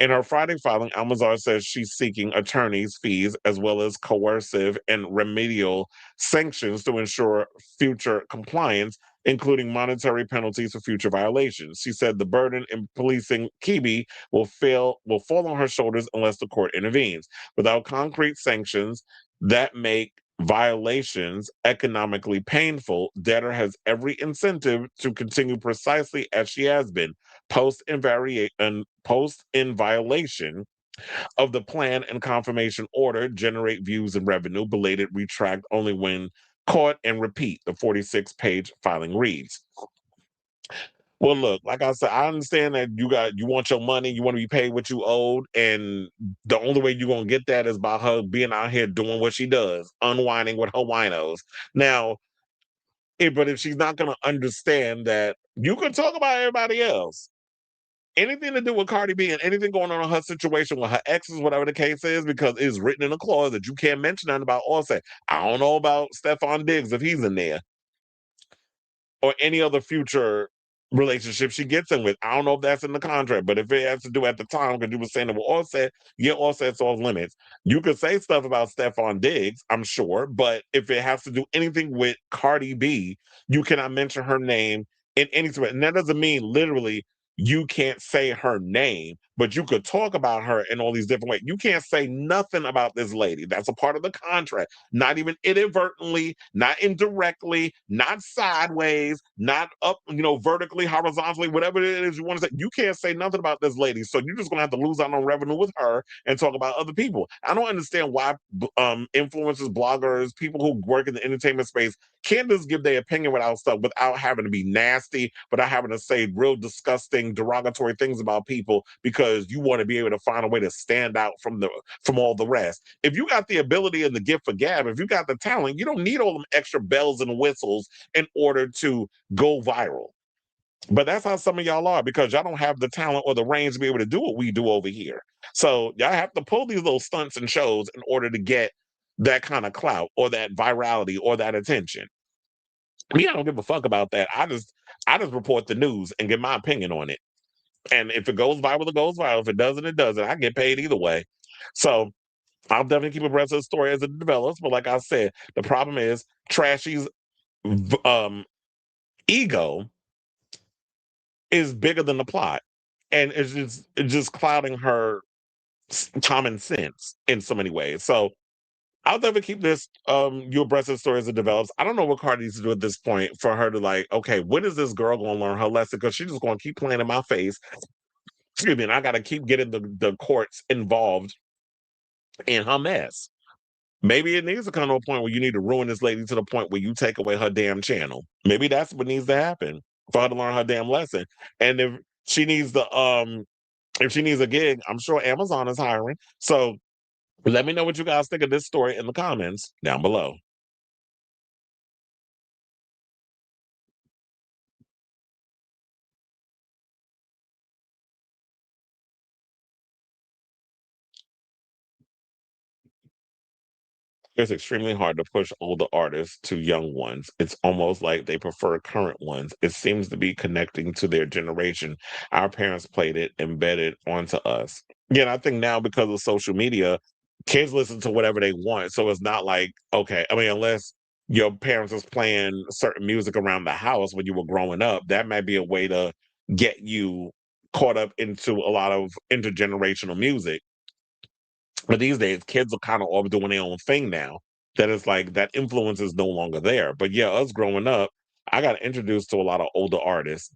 In her Friday filing, Almanzar says she's seeking attorney's fees as well as coercive and remedial sanctions to ensure future compliance, including monetary penalties for future violations. She said the burden in policing Kiwi will fall on her shoulders unless the court intervenes. Without concrete sanctions that make violations economically painful, debtor has every incentive to continue precisely as she has been, post in violation of the plan and confirmation order, generate views and revenue, belated retract only when caught, and repeat, the 46-page filing reads. Well, look, like I said, I understand that you want your money, you want to be paid what you owed, and the only way you're gonna get that is by her being out here doing what she does, unwinding with her winos. Now, but if she's not gonna understand that you can talk about everybody else, anything to do with Cardi B and anything going on in her situation with her exes, whatever the case is, because it's written in a clause that you can't mention nothing about Offset. I don't know about Stefon Diggs if he's in there, or any other future relationship she gets in with. I don't know if that's in the contract, but if it has to do at the time, because you were saying it with Offset, yeah, Offset's off limits. You could say stuff about Stefon Diggs, I'm sure, but if it has to do anything with Cardi B, you cannot mention her name in any way. And that doesn't mean literally you can't say her name, but you could talk about her in all these different ways. You can't say nothing about this lady. That's a part of the contract. Not even inadvertently, not indirectly, not sideways, not up, vertically, horizontally, whatever it is you want to say. You can't say nothing about this lady. So you're just going to have to lose out on revenue with her and talk about other people. I don't understand why influencers, bloggers, people who work in the entertainment space can't just give their opinion without having to be nasty, without having to say real disgusting, derogatory things about people, because you want to be able to find a way to stand out from all the rest. If you got the ability and the gift for gab, if you got the talent, you don't need all them extra bells and whistles in order to go viral. But that's how some of y'all are, because y'all don't have the talent or the range to be able to do what we do over here. So y'all have to pull these little stunts and shows in order to get that kind of clout or that virality or that attention. Me, I don't give a fuck about that. I just report the news and give my opinion on it. And if it goes viral, it goes viral. If it doesn't, it doesn't. I get paid either way. So I'll definitely keep abreast of the story as it develops. But like I said, the problem is Trashy's ego is bigger than the plot, and it's just clouding her common sense in so many ways. So I'll never keep this you abreast of the story as it develops. I don't know what Cardi needs to do at this point for her to, like, okay, when is this girl going to learn her lesson? Because she's just going to keep playing in my face. Excuse me, and I got to keep getting the courts involved in her mess. Maybe it needs to come to a point where you need to ruin this lady to the point where you take away her damn channel. Maybe that's what needs to happen for her to learn her damn lesson. And if she needs a gig, I'm sure Amazon is hiring. So let me know what you guys think of this story in the comments down below. It's extremely hard to push older artists to young ones. It's almost like they prefer current ones. It seems to be connecting to their generation. Our parents played it embedded onto us. Yeah, and I think now because of social media, kids listen to whatever they want. So it's not like, okay, I mean, unless your parents was playing certain music around the house when you were growing up, that might be a way to get you caught up into a lot of intergenerational music. But these days, kids are kind of all doing their own thing now. That is like that influence is no longer there. But yeah, us growing up, I got introduced to a lot of older artists.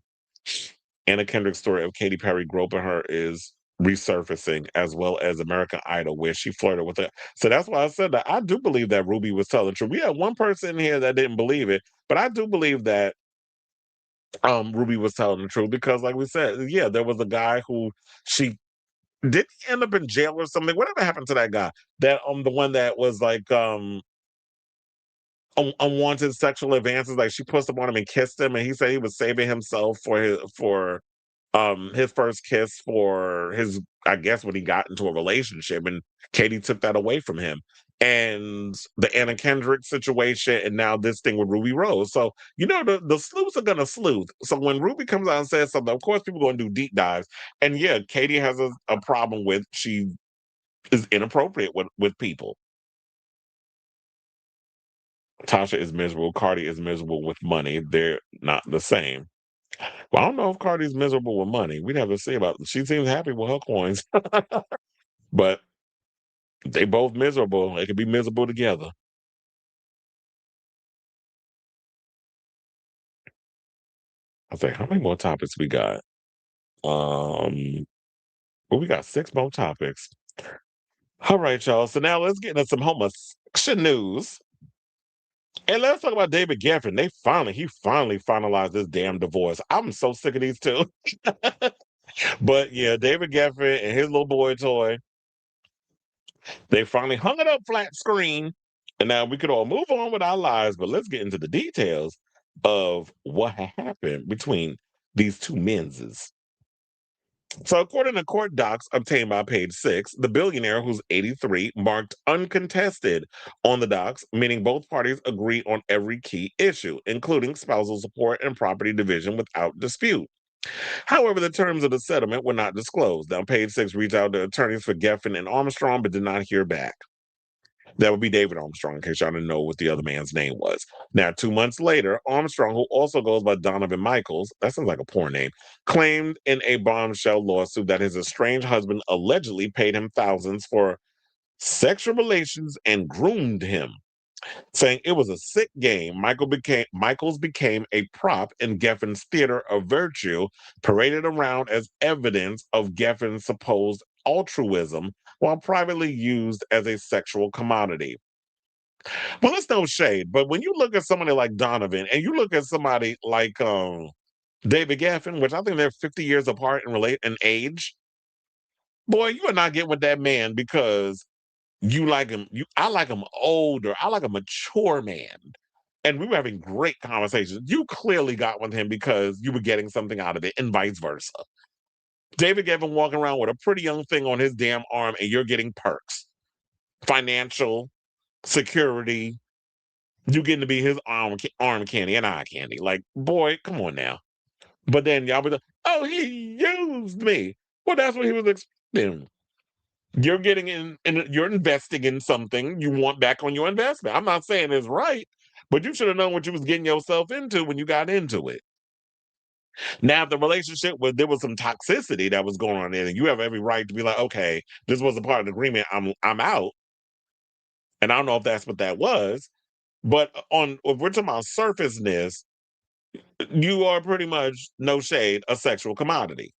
Anna Kendrick's story of Katy Perry groping her is resurfacing, as well as American Idol, where she flirted with it. So that's why I said that I do believe that Ruby was telling the truth. We had one person here that didn't believe it, but I do believe that Ruby was telling the truth because, like we said, yeah, there was a guy who she did end up in jail or something. Whatever happened to that guy? That the one that was like unwanted sexual advances. Like she pushed up on him and kissed him, and he said he was saving himself for his first kiss for his, I guess, when he got into a relationship, and Katy took that away from him. And the Anna Kendrick situation, and now this thing with Ruby Rose. So, the sleuths are gonna sleuth. So when Ruby comes out and says something, of course people are gonna do deep dives. And yeah, Katy has a problem with she is inappropriate with people. Tasha is miserable. Cardi is miserable with money. They're not the same. Well, I don't know if Cardi's miserable with money. We'd have to see about it. She seems happy with her coins. But they both miserable. They could be miserable together. I think how many more topics we got? Well, we got 6 more topics. All right, y'all. So now let's get into some homosexual news. And let's talk about David Geffen. He finally finalized this damn divorce. I'm so sick of these two. But yeah, David Geffen and his little boy toy, they finally hung it up flat screen. And now we could all move on with our lives, but let's get into the details of what happened between these two menses. So, according to court docs obtained by Page 6, the billionaire, who's 83, marked uncontested on the docs, meaning both parties agree on every key issue, including spousal support and property division without dispute. However, the terms of the settlement were not disclosed. Now, Page 6 reached out to attorneys for Geffen and Armstrong, but did not hear back. That would be David Armstrong, in case y'all didn't know what the other man's name was. Now, 2 months later, Armstrong, who also goes by Donovan Michaels, that sounds like a porn name, claimed in a bombshell lawsuit that his estranged husband allegedly paid him thousands for sexual relations and groomed him, saying it was a sick game. Michaels became a prop in Geffen's theater of virtue, paraded around as evidence of Geffen's supposed altruism, while privately used as a sexual commodity. Well, it's no shade, but when you look at somebody like Donovan and you look at somebody like David Geffen, which I think they're 50 years apart in age, boy, you are not getting with that man because you like him. I like him older. I like a mature man. And we were having great conversations. You clearly got with him because you were getting something out of it, and vice versa. David Geffen walking around with a pretty young thing on his damn arm, and you're getting perks, financial security. You getting to be his arm candy and eye candy. Like, boy, come on now. But then y'all be like, oh, he used me. Well, that's what he was expecting. You're getting you're investing in something you want back on your investment. I'm not saying it's right, but you should have known what you was getting yourself into when you got into it. Now, if the relationship there was some toxicity that was going on there, and you have every right to be like, okay, this was a part of the agreement. I'm out. And I don't know if that's what that was. But if we're talking about surfaceness, you are pretty much, no shade, a sexual commodity.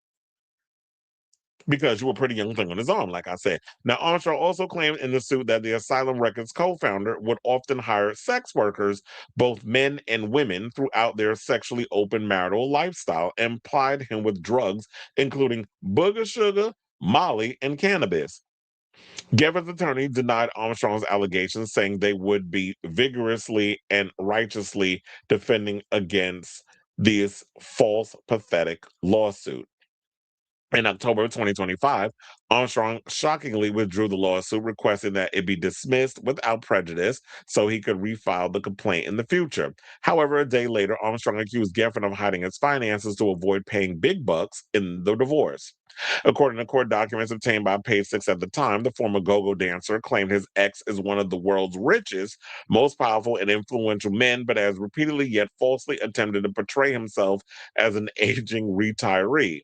Because you were a pretty young thing on his arm, like I said. Now, Armstrong also claimed in the suit that the Asylum Records co-founder would often hire sex workers, both men and women, throughout their sexually open marital lifestyle, and plied him with drugs, including booger sugar, Molly, and cannabis. Geffen's attorney denied Armstrong's allegations, saying they would be vigorously and righteously defending against this false, pathetic lawsuit. In October 2025, Armstrong shockingly withdrew the lawsuit, requesting that it be dismissed without prejudice so he could refile the complaint in the future. However, a day later, Armstrong accused Geffen of hiding his finances to avoid paying big bucks in the divorce. According to court documents obtained by Page 6 at the time, the former go-go dancer claimed his ex is one of the world's richest, most powerful, and influential men, but has repeatedly yet falsely attempted to portray himself as an aging retiree.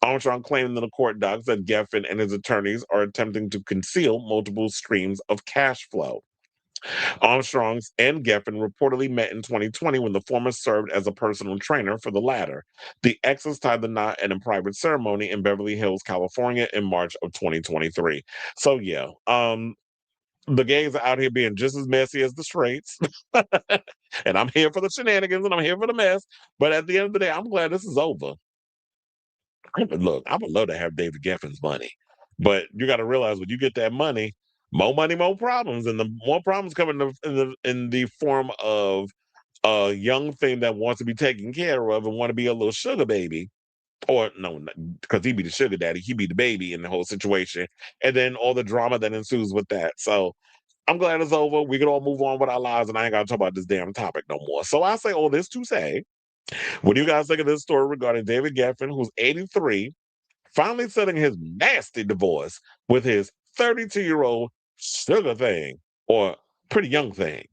Armstrong claimed in the court docs that Geffen and his attorneys are attempting to conceal multiple streams of cash flow. Armstrong's and Geffen reportedly met in 2020 when the former served as a personal trainer for the latter. The exes tied the knot at a private ceremony in Beverly Hills, California in March of 2023. So yeah, the gays are out here being just as messy as the straights. And I'm here for the shenanigans and I'm here for the mess. But at the end of the day, I'm glad this is over. Look, I would love to have David Geffen's money. But you got to realize when you get that money, more problems. And the more problems come in the form of a young thing that wants to be taken care of and want to be a little sugar baby. Or no, because he be the sugar daddy, he be the baby in the whole situation. And then all the drama that ensues with that. So I'm glad it's over. We can all move on with our lives, and I ain't got to talk about this damn topic no more. So I say all this to say, what do you guys think of this story regarding David Geffen, who's 83, finally settling his nasty divorce with his 32-year-old sugar thing, or pretty young thing?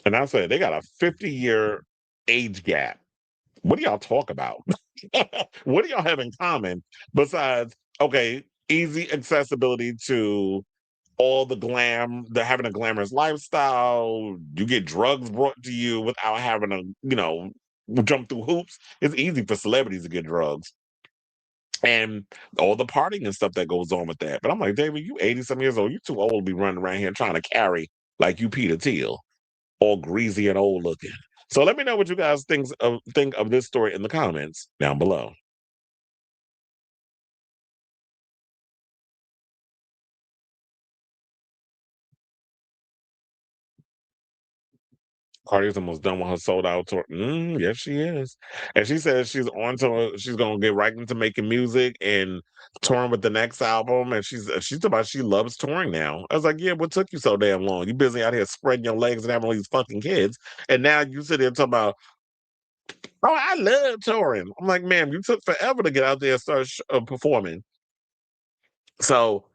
And I said, they got a 50-year age gap. What do y'all talk about? What do y'all have in common besides, okay, easy accessibility to all the glam, the having a glamorous lifestyle, you get drugs brought to you without having to, jump through hoops. It's easy for celebrities to get drugs. And all the partying and stuff that goes on with that. But I'm like, David, you 80-some years old. You too old to be running around here trying to carry like you Peter Thiel, all greasy and old looking. So let me know what you guys think of this story in the comments down below. Cardi's almost done with her sold out tour. Yes, she is. And she says she's on to she's gonna get right into making music and touring with the next album. And she's talking about she loves touring now. I was like, yeah, what took you so damn long? You busy out here spreading your legs and having all these fucking kids. And now you sit there talking about, oh, I love touring. I'm like, ma'am, you took forever to get out there and start performing. So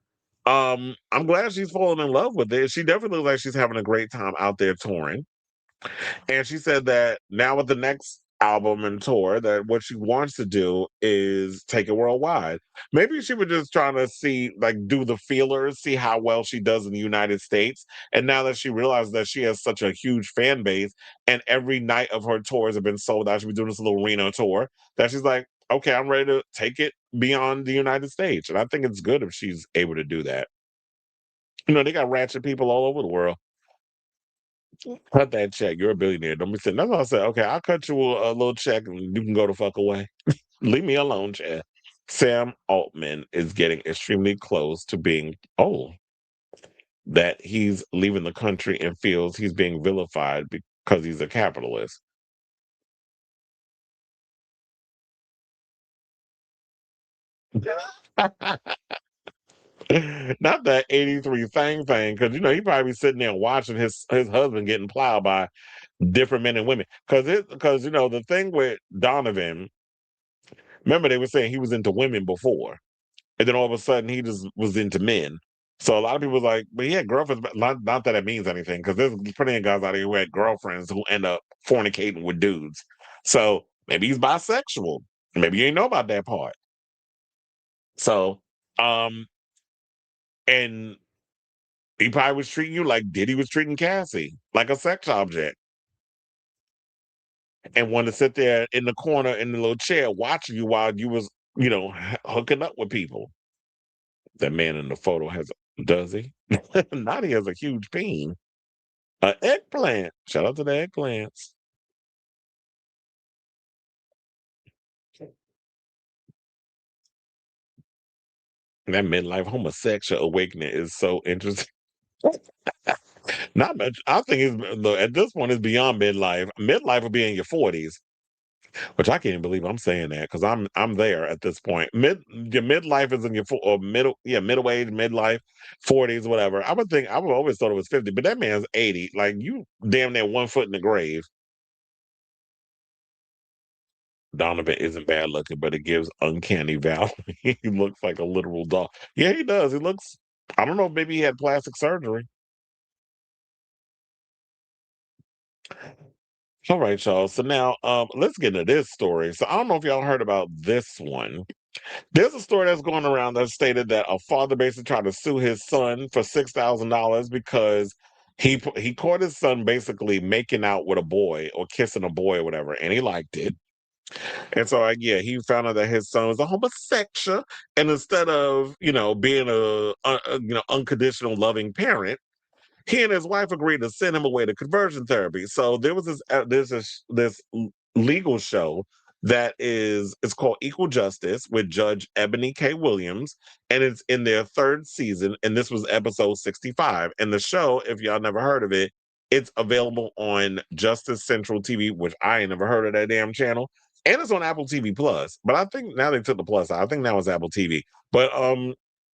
I'm glad she's falling in love with it. She definitely looks like she's having a great time out there touring. And she said that now with the next album and tour, that what she wants to do is take it worldwide. Maybe she was just trying to see, like, do the feelers, see how well she does in the United States. And now that she realizes that she has such a huge fan base and every night of her tours have been sold out, she'll be doing this little Reno tour, that she's like, okay, I'm ready to take it beyond the United States. And I think it's good if she's able to do that. They got ratchet people all over the world. Cut that check. You're a billionaire. Don't be saying. That's what I said. Okay, I'll cut you a little check and you can go the fuck away. Leave me alone, Chad. Sam Altman is getting extremely close to being that he's leaving the country and feels he's being vilified because he's a capitalist. Not that 83 thing, because he probably sitting there watching his husband getting plowed by different men and women. Because the thing with Donovan, remember they were saying he was into women before, and then all of a sudden he just was into men. So a lot of people was like, but he had girlfriends. But not that it means anything, because there's plenty of guys out here who had girlfriends who end up fornicating with dudes. So maybe he's bisexual. Maybe you ain't know about that part. So, and he probably was treating you like Diddy was treating Cassie, like a sex object, and wanted to sit there in the corner in the little chair watching you while you was, hooking up with people. That man in the photo does he? Not he has a huge peen. An eggplant. Shout out to the eggplants. That midlife homosexual awakening is so interesting. Not much. I think at this point it's beyond midlife. Midlife will be in your 40s, which I can't even believe I'm saying that because I'm there at this point. Your midlife is in your middle age, midlife, 40s, whatever. I would always thought it was 50, but that man's 80. Like you damn near 1 foot in the grave. Donovan isn't bad looking, but it gives uncanny valley. He looks like a literal dog. Yeah, he does. He looks. I don't know. Maybe he had plastic surgery. All right, y'all. So now, let's get into this story. So I don't know if y'all heard about this one. There's a story that's going around that stated that a father basically tried to sue his son for $6,000 because he caught his son basically making out with a boy or kissing a boy or whatever, and he liked it. And so, yeah, he found out that his son was a homosexual, and instead of being a unconditional loving parent, he and his wife agreed to send him away to conversion therapy. So there was this legal show that it's called Equal Justice with Judge Ebony K. Williams, and it's in their third season, and this was episode 65. And the show, if y'all never heard of it, it's available on Justice Central TV, which I ain't never heard of that damn channel, and it's on Apple TV Plus. But I think now they took the plus out. I think now it's Apple TV. But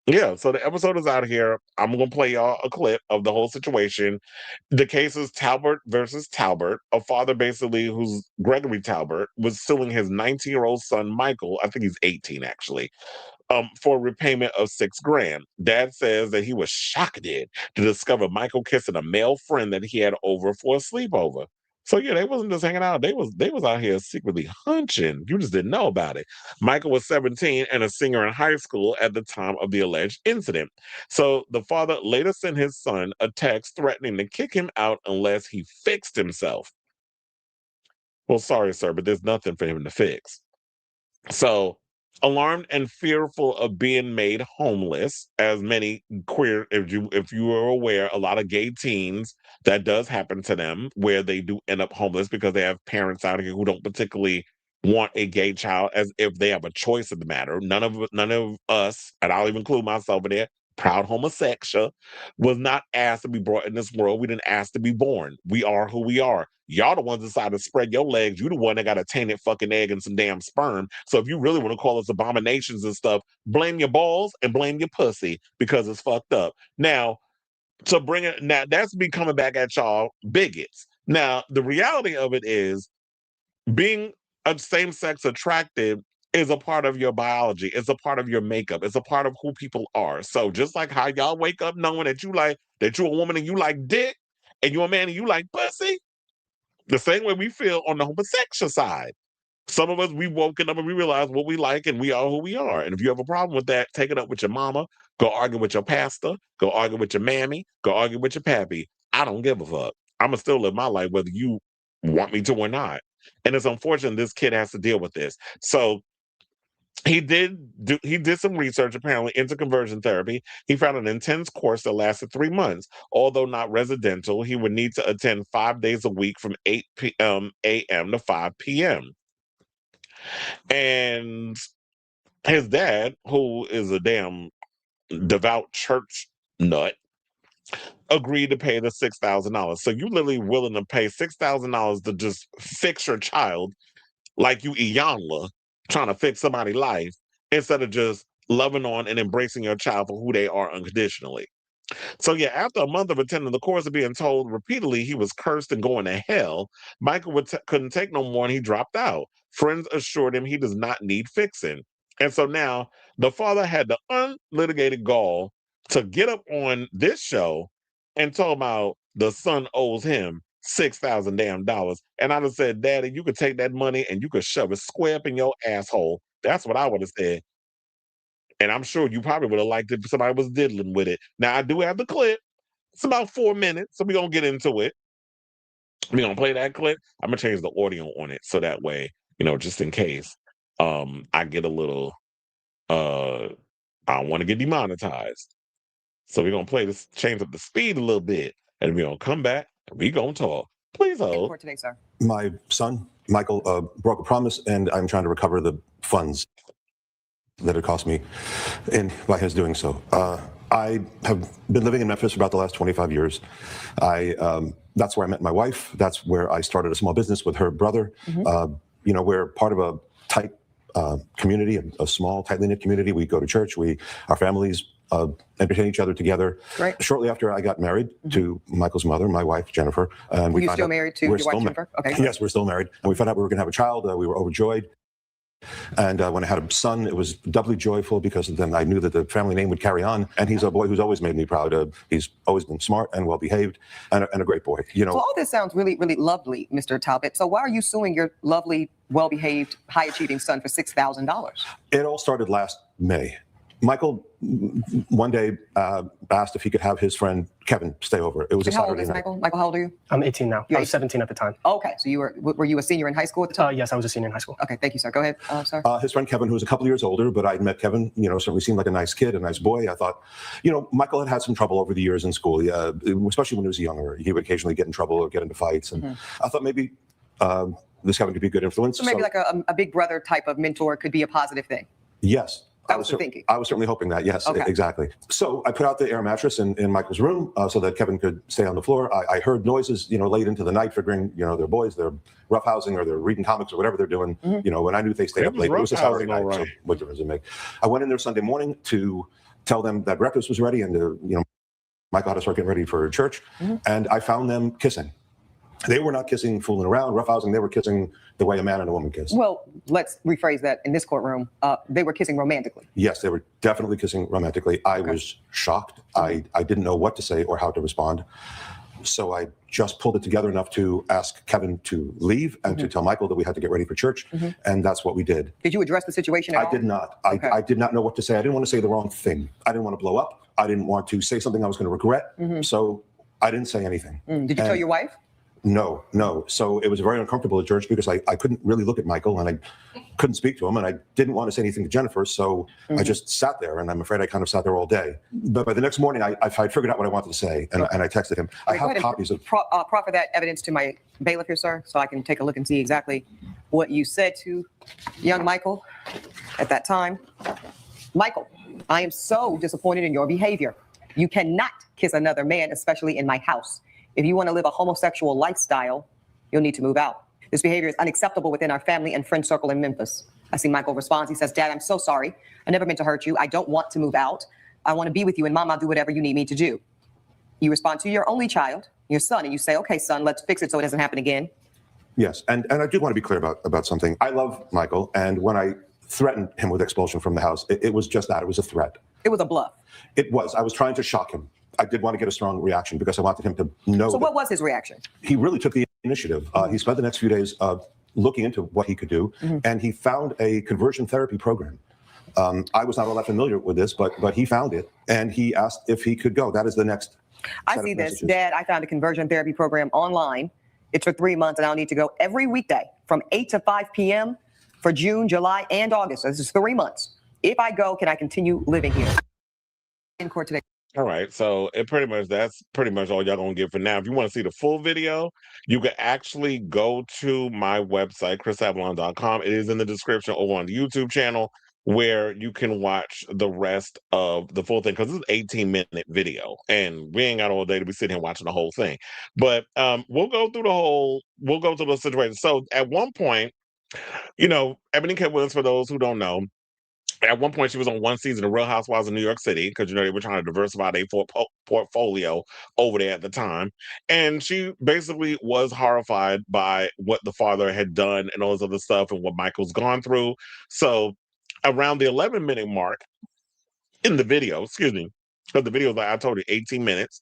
yeah, so the episode is out here. I'm going to play y'all a clip of the whole situation. The case is Talbert versus Talbert. A father, basically, who's Gregory Talbert, was suing his 19-year-old son, Michael, I think he's 18 actually, for repayment of $6,000. Dad says that he was shocked to discover Michael kissing a male friend that he had over for a sleepover. So yeah, they wasn't just hanging out. They was out here secretly hunching. You just didn't know about it. Michael was 17 and a senior in high school at the time of the alleged incident. So the father later sent his son a text threatening to kick him out unless he fixed himself. Well, sorry, sir, but there's nothing for him to fix. So, alarmed and fearful of being made homeless, as many queer, if you are aware, a lot of gay teens, that does happen to them, where they do end up homeless because they have parents out here who don't particularly want a gay child, as if they have a choice in the matter. None of us, and I'll even include myself in there, proud homosexual, was not asked to be brought in this world. We didn't ask to be born. We are who we are. Y'all the ones decided to spread your legs. You the one that got a tainted fucking egg and some damn sperm. So if you really want to call us abominations and stuff, blame your balls and blame your pussy, because it's fucked up. Now, that's me coming back at y'all bigots. Now, the reality of it is, being a same-sex attracted is a part of your biology. It's a part of your makeup. It's a part of who people are. So just like how y'all wake up knowing that you're a woman and you like dick, and you're a man and you like pussy, the same way we feel on the homosexual side. Some of us, we've woken up and we realize what we like, and we are who we are. And if you have a problem with that, take it up with your mama, go argue with your pastor, go argue with your mammy, go argue with your pappy. I don't give a fuck. I'm going to still live my life whether you want me to or not. And it's unfortunate this kid has to deal with this. So he did some research apparently into conversion therapy. He found an intense course that lasted 3 months. Although not residential, he would need to attend 5 days a week from 8 a.m. to 5 p.m. And his dad, who is a damn devout church nut, agreed to pay the $6,000. So you literally willing to pay $6,000 to just fix your child like you Iyanla, trying to fix somebody's life, instead of just loving on and embracing your child for who they are unconditionally. So yeah, after a month of attending the course and being told repeatedly he was cursed and going to hell, Michael couldn't take no more and he dropped out. Friends assured him he does not need fixing. And so now the father had the unlitigated gall to get up on this show and talk about the son owes him $6,000 damn dollars. And I just said, Daddy, you could take that money and you could shove it square up in your asshole. That's what I would have said. And I'm sure you probably would have liked it if somebody was diddling with it. Now, I do have the clip. It's about 4 minutes, so we're going to get into it. We're going to play that clip. I'm going to change the audio on it so that way, just in case I get a little, I don't want to get demonetized. So we're going to play this, change up the speed a little bit, and we're going to come back and we're going to talk. Please hold. For today, sir. My son, Michael, broke a promise, and I'm trying to recover the funds that it cost me by his doing so. I have been living in Memphis for about the last 25 years. That's where I met my wife. That's where I started a small business with her brother. Mm-hmm. We're part of a tight community, a small, tightly knit community. We go to church. Our families entertain each other together. Right. Shortly after I got married to Michael's mother, my wife, Jennifer. And you still married to your wife, Jennifer? Okay. Yes, we're still married. And we found out we were going to have a child. We were overjoyed. And when I had a son, it was doubly joyful because then I knew that the family name would carry on. And he's a boy who's always made me proud. He's always been smart and well-behaved and a great boy. You know. So all this sounds really, really lovely, Mr. Talbot. So why are you suing your lovely, well-behaved, high-achieving son for $6,000? It all started last May. Michael one day asked if he could have his friend Kevin stay over. It was a Saturday night. Michael? Michael, how old are you? I'm 18 now. I was 17 at the time. Okay, so were you a senior in high school at the time? Yes, I was a senior in high school. Okay, thank you, sir. Go ahead, sir. His friend Kevin, who was a couple years older, but I'd met Kevin, certainly seemed like a nice kid, a nice boy. I thought, Michael had some trouble over the years in school, especially when he was younger. He would occasionally get in trouble or get into fights. And I thought maybe this Kevin could be a good influence. So maybe like a big brother type of mentor could be a positive thing. Yes. That was the thinking. I was certainly hoping that, yes, okay. Exactly. So I put out the air mattress in Michael's room so that Kevin could stay on the floor. I heard noises, late into the night, figuring, they're boys, they're roughhousing or they're reading comics or whatever they're doing, and I knew they stayed up late. It was a Saturday night, so what difference does it make? I went in there Sunday morning to tell them that breakfast was ready and, Michael had to start getting ready for church, and I found them kissing. They were not kissing, fooling around, roughhousing. They were kissing the way a man and a woman kiss. Well, let's rephrase that in this courtroom. They were kissing romantically. Yes, they were definitely kissing romantically. I was shocked. I didn't know what to say or how to respond. So I just pulled it together enough to ask Kevin to leave and to tell Michael that we had to get ready for church. And that's what we did. Did you address the situation at all? I did not. I did not know what to say. I didn't want to say the wrong thing. I didn't want to blow up. I didn't want to say something I was going to regret. So I didn't say anything. Did you tell your wife? No. So it was very uncomfortable at church because I couldn't really look at Michael and I couldn't speak to him and I didn't want to say anything to Jennifer. So I just sat there and I'm afraid I kind of sat there all day. But by the next morning, I figured out what I wanted to say and I texted him. I have copies of... Proffer that evidence to my bailiff here, sir, so I can take a look and see exactly what you said to young Michael at that time. Michael, I am so disappointed in your behavior. You cannot kiss another man, especially in my house. If you want to live a homosexual lifestyle, you'll need to move out. This behavior is unacceptable within our family and friend circle in Memphis. I see Michael responds. He says, Dad, I'm so sorry. I never meant to hurt you. I don't want to move out. I want to be with you, and Mom, I'll do whatever you need me to do. You respond to your only child, your son, and you say, okay, son, let's fix it so it doesn't happen again. Yes, and I do want to be clear about something. I love Michael, and when I threatened him with expulsion from the house, it was just that. It was a threat. It was a bluff. It was. I was trying to shock him. I did want to get a strong reaction because I wanted him to know. So what was his reaction? He really took the initiative. He spent the next few days looking into what he could do, and he found a conversion therapy program. I was not all that familiar with this, but he found it, and he asked if he could go. That is the next. I see this. Dad, I found a conversion therapy program online. It's for 3 months, and I'll need to go every weekday from 8 to 5 p.m. for June, July, and August. So this is 3 months. If I go, can I continue living here? In court today. All right, so that's pretty much all y'all gonna get for now. If you want to see the full video, you can actually go to my website, chrisavalon.com. It is in the description over on the YouTube channel where you can watch the rest of the full thing because it's an 18-minute video and we ain't got all day to be sitting here watching the whole thing. But we'll go through the situation. So at one point, Ebony K. Williams, for those who don't know, at one point, she was on one season of Real Housewives of New York City because, they were trying to diversify their portfolio over there at the time. And she basically was horrified by what the father had done and all this other stuff and what Michael's gone through. So around the 11-minute mark in the video, because the video is like I told you, 18 minutes,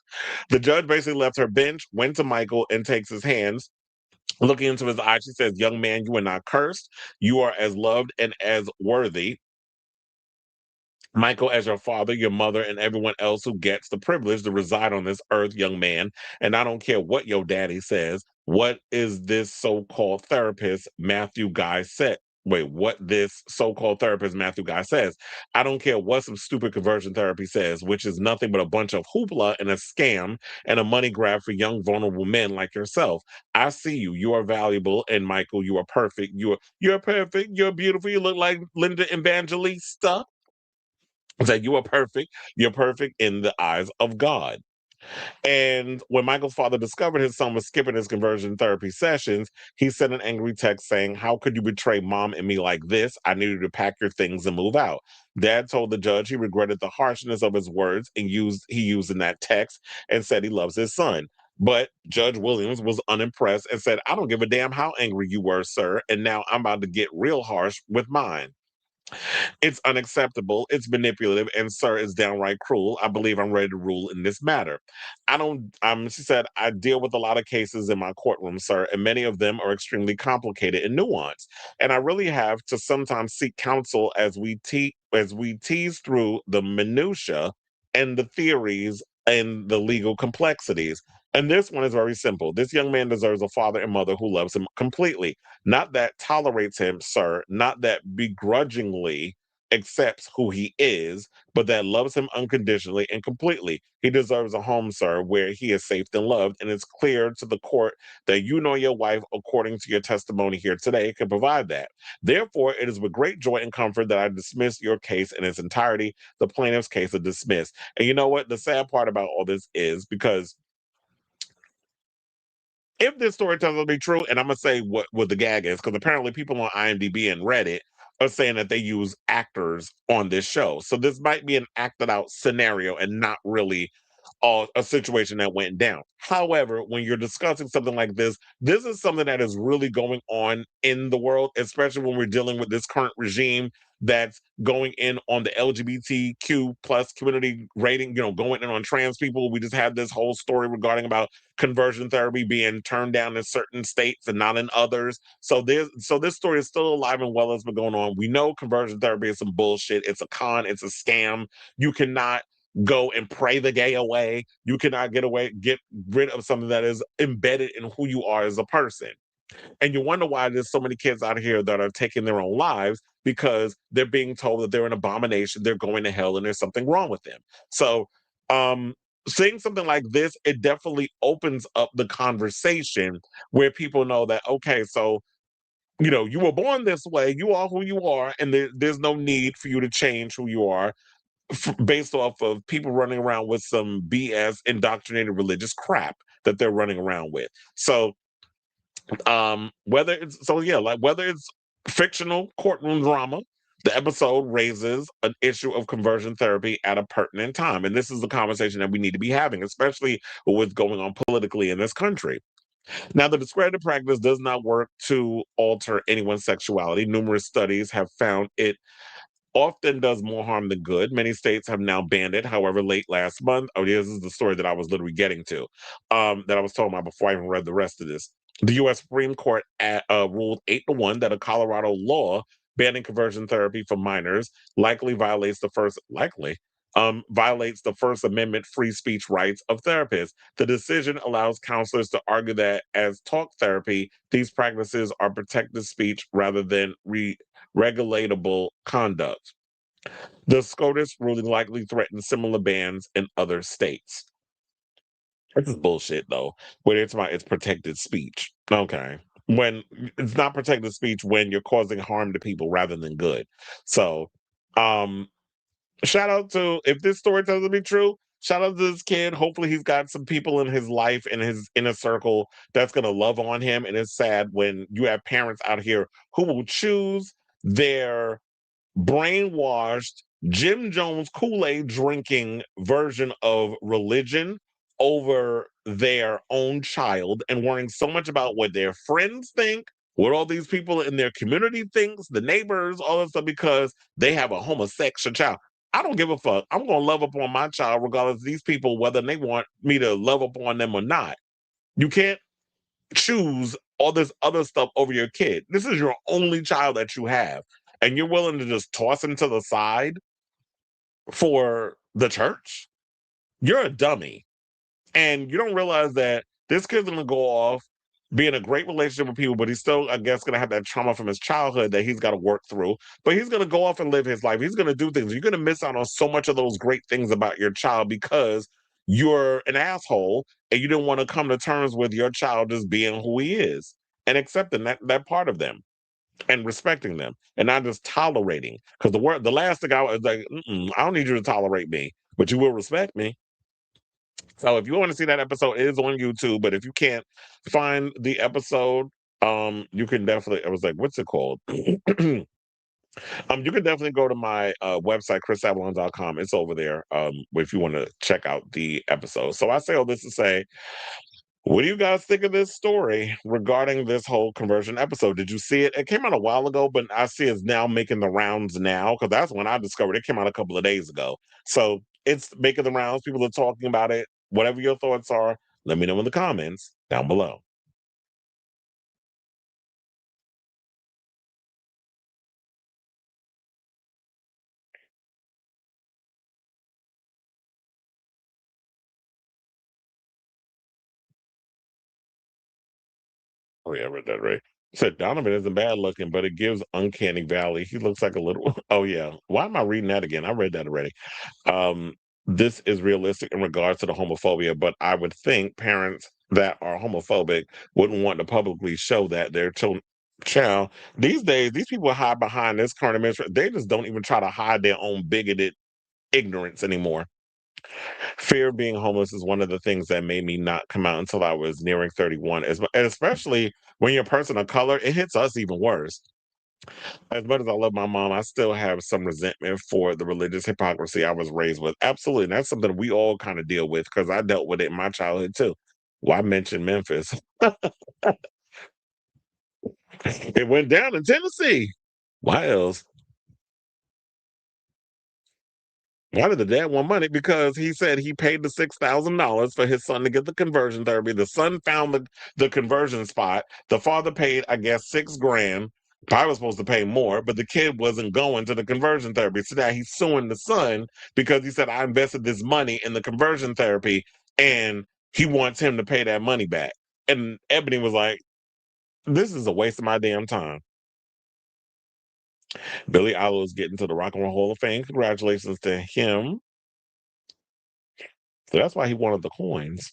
the judge basically left her bench, went to Michael and takes his hands. Looking into his eyes, she says, young man, you are not cursed. You are as loved and as worthy. Michael, as your father, your mother, and everyone else who gets the privilege to reside on this earth, young man. And I don't care what your daddy says. What is this so-called therapist, Matthew Guy said? What this so-called therapist, Matthew Guy says. I don't care what some stupid conversion therapy says, which is nothing but a bunch of hoopla and a scam and a money grab for young, vulnerable men like yourself. I see you. You are valuable. And Michael, you are perfect. You're perfect. You're beautiful. You look like Linda Evangelista. That you are perfect. You're perfect in the eyes of God. And when Michael's father discovered his son was skipping his conversion therapy sessions, he sent an angry text saying, how could you betray Mom and me like this? I need you to pack your things and move out. Dad told the judge he regretted the harshness of his words and he used in that text and said he loves his son. But Judge Williams was unimpressed and said, I don't give a damn how angry you were, sir, and now I'm about to get real harsh with mine. It's unacceptable, it's manipulative, and sir, it's downright cruel. I believe I'm ready to rule in this matter. I don't, she said, I deal with a lot of cases in my courtroom, sir, and many of them are extremely complicated and nuanced. And I really have to sometimes seek counsel as we tease through the minutia and the theories and the legal complexities. And this one is very simple. This young man deserves a father and mother who loves him completely. Not that tolerates him, sir, not that begrudgingly accepts who he is, but that loves him unconditionally and completely. He deserves a home, sir, where he is safe and loved, and it's clear to the court that you know your wife, according to your testimony here today, can provide that. Therefore, it is with great joy and comfort that I dismiss your case in its entirety. The plaintiff's case is dismissed. And you know what? The sad part about all this is because if this story turns out to be true, and I'm gonna say what the gag is, because apparently people on IMDb and Reddit are saying that they use actors on this show. So this might be an acted out scenario and not really a situation that went down. However, when you're discussing something like this is something that is really going on in the world, especially when we're dealing with this current regime that's going in on the LGBTQ plus community rating, going in on trans people. We just had this whole story regarding about conversion therapy being turned down in certain states and not in others. So this story is still alive and well as been going on. We know conversion therapy is some bullshit. It's a con. It's a scam. You cannot go and pray the gay away. You cannot get rid of something that is embedded in who you are as a person. And you wonder why there's so many kids out here that are taking their own lives because they're being told that they're an abomination, they're going to hell, and there's something wrong with them. So, saying something like this, it definitely opens up the conversation where people know that, okay, so, you were born this way, you are who you are, and there's no need for you to change who you are based off of people running around with some BS indoctrinated religious crap that they're running around with. So, whether it's fictional courtroom drama, the episode raises an issue of conversion therapy at a pertinent time. And this is the conversation that we need to be having, especially with what's going on politically in this country. Now, the discredited practice does not work to alter anyone's sexuality. Numerous studies have found it often does more harm than good. Many states have now banned it. However, late last month, this is the story that I was literally getting to, that I was talking about before I even read the rest of this. The U.S. Supreme Court ruled 8-1 that a Colorado law banning conversion therapy for minors violates the First Amendment free speech rights of therapists. The decision allows counselors to argue that as talk therapy, these practices are protected speech rather than regulatable conduct. The SCOTUS ruling likely threatens similar bans in other states. This is bullshit, though. When it's protected speech. Okay. When it's not protected speech when you're causing harm to people rather than good. So, shout out to, if this story turns out to be true, shout out to this kid. Hopefully he's got some people in his life, in his inner circle, that's going to love on him. And it's sad when you have parents out here who will choose their brainwashed Jim Jones Kool-Aid drinking version of religion over their own child and worrying so much about what their friends think, what all these people in their community thinks, the neighbors, all that stuff, because they have a homosexual child. I don't give a fuck. I'm going to love upon my child regardless of these people, whether they want me to love upon them or not. You can't choose all this other stuff over your kid. This is your only child that you have. And you're willing to just toss him to the side for the church? You're a dummy. And you don't realize that this kid's going to go off, be in a great relationship with people, but he's still, I guess, going to have that trauma from his childhood that he's got to work through. But he's going to go off and live his life. He's going to do things. You're going to miss out on so much of those great things about your child because you're an asshole and you didn't want to come to terms with your child just being who he is and accepting that part of them and respecting them and not just tolerating. Because the last thing I was like, I don't need you to tolerate me, but you will respect me. So if you want to see that episode, it is on YouTube. But if you can't find the episode, you can definitely. I was like, what's it called? You can definitely go to my website, chrisavalon.com. It's over there. If you want to check out the episode. So I say all this to say, What do you guys think of this story regarding this whole conversion episode? Did you see it? It came out a while ago, but I see it's now making the rounds now because that's when I discovered it. Came out a couple of days ago. So it's making the rounds. People are talking about it. Whatever your thoughts are, let me know in the comments down below. Oh yeah, I read that right. Said Donovan isn't bad looking, but it gives uncanny valley. He looks like a little. Oh yeah. Why am I reading that again? I read that already. Um, this is realistic in regards to the homophobia, but I would think parents that are homophobic wouldn't want to publicly show that their child. These days, these people hide behind this current administration. They just don't even try to hide their own bigoted ignorance anymore. Fear of being homeless is one of the things that made me not come out until I was nearing 31. And especially when you're a person of color, it hits us even worse. As much as I love my mom, I still have some resentment for the religious hypocrisy I was raised with. Absolutely. And that's something we all kind of deal with because I dealt with it in my childhood too. Why mention Memphis? It went down in Tennessee. Why else? Why did the dad want money? Because he said he paid the $6,000 for his son to get the conversion therapy. The son found the conversion spot. The father paid, I guess, $6,000. I was supposed to pay more, but the kid wasn't going to the conversion therapy. So now he's suing the son because he said, I invested this money in the conversion therapy and he wants him to pay that money back. And Ebony was like, this is a waste of my damn time. Billy Idol is getting to the Rock and Roll Hall of Fame. Congratulations to him. So that's why he wanted the coins.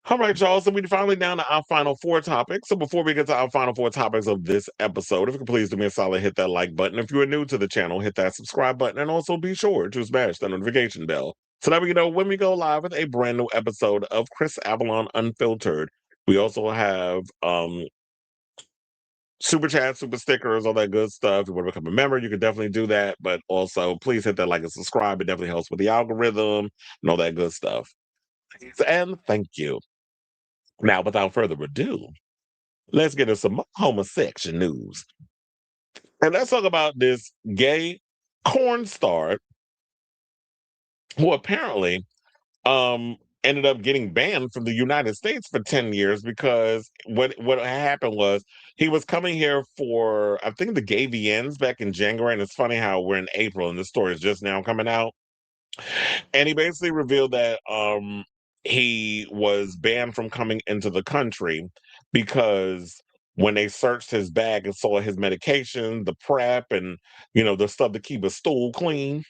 All right, y'all. So we're finally down to our final four topics. So before we get to our final four topics of this episode, if you could please do me a solid, hit that like button. If you are new to the channel, hit that subscribe button. And also be sure to smash the notification bell so that we know when we go live with a brand new episode of Chris Avalon Unfiltered. We also have super chat, super stickers, all that good stuff. If you want to become a member, you can definitely do that. But also, please hit that like and subscribe. It definitely helps with the algorithm and all that good stuff. And thank you. Now, without further ado, let's get into some homosexual news. And let's talk about this gay corn star who apparently ended up getting banned from the United States for 10 years because what happened was he was coming here for I think the gay VNs back in January, and it's funny how we're in April and the story is just now coming out. And he basically revealed that he was banned from coming into the country because when they searched his bag and saw his medication, the prep, and the stuff to keep his stool clean,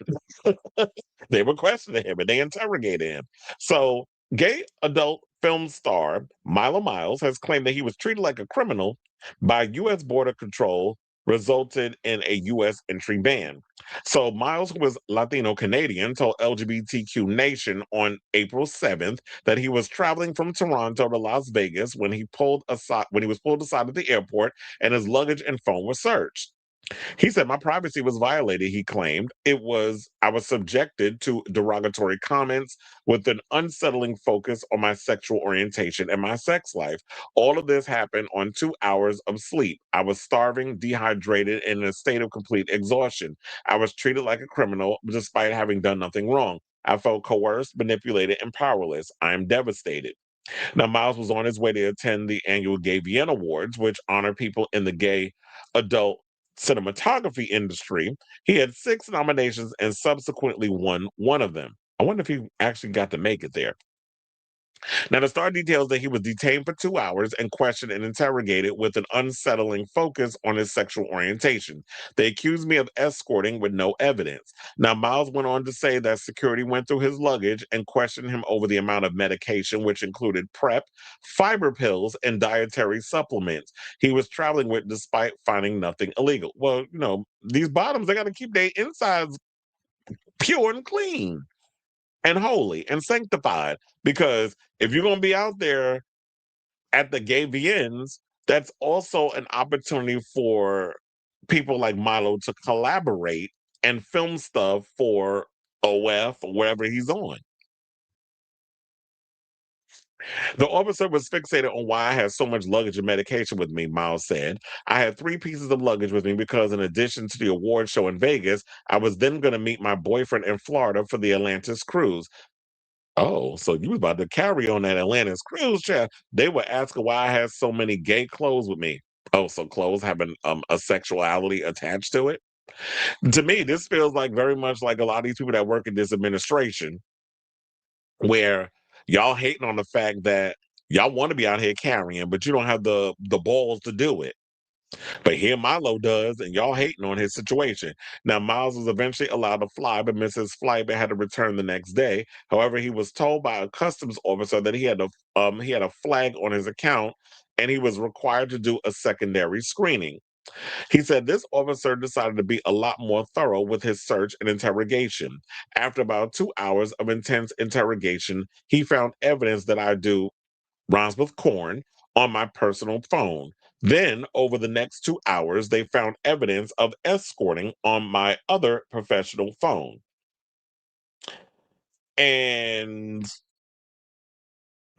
they were questioning him and they interrogated him. So, gay adult film star Milo Miles has claimed that he was treated like a criminal by U.S. Border Control, resulted in a U.S. entry ban. So, Miles, who was Latino Canadian, told LGBTQ Nation on April 7th that he was traveling from Toronto to Las Vegas when he was pulled aside at the airport and his luggage and phone were searched. He said, my privacy was violated, he claimed. I was subjected to derogatory comments with an unsettling focus on my sexual orientation and my sex life. All of this happened on 2 hours of sleep. I was starving, dehydrated, and in a state of complete exhaustion. I was treated like a criminal despite having done nothing wrong. I felt coerced, manipulated, and powerless. I am devastated. Now, Miles was on his way to attend the annual Gay Vienna Awards, which honor people in the gay adult cinematography industry. He had 6 nominations and subsequently won one of them. I wonder if he actually got to make it there. Now, the star details that he was detained for 2 hours and questioned and interrogated with an unsettling focus on his sexual orientation. They accused me of escorting with no evidence. Now, Miles went on to say that security went through his luggage and questioned him over the amount of medication, which included PrEP, fiber pills, and dietary supplements he was traveling with despite finding nothing illegal. Well, these bottoms, they got to keep their insides pure and clean and holy and sanctified. Because if you're going to be out there at the gay VNs, that's also an opportunity for people like Milo to collaborate and film stuff for OF or wherever he's on. The officer was fixated on why I had so much luggage and medication with me, Miles said. I had 3 pieces of luggage with me because, in addition to the award show in Vegas, I was then going to meet my boyfriend in Florida for the Atlantis cruise. Oh, so you was about to carry on that Atlantis cruise, child. They were asking why I had so many gay clothes with me. Oh, so clothes having a sexuality attached to it? To me, this feels like very much like a lot of these people that work in this administration, where y'all hating on the fact that y'all want to be out here carrying, but you don't have the balls to do it. But here Milo does, and y'all hating on his situation. Now, Miles was eventually allowed to fly, but missed his flight but had to return the next day. However, he was told by a customs officer that he had a flag on his account, and he was required to do a secondary screening. He said this officer decided to be a lot more thorough with his search and interrogation. After about 2 hours of intense interrogation, he found evidence that I do rhymes with corn on my personal phone. Then, over the next 2 hours, they found evidence of escorting on my other professional phone. And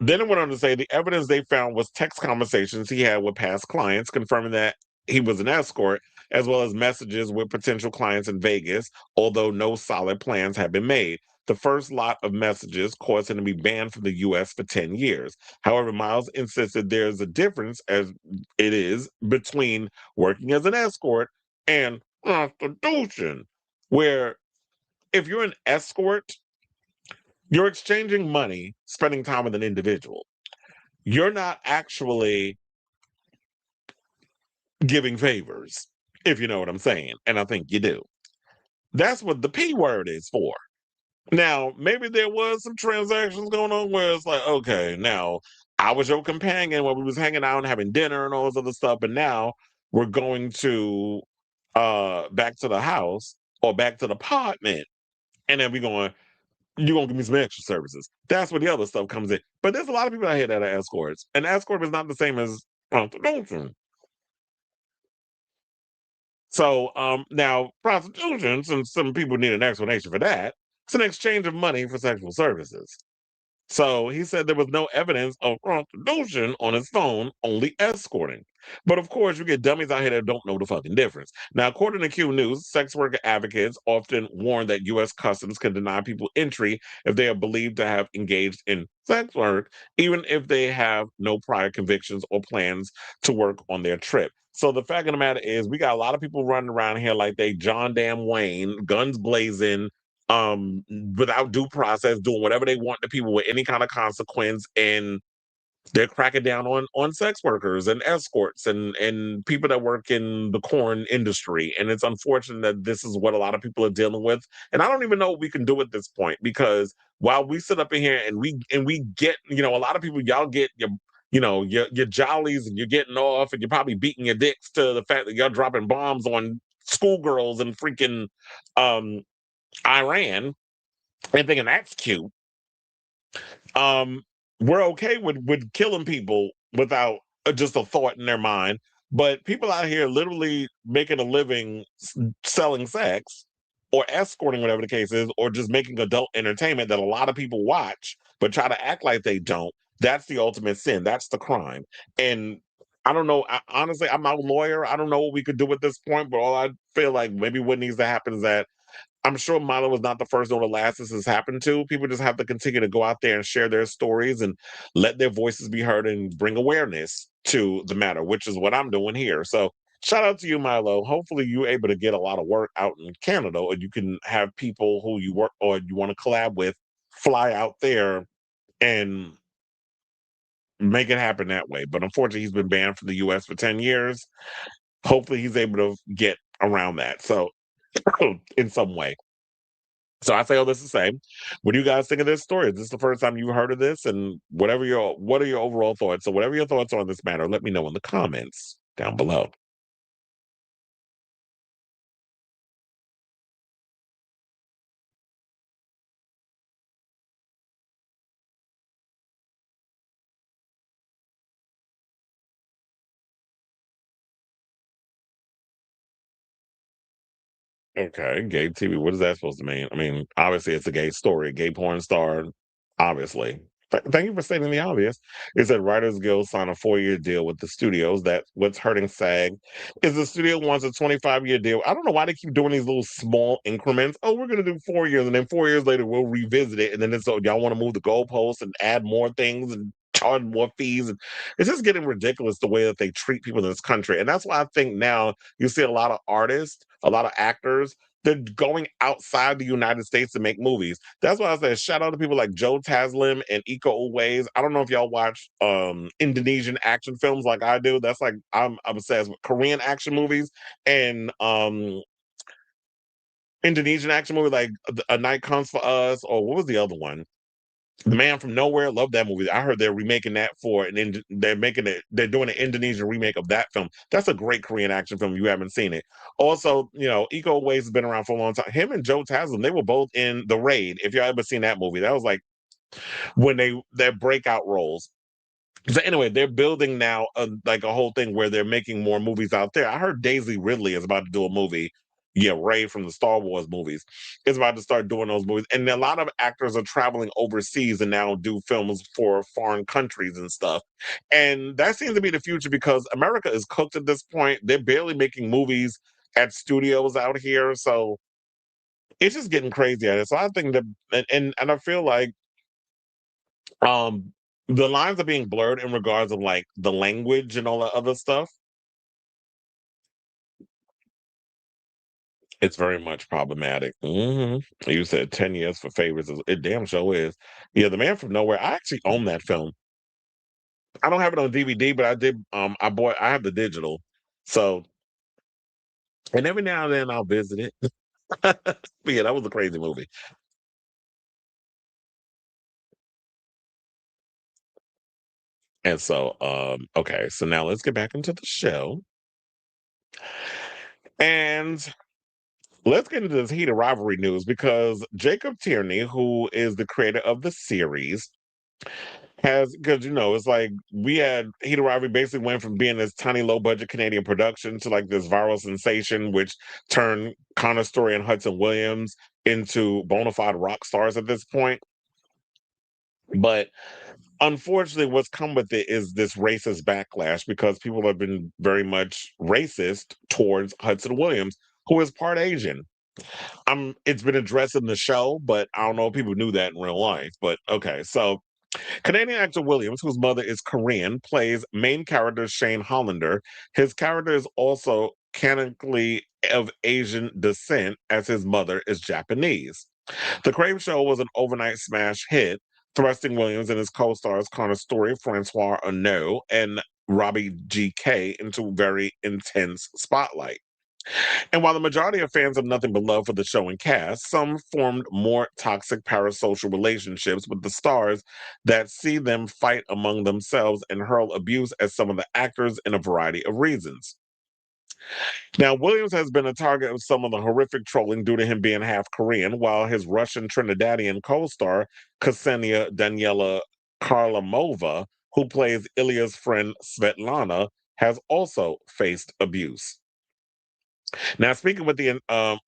then it went on to say the evidence they found was text conversations he had with past clients, confirming that he was an escort, as well as messages with potential clients in Vegas, although no solid plans have been made. The first lot of messages caused him to be banned from the U.S. for 10 years. However, Miles insisted there's a difference, as it is, between working as an escort and prostitution, where if you're an escort, you're exchanging money, spending time with an individual. You're not actually giving favors, if you know what I'm saying. And I think you do. That's what the P word is for. Now, maybe there was some transactions going on where it's like, okay, now I was your companion when we was hanging out and having dinner and all this other stuff, but now we're going to back to the house or back to the apartment, and then we're going, you're gonna give me some extra services. That's where the other stuff comes in. But there's a lot of people out here that are escorts. And escort is not the same as prostitution. So now prostitution, since some people need an explanation for that, it's an exchange of money for sexual services. So he said there was no evidence of prostitution on his phone, only escorting. But of course, you get dummies out here that don't know the fucking difference. Now, according to Q News, sex worker advocates often warn that U.S. Customs can deny people entry if they are believed to have engaged in sex work, even if they have no prior convictions or plans to work on their trip. So the fact of the matter is, we got a lot of people running around here like they John Damn Wayne, guns blazing, um without due process, doing whatever they want to people with any kind of consequence, and they're cracking down on sex workers and escorts and people that work in the corn industry. And it's unfortunate that this is what a lot of people are dealing with, and I don't even know what we can do at this point, because while we sit up in here and we get, a lot of people, y'all get your jollies, and you're getting off, and you're probably beating your dicks to the fact that y'all dropping bombs on schoolgirls and freaking um Iran and thinking that's cute. Um, we're okay with killing people without just a thought in their mind. But people out here literally making a living selling sex or escorting, whatever the case is, or just making adult entertainment that a lot of people watch but try to act like they don't. That's the ultimate sin. That's the crime. And I don't know. Honestly, I'm not a lawyer. I don't know what we could do at this point, but all I feel like maybe what needs to happen is that I'm sure Milo was not the first or the last this has happened to. People just have to continue to go out there and share their stories and let their voices be heard and bring awareness to the matter, which is what I'm doing here. So shout out to you, Milo. Hopefully you're able to get a lot of work out in Canada, or you can have people who you work or you want to collab with fly out there and make it happen that way. But unfortunately, he's been banned from the US for 10 years. Hopefully he's able to get around that. So in some way. So I say all this to say, what do you guys think of this story? Is this the first time you've heard of this? And what are your overall thoughts? So whatever your thoughts are on this matter, let me know in the comments down below. Okay, gay TV. What is that supposed to mean? I mean, obviously it's a gay story, gay porn star, obviously. Thank you for stating the obvious. It said Writers Guild signed a 4-year deal with the studios. That what's hurting SAG is the studio wants a 25-year deal. I don't know why they keep doing these little small increments. Oh, we're gonna do 4 years, and then 4 years later we'll revisit it. And then it's y'all want to move the goalposts and add more things and charge more fees. And it's just getting ridiculous the way that they treat people in this country. And that's why I think now you see a lot of artists, a lot of actors. They're going outside the United States to make movies. That's why I said shout out to people like Joe Taslim and Iko Uwais. I don't know if y'all watch Indonesian action films like I do. That's like I'm obsessed with Korean action movies and Indonesian action movies like A Night Comes for Us, or what was the other one? The Man from Nowhere. Love that movie. I heard they're remaking that they're doing an Indonesian remake of that film. That's a great Korean action film. You haven't seen it. Also, Iko Uwais has been around for a long time. Him and Joe Taslim, they were both in The Raid. If y'all ever seen that movie, that was like when their breakout roles. So anyway, they're building now like a whole thing where they're making more movies out there. I heard Daisy Ridley is about to do a movie. Yeah, Ray from the Star Wars movies is about to start doing those movies. And a lot of actors are traveling overseas and now do films for foreign countries and stuff. And that seems to be the future because America is cooked at this point. They're barely making movies at studios out here. So it's just getting crazy at it. So I think that and I feel like um the lines are being blurred in regards of like the language and all that other stuff. It's very much problematic. You said 10 years for favorites. It damn sure is. Yeah, The Man from Nowhere. I actually own that film. I don't have it on DVD, but I did. I have the digital. So, and every now and then I'll visit it. But yeah, that was a crazy movie. And so, okay, so now let's get back into the show. And let's get into this heated rivalry news because Jacob Tierney, who is the creator of the series, because it's like we had Heated Rivalry basically went from being this tiny low budget Canadian production to like this viral sensation, which turned Connor Story and Hudson Williams into bona fide rock stars at this point. But unfortunately, what's come with it is this racist backlash because people have been very much racist towards Hudson Williams, who is part Asian. It's been addressed in the show, but I don't know if people knew that in real life. But okay, so Canadian actor Williams, whose mother is Korean, plays main character Shane Hollander. His character is also canonically of Asian descent, as his mother is Japanese. The Crave Show was an overnight smash hit, thrusting Williams and his co-stars Connor Story, Francois Arnault, and Robbie GK into very intense spotlight. And while the majority of fans have nothing but love for the show and cast, some formed more toxic parasocial relationships with the stars that see them fight among themselves and hurl abuse at some of the actors in a variety of reasons. Now, Williams has been a target of some of the horrific trolling due to him being half Korean, while his Russian Trinidadian co-star, Ksenia Daniela Karlamova, who plays Ilya's friend Svetlana, has also faced abuse. Now, speaking with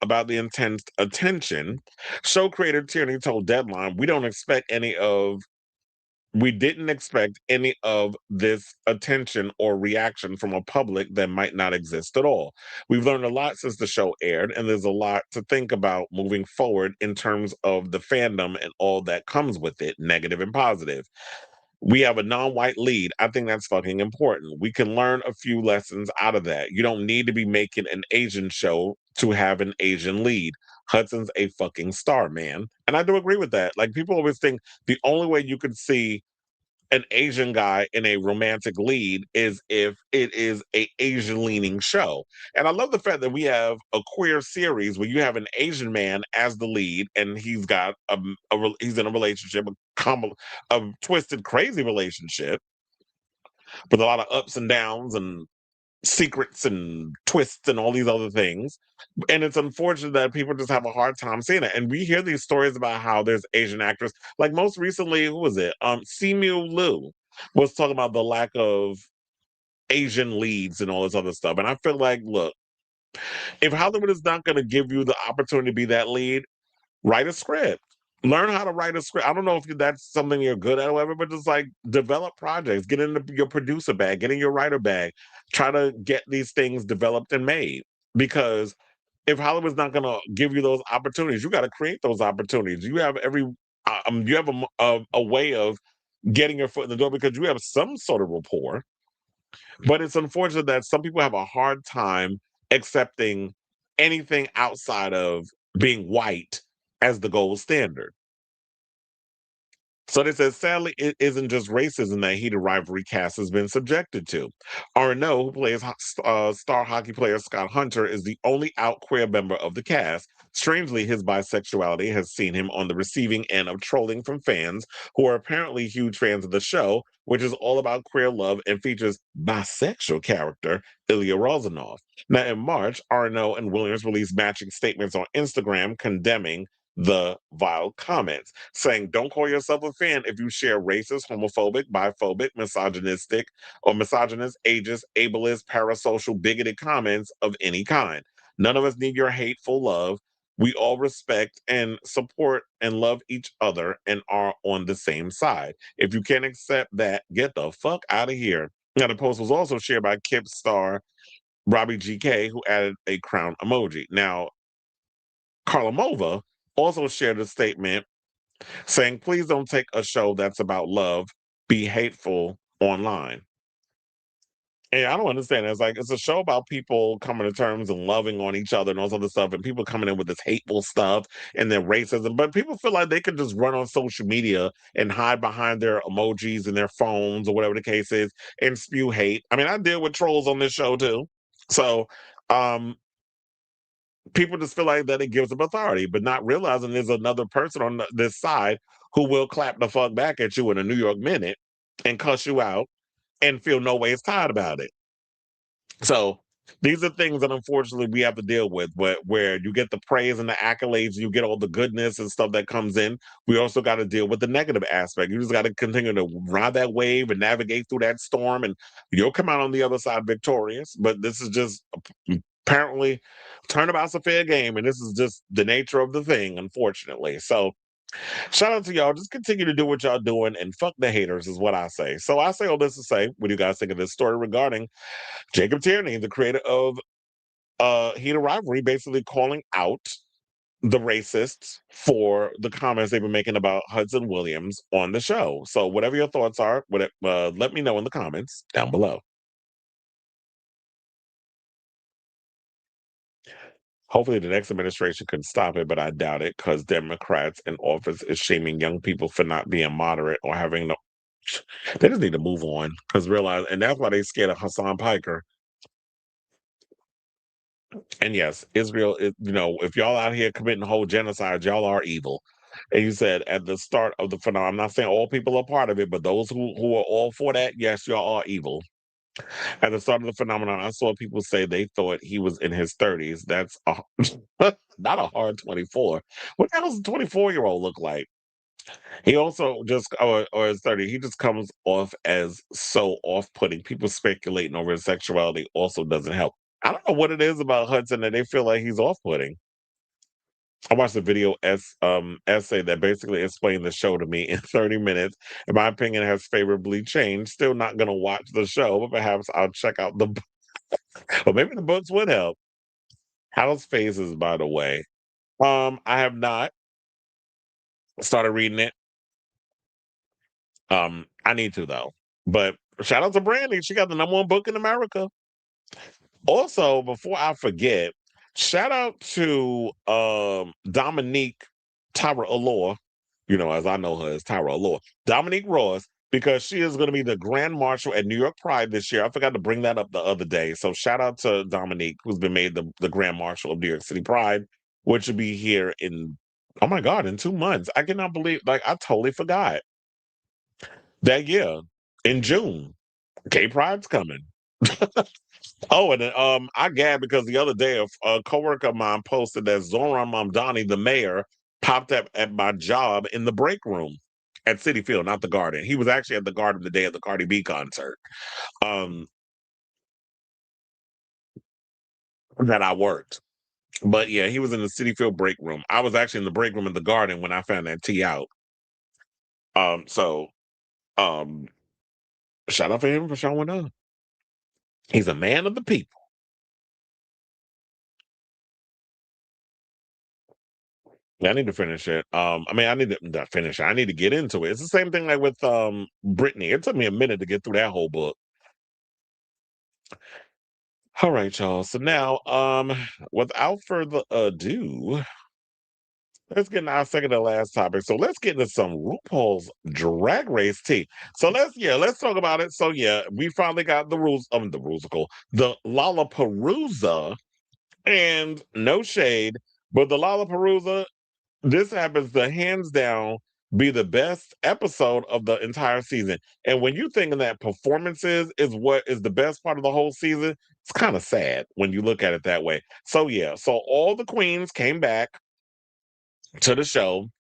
about the intense attention, show creator Tierney told Deadline, we didn't expect any of this attention or reaction from a public that might not exist at all. We've learned a lot since the show aired, and there's a lot to think about moving forward in terms of the fandom and all that comes with it, negative and positive. We have a non-white lead. I think that's fucking important. We can learn a few lessons out of that. You don't need to be making an Asian show to have an Asian lead. Hudson's a fucking star, man. And I do agree with that. Like, people always think the only way you could see an Asian guy in a romantic lead is if it is a Asian leaning show. And I love the fact that we have a queer series where you have an Asian man as the lead and he's got he's in a relationship, a twisted, crazy relationship with a lot of ups and downs and secrets and twists and all these other things. And it's unfortunate that people just have a hard time seeing it. And we hear these stories about how there's Asian actors. Like most recently, who was it? Simu Liu was talking about the lack of Asian leads and all this other stuff. And I feel like, look, if Hollywood is not going to give you the opportunity to be that lead, write a script. learn how to write a script. I don't know if that's something you're good at or whatever, but just like develop projects, get into your producer bag, get in your writer bag, try to get these things developed and made. Because if Hollywood's not going to give you those opportunities, you got to create those opportunities. You have you have a way of getting your foot in the door because you have some sort of rapport. But it's unfortunate that some people have a hard time accepting anything outside of being white as the gold standard. So they said, sadly, it isn't just racism that heated rivalry cast has been subjected to. Arnaud, who plays star hockey player Scott Hunter, is the only out queer member of the cast. Strangely, his bisexuality has seen him on the receiving end of trolling from fans who are apparently huge fans of the show, which is all about queer love and features bisexual character Ilya Rozanov. Now, in March, Arnaud and Williams released matching statements on Instagram condemning the vile comments, saying, don't call yourself a fan if you share racist, homophobic, biphobic, misogynistic, or misogynist, ageist, ableist, parasocial, bigoted comments of any kind. None of us need your hateful love. We all respect and support and love each other and are on the same side. If you can't accept that, get the fuck out of here. Now, the post was also shared by Kip star Robbie GK, who added a crown emoji. Now, Karlamova also shared a statement saying, please don't take a show that's about love, be hateful online. And I don't understand. It's like, it's a show about people coming to terms and loving on each other and all this other stuff, and people coming in with this hateful stuff and then racism. But people feel like they could just run on social media and hide behind their emojis and their phones or whatever the case is and spew hate. I mean, I deal with trolls on this show too. So, people just feel like that it gives them authority, but not realizing there's another person on this side who will clap the fuck back at you in a New York minute and cuss you out and feel no ways tired about it. So these are things that unfortunately we have to deal with, where you get the praise and the accolades, you get all the goodness and stuff that comes in. We also got to deal with the negative aspect. You just got to continue to ride that wave and navigate through that storm, and you'll come out on the other side victorious. But this is just apparently turnabout's a fair game, and this is just the nature of the thing, unfortunately. So shout out to y'all. Just continue to do what y'all doing and fuck the haters is what I say. So I say all this to say, what do you guys think of this story regarding Jacob Tierney, the creator of Heated Rivalry, basically calling out the racists for the comments they've been making about Hudson Williams on the show. So whatever your thoughts are, let me know in the comments down below. Hopefully the next administration can stop it, but I doubt it because Democrats in office is shaming young people for not being moderate or having no. They just need to move on because realize, and that's why they scared of Hassan Piker. And yes, Israel is, if y'all out here committing whole genocides, y'all are evil. And you said at the start of the phenomenon, I'm not saying all people are part of it, but those who are all for that, yes, y'all are evil. At the start of the phenomenon, I saw people say they thought he was in his 30s. That's not a hard 24. What the hell does a 24-year-old look like? He also or his 30, he just comes off as so off-putting. People speculating over his sexuality also doesn't help. I don't know what it is about Hudson that they feel like he's off-putting. I watched a video essay that basically explained the show to me in 30 minutes. And my opinion has favorably changed. Still not going to watch the show, but perhaps I'll check out the book. Or maybe the books would help. How's Phases, by the way? I have not started reading it. I need to, though. But shout out to Brandy. She got the #1 book in America. Also, before I forget, shout out to Dominique Tyra Allure, as I know her as Tyra Allure, Dominique Ross, because she is going to be the Grand Marshal at New York Pride this year. I forgot to bring that up the other day. So shout out to Dominique, who's been made the Grand Marshal of New York City Pride, which will be here in 2 months. I cannot believe, I totally forgot. That year, in June, Gay Pride's coming. Oh, and I gagged because the other day a coworker of mine posted that Zoran Mamdani, the mayor, popped up at my job in the break room at City Field, not the Garden. He was actually at the Garden the day of the Cardi B concert that I worked. But yeah, he was in the City Field break room. I was actually in the break room in the garden when I found that tea out. So shout out for him for showing up. He's a man of the people. Yeah, I need to finish it. I need to not finish it. I need to get into it. It's the same thing like with Britney. It took me a minute to get through that whole book. All right, y'all. So now, without further ado, let's get into our second to last topic. So let's get into some RuPaul's Drag Race tea. So let's talk about it. So yeah, we finally got the Lollapalooza, and no shade, but the Lollapalooza, this happens to hands down be the best episode of the entire season. And when you think that performances is what is the best part of the whole season, it's kind of sad when you look at it that way. So yeah, so all the queens came back to the show,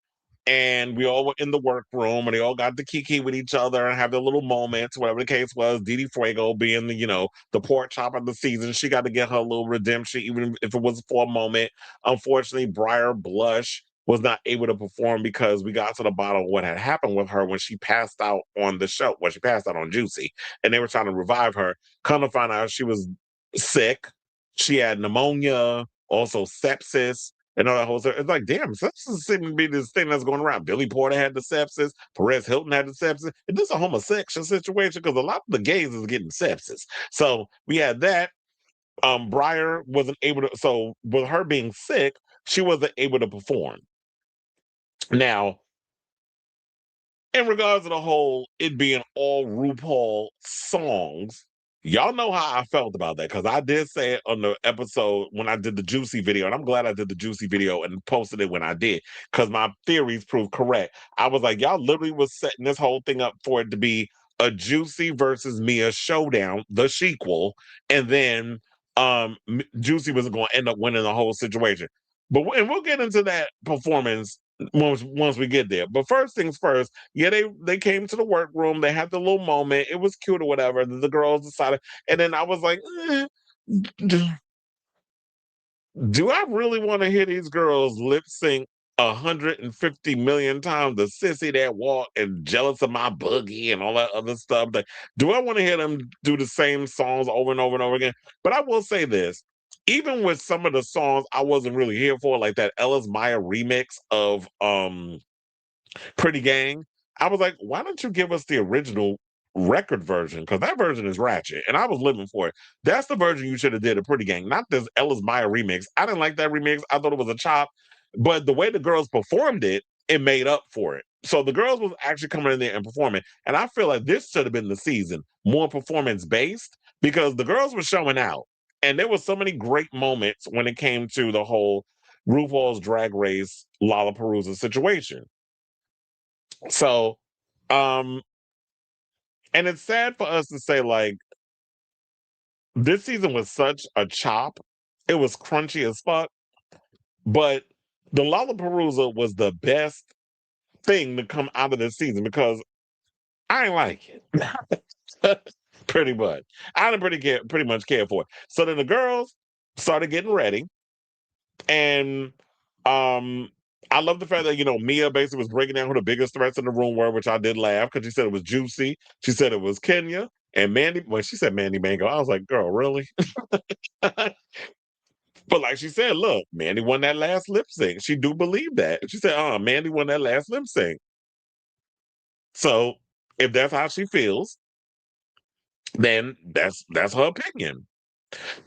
and we all were in the workroom, and they all got to kiki with each other and have their little moments, whatever the case was. Didi Fuego being the pork chop of the season, she got to get her little redemption, even if it was for a moment. Unfortunately, Briar Blush was not able to perform because we got to the bottom of what had happened with her when she passed out on the show. Well, she passed out on Juicy, and they were trying to revive her. Come to find out she was sick. She had pneumonia, also sepsis, and all that whole stuff. It's like, damn, sepsis seems to be this thing that's going around. Billy Porter had the sepsis. Perez Hilton had the sepsis. Is this a homosexual situation? Because a lot of the gays is getting sepsis. So we had that. Briar wasn't able to. So with her being sick, she wasn't able to perform. Now, in regards to the whole it being all RuPaul songs, y'all know how I felt about that, because I did say it on the episode when I did the Juicy video, and I'm glad I did the Juicy video and posted it when I did, because my theories proved correct. I was like, y'all literally was setting this whole thing up for it to be a Juicy versus Mia showdown, the sequel, and then Juicy was going to end up winning the whole situation. But and we'll get into that performance once we get there. But first things first, yeah, they came to the workroom. They had the little moment. It was cute or whatever. The girls decided, and then I was like, do I really want to hear these girls lip sync 150 million times the sissy that walk and jealous of my boogie and all that other stuff? Like, do I want to hear them do the same songs over and over and over again? But I will say this. Even with some of the songs I wasn't really here for, like that Ellis Maya remix of Pretty Gang, I was like, why don't you give us the original record version? Because that version is ratchet, and I was living for it. That's the version you should have did a Pretty Gang, not this Ellis Maya remix. I didn't like that remix. I thought it was a chop, but the way the girls performed it, it made up for it. So the girls was actually coming in there and performing, and I feel like this should have been the season, more performance based, because the girls were showing out, and there were so many great moments when it came to the whole RuPaul's Drag Race Lollapalooza situation. So, um, and it's sad for us to say, like, this season was such a chop. It was crunchy as fuck. But the Lollapalooza was the best thing to come out of this season, because I ain't like it. Pretty much. I didn't pretty much care for it. So then the girls started getting ready. And I love the fact that, Mia basically was breaking down who the biggest threats in the room were, which I did laugh, because she said it was Juicy. She said it was Kenya and Mandy. When she said Mandy Mango, I was like, girl, really? But like she said, look, Mandy won that last lip sync. She do believe that. She said, Mandy won that last lip sync. So if that's how she feels, then that's her opinion.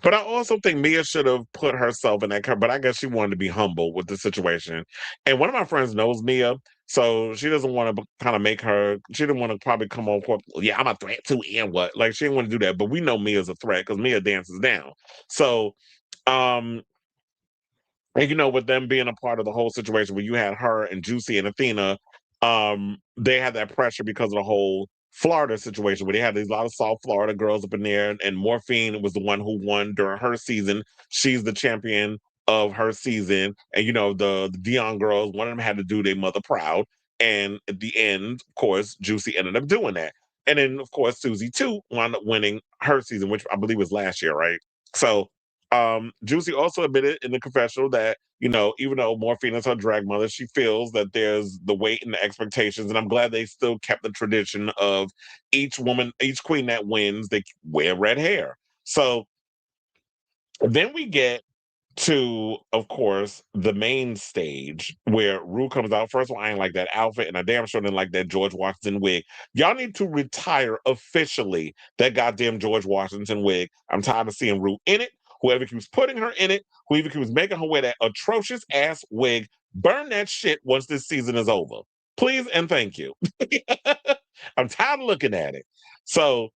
But I also think Mia should have put herself in that cover, but I guess she wanted to be humble with the situation. And one of my friends knows Mia, so she doesn't want to kind of she didn't want to probably come off, yeah, I'm a threat too, and what? Like, she didn't want to do that, but we know Mia's a threat because Mia dances down. So, and with them being a part of the whole situation where you had her and Juicy and Athena, they had that pressure because of the whole Florida situation where they had these lot of South Florida girls up in there, and Morphine was the one who won during her season. She's the champion of her season. And the Dion girls, one of them had to do their mother proud. And at the end, of course, Juicy ended up doing that. And then, of course, Susie too wound up winning her season, which I believe was last year, right? So Juicy also admitted in the confessional that, even though Morphine is her drag mother, she feels that there's the weight and the expectations. And I'm glad they still kept the tradition of each queen that wins, they wear red hair. So then we get to, of course, the main stage where Rue comes out. First of all, I ain't like that outfit, and I damn sure didn't like that George Washington wig. Y'all need to retire officially that goddamn George Washington wig. I'm tired of seeing Rue in it. Whoever keeps putting her in it, whoever keeps making her wear that atrocious ass wig, burn that shit once this season is over. Please and thank you. I'm tired of looking at it. So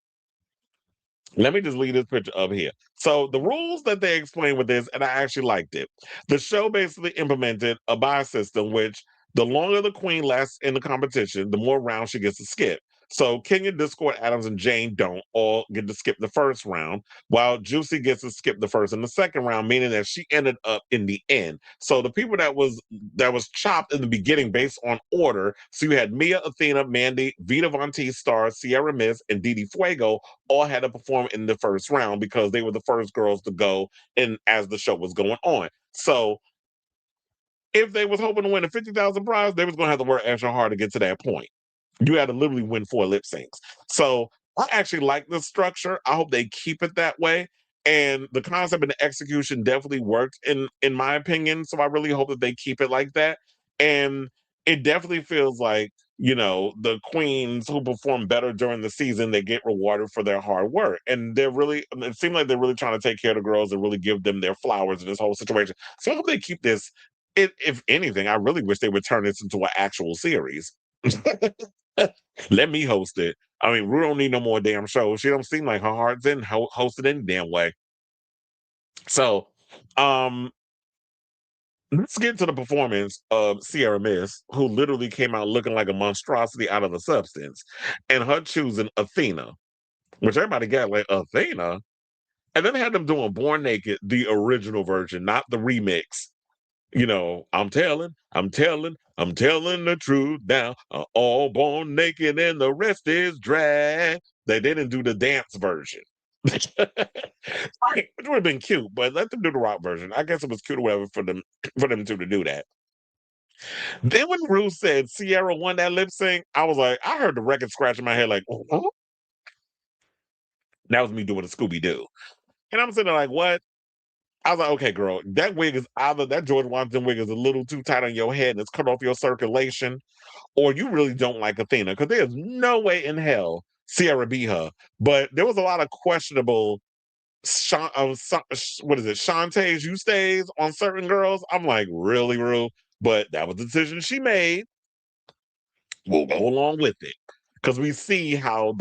let me just leave this picture up here. So the rules that they explained with this, and I actually liked it. The show basically implemented a buy system, which the longer the queen lasts in the competition, the more rounds she gets to skip. So Kenya, Discord, Adams, and Jane don't all get to skip the first round, while Juicy gets to skip the first and the second round, meaning that she ended up in the end. So the people that was chopped in the beginning based on order. So you had Mia, Athena, Mandy, Vita Von T, Star, Sierra Miss, and Didi Fuego all had to perform in the first round because they were the first girls to go in as the show was going on. So if they was hoping to win a 50,000 prize, they was going to have to work extra hard to get to that point. You had to literally win 4 lip syncs. So I actually like this structure. I hope they keep it that way. And the concept and the execution definitely worked in my opinion. So I really hope that they keep it like that. And it definitely feels like, the queens who perform better during the season, they get rewarded for their hard work. And it seems like they're really trying to take care of the girls and really give them their flowers in this whole situation. So I hope they keep this. If anything, I really wish they would turn this into an actual series. Let me host it. I mean, Rue don't need no more damn shows. She don't seem like her heart's in hosted any damn way. So, let's get to the performance of Sierra Miss, who literally came out looking like a monstrosity out of the substance, and her choosing Athena, which everybody got like Athena, and then had them doing Born Naked, the original version, not the remix. I'm telling the truth now. All born naked and the rest is drag. They didn't do the dance version. Which would have been cute, but let them do the rock version. I guess it was cute or whatever for them two to do that. Then when Rue said Sierra won that lip sync, I was like, I heard the record scratch in my head like, oh. That was me doing a Scooby-Doo. And I'm sitting there like, what? I was like, okay, girl, that wig is either that George Washington wig is a little too tight on your head and it's cut off your circulation, or you really don't like Athena, because there's no way in hell Sierra beat her. But there was a lot of questionable Shantae's you stays on certain girls. I'm like, really, Rue? But that was the decision she made. We'll go along with it. Because we see how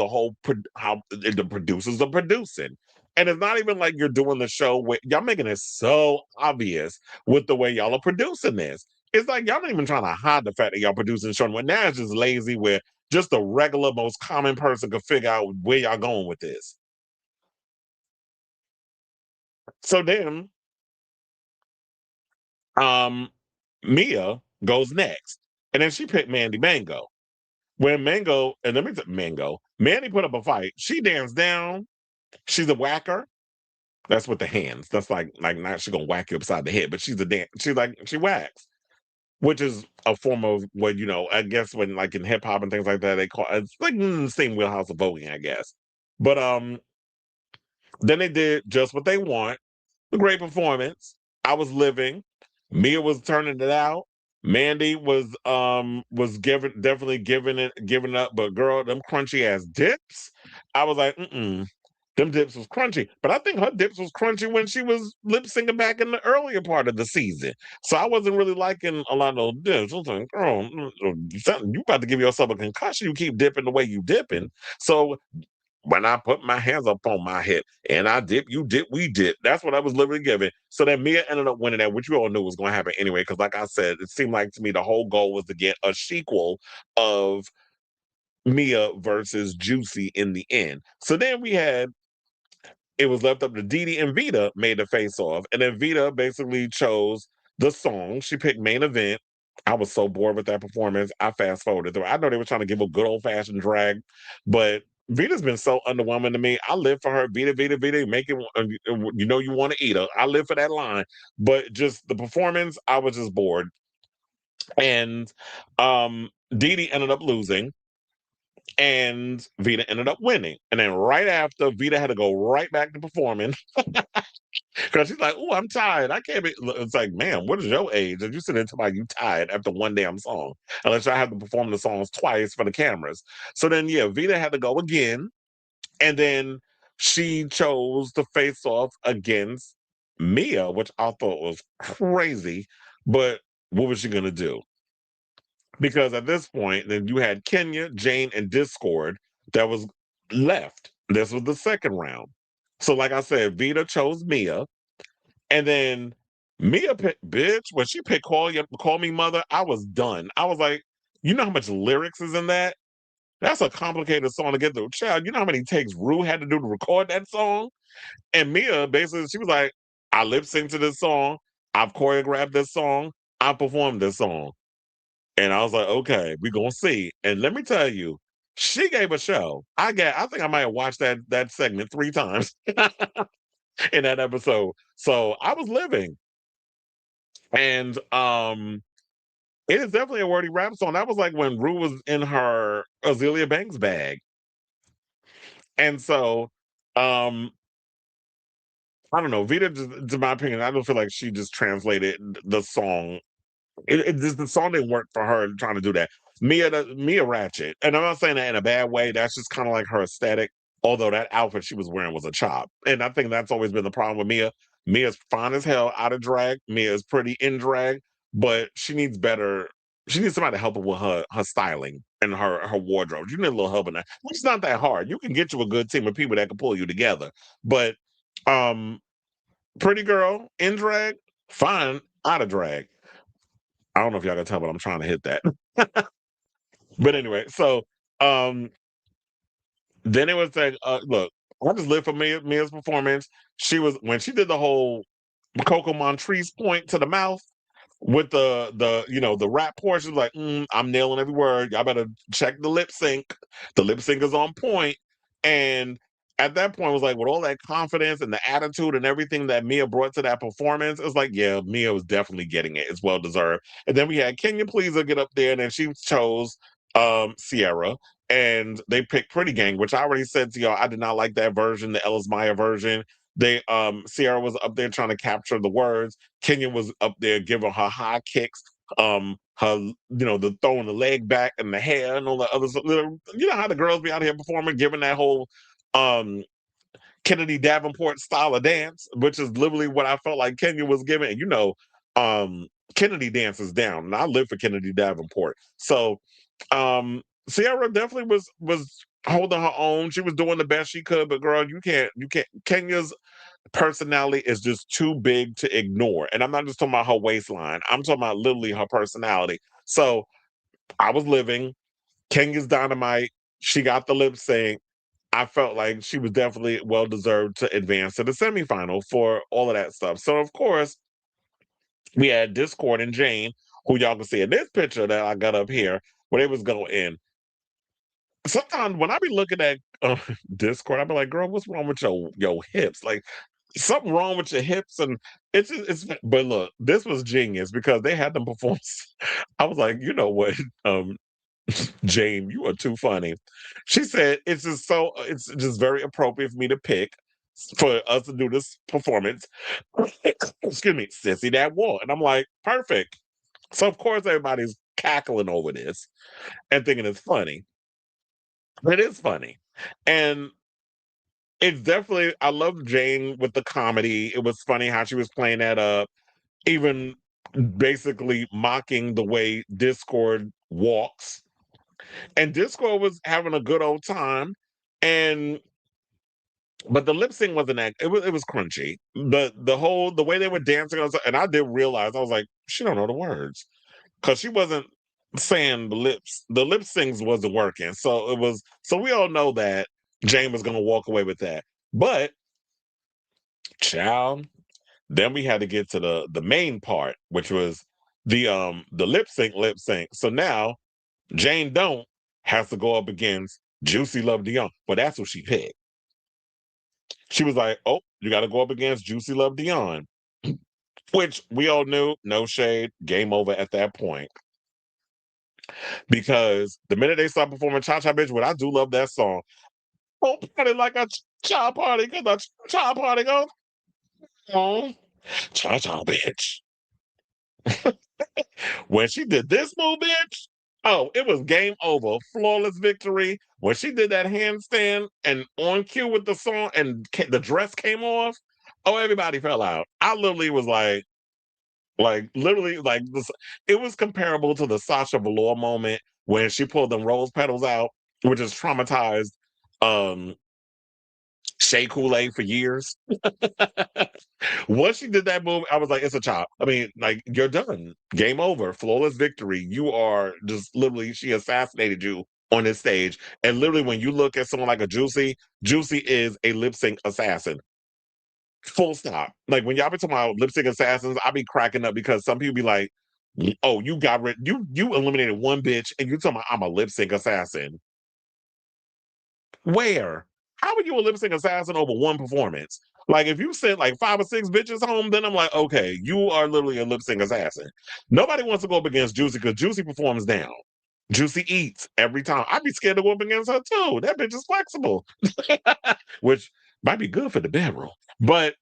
how the producers are producing. And it's not even like you're doing the show with y'all making it so obvious with the way y'all are producing this. It's like y'all not even trying to hide the fact that y'all producing the show. When now it's just lazy where just a regular, most common person could figure out where y'all going with this. So then Mia goes next. And then she picked Mandy Mango. When Mango, and let me say Mandy put up a fight. She danced down. She's a whacker. That's with the hands. That's like not she's gonna whack you upside the head, but she's a dance. She whacks, which is a form of what I guess when like in hip hop and things like that they call it's like the same wheelhouse of voguing, I guess. But then they did Just What They Want, a great performance. I was living. Mia was turning it out. Mandy was definitely giving up, but girl, them crunchy ass dips. I was like, them dips was crunchy. But I think her dips was crunchy when she was lip syncing back in the earlier part of the season. So I wasn't really liking a lot of those dips. I was like, girl, you about to give yourself a concussion. You keep dipping the way you dipping. So when I put my hands up on my hip and I dip, you dip, we dip. That's what I was literally giving. So then Mia ended up winning that, which you all knew was going to happen anyway. Because like I said, it seemed like to me the whole goal was to get a sequel of Mia versus Juicy in the end. So then it was left up to Didi and Vita made the face off. And then Vita basically chose the song. She picked Main Event. I was so bored with that performance. I fast forwarded through. I know they were trying to give a good old fashioned drag, but Vita's been so underwhelming to me. I live for her. Vita, making you know you want to eat her. I live for that line. But just the performance, I was just bored. And Dee Dee ended up losing, and Vita ended up winning. And then right after, Vita had to go right back to performing because she's like, "Oh, I'm tired. I can't be." It's like, "Man, what is your age? And you sitting there talking about you tired after one damn song? Unless I have to perform the songs twice for the cameras." So then, yeah, Vita had to go again, and then she chose to face off against Mia, which I thought was crazy. But what was she gonna do? Because at this point, then you had Kenya, Jane, and Discord that was left. This was the second round. So, like I said, Vita chose Mia, and then Mia picked bitch. When she picked call Me Mother, I was done. I was like, you know how much lyrics is in that? That's a complicated song to get through. Child, you know how many takes Rue had to do to record that song? And Mia basically, she was like, I lip sync to this song, I've choreographed this song, I performed this song. And I was like, okay, we're gonna see. And let me tell you, she gave a show. I think I might have watched that segment 3 times in that episode. So I was living. And it is definitely a wordy rap song. That was like when Rue was in her Azealia Banks bag. And so I don't know. Vita, to my opinion, I don't feel like she just translated the song. The song didn't work for her trying to do that. Mia Ratchet, and I'm not saying that in a bad way. That's just kind of like her aesthetic. Although that outfit she was wearing was a chop, and I think that's always been the problem with Mia. Mia's fine as hell out of drag. Mia is pretty in drag, but she needs better. She needs somebody to help her with her styling and her wardrobe. You need a little help in that. It's not that hard. You can get you a good team of people that can pull you together. But um pretty girl in drag, fine out of drag. I don't know if y'all can tell, but I'm trying to hit that. But anyway, so um then it was like, look, I just live for Mia's performance. She was when she did the whole Coco Montrese point to the mouth with the rap portion, like, I'm nailing every word. Y'all better check the lip sync. The lip sync is on point. And at that point, it was like with all that confidence and the attitude and everything that Mia brought to that performance, it's like, yeah, Mia was definitely getting it. It's well deserved. And then we had Kenya Pleaser get up there, and then she chose Sierra. And they picked Pretty Gang, which I already said to y'all, I did not like that version, the Ellis Maya version. They Sierra was up there trying to capture the words. Kenya was up there giving her high kicks, her the throwing the leg back and the hair and all the other stuff. You know how the girls be out here performing, giving that whole um Kennedy Davenport style of dance, which is literally what I felt like Kenya was giving. And Kennedy dances down, and I live for Kennedy Davenport. So Sierra definitely was holding her own. She was doing the best she could, but girl, you can't. Kenya's personality is just too big to ignore. And I'm not just talking about her waistline. I'm talking about literally her personality. So I was living. Kenya's dynamite. She got the lip sync. I felt like she was definitely well deserved to advance to the semifinal for all of that stuff. So of course, we had Discord and Jane, who y'all can see in this picture that I got up here, where they was going in. Sometimes when I be looking at Discord, I be like, girl, what's wrong with your hips? Like something wrong with your hips, and it's. But look, this was genius because they had them perform. I was like, you know what, Jane, you are too funny. She said it's just very appropriate for me to pick for us to do this performance. Excuse me, Sissy That War, and I'm like, perfect. So of course everybody's cackling over this and thinking it's funny. It is funny. And it's definitely I love Jane with the comedy. It was funny how she was playing that up, even basically mocking the way Discord walks. And Discord was having a good old time. And but the lip sync wasn't that it was crunchy. The way they were dancing, and I did realize I was like, she don't know the words. Because she wasn't saying the lip syncs wasn't working. So we all know that Jane was gonna walk away with that. But child, then we had to get to the main part, which was the lip sync. So now Jane Don't has to go up against Juicy Love Dion. But that's what she picked. She was like, oh, you got to go up against Juicy Love Dion, which we all knew, no shade, game over at that point. Because the minute they start performing Cha Cha Bitch, what I do love that song. Oh, party like a cha party, because a cha party goes on. Cha Cha Bitch. When she did this move, bitch, oh, it was game over. Flawless victory. When she did that handstand and on cue with the song and the dress came off, oh, everybody fell out. I literally was literally, like this. It was comparable to the Sasha Velour moment when she pulled them rose petals out, which is traumatized. Shea Kool-Aid for years. Once she did that move, I was like, it's a chop. I mean, like, you're done. Game over. Flawless victory. You are just literally, she assassinated you on this stage. And literally, when you look at someone like a Juicy, Juicy is a lip sync assassin. Full stop. Like, when y'all be talking about lip sync assassins, I be cracking up because some people be like, oh, you got rid, you eliminated one bitch and you talking about I'm a lip sync assassin. Where? How are you a lip sync assassin over one performance? Like, if you sent like 5 or 6 bitches home, then I'm like, okay, you are literally a lip sync assassin. Nobody wants to go up against Juicy because Juicy performs down. Juicy eats every time. I'd be scared to go up against her too. That bitch is flexible, which might be good for the bedroom. But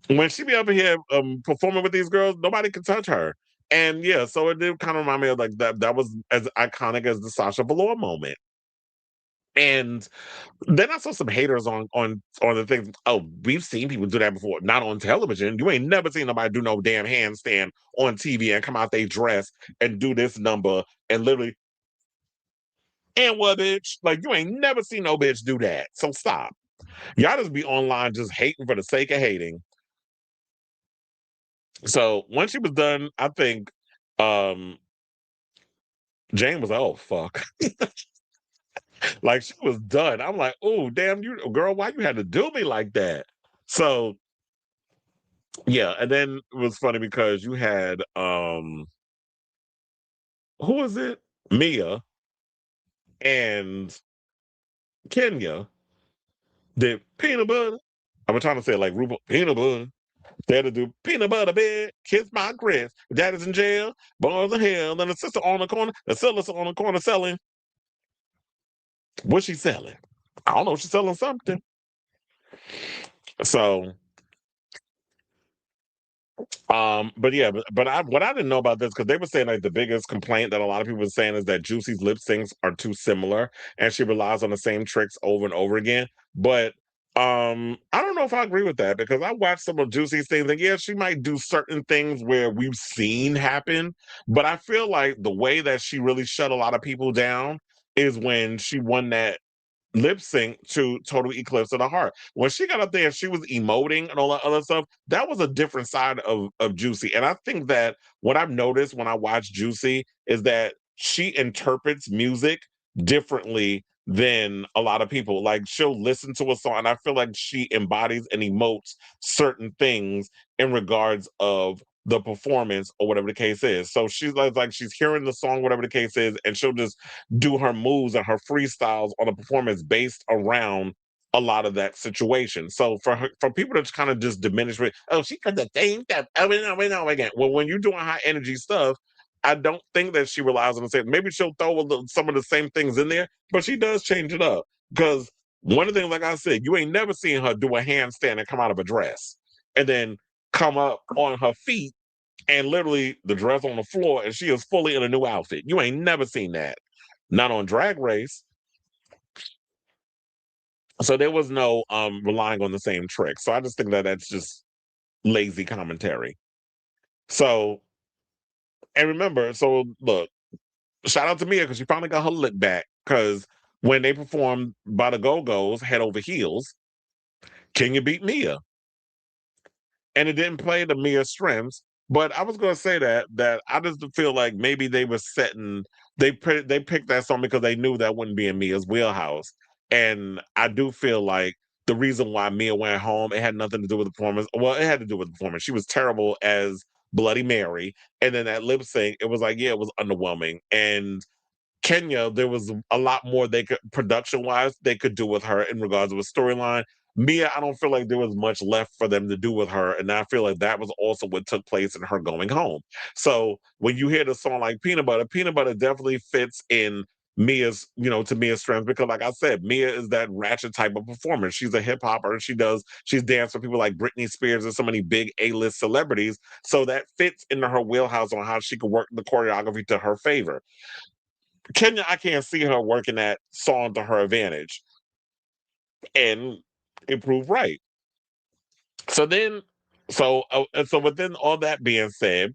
when she be up here performing with these girls, nobody can touch her. And yeah, so it did kind of remind me of like that. That was as iconic as the Sasha Velour moment. And then I saw some haters on the things. Oh, we've seen people do that before, not on television. You ain't never seen nobody do no damn handstand on TV and come out they dress and do this number and literally. And what, bitch? Like, you ain't never seen no bitch do that. So stop. Y'all just be online just hating for the sake of hating. So once she was done, I think Jane was like, oh fuck. Like, she was done. I'm like, oh, damn, you girl, why you had to do me like that? So yeah, and then it was funny because you had who was it? Mia and Kenya did peanut butter. I'm trying to say it like RuPaul, peanut butter. They had to do peanut butter bed, kiss my grits. Daddy's in jail, boys in hell, and the sister on the corner, the sister on the corner selling. What's she selling? I don't know. She's selling something. So, but yeah, but what I didn't know about this because they were saying like the biggest complaint that a lot of people were saying is that Juicy's lip syncs are too similar and she relies on the same tricks over and over again. But I don't know if I agree with that because I watched some of Juicy's things and yeah, she might do certain things where we've seen happen, but I feel like the way that she really shut a lot of people down is when she won that lip sync to Total Eclipse of the Heart. When she got up there, she was emoting and all that other stuff. That was a different side of Juicy. And I think that what I've noticed when I watch Juicy is that she interprets music differently than a lot of people. Like, she'll listen to a song, and I feel like she embodies and emotes certain things in regards of the performance or whatever the case is. So she's like she's hearing the song, whatever the case is, and she'll just do her moves and her freestyles on a performance based around a lot of that situation. So for people to kind of just diminish it, oh, she got the same stuff over and over and over again. Well, when you're doing high energy stuff, I don't think that she relies on the same. Maybe she'll throw some of the same things in there, but she does change it up. Because one of the things, like I said, you ain't never seen her do a handstand and come out of a dress and then come up on her feet and literally the dress on the floor and she is fully in a new outfit. You ain't never seen that. Not on Drag Race. So there was no relying on the same trick. So I just think that that's just lazy commentary. So, and remember, so look, shout out to Mia because she finally got her lip back. Because when they performed by the Go-Go's Head Over Heels, Kenya beat Mia. And it didn't play to Mia's strengths. But I was going to say that I just feel like maybe they were setting, they picked that song because they knew that wouldn't be in Mia's wheelhouse. And I do feel like the reason why Mia went home, it had nothing to do with the performance. Well, it had to do with the performance. She was terrible as Bloody Mary. And then that lip sync, it was like, yeah, it was underwhelming. And Kenya, there was a lot more they could, production-wise, they could do with her in regards to a storyline. Mia, I don't feel like there was much left for them to do with her, and I feel like that was also what took place in her going home. So when you hear the song like Peanut Butter definitely fits in Mia's, to Mia's strengths because, like I said, Mia is that ratchet type of performer. She's a hip hopper. She's danced with people like Britney Spears and so many big A-list celebrities. So that fits into her wheelhouse on how she could work the choreography to her favor. Kenya, I can't see her working that song to her advantage and improve right. So within all that being said,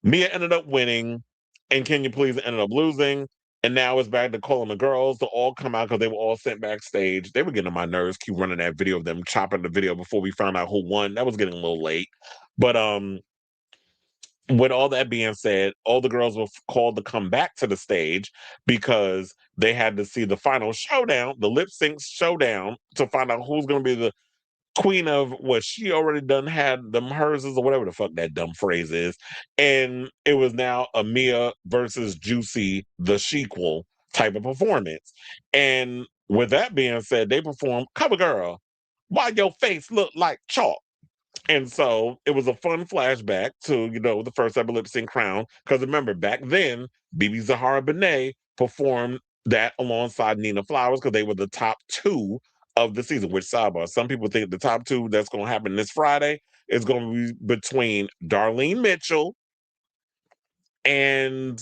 Mia ended up winning, and Kenya Please ended up losing. And now it's back to calling the girls to all come out because they were all sent backstage. They were getting on my nerves, keep running that video of them chopping the video before we found out who won. That was getting a little late. But with all that being said, all the girls were called to come back to the stage because they had to see the final showdown, the lip sync showdown, to find out who's going to be the queen of what she already done had them hers or whatever the fuck that dumb phrase is. And it was now a Mia versus Juicy, the sequel type of performance. And with that being said, they performed Cover Girl, Why Your Face Look Like Chalk. And so it was a fun flashback to, the first ever lip sync crown. Because remember, back then, BB Zahara Benet performed that alongside Nina Flowers because they were the top two of the season, which sidebar. Some people think the top two that's going to happen this Friday is going to be between Darlene Mitchell and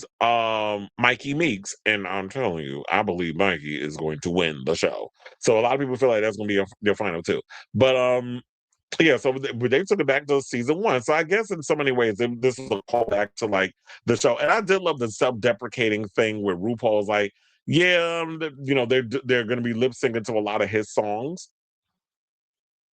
Mikey Meeks. And I'm telling you, I believe Mikey is going to win the show. So a lot of people feel like that's going to be their final two. But yeah, so they took it back to season one. So I guess in so many ways, this is a callback to like the show. And I did love the self-deprecating thing where RuPaul's like, yeah, they're going to be lip syncing to a lot of his songs.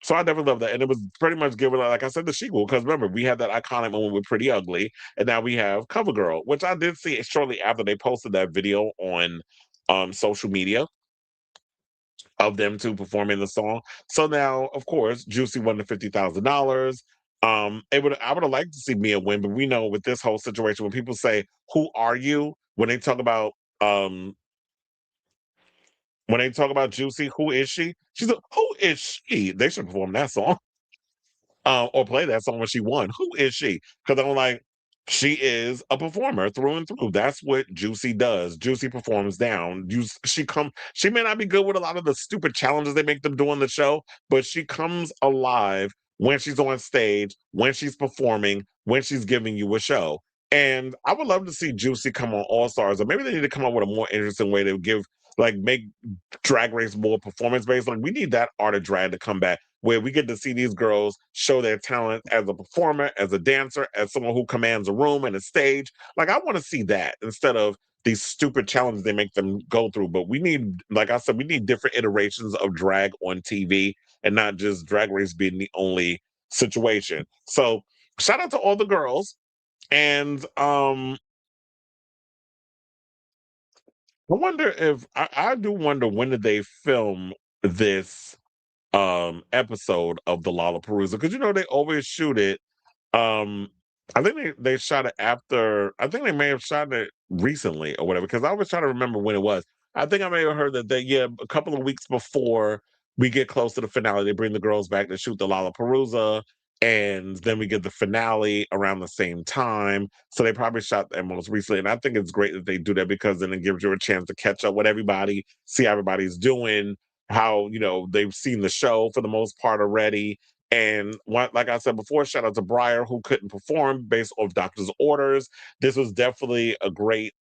So I definitely love that. And it was pretty much given, like I said, the sequel. Because remember, we had that iconic moment with Pretty Ugly. And now we have Cover Girl, which I did see shortly after they posted that video on social media of them two performing the song. So now, of course, Juicy won the $50,000. I would have liked to see Mia win, but we know with this whole situation, when people say, "Who are you?" when they talk about Juicy, who is she? She's like, who is she? They should perform that song. Or play that song when she won. Who is she? Because I'm like, she is a performer through and through. That's what Juicy does. Juicy performs down. She may not be good with a lot of the stupid challenges they make them do on the show, but she comes alive when she's on stage, when she's performing, when she's giving you a show. And I would love to see Juicy come on All Stars, or maybe they need to come up with a more interesting way to make Drag Race more performance based. Like, we need that art of drag to come back, where we get to see these girls show their talent as a performer, as a dancer, as someone who commands a room and a stage. Like, I want to see that instead of these stupid challenges they make them go through. But we need, like I said, we need different iterations of drag on TV and not just Drag Race being the only situation. So shout out to all the girls. And I do wonder, when did they film this episode of the Lollapalooza? Because they always shoot it. I think they shot it after. I think they may have shot it recently or whatever. Because I was trying to remember when it was. I think I may have heard that a couple of weeks before we get close to the finale, they bring the girls back to shoot the Lollapalooza, and then we get the finale around the same time. So they probably shot that most recently, and I think it's great that they do that, because then it gives you a chance to catch up with everybody, see how everybody's doing, how they've seen the show for the most part already. And like I said before, shout out to Breyer, who couldn't perform based off doctor's orders. This was definitely a great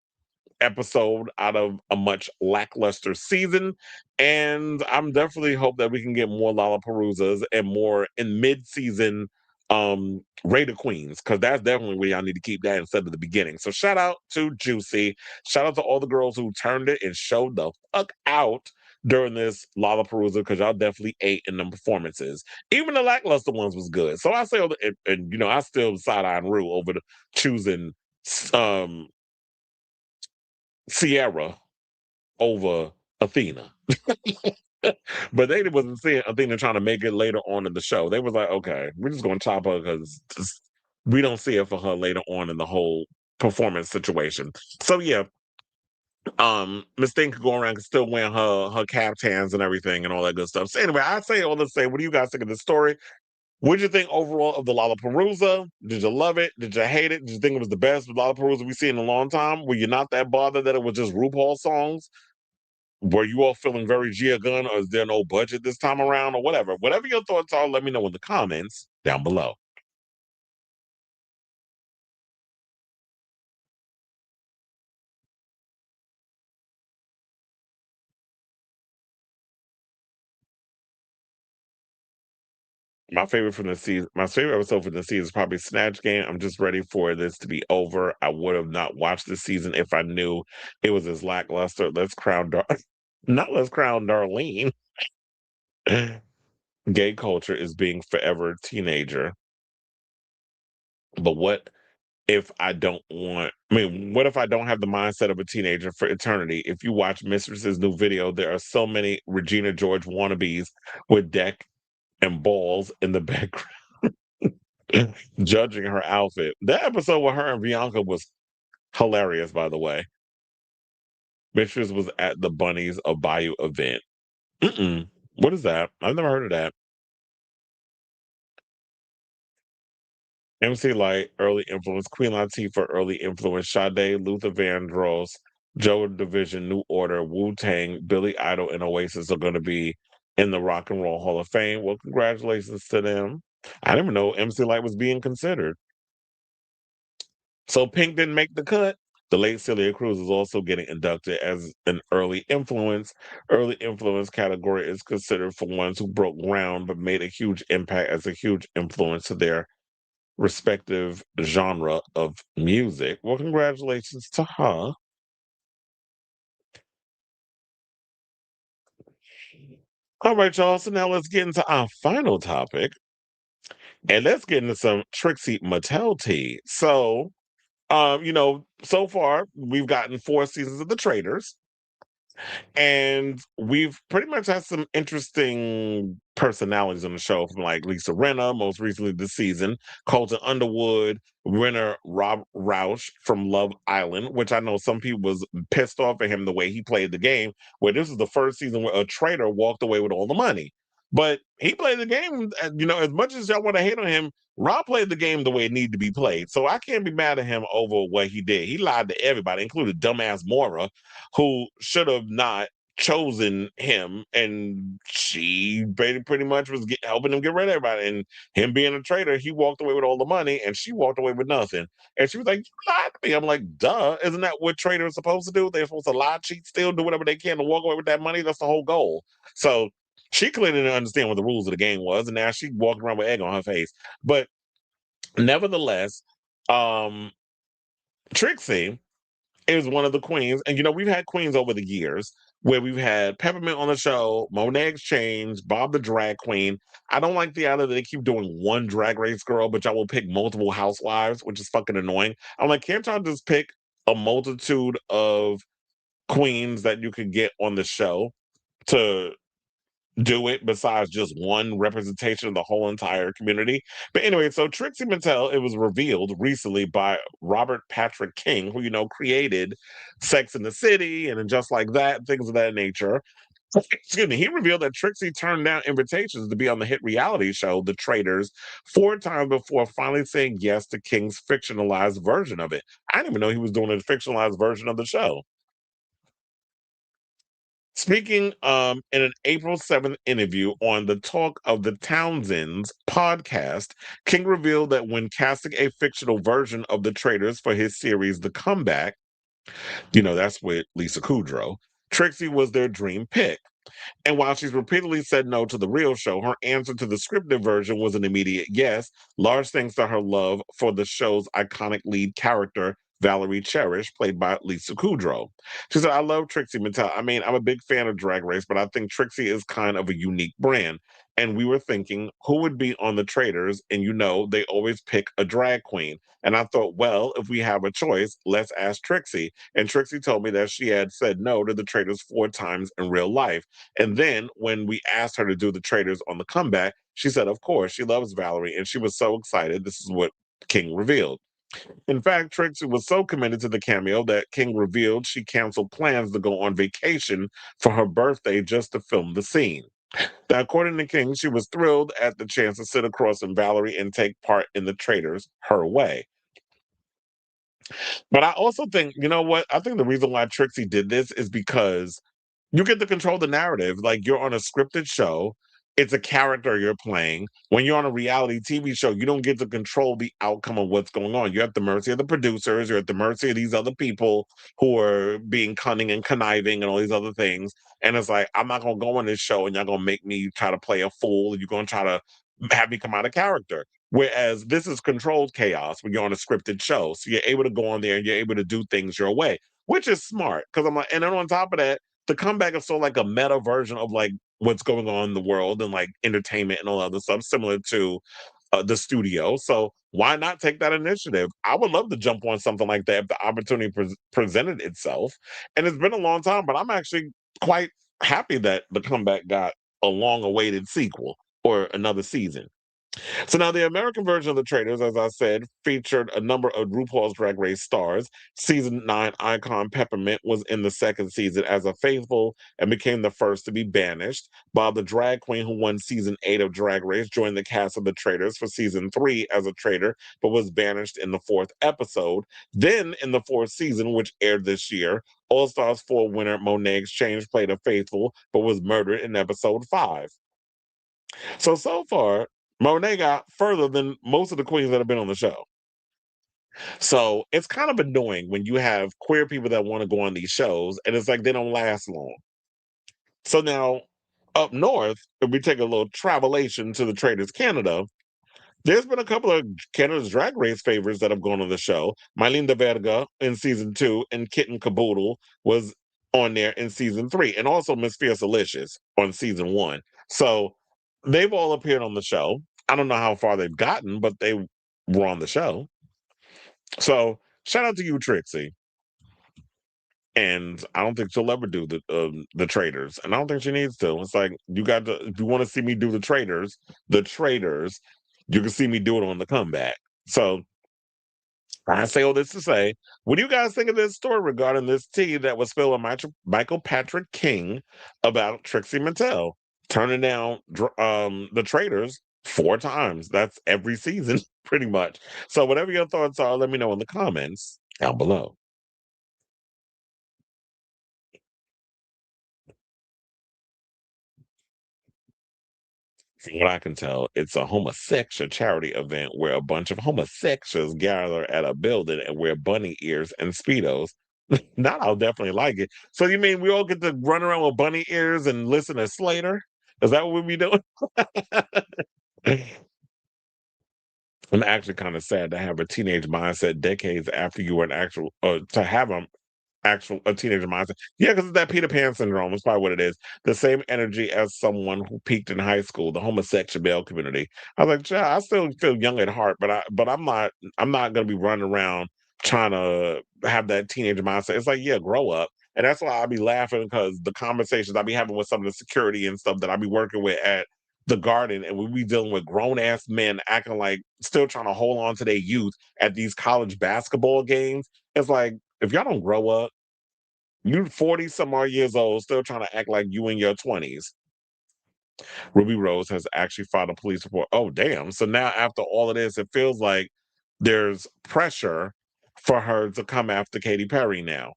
episode out of a much lackluster season, and I'm definitely hope that we can get more Lollapaloozas and more in mid-season Raider Queens, because that's definitely where y'all need to keep that instead of the beginning. So shout out to Juicy, shout out to all the girls who turned it and showed the fuck out during this Lollapalooza, because y'all definitely ate in them performances. Even the lackluster ones was good. So I say, and I still side-eyeing Rue over choosing Sierra over Athena. But they wasn't seeing Athena trying to make it later on in the show. They was like, okay, we're just going to chop her because we don't see it for her later on in the whole performance situation. So yeah, Miss Thing could go around and still wear her caftans and everything and all that good stuff. So anyway, I say all to say, what do you guys think of this story? What did you think overall of the Lollapalooza? Did you love it? Did you hate it? Did you think it was the best Lollapalooza we've seen in a long time? Were you not that bothered that it was just RuPaul songs? Were you all feeling very Gia Gunn, or is there no budget this time around, or whatever? Whatever your thoughts are, let me know in the comments down below. My favorite from the season, my favorite episode from the season is probably Snatch Game. I'm just ready for this to be over. I would have not watched this season if I knew it was as lackluster. Let's crown Darlene. Gay culture is being forever teenager. But what if I don't want, I mean, what if I don't have the mindset of a teenager for eternity? If you watch Mistress's new video, there are so many Regina George wannabes with deck and balls in the background judging her outfit. That episode with her and Bianca was hilarious, by the way. Mistress was at the Bunnies of Bayou event. What is that? I've never heard of that. MC Light, early influence. Queen Latifah, early influence. Sade, Luther Vandross, Joe Division, New Order, Wu-Tang, Billy Idol, and Oasis are going to be in the Rock and Roll Hall of Fame. Well, congratulations to them. I didn't even know MC Light was being considered. So Pink didn't make the cut. The late Celia Cruz is also getting inducted as an early influence. Early influence category is considered for ones who broke ground but made a huge impact as a huge influence to their respective genre of music. Well, congratulations to her. All right, y'all. So now let's get into our final topic. And let's get into some Trixie Mattel tea. So, so far we've gotten 4 seasons of The Traitors. And we've pretty much had some interesting personalities on the show, from like Lisa Rinna, most recently this season, Colton Underwood, winner Rob Roush from Love Island, which I know some people was pissed off at him the way he played the game, where this is the first season where a traitor walked away with all the money. But he played the game, as much as y'all want to hate on him, Rob played the game the way it needed to be played. So I can't be mad at him over what he did. He lied to everybody, including dumbass Mora, who should have not chosen him, and she pretty much was helping him get rid of everybody. And him being a traitor, he walked away with all the money, and she walked away with nothing. And she was like, "You lied to me." I'm like, "Duh! Isn't that what traitors are supposed to do? They're supposed to lie, cheat, steal, do whatever they can to walk away with that money. That's the whole goal." So she clearly didn't understand what the rules of the game was, and now she walking around with egg on her face. But nevertheless, Trixie is one of the queens. And, we've had queens over the years where we've had Peppermint on the show, Monet Exchange, Bob the Drag Queen. I don't like the idea that they keep doing one Drag Race girl, but y'all will pick multiple housewives, which is fucking annoying. I'm like, can't y'all just pick a multitude of queens that you could get on the show to do it, besides just one representation of the whole entire community? But anyway, so Trixie Mattel, it was revealed recently by Robert Patrick King, who created Sex and the City and Just Like That, things of that nature. Excuse me. He revealed that Trixie turned down invitations to be on the hit reality show The Traitors 4 times before finally saying yes to King's fictionalized version of it. I didn't even know he was doing a fictionalized version of the show. Speaking in an April 7th interview on the Talk of the Townsends podcast, King revealed that when casting a fictional version of The Traitors for his series The Comeback, that's with Lisa Kudrow, Trixie was their dream pick. And while she's repeatedly said no to the real show, her answer to the scripted version was an immediate yes, large thanks to her love for the show's iconic lead character, Valerie Cherish, played by Lisa Kudrow. She said, "I love Trixie Mattel. I mean, I'm a big fan of Drag Race, but I think Trixie is kind of a unique brand. And we were thinking, who would be on The Traitors? And they always pick a drag queen. And I thought, well, if we have a choice, let's ask Trixie." And Trixie told me that she had said no to The Traitors 4 times in real life. And then when we asked her to do The Traitors on The Comeback, she said, of course, she loves Valerie. And she was so excited. This is what King revealed. In fact, Trixie was so committed to the cameo that King revealed she canceled plans to go on vacation for her birthday just to film the scene. Now, according to King, she was thrilled at the chance to sit across from Valerie and take part in the Traitors her way. But I also think, you know what? I think the reason why Trixie did this is because you get to control the narrative. Like, you're on a scripted show, it's a character you're playing. When you're on a reality TV show, you don't get to control the outcome of what's going on. You're at the mercy of the producers, you're at the mercy of these other people who are being cunning and conniving and all these other things. And it's like, I'm not going to go on this show and y'all going to make me try to play a fool. You're going to try to have me come out of character. Whereas this is controlled chaos when you're on a scripted show. So you're able to go on there and you're able to do things your way, which is smart. Because I'm like, and then on top of that, the comeback is sort of like a meta version of like what's going on in the world and like entertainment and all other stuff, similar to the studio. So why not take that initiative? I would love to jump on something like that if the opportunity presented itself. And it's been a long time, but I'm actually quite happy that the comeback got a long-awaited sequel or another season. So now the American version of The Traitors, as I said, featured a number of RuPaul's Drag Race stars. Season 9 icon Peppermint was in the second season as a faithful and became the first to be banished, while the drag queen who won season 8 of Drag Race joined the cast of The Traitors for season 3 as a traitor, but was banished in the 4th episode. Then in the 4th season, which aired this year, All Stars 4 winner Monet Exchange played a faithful, but was murdered in episode 5. So far, Monet got further than most of the queens that have been on the show. So it's kind of annoying when you have queer people that want to go on these shows and it's like they don't last long. So now up north, if we take a little travelation to the Traitors Canada, there's been a couple of Canada's Drag Race favorites that have gone on the show. Mylene de Verga in season 2 and Kitten Caboodle was on there in season 3, and also Miss Fierce Alicious on season 1. So they've all appeared on the show. I don't know how far they've gotten, but they were on the show. So shout out to you, Trixie. And I don't think she'll ever do the Traitors, and I don't think she needs to. It's like, you got to, if you want to see me do the Traitors, you can see me do it on the comeback. So I say all this to say, what do you guys think of this story regarding this tea that was spilled on Michael Patrick King about Trixie Mattel turning down the Traitors 4 times? That's every season, pretty much. So whatever your thoughts are, let me know in the comments down below. From what I can tell, it's a homosexual charity event where a bunch of homosexuals gather at a building and wear bunny ears and Speedos. That I'll definitely like it. So you mean we all get to run around with bunny ears and listen to Slater? Is that what we be doing? I'm actually kind of sad to have a teenage mindset decades after you were an actual, to have a teenager mindset. Yeah, because it's that Peter Pan syndrome. It's probably what it is. The same energy as someone who peaked in high school, the homosexual male community. I was like, "Child, I still feel young at heart, but I'm not gonna be running around trying to have that teenager mindset." It's like, yeah, grow up. And that's why I be laughing, because the conversations I be having with some of the security and stuff that I be working with at the garden, and we be dealing with grown ass men acting like still trying to hold on to their youth at these college basketball games. It's like, if y'all don't grow up, you 40 some odd years old, still trying to act like you in your 20s. Ruby Rose has actually filed a police report. Oh, damn. So now after all of this, it feels like there's pressure for her to come after Katy Perry now.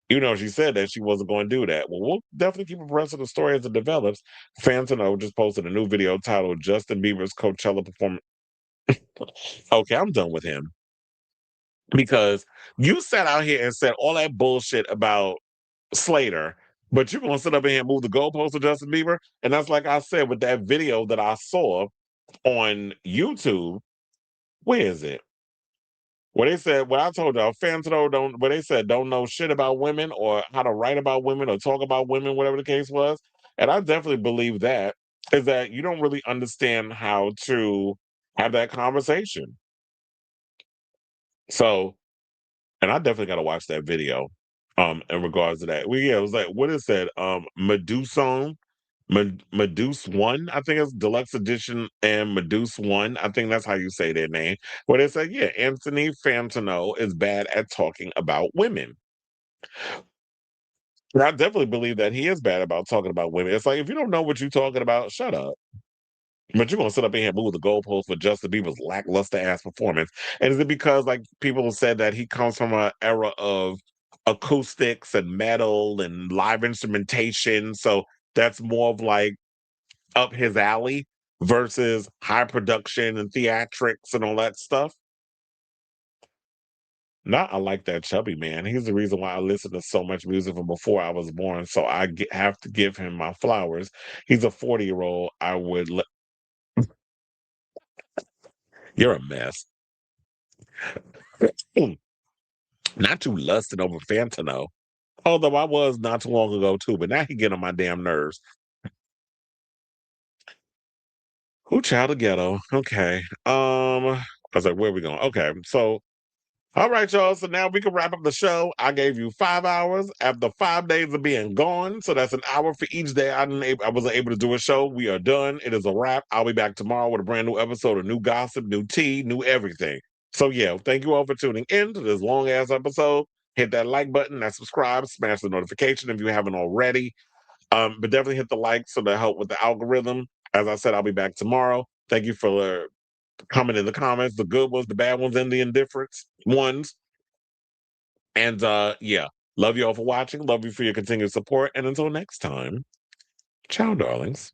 Even though she said that she wasn't going to do that. Well, we'll definitely keep abreast of the story as it develops. Fans to know just posted a new video titled Justin Bieber's Coachella performance. Okay, I'm done with him. Because you sat out here and said all that bullshit about Slater, but you're gonna sit up in here and move the goalposts of Justin Bieber. And that's like I said with that video that I saw on YouTube. Where is it? Where they said, what I told y'all, fans don't, where they said don't know shit about women or how to write about women or talk about women, whatever the case was. And I definitely believe that is that you don't really understand how to have that conversation. So, and I definitely got to watch that video in regards to that. Well, yeah, it was like, what is that? Medusa Medusa One, I think it's Deluxe Edition and Medusa One. I think that's how you say their name. Where they say, yeah, Anthony Fantano is bad at talking about women. And I definitely believe that he is bad about talking about women. It's like, if you don't know what you're talking about, shut up. But you're gonna sit up in here and move the goalposts for Justin Bieber's lackluster ass performance. And is it because like people said that he comes from an era of acoustics and metal and live instrumentation? So that's more of like up his alley versus high production and theatrics and all that stuff. Not I like that chubby man. He's the reason why I listen to so much music from before I was born. So have to give him my flowers. He's a 40-year-old. I would. You're a mess. Not too lusted over Fentanyl. Although I was not too long ago too, but now he get on my damn nerves. Who child of ghetto? Okay. I was like, where are we going? Okay, so all right, y'all. So now we can wrap up the show. I gave you 5 hours after 5 days of being gone. So that's an hour for each day I wasn't able to do a show. We are done. It is a wrap. I'll be back tomorrow with a brand new episode of new gossip, new tea, new everything. So yeah, thank you all for tuning in to this long ass episode. Hit that like button, that subscribe, smash the notification if you haven't already. But definitely hit the like so to help with the algorithm. As I said, I'll be back tomorrow. Thank you for comment in the comments, the good ones, the bad ones, and the indifference ones. And yeah, love you all for watching. Love you for your continued support. And until next time, ciao, darlings.